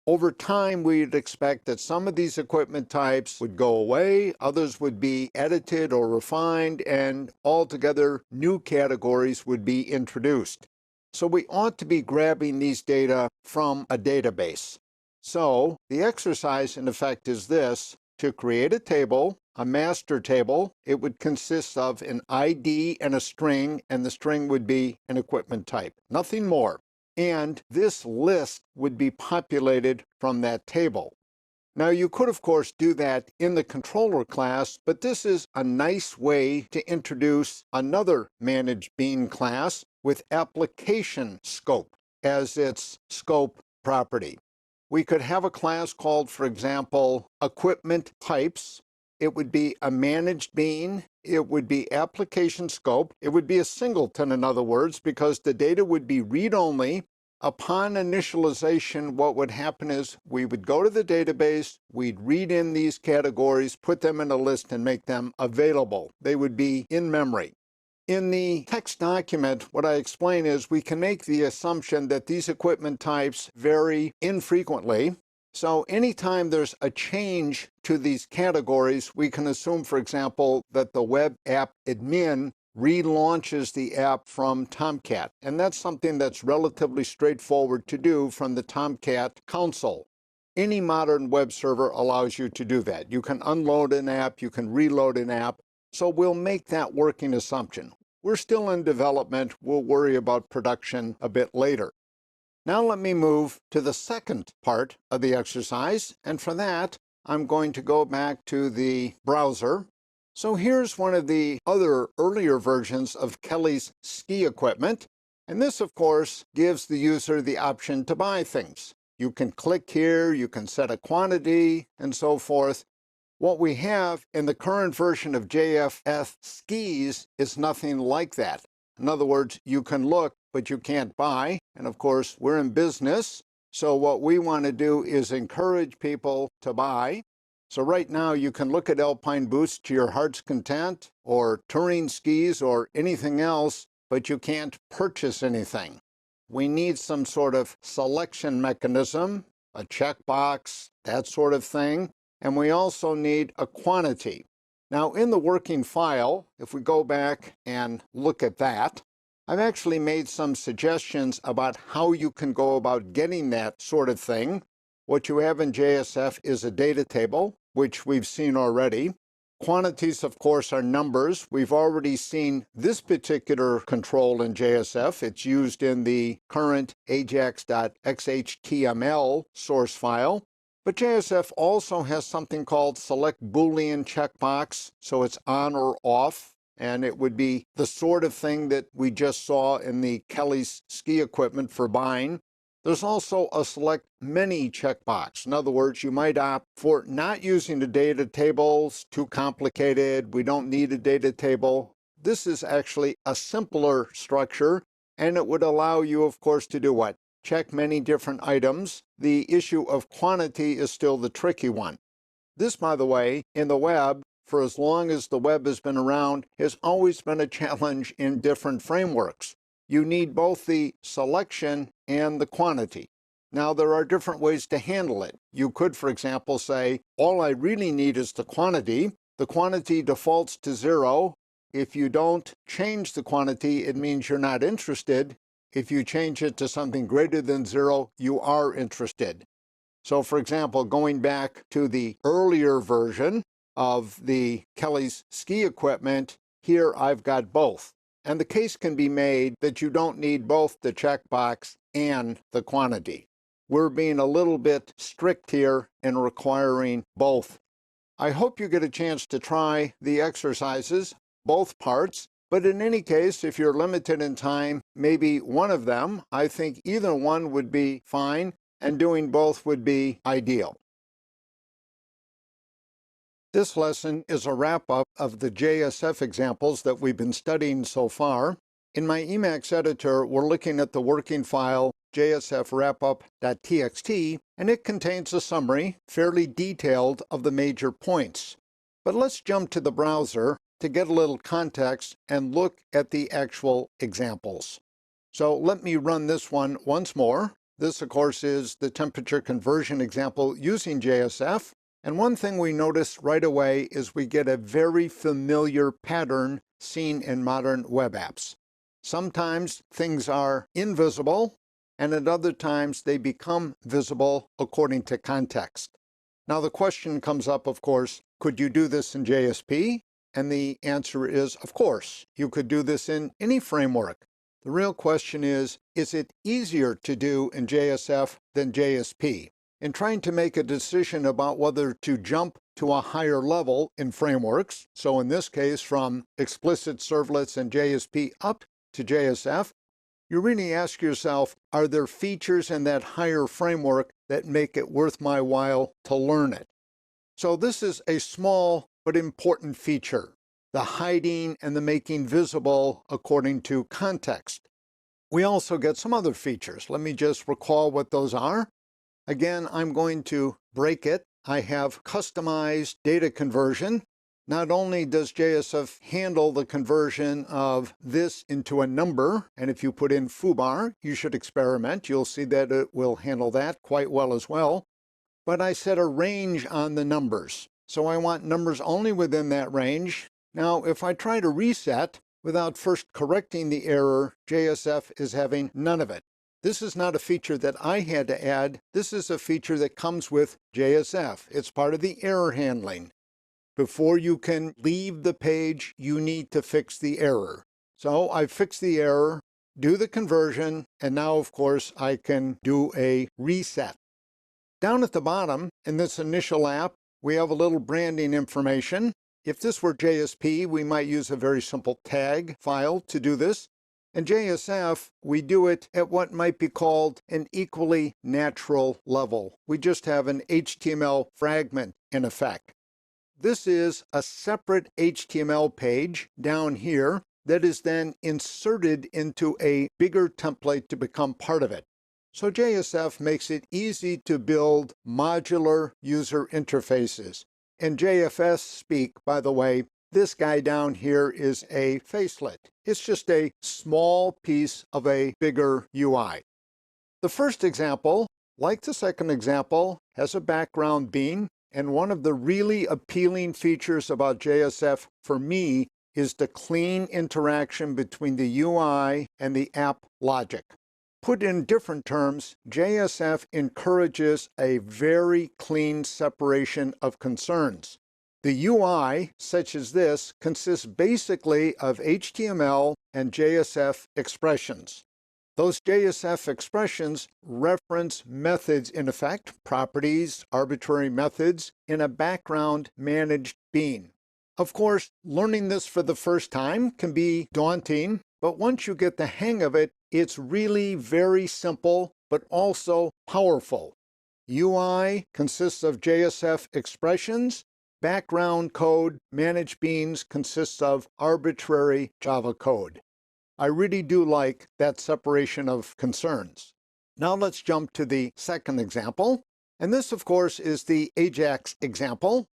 Over time, we'd expect that some of these equipment types would go away, others would be edited or refined, and altogether new categories would be introduced. So we ought to be grabbing these data from a database. So the exercise, in effect, is this. To create a table, a master table, it would consist of an ID and a string, and the string would be an equipment type. Nothing more. And this list would be populated from that table. Now, you could, of course, do that in the controller class, but this is a nice way to introduce another managed bean class with application scope as its scope property. We could have a class called, for example, equipment types. It would be a managed bean. It would be application scope. It would be a singleton, in other words, because the data would be read-only. Upon initialization, what would happen is we would go to the database, we'd read in these categories, put them in a list, and make them available. They would be in memory. In the text document, what I explain is we can make the assumption that these equipment types vary infrequently. So anytime there's a change to these categories, we can assume, for example, that the web app admin relaunches the app from Tomcat. And that's something that's relatively straightforward to do from the Tomcat console. Any modern web server allows you to do that. You can unload an app, you can reload an app. So we'll make that working assumption. We're still in development. We'll worry about production a bit later. Now let me move to the second part of the exercise. And for that, I'm going to go back to the browser. So here's one of the other earlier versions of Kelly's ski equipment. And this, of course, gives the user the option to buy things. You can click here, you can set a quantity, and so forth. What we have in the current version of JSFskis is nothing like that. In other words, you can look, but you can't buy. And of course, we're in business. So what we want to do is encourage people to buy. So right now, you can look at Alpine boots to your heart's content, or touring skis, or anything else, but you can't purchase anything. We need some sort of selection mechanism, a checkbox, that sort of thing. And we also need a quantity. Now, in the working file, if we go back and look at that, I've actually made some suggestions about how you can go about getting that sort of thing. What you have in JSF is a data table, which we've seen already. Quantities, of course, are numbers. We've already seen this particular control in JSF. It's used in the current Ajax.xhtml source file. But JSF also has something called select Boolean checkbox, so it's on or off, and it would be the sort of thing that we just saw in the Kelly's ski equipment for buying. There's also a select many checkbox. In other words, you might opt for not using the data tables, too complicated, we don't need a data table. This is actually a simpler structure, and it would allow you, of course, to do what? Check many different items. The issue of quantity is still the tricky one. This, by the way, in the web, for as long as the web has been around, has always been a challenge in different frameworks. You need both the selection and the quantity. Now, there are different ways to handle it. You could, for example, say, all I really need is the quantity. The quantity defaults to 0. If you don't change the quantity, it means you're not interested. If you change it to something greater than 0, you are interested. So, for example, going back to the earlier version of the Kelly's ski equipment, here I've got both. And the case can be made that you don't need both the checkbox and the quantity. We're being a little bit strict here in requiring both. I hope you get a chance to try the exercises, both parts, but in any case, if you're limited in time, maybe one of them. I think either one would be fine, and doing both would be ideal. This lesson is a wrap-up of the JSF examples that we've been studying so far. In my Emacs editor, we're looking at the working file jsfwrapup.txt, and it contains a summary, fairly detailed, of the major points. But let's jump to the browser to get a little context and look at the actual examples. So let me run this one once more. This, of course, is the temperature conversion example using JSF. And one thing we notice right away is we get a very familiar pattern seen in modern web apps. Sometimes things are invisible, and at other times they become visible according to context. Now the question comes up, of course, could you do this in JSP? And the answer is, of course, you could do this in any framework. The real question is it easier to do in JSF than JSP? In trying to make a decision about whether to jump to a higher level in frameworks, so in this case from explicit servlets and JSP up to JSF, you really ask yourself, are there features in that higher framework that make it worth my while to learn it? So this is a small but important feature, the hiding and the making visible according to context. We also get some other features. Let me just recall what those are. Again, I'm going to break it. I have customized data conversion. Not only does JSF handle the conversion of this into a number, and if you put in foobar, you should experiment. You'll see that it will handle that quite well as well. But I set a range on the numbers. So I want numbers only within that range. Now, if I try to reset without first correcting the error, JSF is having none of it. This is not a feature that I had to add. This is a feature that comes with JSF. It's part of the error handling. Before you can leave the page, you need to fix the error. So I fix the error, do the conversion, and now, of course, I can do a reset. Down at the bottom, in this initial app, we have a little branding information. If this were JSP, we might use a very simple tag file to do this. In JSF, we do it at what might be called an equally natural level. We just have an HTML fragment in effect. This is a separate HTML page down here that is then inserted into a bigger template to become part of it. So JSF makes it easy to build modular user interfaces. In JFS speak, by the way, this guy down here is a facelet. It's just a small piece of a bigger UI. The first example, like the second example, has a background bean, and one of the really appealing features about JSF for me is the clean interaction between the UI and the app logic. Put in different terms, JSF encourages a very clean separation of concerns. The UI, such as this, consists basically of HTML and JSF expressions. Those JSF expressions reference methods in effect, properties, arbitrary methods, in a background managed bean. Of course, learning this for the first time can be daunting, but once you get the hang of it, it's really very simple, but also powerful. UI consists of JSF expressions. Background code, managed beans, consists of arbitrary Java code. I really do like that separation of concerns. Now let's jump to the second example. And this, of course, is the Ajax example.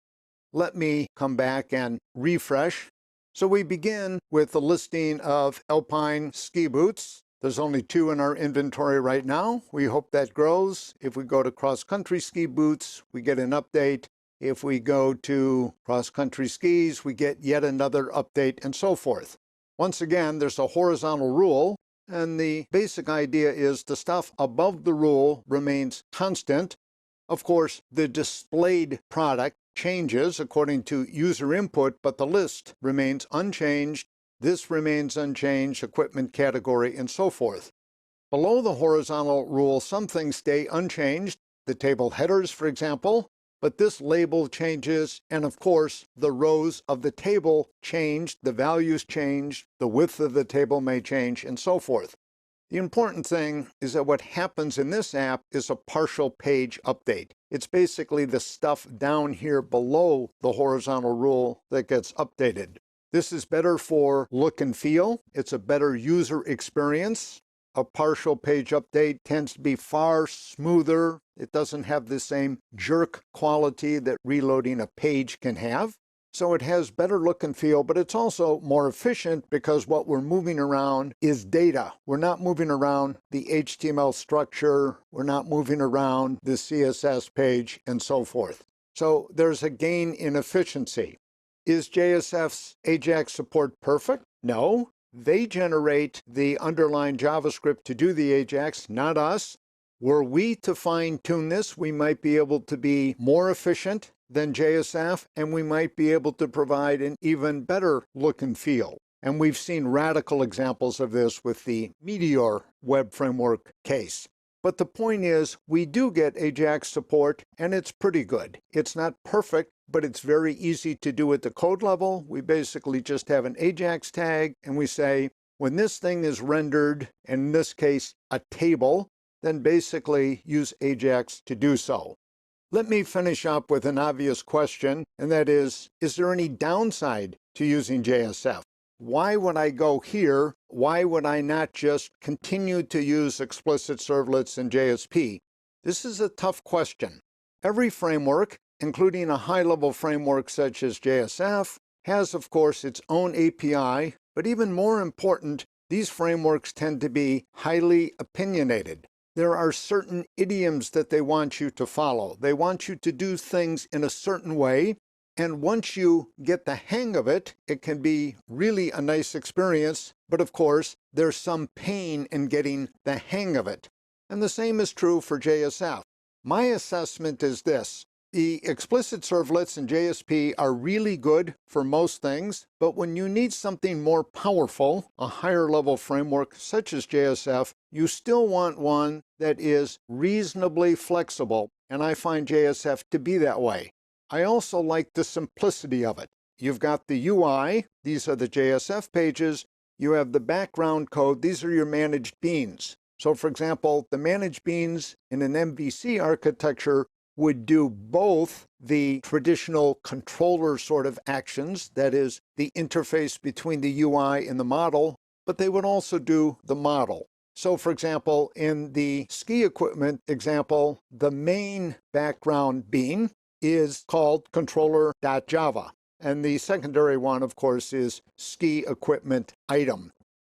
Let me come back and refresh. So we begin with the listing of alpine ski boots. There's only 2 in our inventory right now. We hope that grows. If we go to cross-country ski boots, we get an update. If we go to cross-country skis, we get yet another update, and so forth. Once again, there's a horizontal rule, and the basic idea is the stuff above the rule remains constant. Of course, the displayed product changes according to user input, but the list remains unchanged. This remains unchanged, equipment category, and so forth. Below the horizontal rule, some things stay unchanged, the table headers, for example, but this label changes, and of course, the rows of the table change, the values change, the width of the table may change, and so forth. The important thing is that what happens in this app is a partial page update. It's basically the stuff down here below the horizontal rule that gets updated. This is better for look and feel. It's a better user experience. A partial page update tends to be far smoother. It doesn't have the same jerk quality that reloading a page can have. So it has better look and feel, but it's also more efficient because what we're moving around is data. We're not moving around the HTML structure. We're not moving around the CSS page and so forth. So there's a gain in efficiency. Is JSF's Ajax support perfect? No. They generate the underlying JavaScript to do the Ajax, not us. Were we to fine-tune this, we might be able to be more efficient than JSF, and we might be able to provide an even better look and feel. And we've seen radical examples of this with the Meteor web framework case. But the point is, we do get Ajax support, and it's pretty good. It's not perfect, but it's very easy to do at the code level. We basically just have an Ajax tag, and we say, when this thing is rendered, in this case, a table, then basically use Ajax to do so. Let me finish up with an obvious question, and that is there any downside to using JSF? Why would I go here? Why would I not just continue to use explicit servlets and JSP? This is a tough question. Every framework, including a high-level framework such as JSF, has, of course, its own API, but even more important, these frameworks tend to be highly opinionated. There are certain idioms that they want you to follow. They want you to do things in a certain way, and once you get the hang of it, it can be really a nice experience, but of course, there's some pain in getting the hang of it. And the same is true for JSF. My assessment is this. The explicit servlets and JSP are really good for most things, but when you need something more powerful, a higher level framework such as JSF, you still want one that is reasonably flexible, and I find JSF to be that way. I also like the simplicity of it. You've got the UI, these are the JSF pages, you have the background code, these are your managed beans. So for example, the managed beans in an MVC architecture would do both the traditional controller sort of actions, that is, the interface between the UI and the model, but they would also do the model. So for example, in the ski equipment example, the main background bean is called controller.java. And the secondary one, of course, is ski equipment item.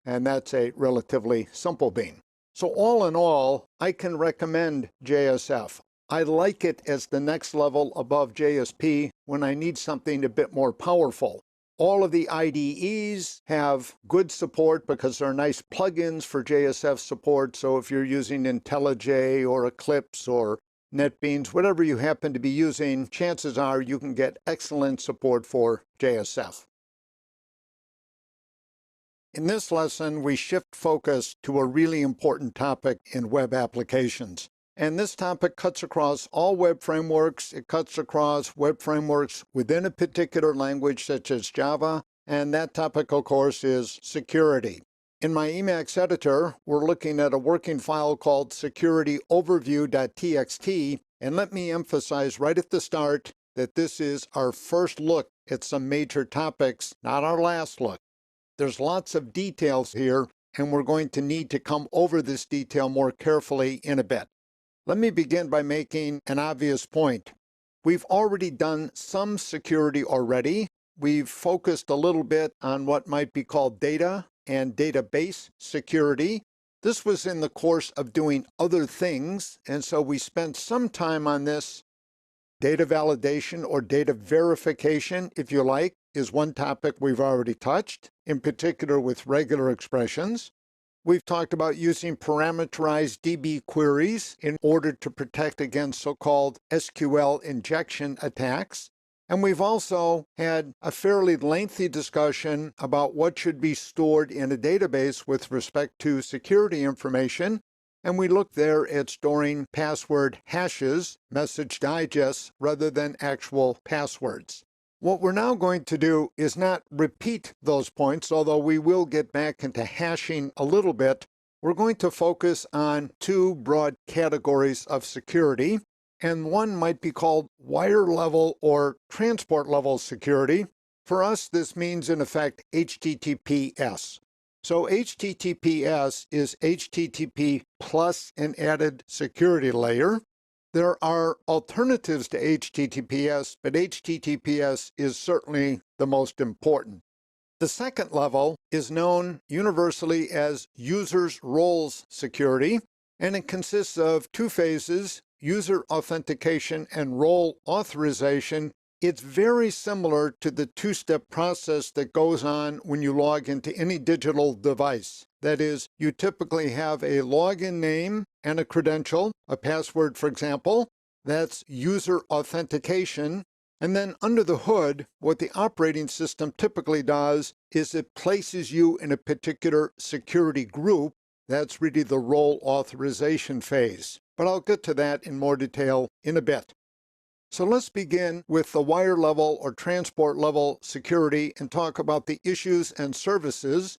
And that's a relatively simple bean. So all in all, I can recommend JSF. I like it as the next level above JSP when I need something a bit more powerful. All of the IDEs have good support because they're nice plugins for JSF support. So if you're using IntelliJ or Eclipse or NetBeans, whatever you happen to be using, chances are you can get excellent support for JSF. In this lesson, we shift focus to a really important topic in web applications. And this topic cuts across all web frameworks. It cuts across web frameworks within a particular language, such as Java. And that topic, of course, is security. In my Emacs editor, we're looking at a working file called security-overview.txt. And let me emphasize right at the start that this is our first look at some major topics, not our last look. There's lots of details here, and we're going to need to come over this detail more carefully in a bit. Let me begin by making an obvious point. We've already done some security already. We've focused a little bit on what might be called data and database security. This was in the course of doing other things, and so we spent some time on this. Data validation or data verification, if you like, is one topic we've already touched, in particular with regular expressions. We've talked about using parameterized DB queries in order to protect against so-called SQL injection attacks. And we've also had a fairly lengthy discussion about what should be stored in a database with respect to security information. And we looked there at storing password hashes, message digests, rather than actual passwords. What we're now going to do is not repeat those points, although we will get back into hashing a little bit. We're going to focus on two broad categories of security, and one might be called wire level or transport level security. For us, this means in effect HTTPS. So HTTPS is HTTP plus an added security layer. There are alternatives to HTTPS, but HTTPS is certainly the most important. The second level is known universally as users roles security, and it consists of two phases: user authentication and role authorization. It's very similar to the two-step process that goes on when you log into any digital device. That is, you typically have a login name and a credential, a password, for example. That's user authentication. And then under the hood, what the operating system typically does is it places you in a particular security group. That's really the role authorization phase. But I'll get to that in more detail in a bit. So let's begin with the wire level or transport level security and talk about the issues and services.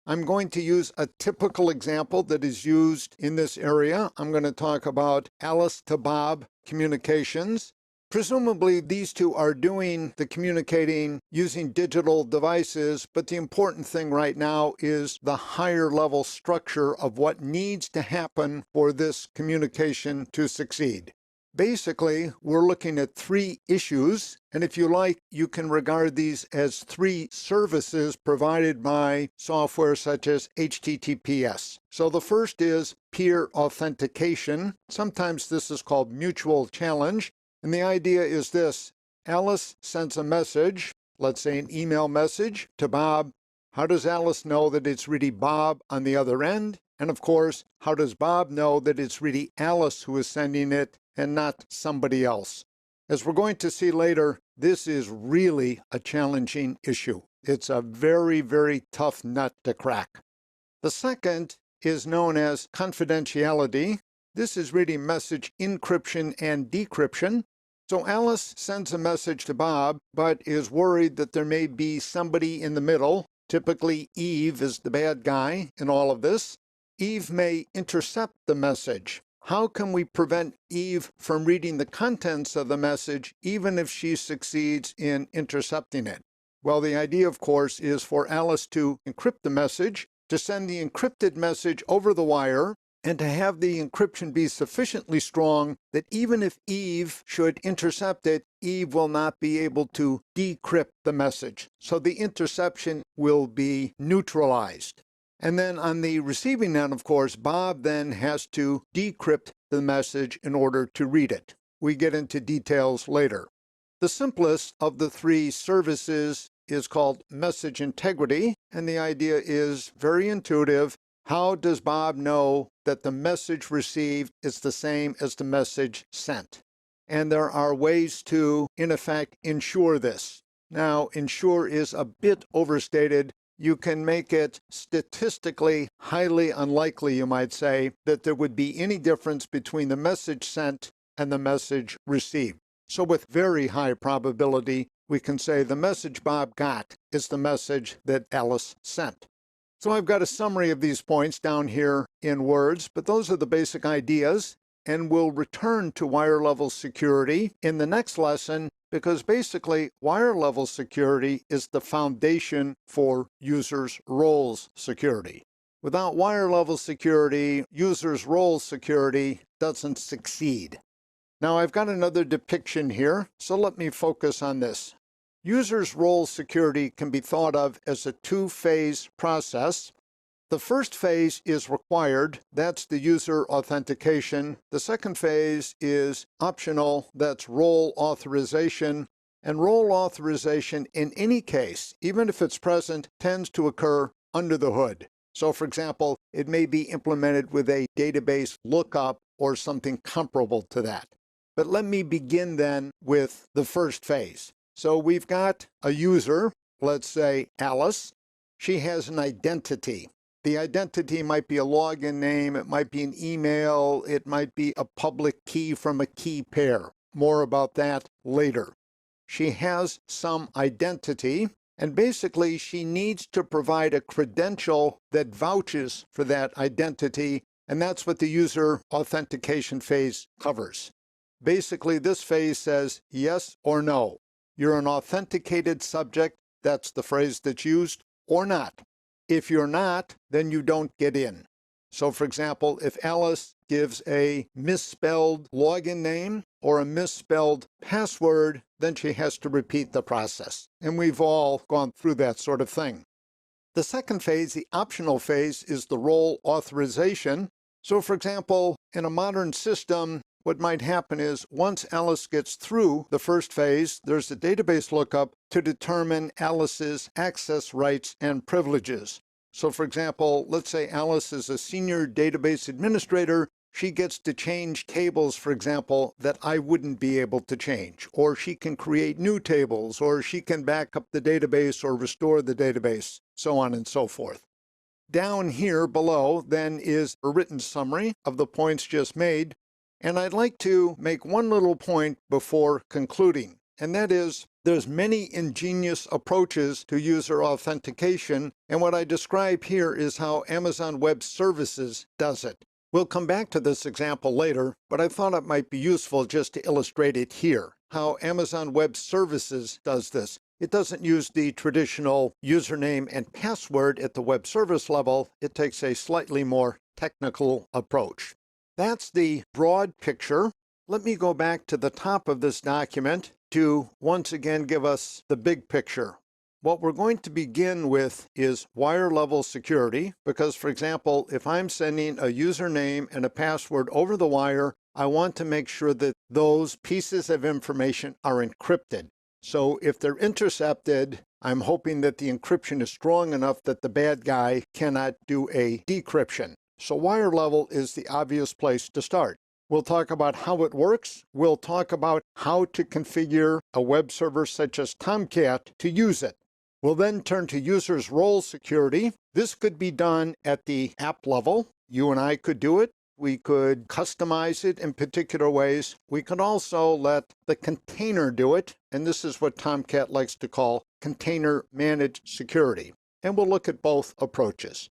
I'm going to use a typical example that is used in this area. I'm going to talk about Alice to Bob communications. Presumably, these two are doing the communicating using digital devices, but the important thing right now is the higher level structure of what needs to happen for this communication to succeed. Basically, we're looking at three issues, and if you like, you can regard these as three services provided by software such as HTTPS. So the first is peer authentication. Sometimes this is called mutual challenge, and the idea is this: Alice sends a message, let's say an email message, to Bob. How does Alice know that it's really Bob on the other end? And of course, how does Bob know that it's really Alice who is sending it and not somebody else? As we're going to see later, this is really a challenging issue. It's a very, very tough nut to crack. The second is known as confidentiality. This is really message encryption and decryption. So Alice sends a message to Bob, but is worried that there may be somebody in the middle. Typically, Eve is the bad guy in all of this. Eve may intercept the message. How can we prevent Eve from reading the contents of the message, even if she succeeds in intercepting it? Well, the idea, of course, is for Alice to encrypt the message, to send the encrypted message over the wire, and to have the encryption be sufficiently strong that even if Eve should intercept it, Eve will not be able to decrypt the message. So the interception will be neutralized. And then on the receiving end, of course, Bob then has to decrypt the message in order to read it. We get into details later. The simplest of the three services is called message integrity, and the idea is very intuitive. How does Bob know that the message received is the same as the message sent? And there are ways to, in effect, ensure this. Now, ensure is a bit overstated. You can make it statistically highly unlikely, you might say, that there would be any difference between the message sent and the message received. So with very high probability, we can say the message Bob got is the message that Alice sent. So I've got a summary of these points down here in words, but those are the basic ideas, and we'll return to wire level security in the next lesson, because basically wire level security is the foundation for users roles security. Without wire level security, users roles security doesn't succeed. Now I've got another depiction here, so let me focus on this. Users role security can be thought of as a two-phase process. The first phase is required, that's the user authentication. The second phase is optional, that's role authorization. And role authorization in any case, even if it's present, tends to occur under the hood. So for example, it may be implemented with a database lookup or something comparable to that. But let me begin then with the first phase. So we've got a user, let's say Alice. She has an identity. The identity might be a login name, it might be an email, it might be a public key from a key pair. More about that later. She has some identity, and basically she needs to provide a credential that vouches for that identity, and that's what the user authentication phase covers. Basically, this phase says yes or no. You're an authenticated subject, that's the phrase that's used, or not. If you're not, then you don't get in. So for example, if Alice gives a misspelled login name or a misspelled password, then she has to repeat the process. And we've all gone through that sort of thing. The second phase, the optional phase, is the role authorization. So for example, in a modern system, what might happen is once Alice gets through the first phase, there's a database lookup to determine Alice's access rights and privileges. So for example, let's say Alice is a senior database administrator. She gets to change tables, for example, that I wouldn't be able to change. Or she can create new tables, or she can back up the database or restore the database, so on and so forth. Down here below then is a written summary of the points just made. And I'd like to make one little point before concluding, and that is there's many ingenious approaches to user authentication, and what I describe here is how Amazon Web Services does it. We'll come back to this example later, but I thought it might be useful just to illustrate it here, how Amazon Web Services does this. It doesn't use the traditional username and password at the web service level. It takes a slightly more technical approach. That's the broad picture. Let me go back to the top of this document to once again give us the big picture. What we're going to begin with is wire level security, because for example, if I'm sending a username and a password over the wire, I want to make sure that those pieces of information are encrypted. So if they're intercepted, I'm hoping that the encryption is strong enough that the bad guy cannot do a decryption. So wire level is the obvious place to start. We'll talk about how it works. We'll talk about how to configure a web server such as Tomcat to use it. We'll then turn to users' role security. This could be done at the app level. You and I could do it. We could customize it in particular ways. We could also let the container do it, and this is what Tomcat likes to call container managed security. And we'll look at both approaches.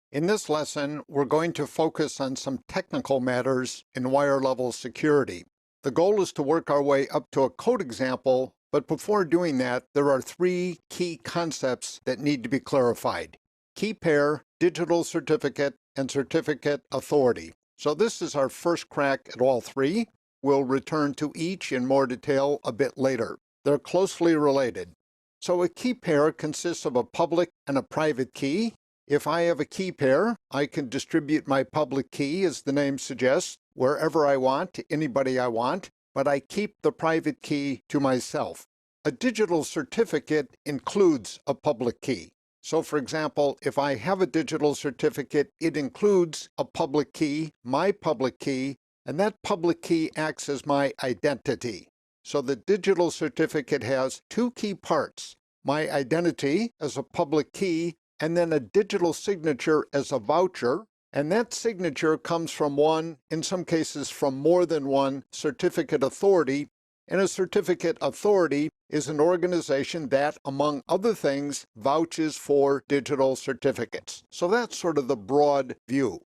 In this lesson, we're going to focus on some technical matters in wire level security. The goal is to work our way up to a code example, but before doing that, there are three key concepts that need to be clarified: key pair, digital certificate, and certificate authority. So this is our first crack at all three. We'll return to each in more detail a bit later. They're closely related. So a key pair consists of a public and a private key. If I have a key pair, I can distribute my public key, as the name suggests, wherever I want, to anybody I want, but I keep the private key to myself. A digital certificate includes a public key. So for example, if I have a digital certificate, it includes a public key, my public key, and that public key acts as my identity. So the digital certificate has two key parts: my identity as a public key, and then a digital signature as a voucher. And that signature comes from one, in some cases from more than one, certificate authority. And a certificate authority is an organization that, among other things, vouches for digital certificates. So that's sort of the broad view.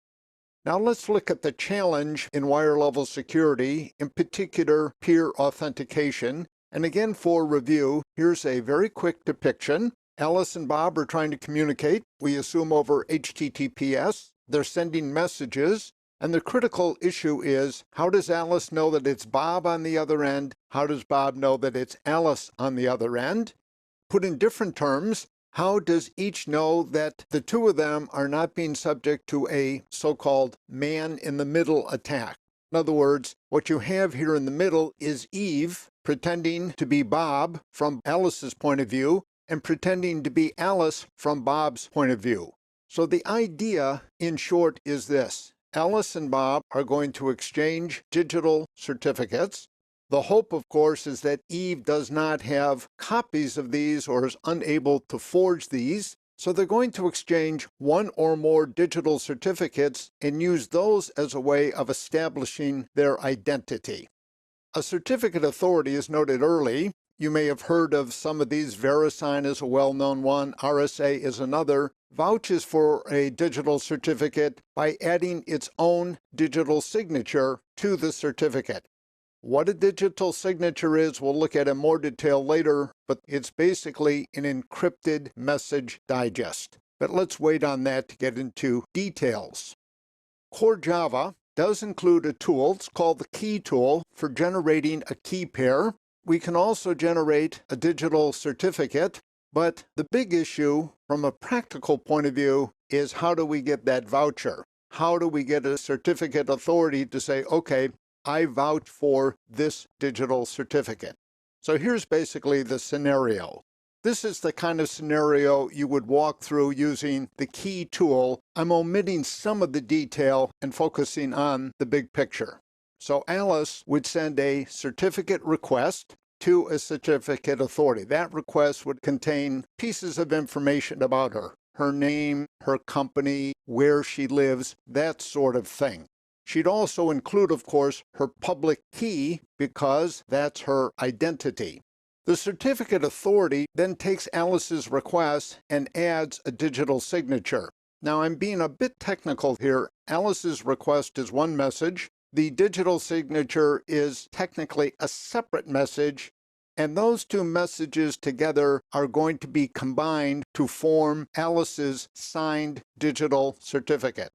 Now let's look at the challenge in wire level security, in particular peer authentication. And again, for review, here's a very quick depiction. Alice and Bob are trying to communicate, we assume over HTTPS. They're sending messages, and the critical issue is, how does Alice know that it's Bob on the other end? How does Bob know that it's Alice on the other end? Put in different terms, How does each know that the two of them are not being subject to a so-called man-in-the-middle attack? In other words, what you have here in the middle is Eve pretending to be Bob from Alice's point of view and pretending to be Alice from Bob's point of view. So the idea, in short, is this. Alice and Bob are going to exchange digital certificates. The hope, of course, is that Eve does not have copies of these or is unable to forge these. So they're going to exchange one or more digital certificates and use those as a way of establishing their identity. A certificate authority is noted early. You may have heard of some of these. VeriSign is a well-known one. RSA is another. Vouches for a digital certificate by adding its own digital signature to the certificate. What a digital signature is, we'll look at in more detail later, but it's basically an encrypted message digest. But let's wait on that to get into details. Core Java does include a tool, it's called the key tool, for generating a key pair. We can also generate a digital certificate, but the big issue from a practical point of view is how do we get that voucher? How do we get a certificate authority to say, okay, I vouch for this digital certificate? So here's basically the scenario. This is the kind of scenario you would walk through using the key tool. I'm omitting some of the detail and focusing on the big picture. So Alice would send a certificate request to a certificate authority. That request would contain pieces of information about her, her name, her company, where she lives, that sort of thing. She'd also include, of course, her public key because that's her identity. The certificate authority then takes Alice's request and adds a digital signature. Now, I'm being a bit technical here. Alice's request is one message. The digital signature is technically a separate message, and those two messages together are going to be combined to form Alice's signed digital certificate.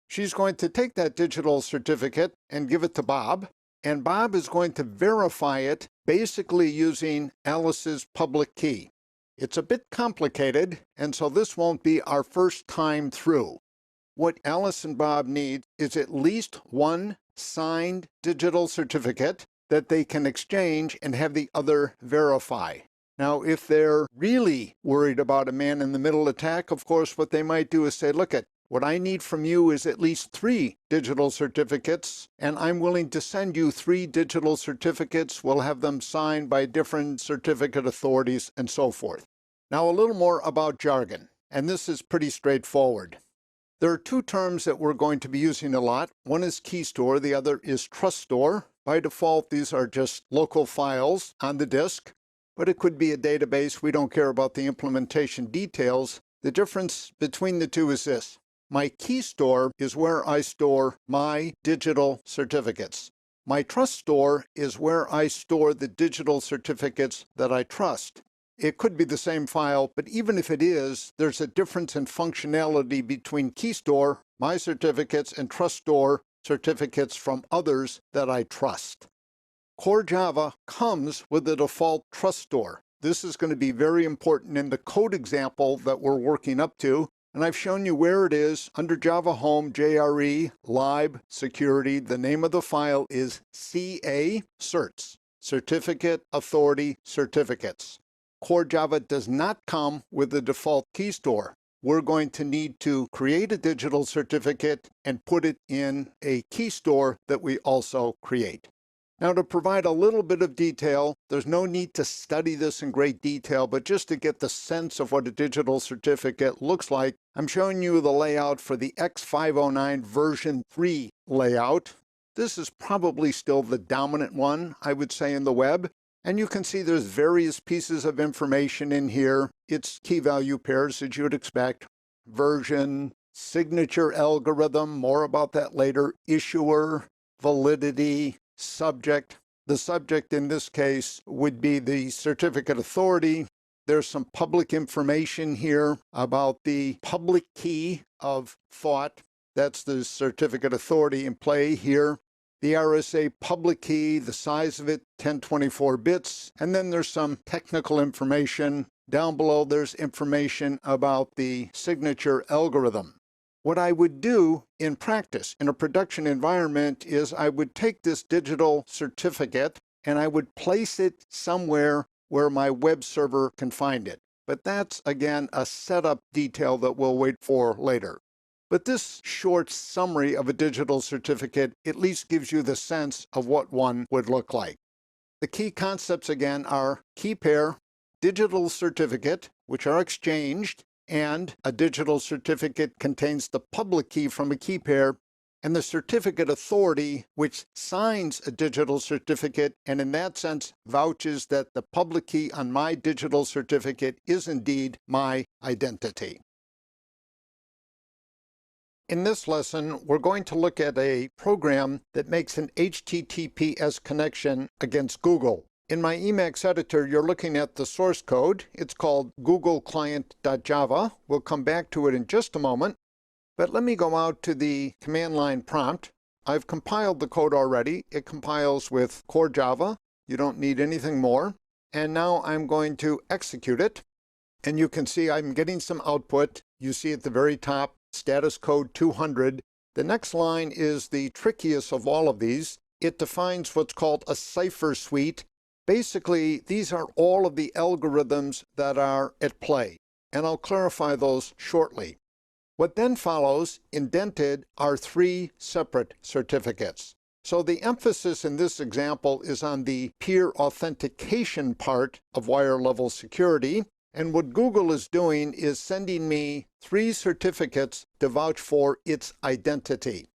She's going to take that digital certificate and give it to Bob, and Bob is going to verify it basically using Alice's public key. It's a bit complicated, and so this won't be our first time through. What Alice and Bob need is at least one signed digital certificate that they can exchange and have the other verify. Now, if they're really worried about a man-in-the-middle attack, of course, what they might do is say, look, what I need from you is at least 3 digital certificates, and I'm willing to send you 3 digital certificates. We'll have them signed by different certificate authorities and so forth. Now, a little more about jargon, and this is pretty straightforward. There are 2 terms that we're going to be using a lot. One is key store, the other is trust store. By default, these are just local files on the disk, but it could be a database. We don't care about the implementation details. The difference between the two is this. My key store is where I store my digital certificates. My trust store is where I store the digital certificates that I trust. It could be the same file, but even if it is, there's a difference in functionality between key store, my certificates, and trust store, certificates from others that I trust. Core Java comes with the default trust store. This is going to be very important in the code example that we're working up to. And I've shown you where it is under Java Home, JRE, Lib, Security. The name of the file is CA certs, Certificate Authority Certificates. Core Java does not come with the default key store. We're going to need to create a digital certificate and put it in a key store that we also create. Now, to provide a little bit of detail, there's no need to study this in great detail, but just to get the sense of what a digital certificate looks like, I'm showing you the layout for the X509 version 3 layout. This is probably still the dominant one, I would say, in the web. And you can see there's various pieces of information in here. It's key value pairs, as you would expect. Version, signature algorithm, more about that later. Issuer, validity, subject. The subject in this case would be the certificate authority. There's some public information here about the public key of thought. That's the certificate authority in play here. The RSA public key, the size of it, 1024 bits. And then there's some technical information. Down below, there's information about the signature algorithm. What I would do in practice, in a production environment, is I would take this digital certificate and I would place it somewhere where my web server can find it. But that's, again, a setup detail that we'll wait for later. But this short summary of a digital certificate at least gives you the sense of what one would look like. The key concepts, again, are key pair, digital certificate, which are exchanged, and a digital certificate contains the public key from a key pair, and the certificate authority, which signs a digital certificate and in that sense vouches that the public key on my digital certificate is indeed my identity. In this lesson, we're going to look at a program that makes an HTTPS connection against Google. In my Emacs editor, you're looking at the source code. It's called googleclient.java. We'll come back to it in just a moment. But let me go out to the command line prompt. I've compiled the code already. It compiles with core Java. You don't need anything more. And now I'm going to execute it. And you can see I'm getting some output. You see at the very top, status code 200. The next line is the trickiest of all of these. It defines what's called a cipher suite. Basically, these are all of the algorithms that are at play, and I'll clarify those shortly. What then follows, indented, are three separate certificates. So the emphasis in this example is on the peer authentication part of wire-level security, and what Google is doing is sending me three certificates to vouch for its identity.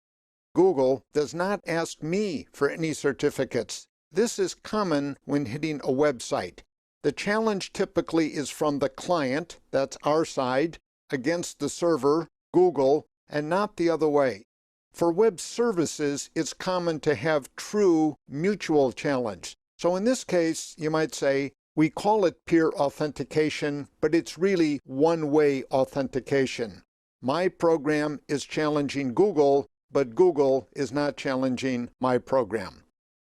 Google does not ask me for any certificates. This is common when hitting a website. The challenge typically is from the client, that's our side, against the server, Google, and not the other way. For web services, it's common to have true mutual challenge. So in this case, you might say, we call it peer authentication, but it's really one-way authentication. My program is challenging Google, but Google is not challenging my program.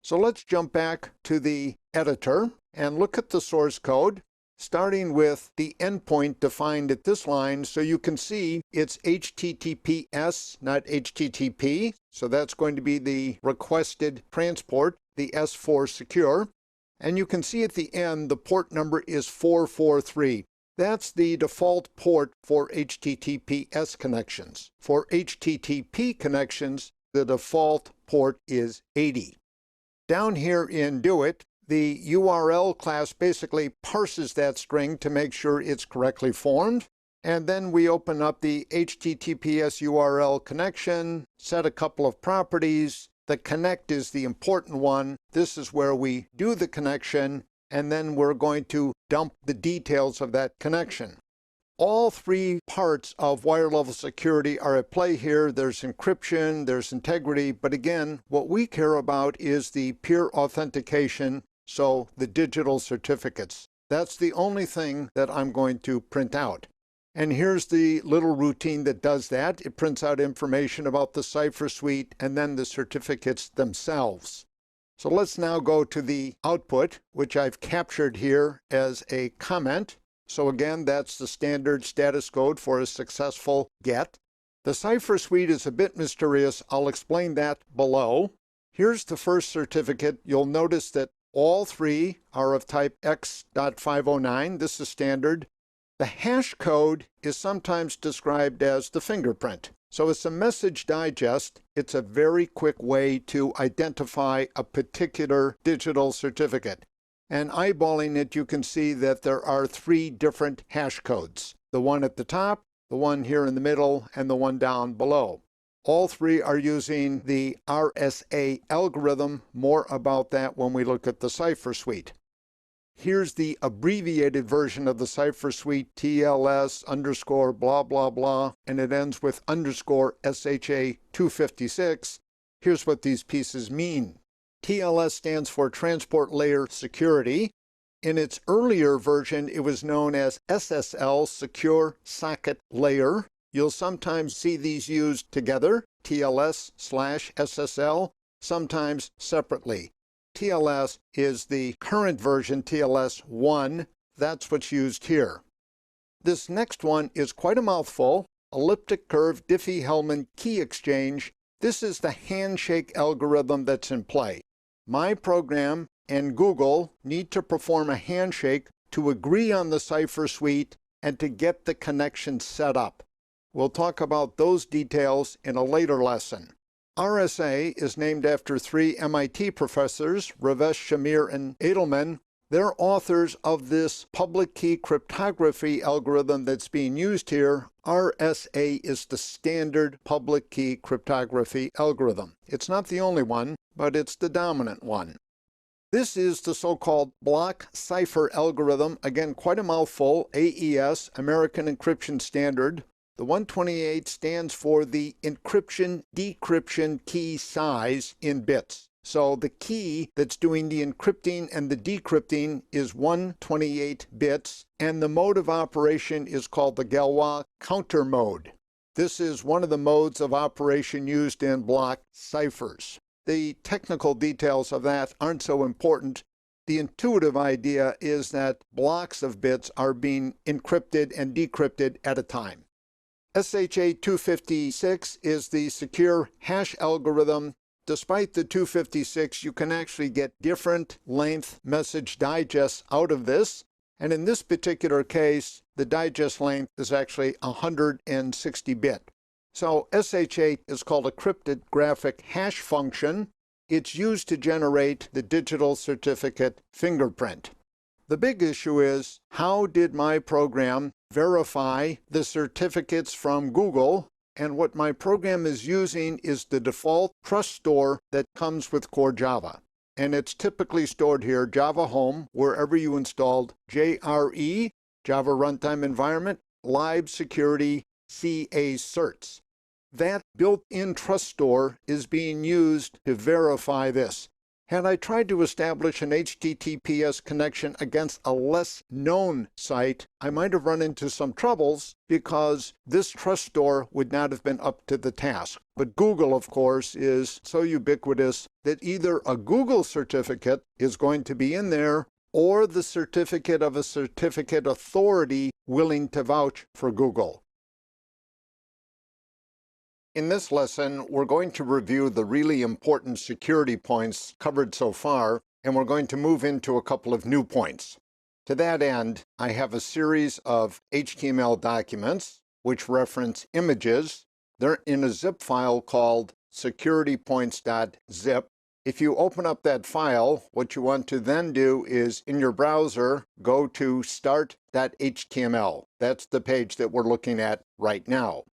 So let's jump back to the editor and look at the source code, starting with the endpoint defined at this line. So you can see it's HTTPS, not HTTP. So that's going to be the requested transport, the S for secure. And you can see at the end, the port number is 443. That's the default port for HTTPS connections. For HTTP connections, the default port is 80. Down here in doit, the URL class basically parses that string to make sure it's correctly formed. And then we open up the HTTPS URL connection, set a couple of properties. The connect is the important one. This is where we do the connection, and then we're going to dump the details of that connection. All three parts of wire-level security are at play here. There's encryption, there's integrity, but again, what we care about is the peer authentication, so the digital certificates. That's the only thing that I'm going to print out. And here's the little routine that does that. It prints out information about the cipher suite and then the certificates themselves. So let's now go to the output, which I've captured here as a comment. So again, that's the standard status code for a successful GET. The cipher suite is a bit mysterious. I'll explain that below. Here's the first certificate. You'll notice that all three are of type X.509. This is standard. The hash code is sometimes described as the fingerprint. So it's a message digest. It's a very quick way to identify a particular digital certificate. And eyeballing it, you can see that there are three different hash codes. The one at the top, the one here in the middle, and the one down below. All three are using the RSA algorithm. More about that when we look at the cipher suite. Here's the abbreviated version of the cipher suite, TLS underscore blah, blah, blah, and it ends with underscore SHA 256. Here's what these pieces mean. TLS stands for Transport Layer Security. In its earlier version, it was known as SSL, Secure Socket Layer. You'll sometimes see these used together, TLS/SSL, sometimes separately. TLS is the current version, TLS 1. That's what's used here. This next one is quite a mouthful. Elliptic curve Diffie-Hellman key exchange. This is the handshake algorithm that's in play. My program and Google need to perform a handshake to agree on the cipher suite and to get the connection set up. We'll talk about those details in a later lesson. RSA is named after three MIT professors, Ravesh, Shamir, and Edelman. They're authors of this public key cryptography algorithm that's being used here. RSA is the standard public key cryptography algorithm. It's not the only one, but it's the dominant one. This is the so-called block cipher algorithm. Again, quite a mouthful. AES, American Encryption Standard. The 128 stands for the encryption-decryption key size in bits. So the key that's doing the encrypting and the decrypting is 128 bits, and the mode of operation is called the Galois counter mode. This is one of the modes of operation used in block ciphers. The technical details of that aren't so important. The intuitive idea is that blocks of bits are being encrypted and decrypted at a time. SHA-256 is the secure hash algorithm. Despite the 256, you can actually get different length message digests out of this. And in this particular case, the digest length is actually 160-bit. So SHA is called a cryptographic hash function. It's used to generate the digital certificate fingerprint. The big issue is, how did my program verify the certificates from Google? And what my program is using is the default trust store that comes with core Java. And it's typically stored here, Java Home, wherever you installed JRE, Java Runtime Environment, Lib Security, CA Certs. That built-in trust store is being used to verify this. Had I tried to establish an HTTPS connection against a less known site, I might have run into some troubles because this trust store would not have been up to the task. But Google, of course, is so ubiquitous that either a Google certificate is going to be in there or the certificate of a certificate authority willing to vouch for Google. In this lesson, we're going to review the really important security points covered so far, and we're going to move into a couple of new points. To that end, I have a series of HTML documents which reference images. They're in a zip file called securitypoints.zip. If you open up that file, what you want to then do is, in your browser, go to start.html. That's the page that we're looking at right now.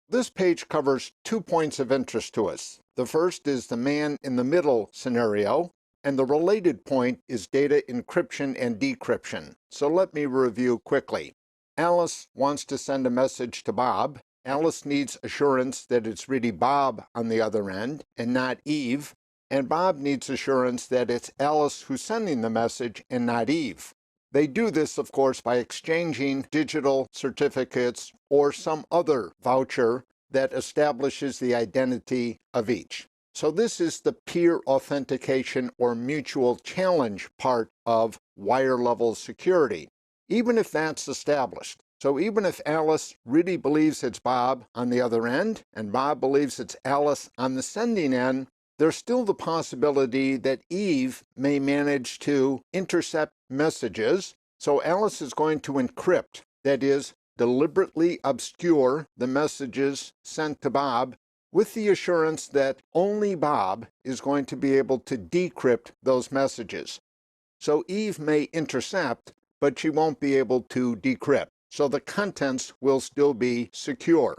This page covers 2 points of interest to us. The first is the man-in-the-middle scenario, and the related point is data encryption and decryption. So let me review quickly. Alice wants to send a message to Bob. Alice needs assurance that it's really Bob on the other end and not Eve. And Bob needs assurance that it's Alice who's sending the message and not Eve. They do this, of course, by exchanging digital certificates or some other voucher that establishes the identity of each. So this is the peer authentication or mutual challenge part of wire-level security. Even if that's established, so even if Alice really believes it's Bob on the other end and Bob believes it's Alice on the sending end, there's still the possibility that Eve may manage to intercept messages. So Alice is going to encrypt, that is, deliberately obscure the messages sent to Bob with the assurance that only Bob is going to be able to decrypt those messages. So Eve may intercept, but she won't be able to decrypt. So the contents will still be secure.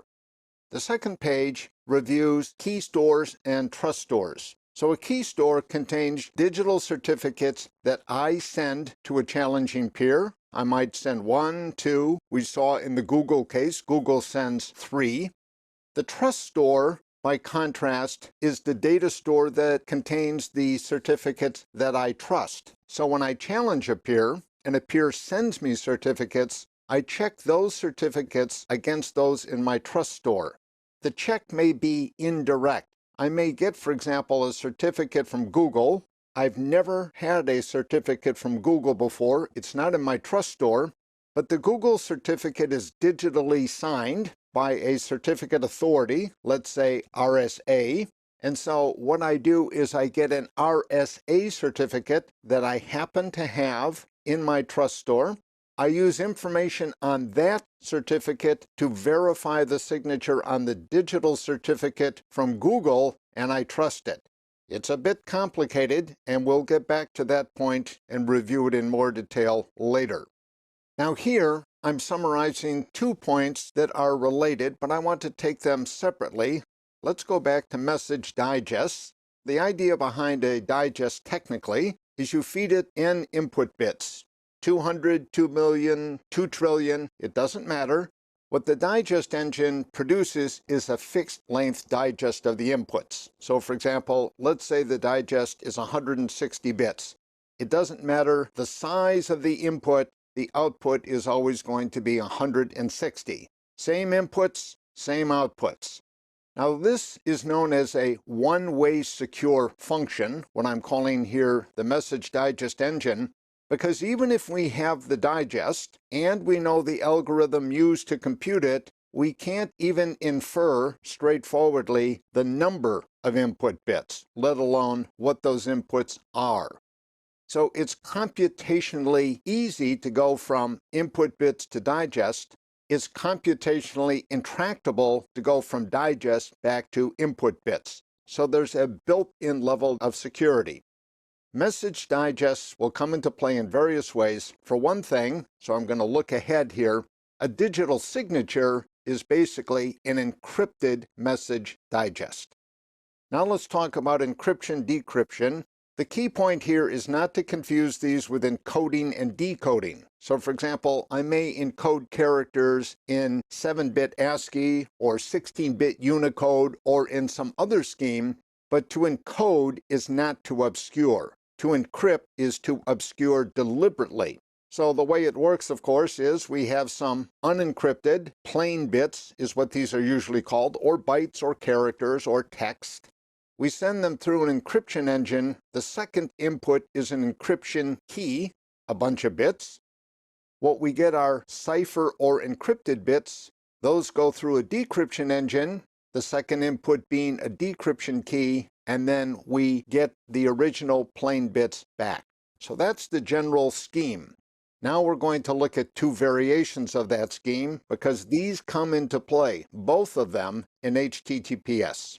The second page reviews key stores and trust stores. So a key store contains digital certificates that I send to a challenging peer. I might send 1, 2. We saw in the Google case, Google sends 3. The trust store, by contrast, is the data store that contains the certificates that I trust. So when I challenge a peer, and a peer sends me certificates, I check those certificates against those in my trust store. The check may be indirect. I may get, for example, a certificate from Google. I've never had a certificate from Google before. It's not in my trust store, but the Google certificate is digitally signed by a certificate authority, let's say RSA. And so what I do is I get an RSA certificate that I happen to have in my trust store. I use information on that certificate to verify the signature on the digital certificate from Google, and I trust it. It's a bit complicated, and we'll get back to that point and review it in more detail later. Now here, I'm summarizing 2 points that are related, but I want to take them separately. Let's go back to message digests. The idea behind a digest technically is you feed it n input bits. 200, 2 million, 2 trillion, it doesn't matter. What the digest engine produces is a fixed length digest of the inputs. So for example, let's say the digest is 160 bits. It doesn't matter the size of the input, the output is always going to be 160. Same inputs, same outputs. Now this is known as a one-way secure function, what I'm calling here the message digest engine, because even if we have the digest and we know the algorithm used to compute it, we can't even infer straightforwardly the number of input bits, let alone what those inputs are. So it's computationally easy to go from input bits to digest. It's computationally intractable to go from digest back to input bits. So there's a built-in level of security. Message digests will come into play in various ways. For one thing, so I'm going to look ahead here, a digital signature is basically an encrypted message digest. Now let's talk about encryption, decryption. The key point here is not to confuse these with encoding and decoding. So for example, I may encode characters in 7-bit ASCII or 16-bit Unicode or in some other scheme, but to encode is not to obscure. To encrypt is to obscure deliberately. So the way it works, of course, is we have some unencrypted plain bits, is what these are usually called, or bytes or characters or text. We send them through an encryption engine. The second input is an encryption key, a bunch of bits. What we get are cipher or encrypted bits. Those go through a decryption engine, the second input being a decryption key, and then we get the original plain bits back. So that's the general scheme. Now we're going to look at 2 variations of that scheme because these come into play, both of them, in HTTPS.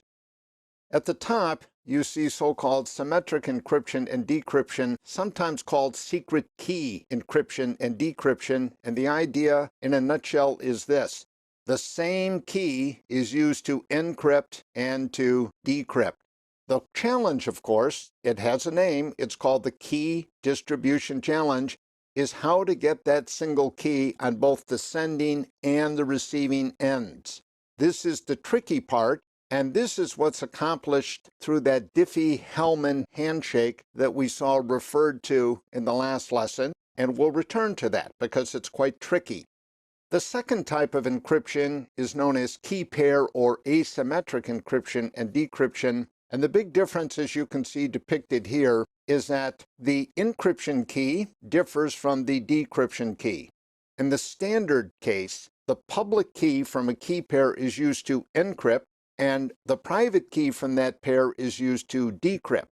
At the top, you see so-called symmetric encryption and decryption, sometimes called secret key encryption and decryption, and the idea in a nutshell is this. The same key is used to encrypt and to decrypt. The challenge, of course, it has a name, it's called the Key Distribution Challenge, is how to get that single key on both the sending and the receiving ends. This is the tricky part, and this is what's accomplished through that Diffie-Hellman handshake that we saw referred to in the last lesson, and we'll return to that because it's quite tricky. The second type of encryption is known as key pair or asymmetric encryption and decryption. And the big difference, as you can see depicted here, is that the encryption key differs from the decryption key. In the standard case, the public key from a key pair is used to encrypt, and the private key from that pair is used to decrypt.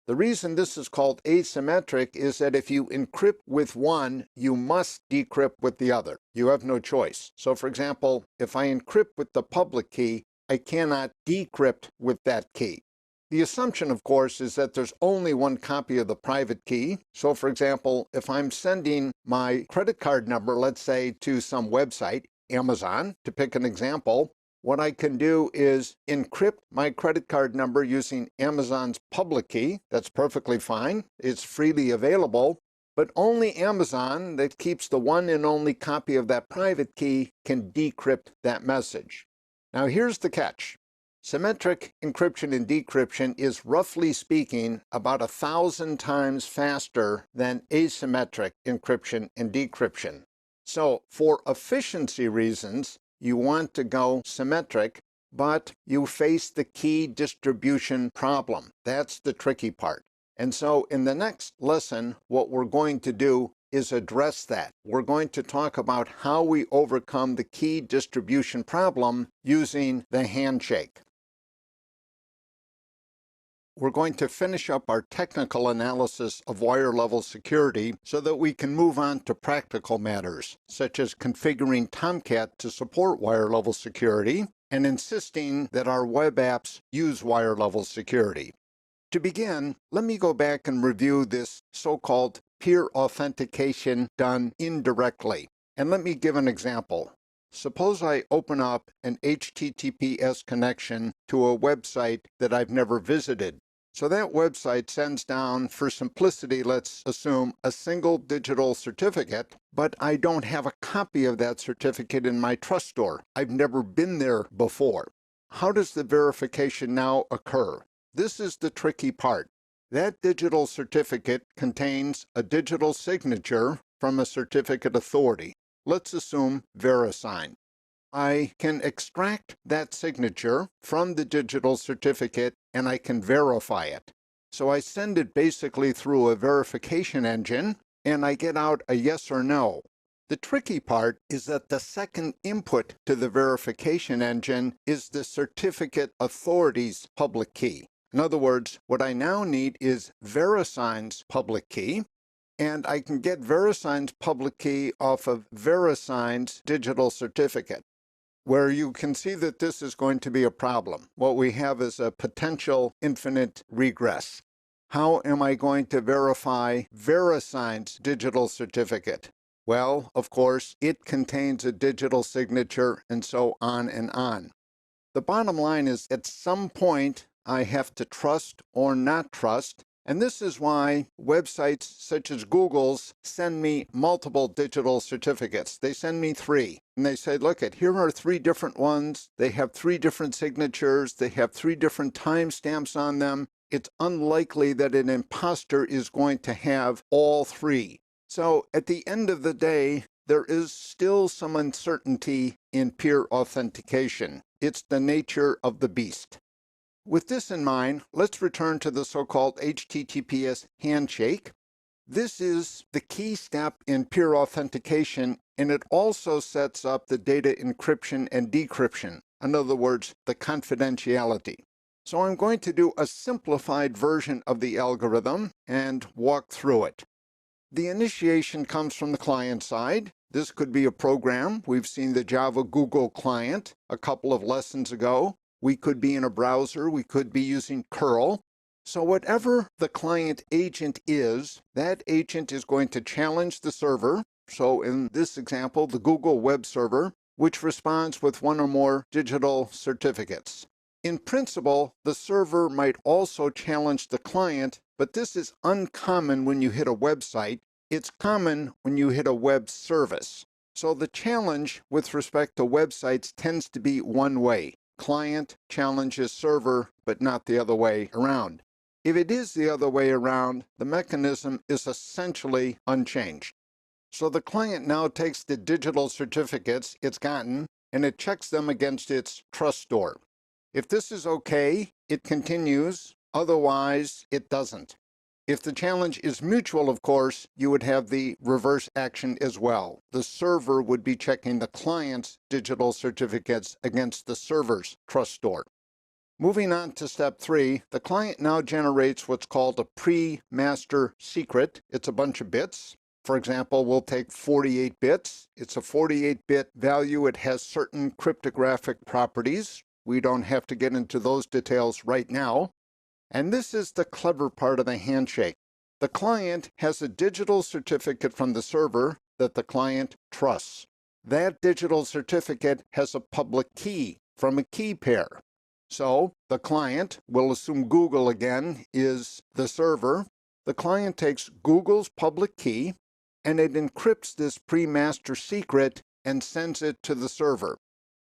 The reason this is called asymmetric is that if you encrypt with one, you must decrypt with the other. You have no choice. So for example, if I encrypt with the public key, I cannot decrypt with that key. The assumption, of course, is that there's only one copy of the private key. So for example, if I'm sending my credit card number, let's say, to some website, Amazon, to pick an example, what I can do is encrypt my credit card number using Amazon's public key. That's perfectly fine. It's freely available. But only Amazon, that keeps the one and only copy of that private key, can decrypt that message. Now here's the catch. Symmetric encryption and decryption is, roughly speaking, about 1,000 times faster than asymmetric encryption and decryption. So for efficiency reasons, you want to go symmetric, but you face the key distribution problem. That's the tricky part. And so in the next lesson, what we're going to do is address that. We're going to talk about how we overcome the key distribution problem using the handshake. We're going to finish up our technical analysis of wire-level security so that we can move on to practical matters, such as configuring Tomcat to support wire-level security and insisting that our web apps use wire-level security. To begin, let me go back and review this so-called peer authentication done indirectly. And let me give an example. Suppose I open up an HTTPS connection to a website that I've never visited. So that website sends down, for simplicity, let's assume, a single digital certificate, but I don't have a copy of that certificate in my trust store. I've never been there before. How does the verification now occur? This is the tricky part. That digital certificate contains a digital signature from a certificate authority. Let's assume VeriSign. I can extract that signature from the digital certificate and I can verify it. So I send it basically through a verification engine and I get out a yes or no. The tricky part is that the second input to the verification engine is the certificate authority's public key. In other words, what I now need is VeriSign's public key, and I can get VeriSign's public key off of VeriSign's digital certificate, where you can see that this is going to be a problem. What we have is a potential infinite regress. How am I going to verify VeriSign's digital certificate? Well, of course, it contains a digital signature and so on and on. The bottom line is, at some point, I have to trust or not trust, and this is why websites such as Google's send me multiple digital certificates. They send me 3, and they say, look, here are 3 different ones. They have 3 different signatures. They have 3 different timestamps on them. It's unlikely that an imposter is going to have all 3. So at the end of the day, there is still some uncertainty in peer authentication. It's the nature of the beast. With this in mind, let's return to the so-called HTTPS handshake. This is the key step in peer authentication, and it also sets up the data encryption and decryption. In other words, the confidentiality. So I'm going to do a simplified version of the algorithm and walk through it. The initiation comes from the client side. This could be a program. We've seen the Java Google client a couple of lessons ago. We could be in a browser. We could be using curl. So whatever the client agent is, that agent is going to challenge the server. So in this example, the Google web server, which responds with 1 or more digital certificates. In principle, the server might also challenge the client, but this is uncommon when you hit a website. It's common when you hit a web service. So the challenge with respect to websites tends to be one way. Client challenges server, but not the other way around. If it is the other way around, the mechanism is essentially unchanged. So the client now takes the digital certificates it's gotten and it checks them against its trust store. If this is okay, it continues. Otherwise, it doesn't. If the challenge is mutual, of course, you would have the reverse action as well. The server would be checking the client's digital certificates against the server's trust store. Moving on to step 3, the client now generates what's called a pre-master secret. It's a bunch of bits. For example, we'll take 48 bits. It's a 48-bit value. It has certain cryptographic properties. We don't have to get into those details right now. And this is the clever part of the handshake. The client has a digital certificate from the server that the client trusts. That digital certificate has a public key from a key pair. So the client, we'll assume Google again, is the server. The client takes Google's public key and it encrypts this pre-master secret and sends it to the server.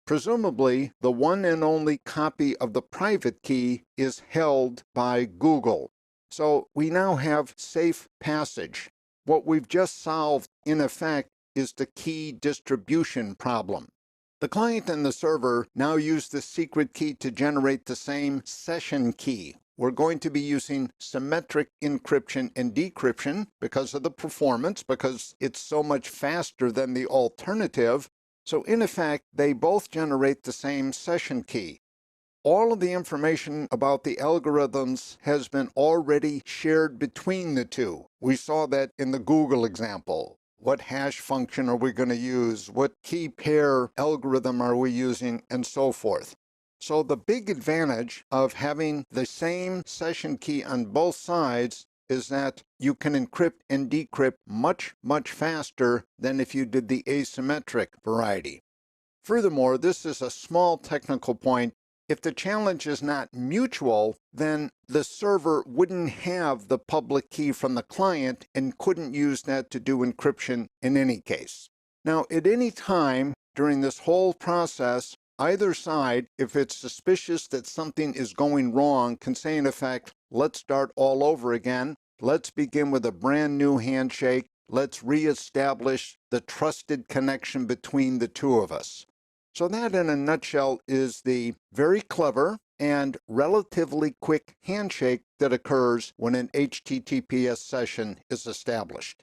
Presumably, the one and only copy of the private key is held by Google. So we now have safe passage. What we've just solved, in effect, is the key distribution problem. The client and the server now use the secret key to generate the same session key, we're going to be using symmetric encryption and decryption because of the performance, because it's so much faster than the alternative. So in effect, they both generate the same session key. All of the information about the algorithms has been already shared between the two. We saw that in the Google example. What hash function are we going to use? What key pair algorithm are we using? And so forth. So the big advantage of having the same session key on both sides is that you can encrypt and decrypt much, much faster than if you did the asymmetric variety. Furthermore, this is a small technical point. If the challenge is not mutual, then the server wouldn't have the public key from the client and couldn't use that to do encryption in any case. Now, at any time during this whole process, either side, if it's suspicious that something is going wrong, can say in effect, let's start all over again. Let's begin with a brand new handshake. Let's reestablish the trusted connection between the two of us. So that, in a nutshell, is the very clever and relatively quick handshake that occurs when an HTTPS session is established.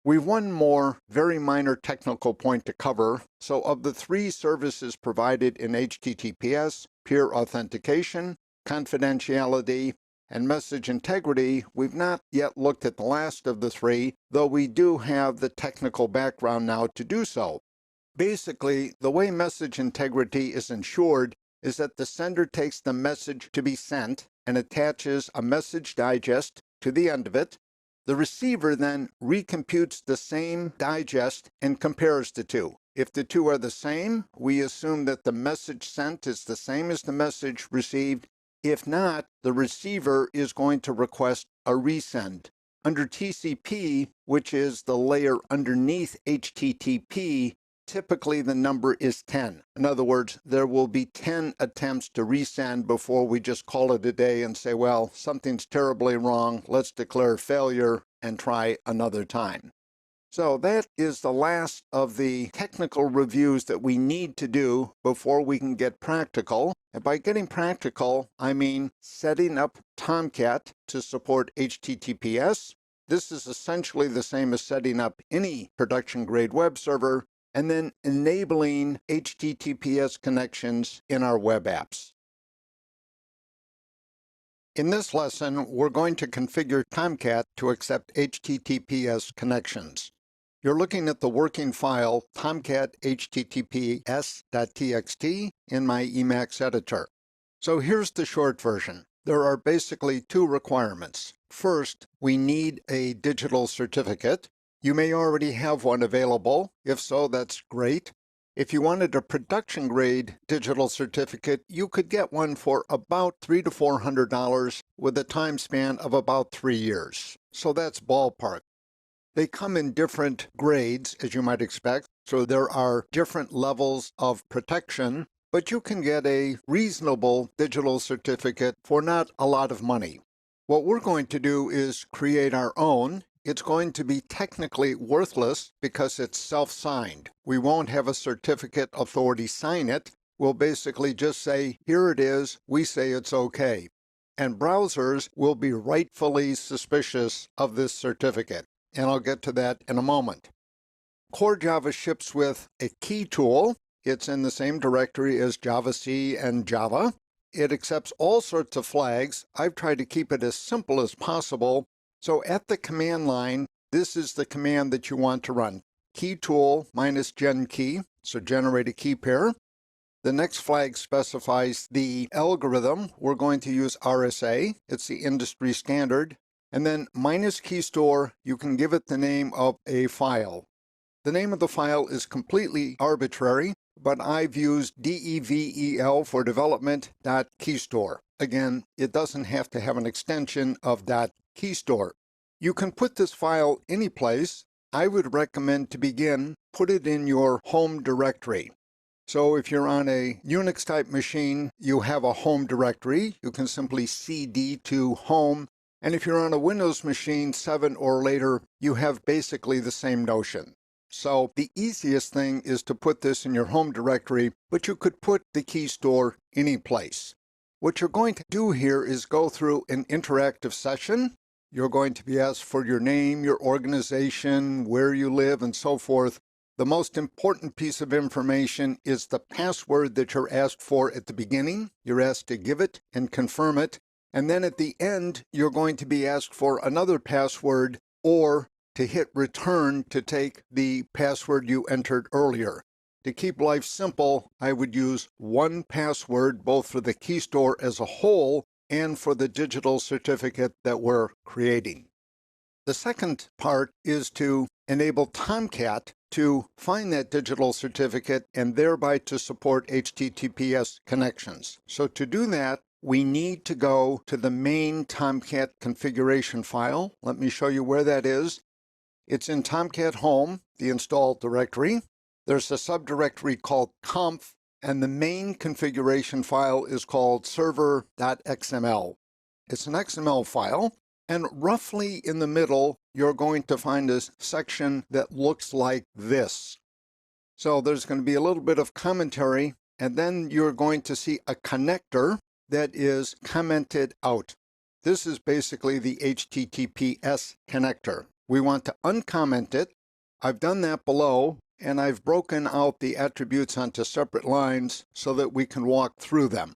We've one more very minor technical point to cover. So of the three services provided in HTTPS, peer authentication, confidentiality, and message integrity, we've not yet looked at the last of the three, though we do have the technical background now to do so. Basically, the way message integrity is ensured is that the sender takes the message to be sent and attaches a message digest to the end of it. The receiver then recomputes the same digest and compares the two. If the two are the same, we assume that the message sent is the same as the message received. If not, the receiver is going to request a resend. Under TCP, which is the layer underneath HTTP, typically the number is 10. In other words, there will be 10 attempts to resend before we just call it a day and say, well, something's terribly wrong, let's declare failure and try another time. So that is the last of the technical reviews that we need to do before we can get practical. And by getting practical, I mean setting up Tomcat to support HTTPS. This is essentially the same as setting up any production-grade web server, and then enabling HTTPS connections in our web apps. In this lesson, we're going to configure Tomcat to accept HTTPS connections. You're looking at the working file tomcat https.txt in my Emacs editor. So here's the short version. There are basically two requirements. First, we need a digital certificate. You may already have one available. If so, that's great. If you wanted a production-grade digital certificate, you could get one for about $300 to $400 with a time span of about 3 years. So that's ballpark. They come in different grades, as you might expect. So there are different levels of protection, but you can get a reasonable digital certificate for not a lot of money. What we're going to do is create our own. It's going to be technically worthless because it's self-signed. We won't have a certificate authority sign it. We'll basically just say, here it is, we say it's okay. And browsers will be rightfully suspicious of this certificate. And I'll get to that in a moment. Core Java ships with a key tool. It's in the same directory as JavaC and Java. It accepts all sorts of flags. I've tried to keep it as simple as possible. So at the command line, this is the command that you want to run. Key tool minus gen key, so generate a key pair. The next flag specifies the algorithm. We're going to use RSA. It's the industry standard. And then minus key store, you can give it the name of a file. The name of the file is completely arbitrary, but I've used devel for development.keystore. Again, it doesn't have to have an extension of .keystore. You can put this file any place. I would recommend to begin, put it in your home directory. So if you're on a Unix type machine, you have a home directory. You can simply cd to home. And if you're on a Windows machine 7 or later, you have basically the same notion. So the easiest thing is to put this in your home directory, but you could put the key store any place. What you're going to do here is go through an interactive session. You're going to be asked for your name, your organization, where you live, and so forth. The most important piece of information is the password that you're asked for at the beginning. You're asked to give it and confirm it. And then at the end, you're going to be asked for another password or to hit return to take the password you entered earlier. To keep life simple, I would use one password both for the key store as a whole and for the digital certificate that we're creating. The second part is to enable Tomcat to find that digital certificate and thereby to support HTTPS connections. So to do that, we need to go to the main Tomcat configuration file. Let me show you where that is. It's in Tomcat Home, the installed directory. There's a subdirectory called conf, and the main configuration file is called server.xml. It's an XML file, and roughly in the middle, you're going to find a section that looks like this. So there's going to be a little bit of commentary, and then you're going to see a connector that is commented out. This is basically the HTTPS connector. We want to uncomment it. I've done that below, and I've broken out the attributes onto separate lines so that we can walk through them.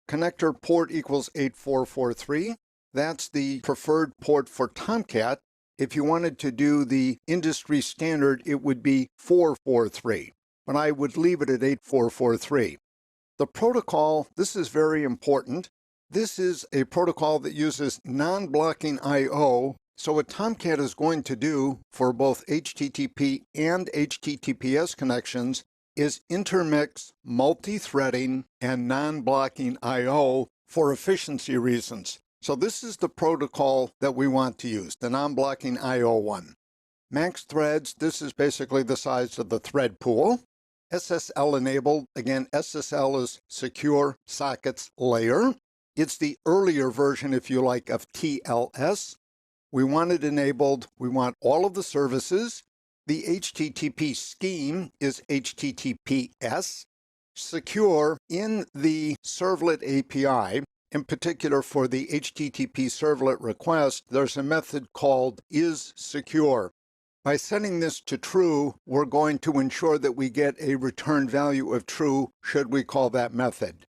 Connector port equals 8443. That's the preferred port for Tomcat. If you wanted to do the industry standard, it would be 443, but I would leave it at 8443. The protocol, this is very important. This is a protocol that uses non-blocking I/O. So what Tomcat is going to do for both HTTP and HTTPS connections is intermix multi-threading and non-blocking I/O for efficiency reasons. So this is the protocol that we want to use, the non-blocking I/O one. Max threads, this is basically the size of the thread pool. SSL enabled, again, SSL is Secure Sockets Layer. It's the earlier version, if you like, of TLS. We want it enabled. We want all of the services. The HTTP scheme is HTTPS. Secure in the servlet API, in particular for the HTTP servlet request, there's a method called isSecure. By setting this to true, we're going to ensure that we get a return value of true should we call that method.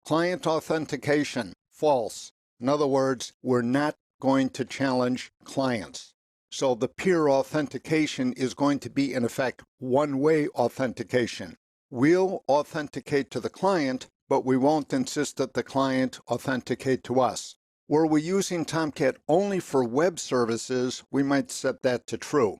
Client authentication, false. In other words, we're not going to challenge clients. So the peer authentication is going to be, in effect, one-way authentication. We'll authenticate to the client, but we won't insist that the client authenticate to us. Were we using Tomcat only for web services, we might set that to true.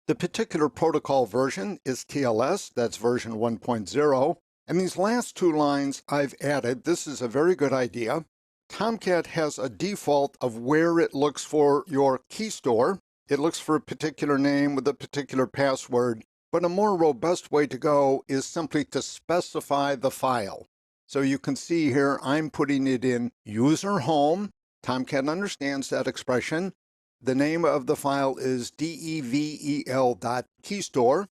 The particular protocol version is TLS, that's version 1.0. And these last two lines I've added. This is a very good idea. Tomcat has a default of where it looks for your key store. It looks for a particular name with a particular password, but a more robust way to go is simply to specify the file. So you can see here, I'm putting it in user home. Tomcat understands that expression. The name of the file is devel.keystore,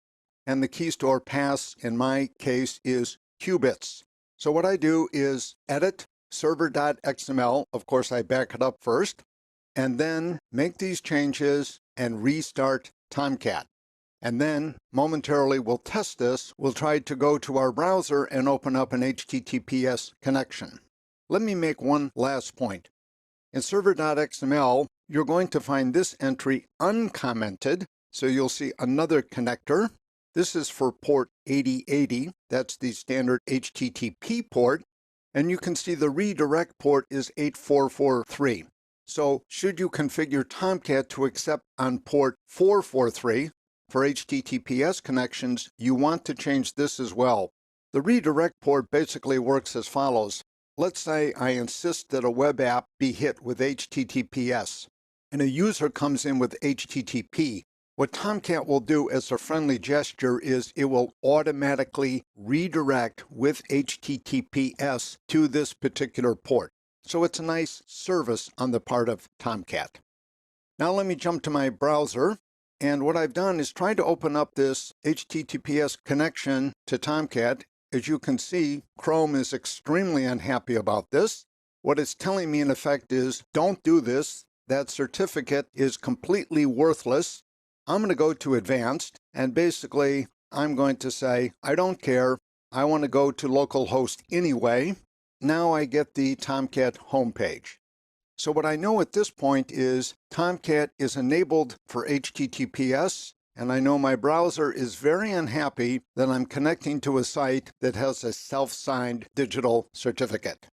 and the keystore pass, in my case, is qubits. So what I do is edit server.xml. Of course, I back it up first, and then make these changes and restart Tomcat. And then momentarily we'll test this. We'll try to go to our browser and open up an HTTPS connection. Let me make one last point. In server.xml, you're going to find this entry uncommented. So you'll see another connector. This is for port 8080. That's the standard HTTP port. And you can see the redirect port is 8443. So should you configure Tomcat to accept on port 443 for HTTPS connections, you want to change this as well. The redirect port basically works as follows. Let's say I insist that a web app be hit with HTTPS, and a user comes in with HTTP. What Tomcat will do as a friendly gesture is it will automatically redirect with HTTPS to this particular port. So it's a nice service on the part of Tomcat. Now let me jump to my browser. And what I've done is try to open up this HTTPS connection to Tomcat. As you can see, Chrome is extremely unhappy about this. what it's telling me in effect is, don't do this. That certificate is completely worthless. I'm going to go to advanced, and basically I'm going to say, I don't care. I want to go to localhost anyway. Now I get the Tomcat homepage. So what I know at this point is Tomcat is enabled for HTTPS, and I know my browser is very unhappy that I'm connecting to a site that has a self-signed digital certificate.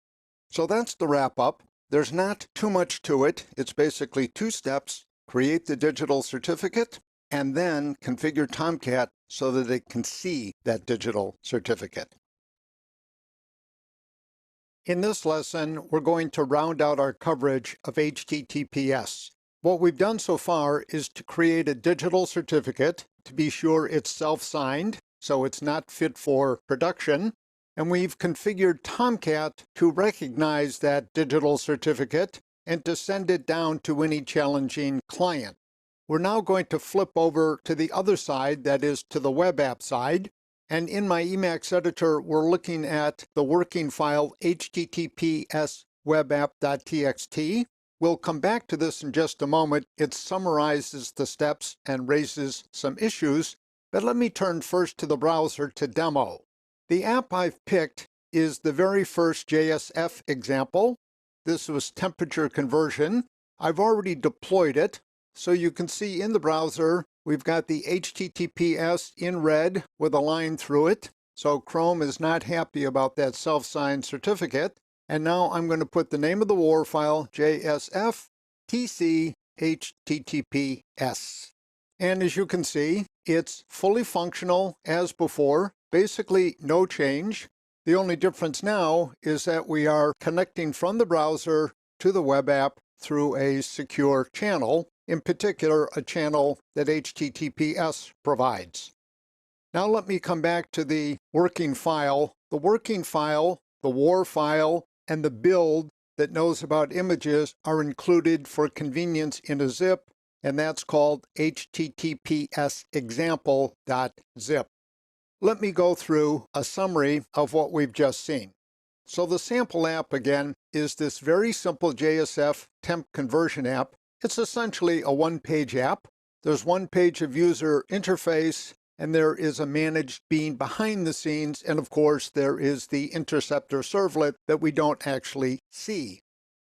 So that's the wrap-up. There's not too much to it. It's basically 2 steps: create the digital certificate, and then configure Tomcat so that it can see that digital certificate. In this lesson, we're going to round out our coverage of HTTPS. What we've done so far is to create a digital certificate to be sure it's self-signed, so it's not fit for production. And we've configured Tomcat to recognize that digital certificate and to send it down to any challenging client. We're now going to flip over to the other side, that is to the web app side. And in my Emacs editor, we're looking at the working file https webapp.txt. We'll come back to this in just a moment. It summarizes the steps and raises some issues. But let me turn first to the browser to demo. The app I've picked is the very first JSF example. This was temperature conversion. I've already deployed it. So you can see in the browser, we've got the HTTPS in red with a line through it. So Chrome is not happy about that self-signed certificate. And now I'm going to put the name of the WAR file, JSF TC HTTPS. And as you can see, it's fully functional as before. Basically no change. The only difference now is that we are connecting from the browser to the web app through a secure channel, in particular a channel that HTTPS provides. Now let me come back to the working file. The working file, the WAR file, and the build that knows about images are included for convenience in a zip, and that's called https example.zip. Let me go through a summary of what we've just seen. So the sample app, again, is this very simple JSF temp conversion app. It's essentially a one-page app. There's one page of user interface, and there is a managed bean behind the scenes, and of course there is the interceptor servlet that we don't actually see.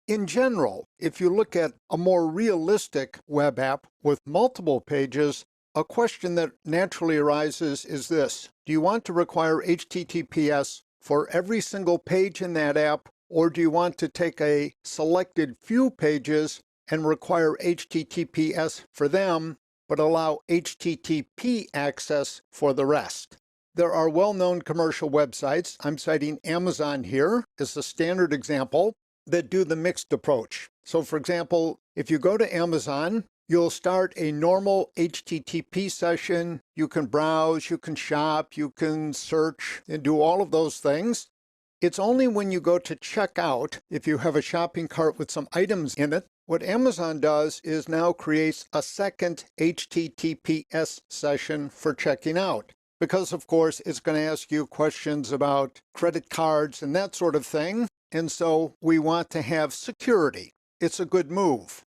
In general, if you look at a more realistic web app with multiple pages, a question that naturally arises is this: do you want to require HTTPS for every single page in that app, or do you want to take a selected few pages and require HTTPS for them, but allow HTTP access for the rest? There are well-known commercial websites, I'm citing Amazon here as a standard example, that do the mixed approach. So for example, if you go to Amazon, you'll start a normal HTTP session. You can browse, you can shop, you can search, and do all of those things. It's only when you go to checkout, if you have a shopping cart with some items in it, what Amazon does is now creates a second HTTPS session for checking out. Because, of course, it's going to ask you questions about credit cards and that sort of thing. And so we want to have security. It's a good move.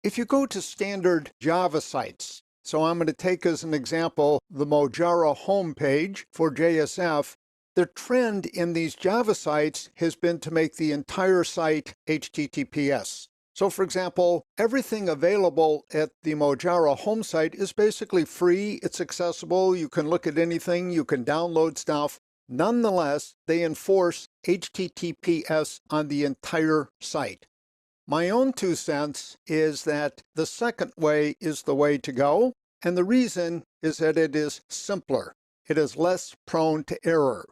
If you go to standard Java sites, so I'm going to take as an example the Mojaro homepage for JSF, the trend in these Java sites has been to make the entire site HTTPS. So for example, everything available at the Mojaro home site is basically free, it's accessible, you can look at anything, you can download stuff. Nonetheless, they enforce HTTPS on the entire site. My own 2 cents is that the second way is the way to go, and the reason is that it is simpler. It is less prone to error.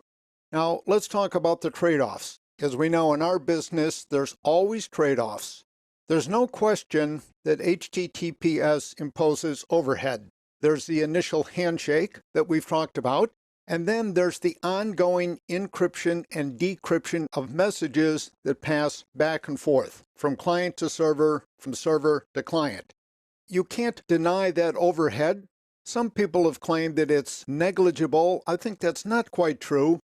Now, let's talk about the trade-offs. As we know in our business, there's always trade-offs. There's no question that HTTPS imposes overhead. There's the initial handshake that we've talked about, and then there's the ongoing encryption and decryption of messages that pass back and forth from client to server, from server to client. You can't deny that overhead. Some people have claimed that it's negligible. I think that's not quite true.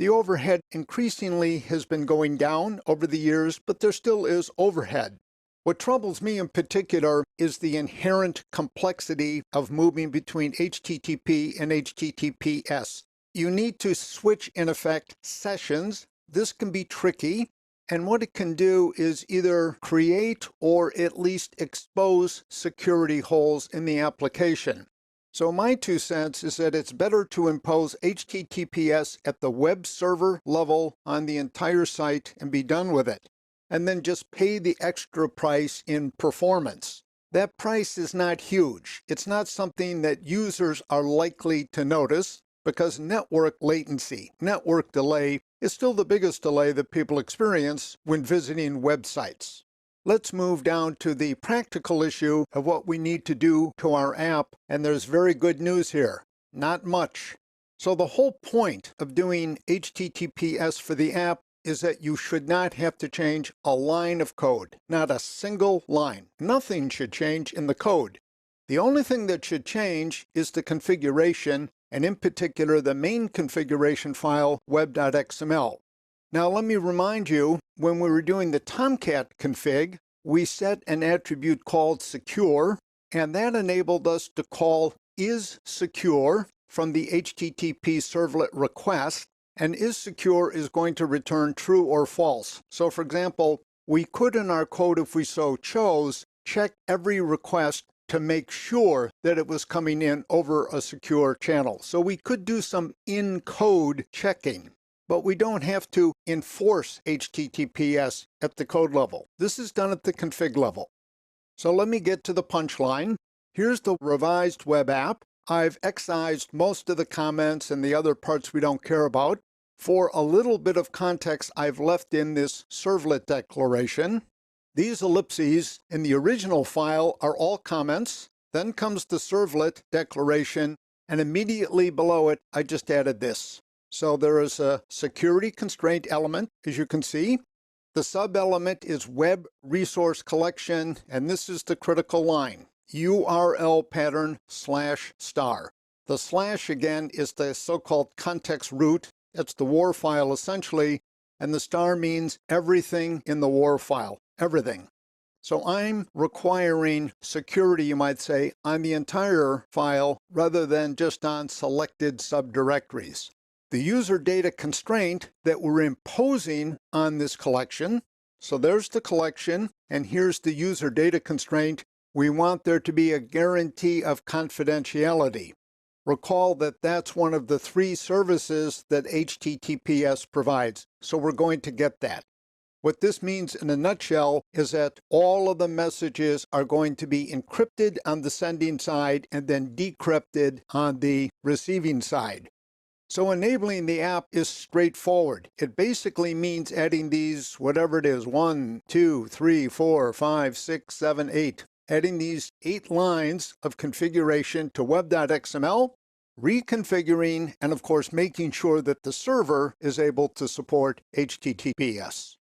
The overhead increasingly has been going down over the years, but there still is overhead. What troubles me in particular is the inherent complexity of moving between HTTP and HTTPS. You need to switch, in effect, sessions. This can be tricky, and what it can do is either create or at least expose security holes in the application. So my 2 cents is that it's better to impose HTTPS at the web server level on the entire site and be done with it, and then just pay the extra price in performance. That price is not huge. It's not something that users are likely to notice because network latency, network delay, is still the biggest delay that people experience when visiting websites. Let's move down to the practical issue of what we need to do to our app, and there's very good news here. Not much. So the whole point of doing HTTPS for the app is that you should not have to change a line of code, not a single line. Nothing should change in the code. The only thing that should change is the configuration, and in particular the main configuration file, web.xml. Now let me remind you, when we were doing the Tomcat config, we set an attribute called secure, and that enabled us to call isSecure from the HTTP servlet request, and isSecure is going to return true or false. So for example, we could in our code, if we so chose, check every request to make sure that it was coming in over a secure channel. So we could do some in-code checking, but we don't have to enforce HTTPS at the code level. This is done at the config level. So let me get to the punchline. Here's the revised web app. I've excised most of the comments and the other parts we don't care about. For a little bit of context, I've left in this servlet declaration. These ellipses in the original file are all comments. Then comes the servlet declaration, and immediately below it, I just added this. So there is a security constraint element, as you can see. The sub-element is web resource collection, and this is the critical line, URL pattern /star. The slash, again, is the so-called context root. It's the WAR file, essentially, and the star means everything in the WAR file, everything. So I'm requiring security, you might say, on the entire file rather than just on selected subdirectories. The user data constraint that we're imposing on this collection, so there's the collection, and here's the user data constraint. We want there to be a guarantee of confidentiality. Recall that that's one of the 3 services that HTTPS provides, so we're going to get that. What this means in a nutshell is that all of the messages are going to be encrypted on the sending side and then decrypted on the receiving side. So enabling the app is straightforward. It basically means adding these, whatever it is, 1, 2, 3, 4, 5, 6, 7, 8. Adding these 8 lines of configuration to web.xml, reconfiguring, and of course making sure that the server is able to support HTTPS.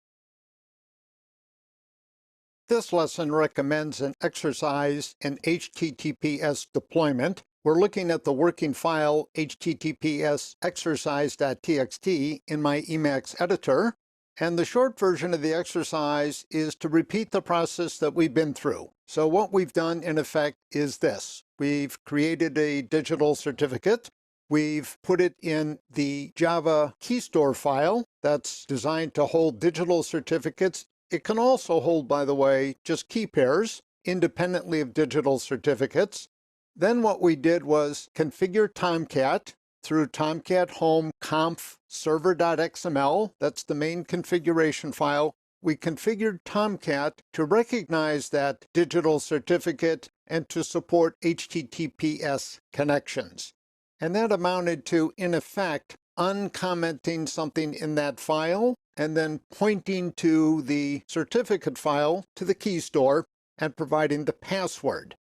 This lesson recommends an exercise in HTTPS deployment. We're looking at the working file https exercise.txt in my Emacs editor, and the short version of the exercise is to repeat the process that we've been through. So what we've done in effect is this. We've created a digital certificate. We've put it in the Java key store file that's designed to hold digital certificates. It can also hold, by the way, just key pairs independently of digital certificates. Then what we did was configure Tomcat through Tomcat home conf server.xml. That's the main configuration file. We configured Tomcat to recognize that digital certificate and to support HTTPS connections. And that amounted to, in effect, uncommenting something in that file and then pointing to the certificate file to the key store and providing the password.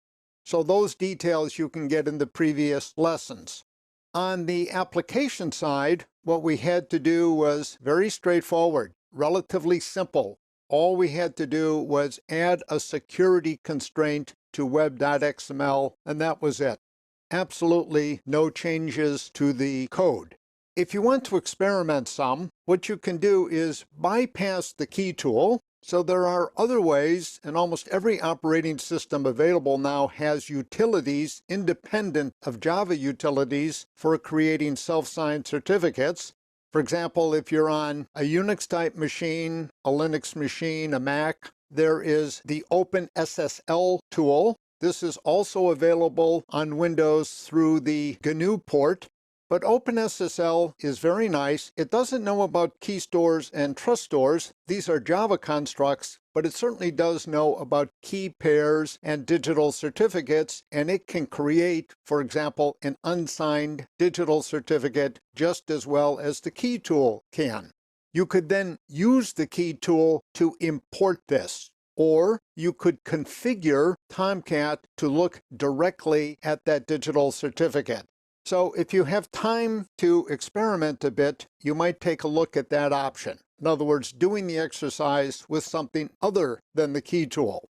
So those details you can get in the previous lessons. On the application side, what we had to do was very straightforward, relatively simple. All we had to do was add a security constraint to web.xml, and that was it. Absolutely no changes to the code. If you want to experiment some, what you can do is bypass the key tool. So there are other ways, and almost every operating system available now has utilities independent of Java utilities for creating self-signed certificates. For example, if you're on a Unix-type machine, a Linux machine, a Mac, there is the OpenSSL tool. This is also available on Windows through the GNU port. But OpenSSL is very nice. It doesn't know about key stores and trust stores. These are Java constructs, but it certainly does know about key pairs and digital certificates, and it can create, for example, an unsigned digital certificate just as well as the key tool can. You could then use the key tool to import this, or you could configure Tomcat to look directly at that digital certificate. So if you have time to experiment a bit, you might take a look at that option. In other words, doing the exercise with something other than the key tool.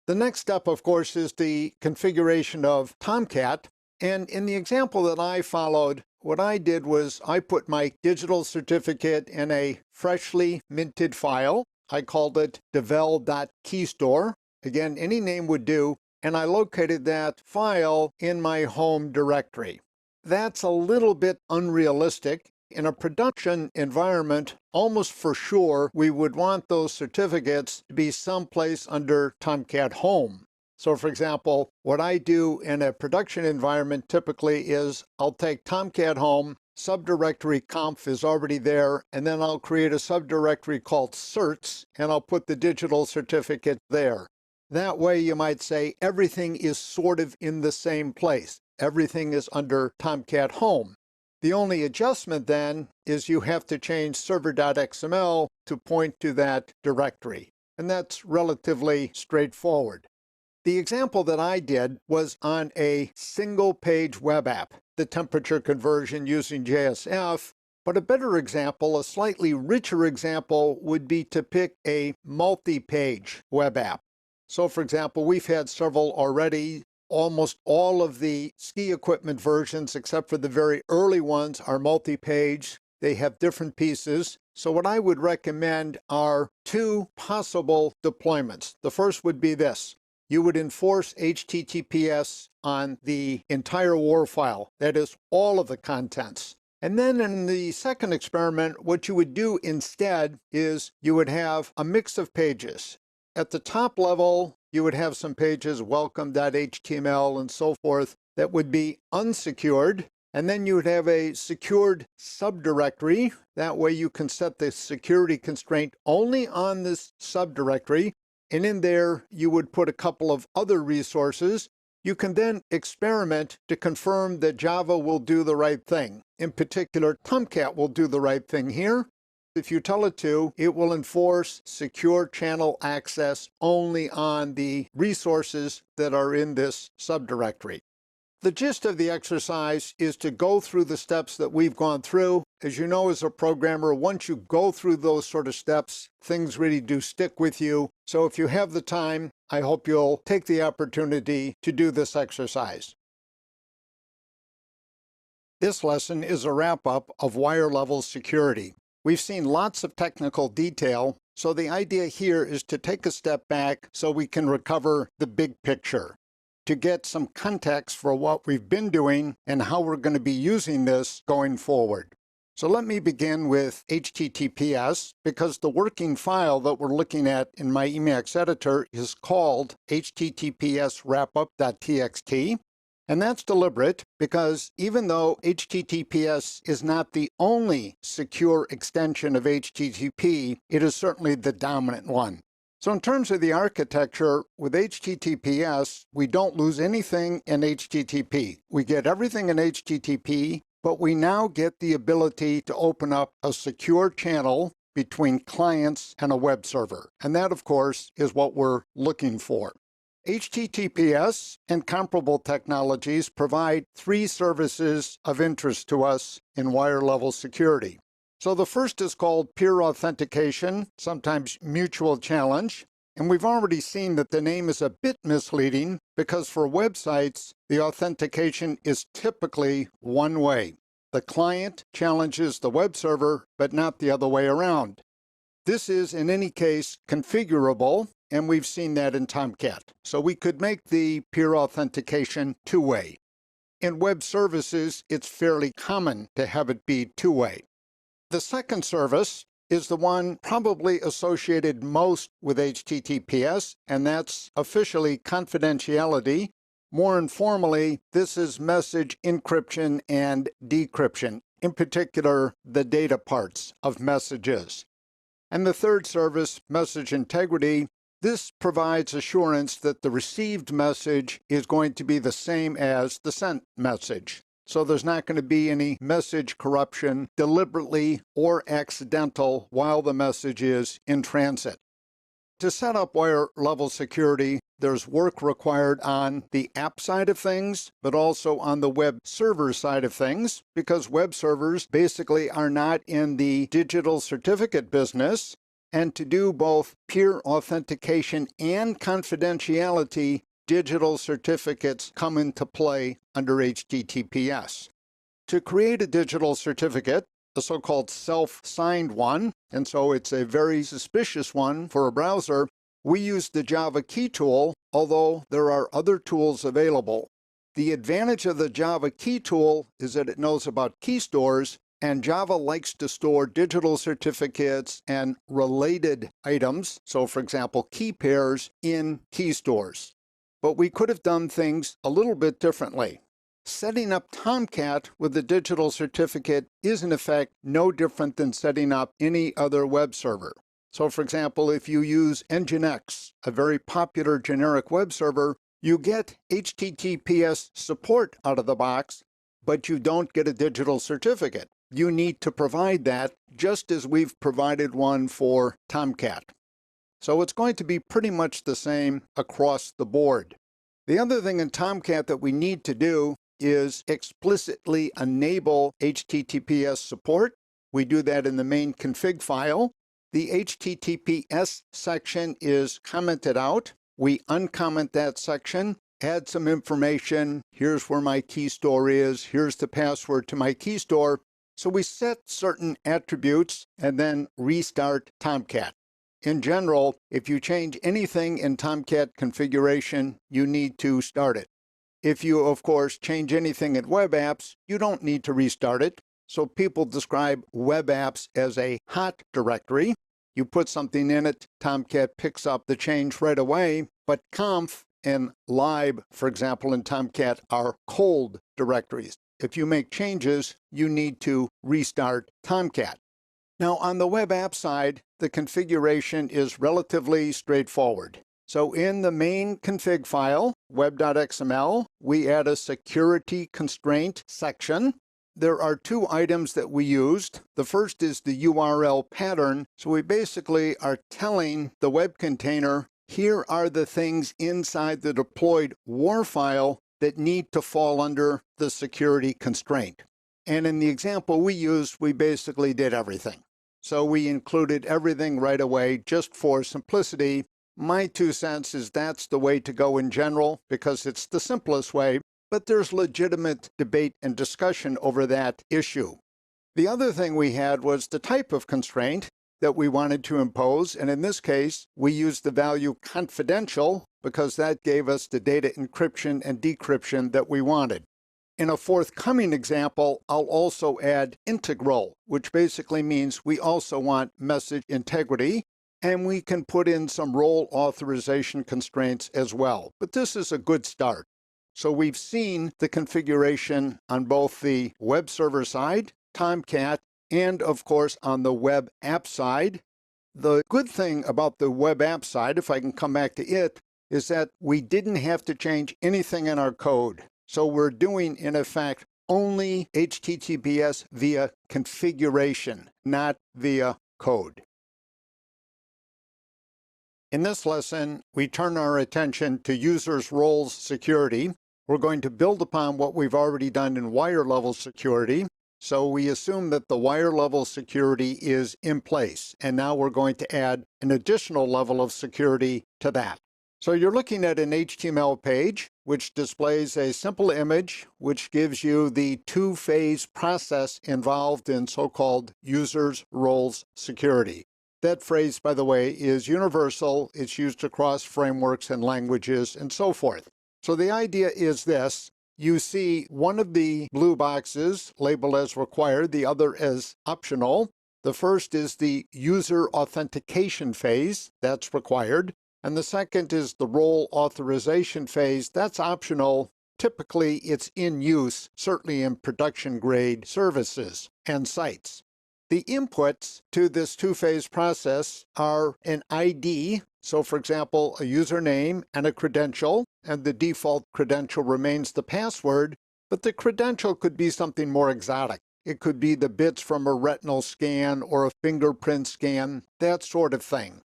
The next step, of course, is the configuration of Tomcat. And in the example that I followed, what I did was I put my digital certificate in a freshly minted file. I called it devel.keystore. Again, any name would do. And I located that file in my home directory. That's a little bit unrealistic. In a production environment, almost for sure, we would want those certificates to be someplace under Tomcat Home. So for example, what I do in a production environment typically is I'll take Tomcat Home, subdirectory conf is already there, and then I'll create a subdirectory called certs, and I'll put the digital certificate there. That way, you might say everything is sort of in the same place. Everything is under Tomcat Home. The only adjustment then is you have to change server.xml to point to that directory. And that's relatively straightforward. The example that I did was on a single-page web app, the temperature conversion using JSF. But a better example, a slightly richer example, would be to pick a multi-page web app. So for example, we've had several already. Almost all of the ski equipment versions, except for the very early ones, are multi-page. They have different pieces. So what I would recommend are two possible deployments. The first would be this. You would enforce HTTPS on the entire WAR file, that is, all of the contents. And then in the second experiment, what you would do instead is you would have a mix of pages. At the top level, you would have some pages, welcome.html and so forth, that would be unsecured. And then you would have a secured subdirectory. That way you can set the security constraint only on this subdirectory. And in there, you would put a couple of other resources. You can then experiment to confirm that Java will do the right thing. In particular, Tomcat will do the right thing here. If you tell it to, it will enforce secure channel access only on the resources that are in this subdirectory. The gist of the exercise is to go through the steps that we've gone through. As you know, as a programmer, once you go through those sort of steps, things really do stick with you. So if you have the time, I hope you'll take the opportunity to do this exercise. This lesson is a wrap-up of wire-level security. We've seen lots of technical detail, so the idea here is to take a step back so we can recover the big picture, to get some context for what we've been doing and how we're going to be using this going forward. So let me begin with HTTPS, because the working file that we're looking at in my Emacs editor is called https wrapup.txt. And that's deliberate because even though HTTPS is not the only secure extension of HTTP, it is certainly the dominant one. So in terms of the architecture, with HTTPS, we don't lose anything in HTTP. We get everything in HTTP, but we now get the ability to open up a secure channel between clients and a web server. And that, of course, is what we're looking for. HTTPS and comparable technologies provide three services of interest to us in wire-level security. So the first is called peer authentication, sometimes mutual challenge. And we've already seen that the name is a bit misleading because for websites, the authentication is typically one way. The client challenges the web server, but not the other way around. This is, in any case, configurable, and we've seen that in Tomcat. So we could make the peer authentication two-way. In web services, it's fairly common to have it be two-way. The second service is the one probably associated most with HTTPS, and that's officially confidentiality. More informally, this is message encryption and decryption, in particular, the data parts of messages. And the third service, message integrity, this provides assurance that the received message is going to be the same as the sent message. So there's not going to be any message corruption, deliberately or accidental, while the message is in transit. To set up wire-level security, there's work required on the app side of things, but also on the web server side of things, because web servers basically are not in the digital certificate business. And to do both peer authentication and confidentiality, digital certificates come into play under HTTPS. To create a digital certificate, a so-called self-signed one, and so it's a very suspicious one for a browser, we use the Java key tool, although there are other tools available. The advantage of the Java key tool is that it knows about key stores, and Java likes to store digital certificates and related items, so for example, key pairs, in key stores. But we could have done things a little bit differently. Setting up Tomcat with a digital certificate is in effect no different than setting up any other web server. So for example, if you use Nginx, a very popular generic web server, you get HTTPS support out of the box, but you don't get a digital certificate. You need to provide that, just as we've provided one for Tomcat. So it's going to be pretty much the same across the board. The other thing in Tomcat that we need to do is explicitly enable HTTPS support. We do that in the main config file. The HTTPS section is commented out. We uncomment that section, add some information. Here's where my key store is. Here's the password to my key store. So we set certain attributes and then restart Tomcat. In general, if you change anything in Tomcat configuration, you need to start it. If you, of course, change anything in web apps, you don't need to restart it. So people describe web apps as a hot directory. You put something in it, Tomcat picks up the change right away, but conf and lib, for example, in Tomcat are cold directories. If you make changes, you need to restart Tomcat. Now, on the web app side, the configuration is relatively straightforward. So in the main config file, web.xml, we add a security constraint section. There are two items that we used. The first is the URL pattern. So we basically are telling the web container, here are the things inside the deployed WAR file that need to fall under the security constraint. And in the example we used, we basically did everything. So we included everything right away just for simplicity. My 2 cents is that's the way to go in general because it's the simplest way, but there's legitimate debate and discussion over that issue. The other thing we had was the type of constraint that we wanted to impose, and in this case, we used the value confidential because that gave us the data encryption and decryption that we wanted. In a forthcoming example, I'll also add integral, which basically means we also want message integrity, and we can put in some role authorization constraints as well. But this is a good start. So we've seen the configuration on both the web server side, Tomcat, and of course on the web app side. The good thing about the web app side, if I can come back to it, is that we didn't have to change anything in our code. So we're doing, in effect, only HTTPS via configuration, not via code. In this lesson, we turn our attention to users' roles security. We're going to build upon what we've already done in wire-level security. So we assume that the wire-level security is in place, and now we're going to add an additional level of security to that. So you're looking at an HTML page, which displays a simple image, which gives you the two-phase process involved in so-called users roles security. That phrase, by the way, is universal. It's used across frameworks and languages and so forth. So the idea is this. You see one of the blue boxes labeled as required, the other as optional. The first is the user authentication phase. That's required. And the second is the role authorization phase. That's optional. Typically, it's in use, certainly in production-grade services and sites. The inputs to this two-phase process are an ID. So, for example, a username and a credential, and the default credential remains the password, but the credential could be something more exotic. It could be the bits from a retinal scan or a fingerprint scan, that sort of thing.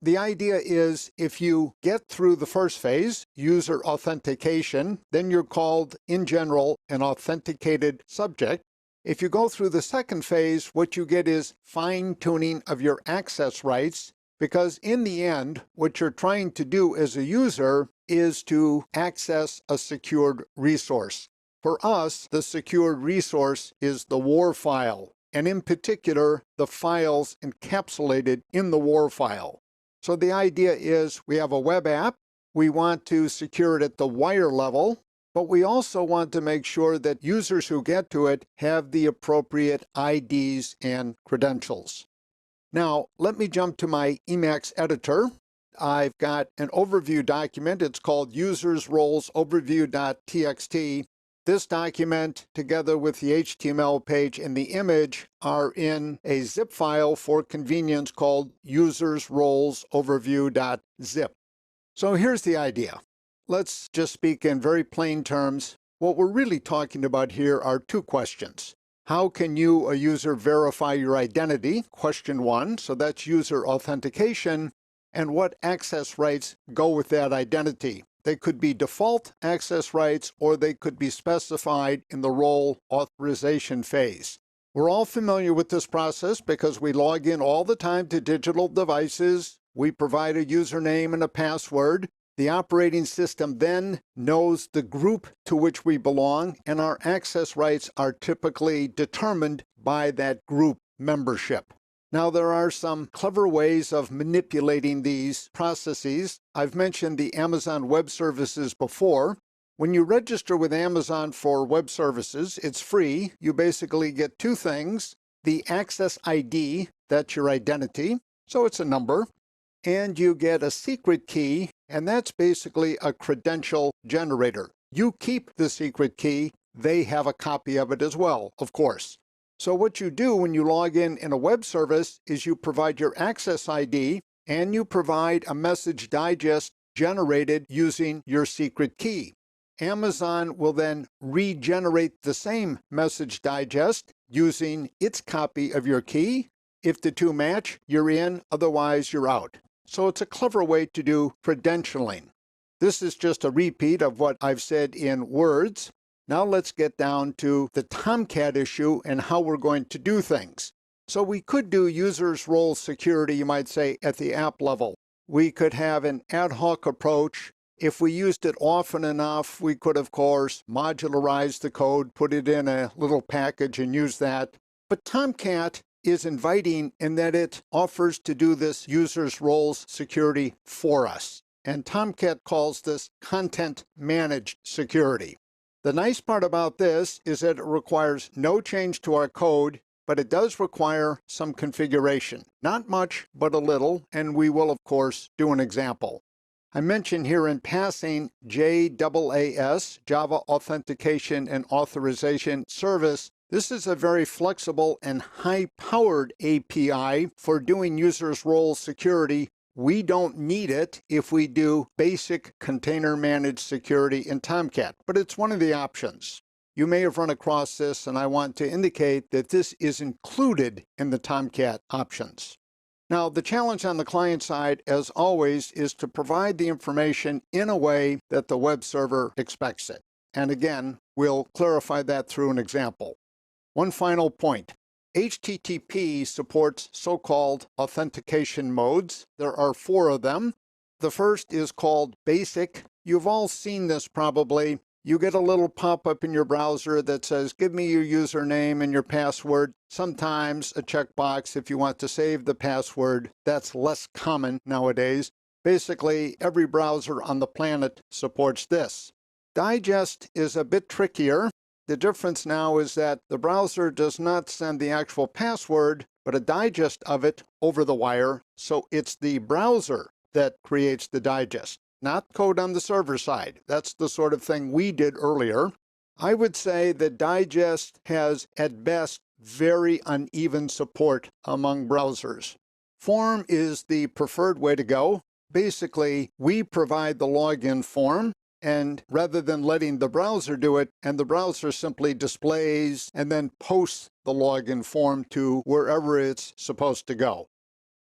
The idea is if you get through the first phase, user authentication, then you're called, in general, an authenticated subject. If you go through the second phase, what you get is fine-tuning of your access rights, because in the end, what you're trying to do as a user is to access a secured resource. For us, the secured resource is the WAR file, and in particular, the files encapsulated in the WAR file. So the idea is we have a web app, we want to secure it at the wire level, but we also want to make sure that users who get to it have the appropriate IDs and credentials. Now, let me jump to my Emacs editor. I've got an overview document. It's called Users Roles Overview.txt. This document, together with the HTML page and the image, are in a zip file for convenience called Users Roles Overview.zip. So here's the idea. Let's just speak in very plain terms. What we're really talking about here are two questions. How can you, a user, verify your identity? Question one. So that's user authentication. And what access rights go with that identity? They could be default access rights, or they could be specified in the role authorization phase. We're all familiar with this process because we log in all the time to digital devices. We provide a username and a password. The operating system then knows the group to which we belong, and our access rights are typically determined by that group membership. Now, there are some clever ways of manipulating these processes. I've mentioned the Amazon Web Services before. When you register with Amazon for web services, it's free. You basically get two things: the access ID, that's your identity, so it's a number, and you get a secret key, and that's basically a credential generator. You keep the secret key. They have a copy of it as well, of course. So what you do when you log in a web service is you provide your access ID and you provide a message digest generated using your secret key. Amazon will then regenerate the same message digest using its copy of your key. If the two match, you're in, otherwise you're out. So it's a clever way to do credentialing. This is just a repeat of what I've said in words. Now let's get down to the Tomcat issue and how we're going to do things. So we could do users role security, you might say, at the app level. We could have an ad hoc approach. If we used it often enough, we could, of course, modularize the code, put it in a little package and use that. But Tomcat is inviting in that it offers to do this users roles security for us. And Tomcat calls this content managed security. The nice part about this is that it requires no change to our code, but it does require some configuration. Not much, but a little, and we will, of course, do an example. I mentioned here in passing JAAS, Java Authentication and Authorization Service. This is a very flexible and high-powered API for doing users role security. We don't need it if we do basic container managed security in Tomcat, but it's one of the options. You may have run across this, and I want to indicate that this is included in the Tomcat options. Now, the challenge on the client side, as always, is to provide the information in a way that the web server expects it. And again, we'll clarify that through an example. One final point. HTTP supports so-called authentication modes. There are 4 of them. The first is called Basic. You've all seen this probably. You get a little pop-up in your browser that says, give me your username and your password. Sometimes a checkbox if you want to save the password. That's less common nowadays. Basically, every browser on the planet supports this. Digest is a bit trickier. The difference now is that the browser does not send the actual password, but a digest of it over the wire. So it's the browser that creates the digest, not code on the server side. That's the sort of thing we did earlier. I would say that digest has, at best, very uneven support among browsers. Form is the preferred way to go. Basically, we provide the login form, and rather than letting the browser do it, and the browser simply displays and then posts the login form to wherever it's supposed to go.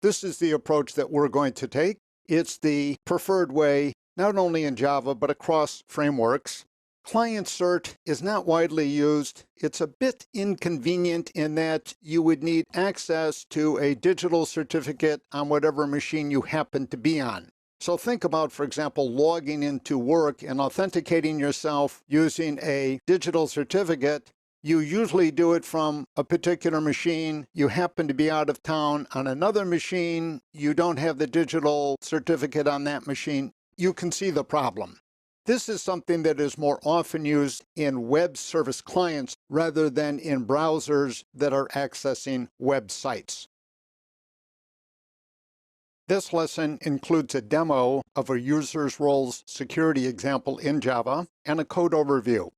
This is the approach that we're going to take. It's the preferred way, not only in Java, but across frameworks. Client cert is not widely used. It's a bit inconvenient in that you would need access to a digital certificate on whatever machine you happen to be on. So think about, for example, logging into work and authenticating yourself using a digital certificate. You usually do it from a particular machine. You happen to be out of town on another machine. You don't have the digital certificate on that machine. You can see the problem. This is something that is more often used in web service clients rather than in browsers that are accessing websites. This lesson includes a demo of a user's roles security example in Java and a code overview.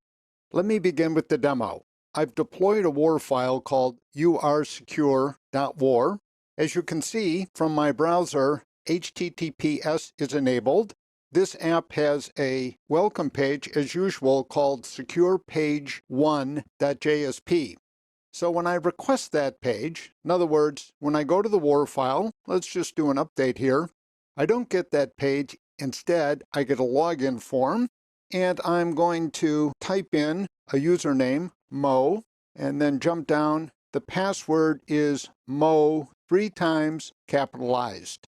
Let me begin with the demo. I've deployed a WAR file called URsecure.war. As you can see from my browser, HTTPS is enabled. This app has a welcome page, as usual, called securepage1.jsp. So when I request that page, in other words, when I go to the WAR file, let's just do an update here, I don't get that page. Instead, I get a login form, and I'm going to type in a username, Mo, and then jump down. The password is Mo 3 times capitalized.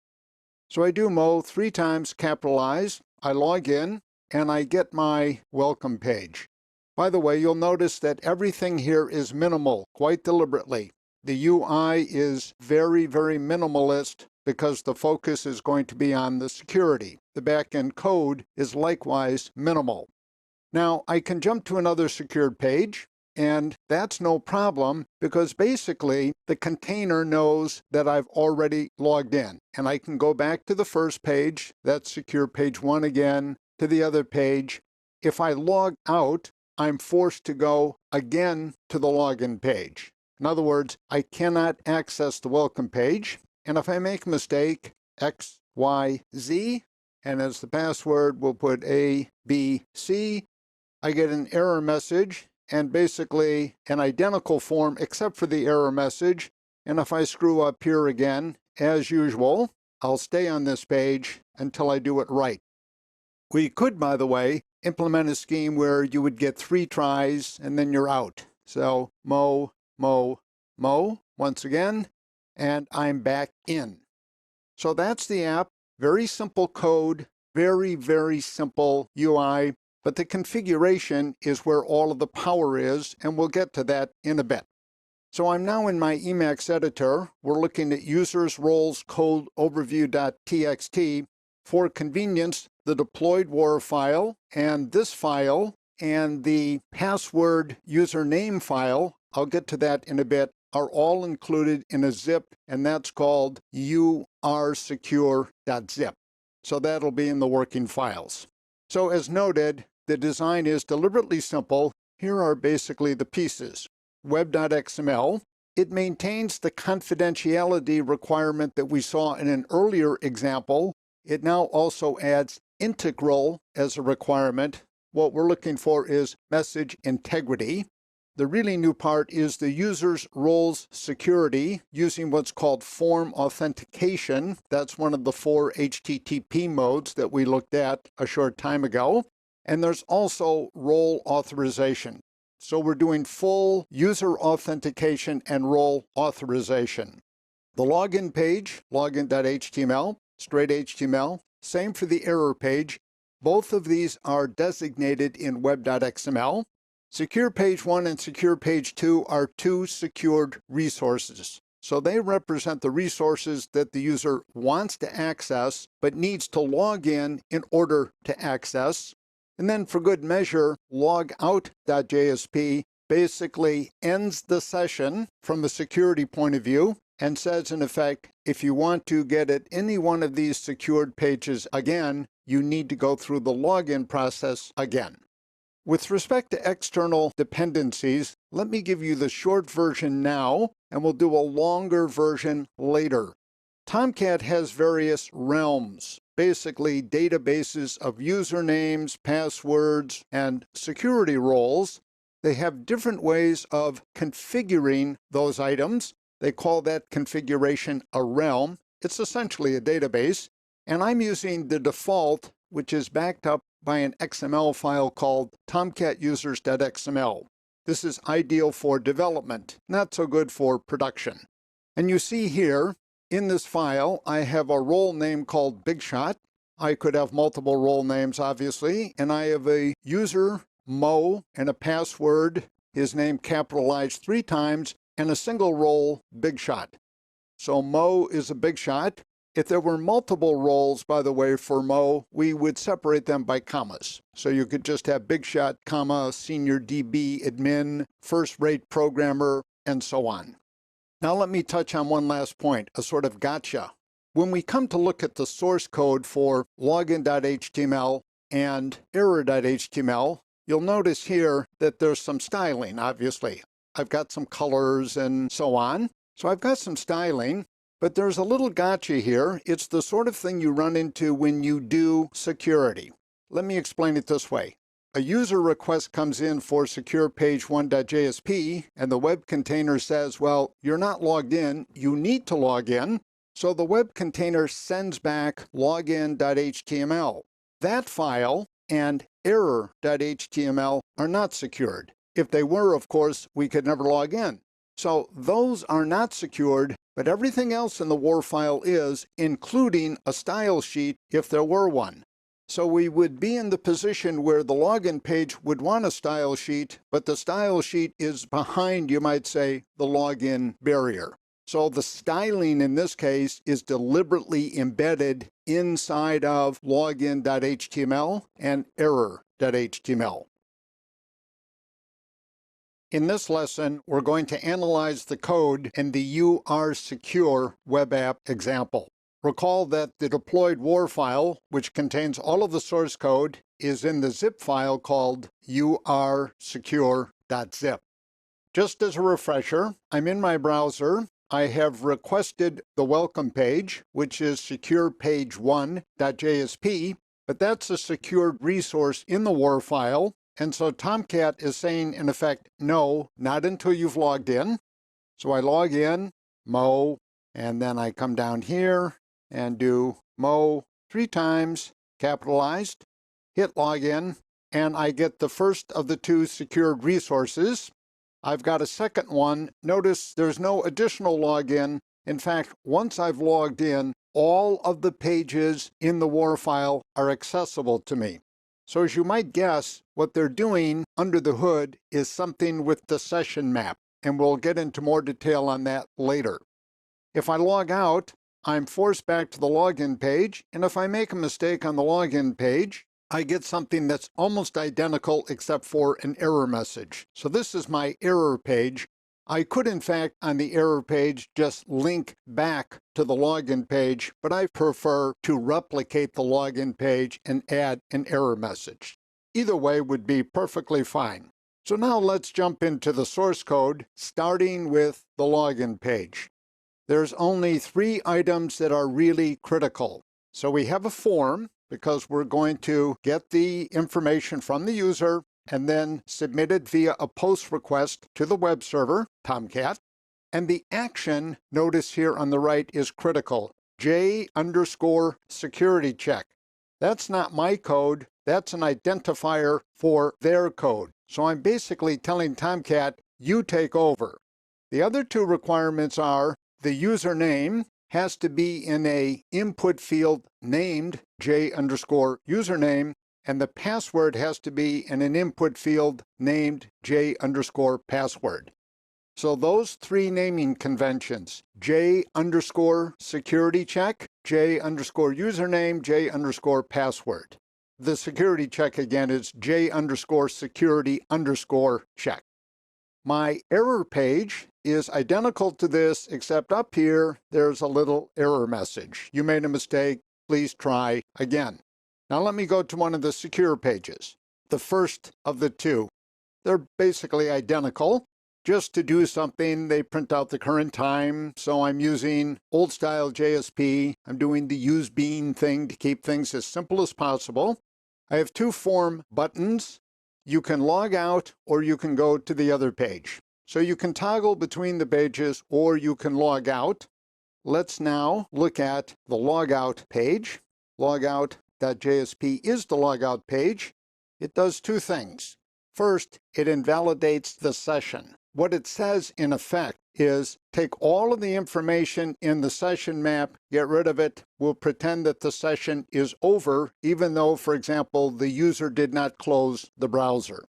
So I do Mo 3 times capitalized, I log in, and I get my welcome page. By the way, you'll notice that everything here is minimal, quite deliberately. The UI is very, very minimalist because the focus is going to be on the security. The backend code is likewise minimal. Now, I can jump to another secured page, and that's no problem because basically the container knows that I've already logged in. And I can go back to the first page, that's secure page 1 again, to the other page. If I log out, I'm forced to go again to the login page. In other words, I cannot access the welcome page. And if I make a mistake, X, Y, Z, and as the password, we'll put A, B, C, I get an error message and basically an identical form except for the error message. And if I screw up here again, as usual, I'll stay on this page until I do it right. We could, by the way, implement a scheme where you would get 3 tries and then you're out. So Mo, Mo, Mo, once again, and I'm back in. So that's the app. Very simple code, very, very simple UI, but the configuration is where all of the power is, and we'll get to that in a bit. So I'm now in my Emacs editor. We're looking at users roles code overview.txt. For convenience, the deployed WAR file and this file and the password username file, I'll get to that in a bit, are all included in a zip, and that's called ursecure.zip. So that'll be in the working files. So as noted, the design is deliberately simple. Here are basically the pieces. Web.xml. It maintains the confidentiality requirement that we saw in an earlier example. It now also adds integral as a requirement. What we're looking for is message integrity. The really new part is the user's roles security using what's called form authentication. That's one of the 4 HTTP modes that we looked at a short time ago. And there's also role authorization. So we're doing full user authentication and role authorization. The login page, login.html, straight HTML. Same for the error page. Both of these are designated in web.xml. Secure page 1 and secure page 2 are two secured resources. So they represent the resources that the user wants to access but needs to log in order to access. And then for good measure, logout.jsp basically ends the session from a security point of view and says, in effect, if you want to get at any one of these secured pages again, you need to go through the login process again. With respect to external dependencies, let me give you the short version now, and we'll do a longer version later. Tomcat has various realms, basically databases of usernames, passwords, and security roles. They have different ways of configuring those items. They call that configuration a realm. It's essentially a database, and I'm using the default, which is backed up by an XML file called tomcatusers.xml. This is ideal for development, not so good for production. And you see here, in this file, I have a role name called BigShot. I could have multiple role names, obviously, and I have a user, Mo, and a password, his name capitalized 3 times, and a single role, BigShot. So Mo is a BigShot. If there were multiple roles, by the way, for Mo, we would separate them by commas. So you could just have BigShot, comma, senior DB admin, first-rate programmer, and so on. Now let me touch on one last point, a sort of gotcha. When we come to look at the source code for login.html and error.html, you'll notice here that there's some styling, obviously. I've got some colors and so on. So I've got some styling. But there's a little gotcha here. It's the sort of thing you run into when you do security. Let me explain it this way. A user request comes in for secure page1.jsp, and the web container says, well, you're not logged in. You need to log in. So the web container sends back login.html. That file and error.html are not secured. If they were, of course, we could never log in. So those are not secured, but everything else in the WAR file is, including a style sheet if there were one. So we would be in the position where the login page would want a style sheet, but the style sheet is behind, you might say, the login barrier. So the styling in this case is deliberately embedded inside of login.html and error.html. In this lesson, we're going to analyze the code in the URsecure Web App example. Recall that the deployed WAR file, which contains all of the source code, is in the zip file called ursecure.zip. Just as a refresher, I'm in my browser. I have requested the welcome page, which is securepage1.jsp, but that's a secured resource in the WAR file. And so Tomcat is saying, in effect, no, not until you've logged in. So I log in, Mo, and then I come down here and do Mo 3 times, capitalized, hit login, and I get the first of the 2 secured resources. I've got a second one. Notice there's no additional login. In fact, once I've logged in, all of the pages in the WAR file are accessible to me. So as you might guess, what they're doing under the hood is something with the session map, and we'll get into more detail on that later. If I log out, I'm forced back to the login page, and if I make a mistake on the login page, I get something that's almost identical except for an error message. So this is my error page. I could, in fact, on the error page, just link back to the login page, but I prefer to replicate the login page and add an error message. Either way would be perfectly fine. So now let's jump into the source code, starting with the login page. There's only 3 items that are really critical. So we have a form, because we're going to get the information from the user and then submit it via a post request to the web server, Tomcat. And the action, notice here on the right, is critical. J_security check. That's not my code. That's an identifier for their code. So I'm basically telling Tomcat, you take over. The other 2 requirements are the username, has to be in a input field named J_username, and the password has to be in an input field named J_password. So those three naming conventions, J_security check, J_username, J_password. The security check again is J_security_check. My error page is identical to this, except up here, there's a little error message. You made a mistake, please try again. Now let me go to one of the secure pages, the first of the two. They're basically identical. Just to do something, they print out the current time, so I'm using old style JSP. I'm doing the useBean thing to keep things as simple as possible. I have two form buttons. You can log out or you can go to the other page. So you can toggle between the pages or you can log out. Let's now look at the logout page. Logout.jsp is the logout page. It does two things. First, it invalidates the session. What it says, in effect, is take all of the information in the session map, get rid of it. We'll pretend that the session is over, even though, for example, the user did not close the browser.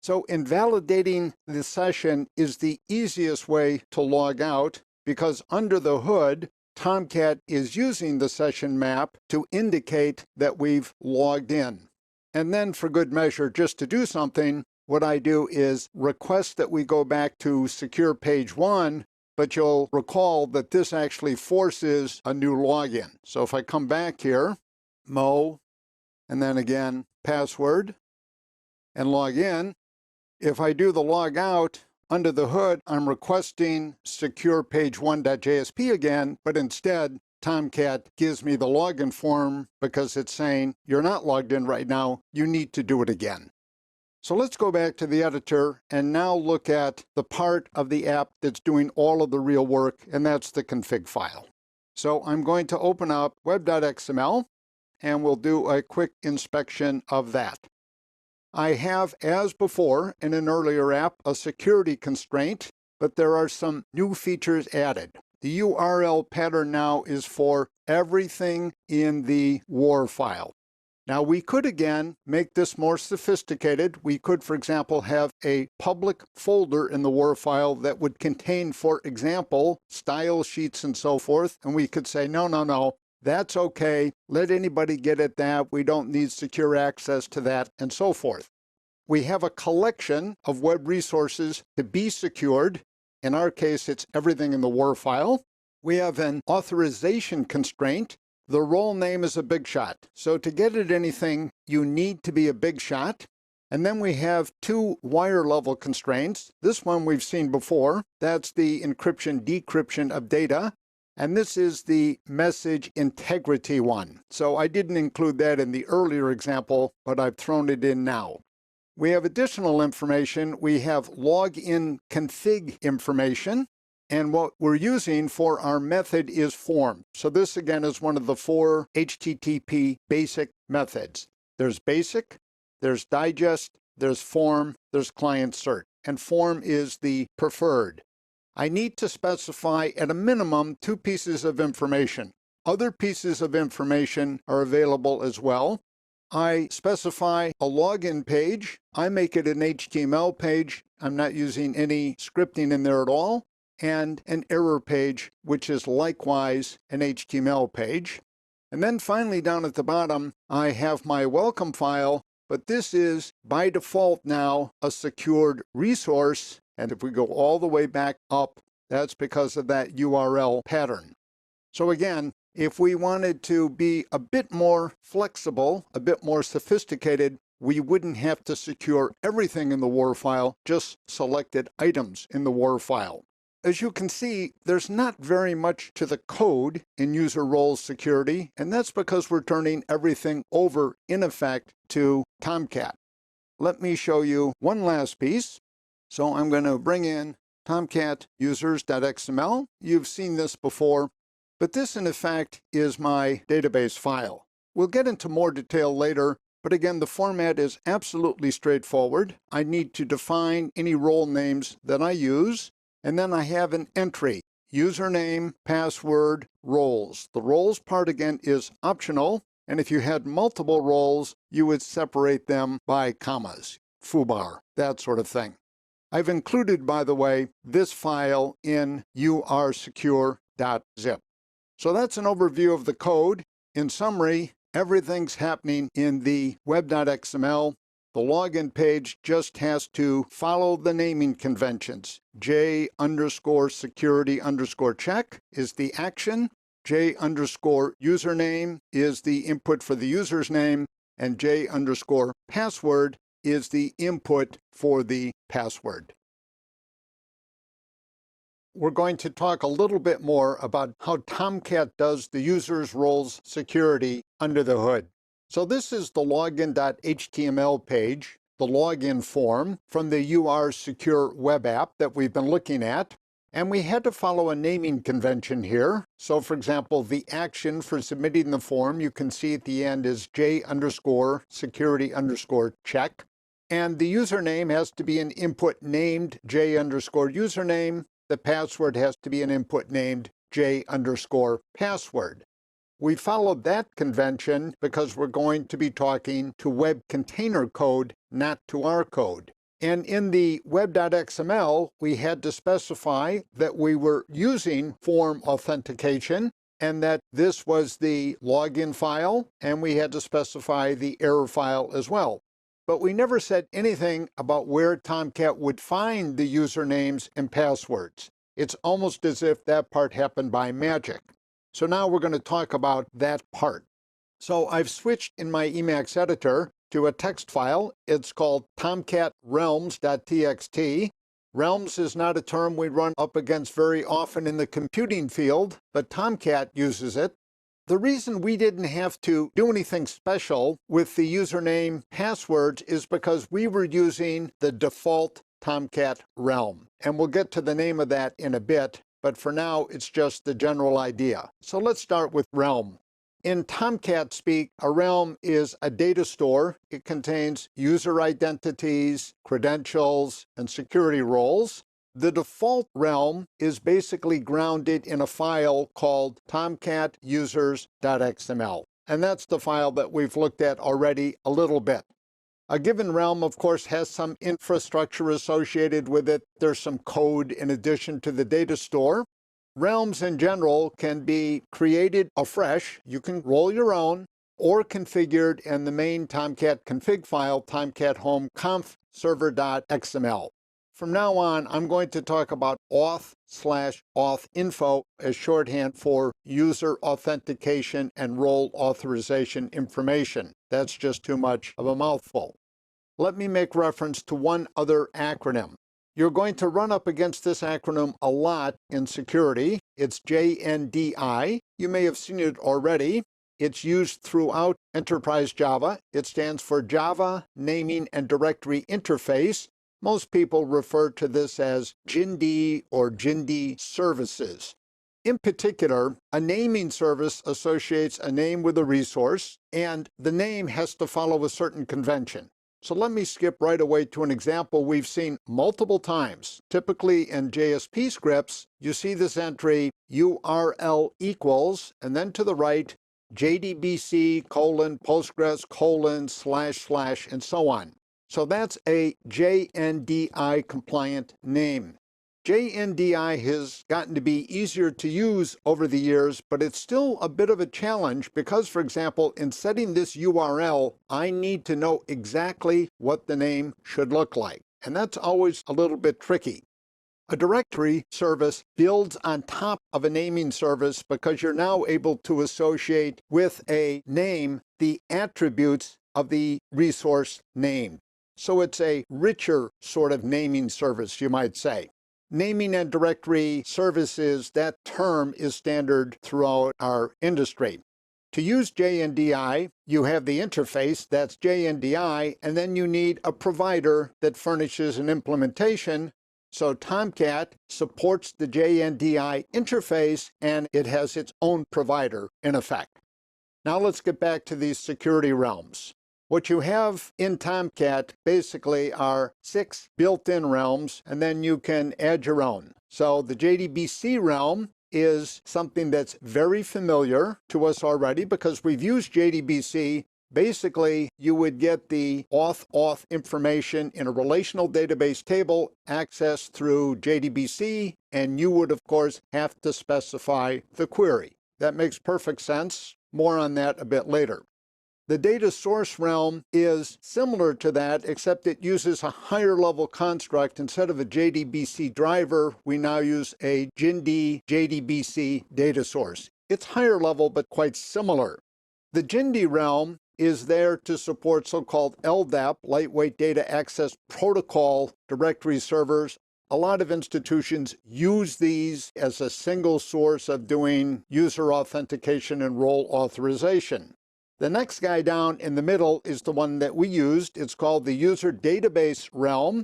So invalidating the session is the easiest way to log out, because under the hood, Tomcat is using the session map to indicate that we've logged in. And then, for good measure, just to do something, what I do is request that we go back to secure page 1, but you'll recall that this actually forces a new login. So if I come back here, mo, and then again, password, and log in, if I do the log out, under the hood, I'm requesting secure page 1.jsp again, but instead, Tomcat gives me the login form because it's saying, you're not logged in right now, you need to do it again. So let's go back to the editor and now look at the part of the app that's doing all of the real work, and that's the config file. So I'm going to open up web.xml, and we'll do a quick inspection of that. I have, as before in an earlier app, a security constraint, but there are some new features added. The URL pattern now is for everything in the WAR file. Now, we could, again, make this more sophisticated. We could, for example, have a public folder in the WAR file that would contain, for example, style sheets and so forth. And we could say, no, that's okay. Let anybody get at that. We don't need secure access to that, and so forth. We have a collection of web resources to be secured. In our case, it's everything in the WAR file. We have an authorization constraint. The role name is a big shot. So to get at anything, you need to be a big shot. And then we have two wire level constraints. This one we've seen before. That's the encryption-decryption of data. And this is the message integrity one. So I didn't include that in the earlier example, but I've thrown it in now. We have additional information. We have login config information. And what we're using for our method is form. So this, again, is one of the 4 HTTP basic methods. There's basic, there's digest, there's form, there's client cert. And form is the preferred. I need to specify at a minimum 2 pieces of information. Other pieces of information are available as well. I specify a login page. I make it an HTML page. I'm not using any scripting in there at all. And an error page, which is likewise an HTML page. And then finally, down at the bottom, I have my welcome file, but this is by default now a secured resource. And if we go all the way back up, that's because of that URL pattern. So again, if we wanted to be a bit more flexible, a bit more sophisticated, we wouldn't have to secure everything in the WAR file, just selected items in the WAR file. As you can see, there's not very much to the code in user roles security, and that's because we're turning everything over, in effect, to Tomcat. Let me show you one last piece. So I'm going to bring in Tomcat users.xml. You've seen this before, but this, in effect, is my database file. We'll get into more detail later, but again, the format is absolutely straightforward. I need to define any role names that I use. And then I have an entry, username, password, roles. The roles part again is optional, and if you had multiple roles, you would separate them by commas, foobar, that sort of thing. I've included, by the way, this file in URsecure.zip. So that's an overview of the code. In summary, everything's happening in the web.xml. The login page just has to follow the naming conventions. J_security_check is the action. J_username is the input for the user's name, and J_password is the input for the password. We're going to talk a little bit more about how Tomcat does the user's roles security under the hood. So this is the login.html page, the login form from the URsecure Web App that we've been looking at. And we had to follow a naming convention here. So for example, the action for submitting the form, you can see at the end is J_security_check. And the username has to be an input named J_username. The password has to be an input named J_password. We followed that convention because we're going to be talking to web container code, not to our code. And in the web.xml, we had to specify that we were using form authentication and that this was the login file, and we had to specify the error file as well. But we never said anything about where Tomcat would find the usernames and passwords. It's almost as if that part happened by magic. So now we're going to talk about that part. So I've switched in my Emacs editor to a text file. It's called tomcat_realms.txt. Realms is not a term we run up against very often in the computing field, but Tomcat uses it. The reason we didn't have to do anything special with the username passwords is because we were using the default Tomcat realm. And we'll get to the name of that in a bit, but for now it's just the general idea. So let's start with realm. In Tomcat speak, a realm is a data store. It contains user identities, credentials, and security roles. The default realm is basically grounded in a file called tomcatusers.xml. And that's the file that we've looked at already a little bit. A given realm, of course, has some infrastructure associated with it. There's some code in addition to the data store. Realms in general can be created afresh. You can roll your own, or configured in the main Tomcat config file, tomcat home conf server.xml. From now on, I'm going to talk about auth/authinfo as shorthand for user authentication and role authorization information. That's just too much of a mouthful. Let me make reference to one other acronym. You're going to run up against this acronym a lot in security. It's JNDI. You may have seen it already. It's used throughout enterprise Java. It stands for Java Naming and Directory Interface. Most people refer to this as JND or JND services. In particular, a naming service associates a name with a resource, and the name has to follow a certain convention. So let me skip right away to an example we've seen multiple times. Typically in JSP scripts, you see this entry URL equals, and then to the right, JDBC://// and so on. So that's a JNDI compliant name. JNDI has gotten to be easier to use over the years, but it's still a bit of a challenge because, for example, in setting this URL, I need to know exactly what the name should look like. And that's always a little bit tricky. A directory service builds on top of a naming service because you're now able to associate with a name the attributes of the resource named. So it's a richer sort of naming service, you might say. Naming and directory services, that term is standard throughout our industry. To use JNDI, you have the interface, that's JNDI, and then you need a provider that furnishes an implementation. So Tomcat supports the JNDI interface, and it has its own provider in effect. Now let's get back to these security realms. What you have in Tomcat basically are 6 built-in realms, and then you can add your own. So the JDBC realm is something that's very familiar to us already because we've used JDBC. Basically, you would get the auth information in a relational database table accessed through JDBC, and you would, of course, have to specify the query. That makes perfect sense. More on that a bit later. The data source realm is similar to that, except it uses a higher level construct. Instead of a JDBC driver, we now use a JIND JDBC data source. It's higher level, but quite similar. The JIND realm is there to support so-called LDAP, Lightweight Data Access Protocol directory servers. A lot of institutions use these as a single source of doing user authentication and role authorization. The next guy down in the middle is the one that we used. It's called the user database realm.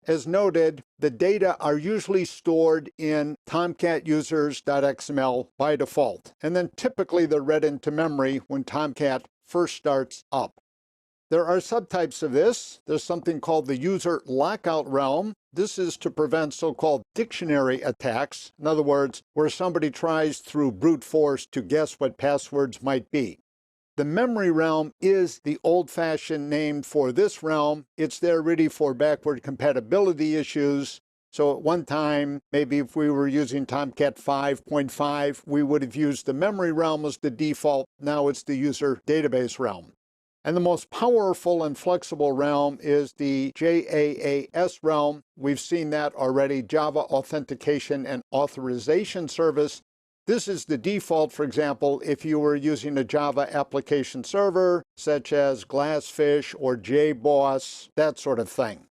As noted, the data are usually stored in Tomcat users.xml by default, and then typically they're read into memory when Tomcat first starts up. There are subtypes of this. There's something called the user lockout realm. This is to prevent so-called dictionary attacks. In other words, where somebody tries through brute force to guess what passwords might be. The memory realm is the old-fashioned name for this realm. It's there really for backward compatibility issues. So at one time, maybe if we were using Tomcat 5.5, we would have used the memory realm as the default. Now it's the user database realm. And the most powerful and flexible realm is the JAAS realm. We've seen that already, Java Authentication and Authorization Service. This is the default, for example, if you were using a Java application server, such as Glassfish or JBoss, that sort of thing.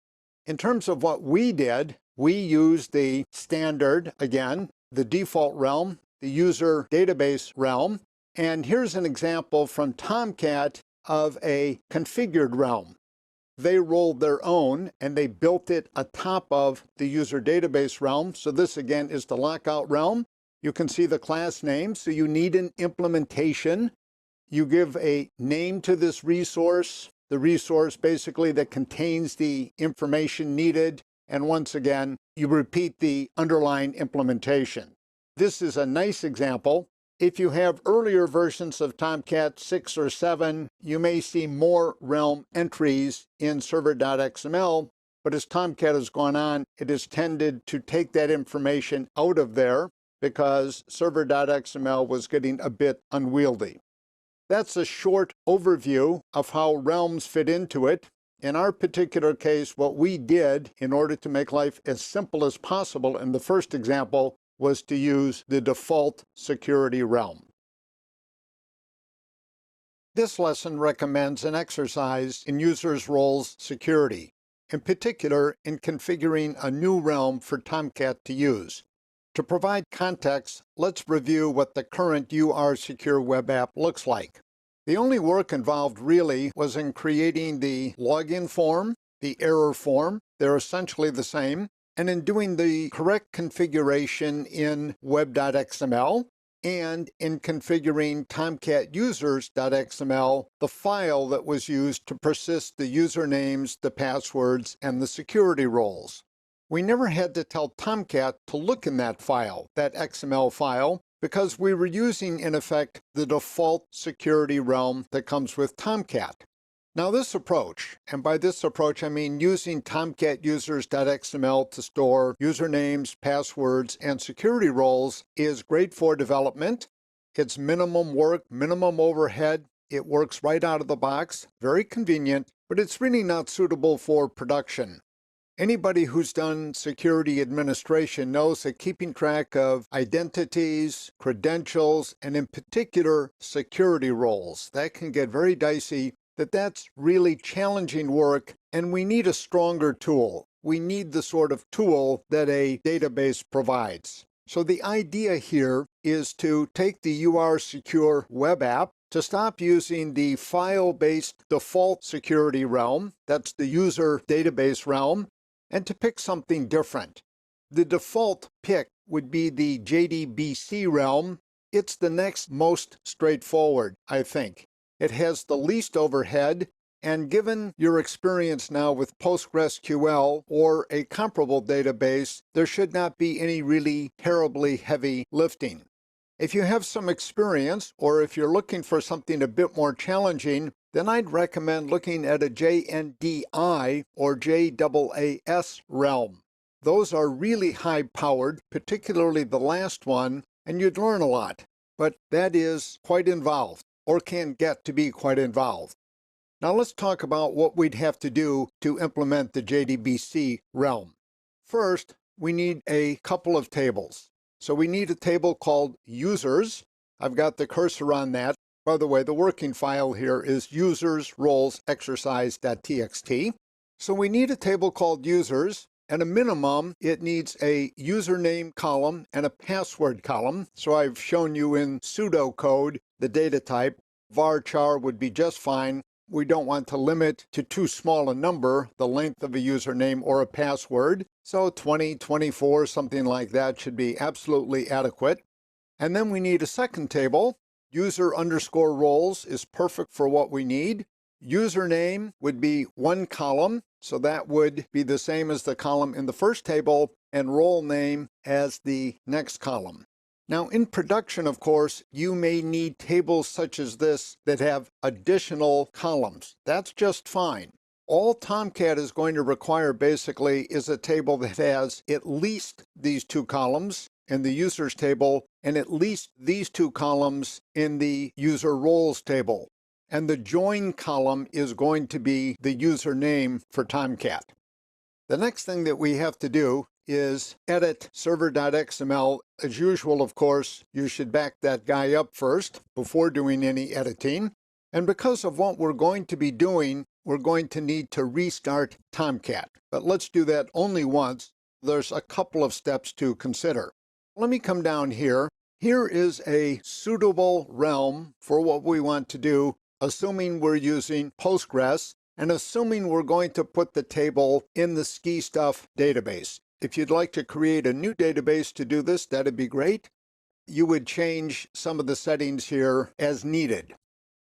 In terms of what we did, we used the standard, again, the default realm, the user database realm. And here's an example from Tomcat of a configured realm. They rolled their own, and they built it atop of the user database realm. So this, again, is the lockout realm. You can see the class name, so you need an implementation. You give a name to this resource, the resource basically that contains the information needed, and once again, you repeat the underlying implementation. This is a nice example. If you have earlier versions of Tomcat 6 or 7, you may see more realm entries in server.xml, but as Tomcat has gone on, it has tended to take that information out of there, because server.xml was getting a bit unwieldy. That's a short overview of how realms fit into it. In our particular case, what we did in order to make life as simple as possible in the first example was to use the default security realm. This lesson recommends an exercise in users' roles security, in particular in configuring a new realm for Tomcat to use. To provide context, let's review what the current URsecure Web App looks like. The only work involved really was in creating the login form, the error form. They're essentially the same. And in doing the correct configuration in web.xml and in configuring Tomcat users.xml, the file that was used to persist the usernames, the passwords, and the security roles. We never had to tell Tomcat to look in that file, that XML file, because we were using, in effect, the default security realm that comes with Tomcat. Now this approach, and by this approach I mean using Tomcat users.xml to store usernames, passwords, and security roles, is great for development. It's minimum work, minimum overhead. It works right out of the box, very convenient, but it's really not suitable for production. Anybody who's done security administration knows that keeping track of identities, credentials, and in particular security roles, that can get very dicey, that's really challenging work, and we need a stronger tool. We need the sort of tool that a database provides. So the idea here is to take the URsecure Web App, to stop using the file-based default security realm, that's the user database realm, and to pick something different. The default pick would be the JDBC realm. It's the next most straightforward, I think. It has the least overhead, And given your experience now with PostgreSQL or a comparable database, there should not be any really terribly heavy lifting. If you have some experience, or if you're looking for something a bit more challenging, then I'd recommend looking at a JNDI or JAAS realm. Those are really high-powered, particularly the last one, and you'd learn a lot. But that is quite involved, or can get to be quite involved. Now let's talk about what we'd have to do to implement the JDBC realm. First, we need a couple of tables. So we need a table called users. I've got the cursor on that. By the way, the working file here is users roles exercise.txt. So we need a table called users. At a minimum, it needs a username column and a password column. So I've shown you in pseudocode the data type. Varchar would be just fine. We don't want to limit to too small a number the length of a username or a password. So 20, 24, something like that should be absolutely adequate. And then we need a second table. User underscore roles is perfect for what we need. Username would be one column, so that would be the same as the column in the first table, and role name as the next column. Now, in production, of course, you may need tables such as this that have additional columns. That's just fine. All Tomcat is going to require basically is a table that has at least these two columns in the users table and at least these two columns in the user roles table. And the join column is going to be the username for Tomcat. The next thing that we have to do is edit server.xml. As usual, of course, you should back that guy up first before doing any editing. And because of what we're going to be doing, we're going to need to restart Tomcat. But let's do that only once. There's a couple of steps to consider. Let me come down here. Here is a suitable realm for what we want to do, assuming we're using Postgres and assuming we're going to put the table in the SkiStuff database. If you'd like to create a new database to do this, that'd be great. You would change some of the settings here as needed.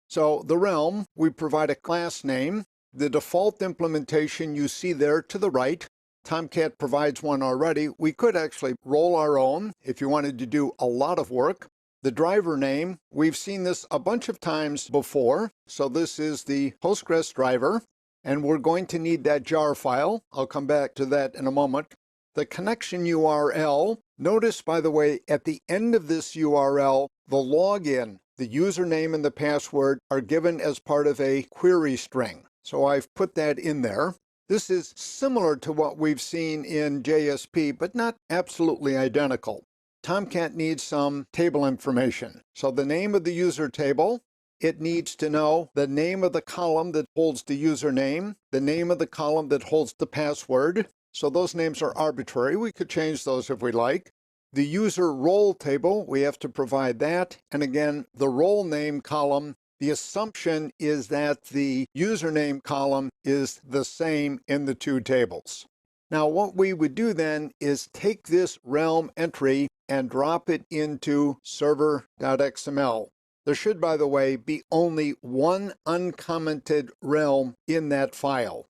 So the realm, we provide a class name. The default implementation you see there to the right. Tomcat provides one already. We could actually roll our own if you wanted to do a lot of work. The driver name, we've seen this a bunch of times before. So this is the Postgres driver, and we're going to need that jar file. I'll come back to that in a moment. The connection URL, notice, by the way, at the end of this URL, the login, the username and the password are given as part of a query string. So I've put that in there. This is similar to what we've seen in JSP, but not absolutely identical. Tomcat needs some table information. So the name of the user table, it needs to know the name of the column that holds the username, the name of the column that holds the password. So those names are arbitrary. We could change those if we like. The user role table, we have to provide that. And again, the role name column, the assumption is that the username column is the same in the two tables. Now, what we would do then is take this realm entry and drop it into server.xml. There should, by the way, be only one uncommented realm in that file.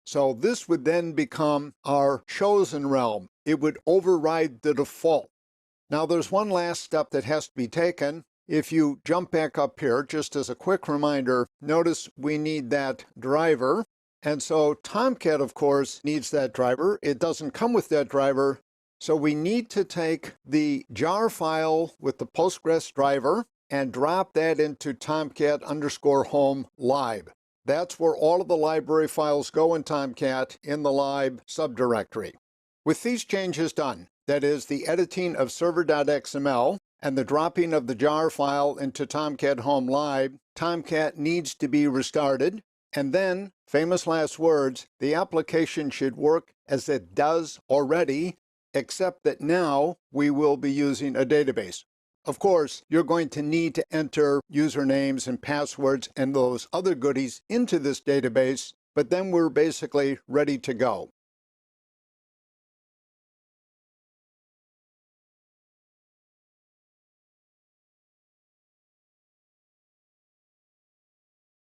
So this would then become our chosen realm. It would override the default. Now there's one last step that has to be taken. If you jump back up here, just as a quick reminder, notice we need that driver. And so Tomcat, of course, needs that driver. It doesn't come with that driver. So we need to take the jar file with the Postgres driver and drop that into Tomcat_home lib. That's where all of the library files go in Tomcat in the lib subdirectory. With these changes done, that is the editing of server.xml and the dropping of the jar file into Tomcat home lib, Tomcat needs to be restarted. And then, famous last words, the application should work as it does already, except that now we will be using a database. Of course, you're going to need to enter usernames and passwords and those other goodies into this database, but then we're basically ready to go.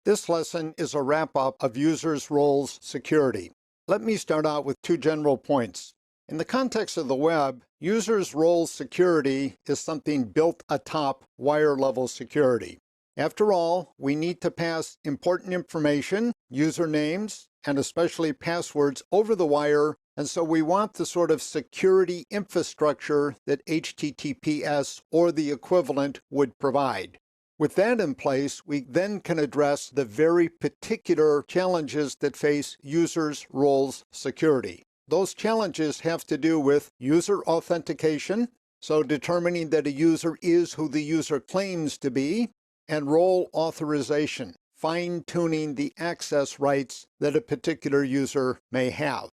This lesson is a wrap-up of users' roles security. Let me start out with two general points. In the context of the web, users' roles security is something built atop wire-level security. After all, we need to pass important information, usernames, and especially passwords over the wire, and so we want the sort of security infrastructure that HTTPS or the equivalent would provide. With that in place, we then can address the very particular challenges that face users' roles security. Those challenges have to do with user authentication, so determining that a user is who the user claims to be, and role authorization, fine-tuning the access rights that a particular user may have.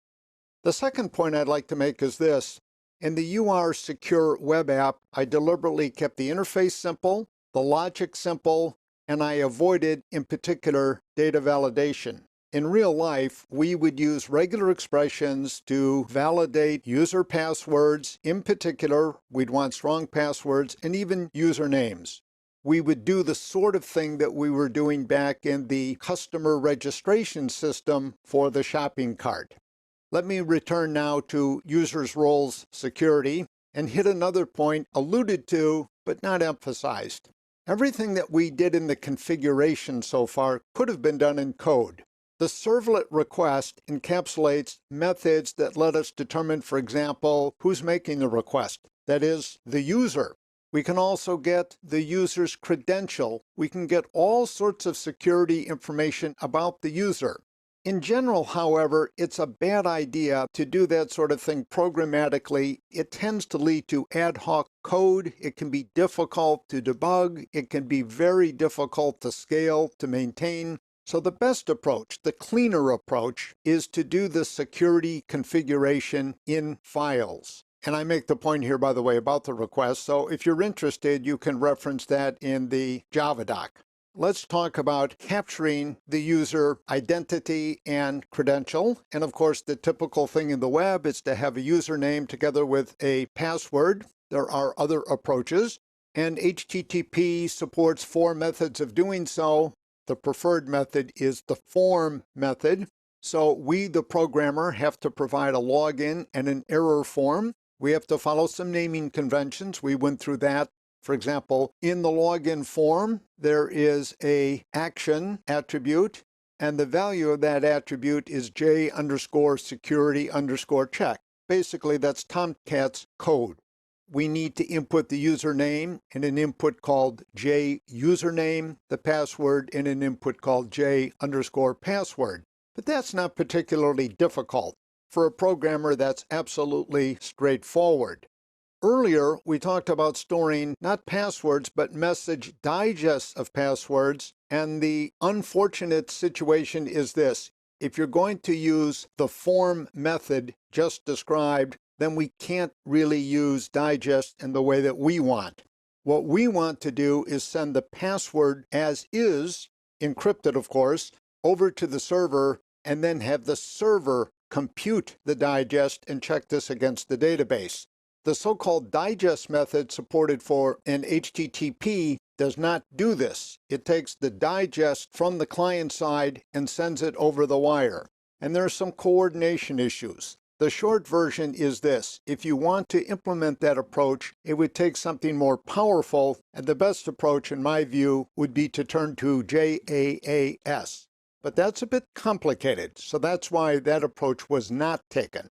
The second point I'd like to make is this. In the URsecure Web App, I deliberately kept the interface simple, the logic simple, and I avoided, in particular, data validation. In real life, we would use regular expressions to validate user passwords. In particular, we'd want strong passwords and even usernames. We would do the sort of thing that we were doing back in the customer registration system for the shopping cart. Let me return now to users' roles security and hit another point alluded to but not emphasized. Everything that we did in the configuration so far could have been done in code. The servlet request encapsulates methods that let us determine, for example, who's making the request, that is, the user. We can also get the user's credential. We can get all sorts of security information about the user. In general, however, it's a bad idea to do that sort of thing programmatically. It tends to lead to ad hoc code. It can be difficult to debug. It can be very difficult to scale, to maintain. So the best approach, the cleaner approach, is to do the security configuration in files. And I make the point here, by the way, about the request. So if you're interested, you can reference that in the Java doc. Let's talk about capturing the user identity and credential. And of course, the typical thing in the web is to have a username together with a password. There are other approaches, and HTTP supports 4 methods of doing so. The preferred method is the form method. So we, the programmer, have to provide a login and an error form. We have to follow some naming conventions. We went through that. For example, in the login form, there is a action attribute, and the value of that attribute is J_security_check. Basically, that's Tomcat's code. We need to input the username in an input called JUsername, the password in an input called J_password. But that's not particularly difficult. For a programmer, that's absolutely straightforward. Earlier, we talked about storing not passwords, but message digests of passwords. And the unfortunate situation is this. If you're going to use the form method just described, then we can't really use digest in the way that we want. What we want to do is send the password as is, encrypted of course, over to the server, and then have the server compute the digest and check this against the database. The so-called digest method supported for an HTTP does not do this. It takes the digest from the client side and sends it over the wire. And there are some coordination issues. The short version is this. If you want to implement that approach, it would take something more powerful, and the best approach, in my view, would be to turn to JAAS. But that's a bit complicated, so that's why that approach was not taken.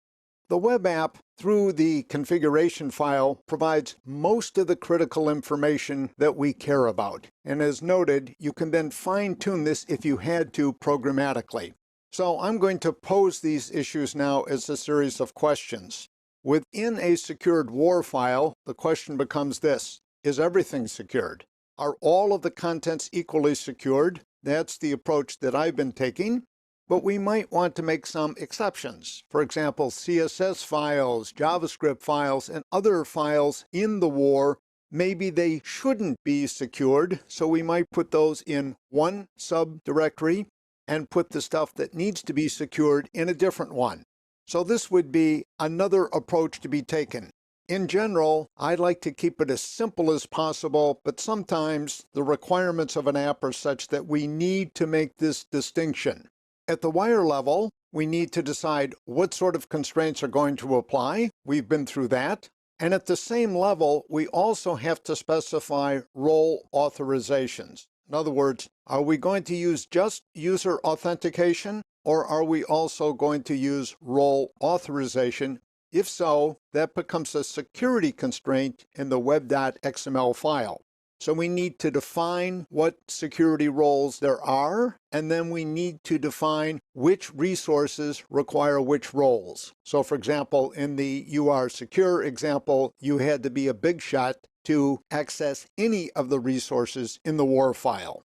The web app, through the configuration file, provides most of the critical information that we care about. And as noted, you can then fine-tune this if you had to programmatically. So I'm going to pose these issues now as a series of questions. Within a secured WAR file, the question becomes this: is everything secured? Are all of the contents equally secured? That's the approach that I've been taking. But we might want to make some exceptions. For example, CSS files, JavaScript files, and other files in the WAR, maybe they shouldn't be secured, so we might put those in one subdirectory and put the stuff that needs to be secured in a different one. So this would be another approach to be taken. In general, I like to keep it as simple as possible, but sometimes the requirements of an app are such that we need to make this distinction. At the wire level, we need to decide what sort of constraints are going to apply. We've been through that. And at the same level, we also have to specify role authorizations. In other words, are we going to use just user authentication, or are we also going to use role authorization? If so, that becomes a security constraint in the web.xml file. So we need to define what security roles there are, and then we need to define which resources require which roles. So for example, in the URsecure example, you had to be a big shot to access any of the resources in the WAR file.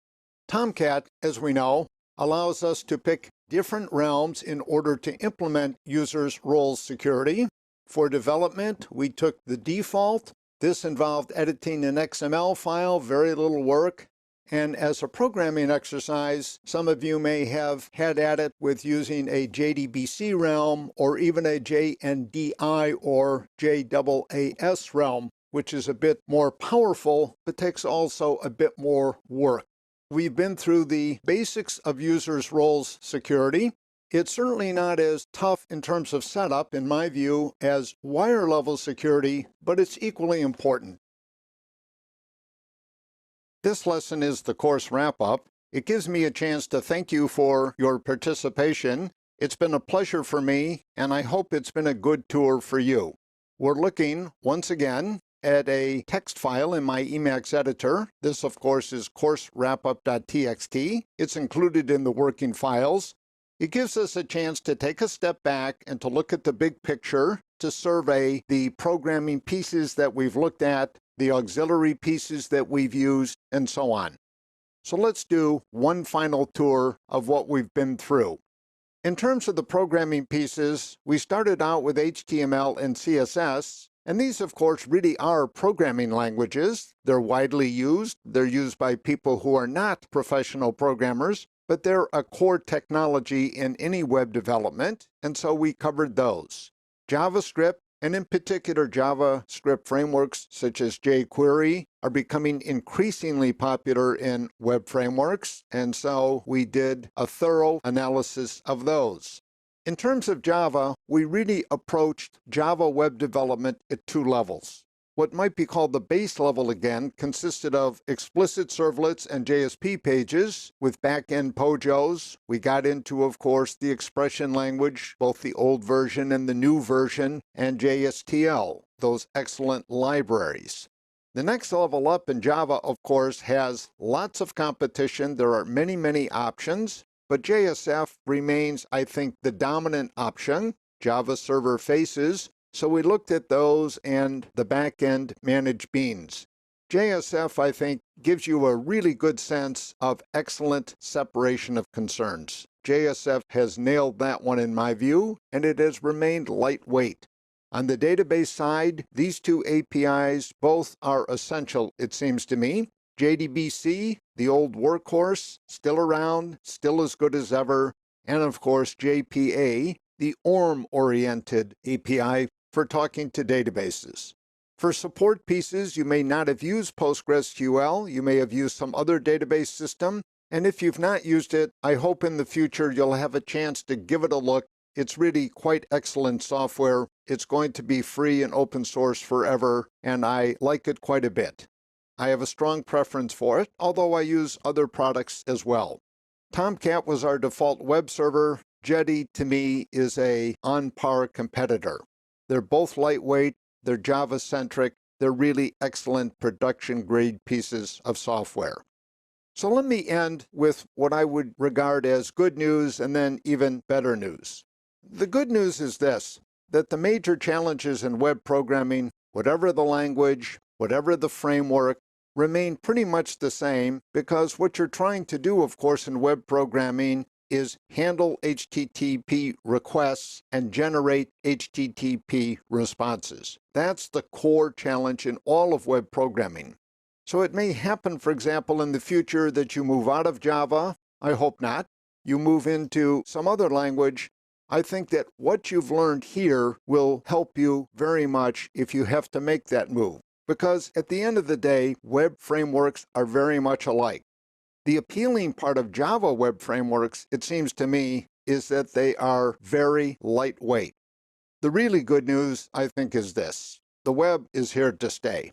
Tomcat, as we know, allows us to pick different realms in order to implement users' roles security. For development, we took the default. This involved editing an XML file, very little work. And as a programming exercise, some of you may have had at it with using a JDBC realm or even a JNDI or JAAS realm, which is a bit more powerful, but takes also a bit more work. We've been through the basics of users' roles security. It's certainly not as tough in terms of setup, in my view, as wire-level security, but it's equally important. This lesson is the course wrap-up. It gives me a chance to thank you for your participation. It's been a pleasure for me, and I hope it's been a good tour for you. We're looking, once again, at a text file in my Emacs editor. This, of course, is course-wrapup.txt. It's included in the working files. It gives us a chance to take a step back and to look at the big picture, to survey the programming pieces that we've looked at, the auxiliary pieces that we've used, and so on. So let's do one final tour of what we've been through. In terms of the programming pieces, we started out with HTML and CSS, and these, of course, really are programming languages. They're widely used. They're used by people who are not professional programmers, but they're a core technology in any web development, and so we covered those. JavaScript, and in particular JavaScript frameworks such as Jquery, are becoming increasingly popular in web frameworks, and so we did a thorough analysis of those. In terms of Java, we really approached Java web development at two levels. What might be called the base level again consisted of explicit servlets and JSP pages with back-end POJOs. We got into, of course, the expression language, both the old version and the new version, and JSTL, those excellent libraries. The next level up in Java, of course, has lots of competition. There are many, many options, but JSF remains, I think, the dominant option. Java server faces. So we looked at those and the back-end managed beans. JSF, I think, gives you a really good sense of excellent separation of concerns. JSF has nailed that one in my view, and it has remained lightweight. On the database side, these two APIs both are essential, it seems to me. JDBC, the old workhorse, still around, still as good as ever, and of course JPA, the ORM-oriented API for talking to databases. For support pieces, you may not have used PostgreSQL, you may have used some other database system, and if you've not used it, I hope in the future you'll have a chance to give it a look. It's really quite excellent software. It's going to be free and open source forever, and I like it quite a bit. I have a strong preference for it, although I use other products as well. Tomcat was our default web server. Jetty, to me, is a on-par competitor. They're both lightweight, they're Java-centric, they're really excellent production-grade pieces of software. So let me end with what I would regard as good news and then even better news. The good news is this, that the major challenges in web programming, whatever the language, whatever the framework, remain pretty much the same because what you're trying to do, of course, in web programming is handle HTTP requests and generate HTTP responses. That's the core challenge in all of web programming. So it may happen, for example, in the future that you move out of Java. I hope not. You move into some other language, I think that what you've learned here will help you very much if you have to make that move, because at the end of the day, web frameworks are very much alike. The appealing part of Java web frameworks, it seems to me, is that they are very lightweight. The really good news, I think, is this. The web is here to stay.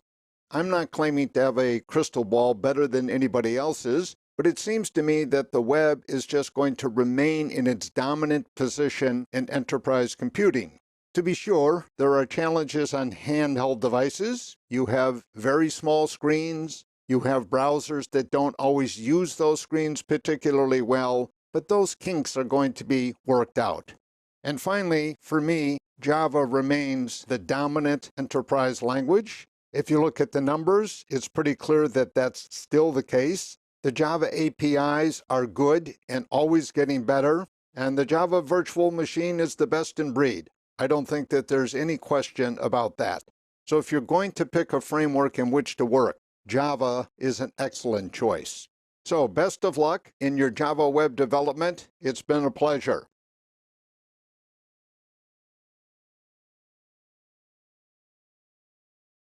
I'm not claiming to have a crystal ball better than anybody else's, but it seems to me that the web is just going to remain in its dominant position in enterprise computing. To be sure, there are challenges on handheld devices. You have very small screens. You have browsers that don't always use those screens particularly well, but those kinks are going to be worked out. And finally, for me, Java remains the dominant enterprise language. If you look at the numbers, it's pretty clear that that's still the case. The Java APIs are good and always getting better, and the Java virtual machine is the best in breed. I don't think that there's any question about that. So if you're going to pick a framework in which to work, Java is an excellent choice. So best of luck in your Java web development. It's been a pleasure.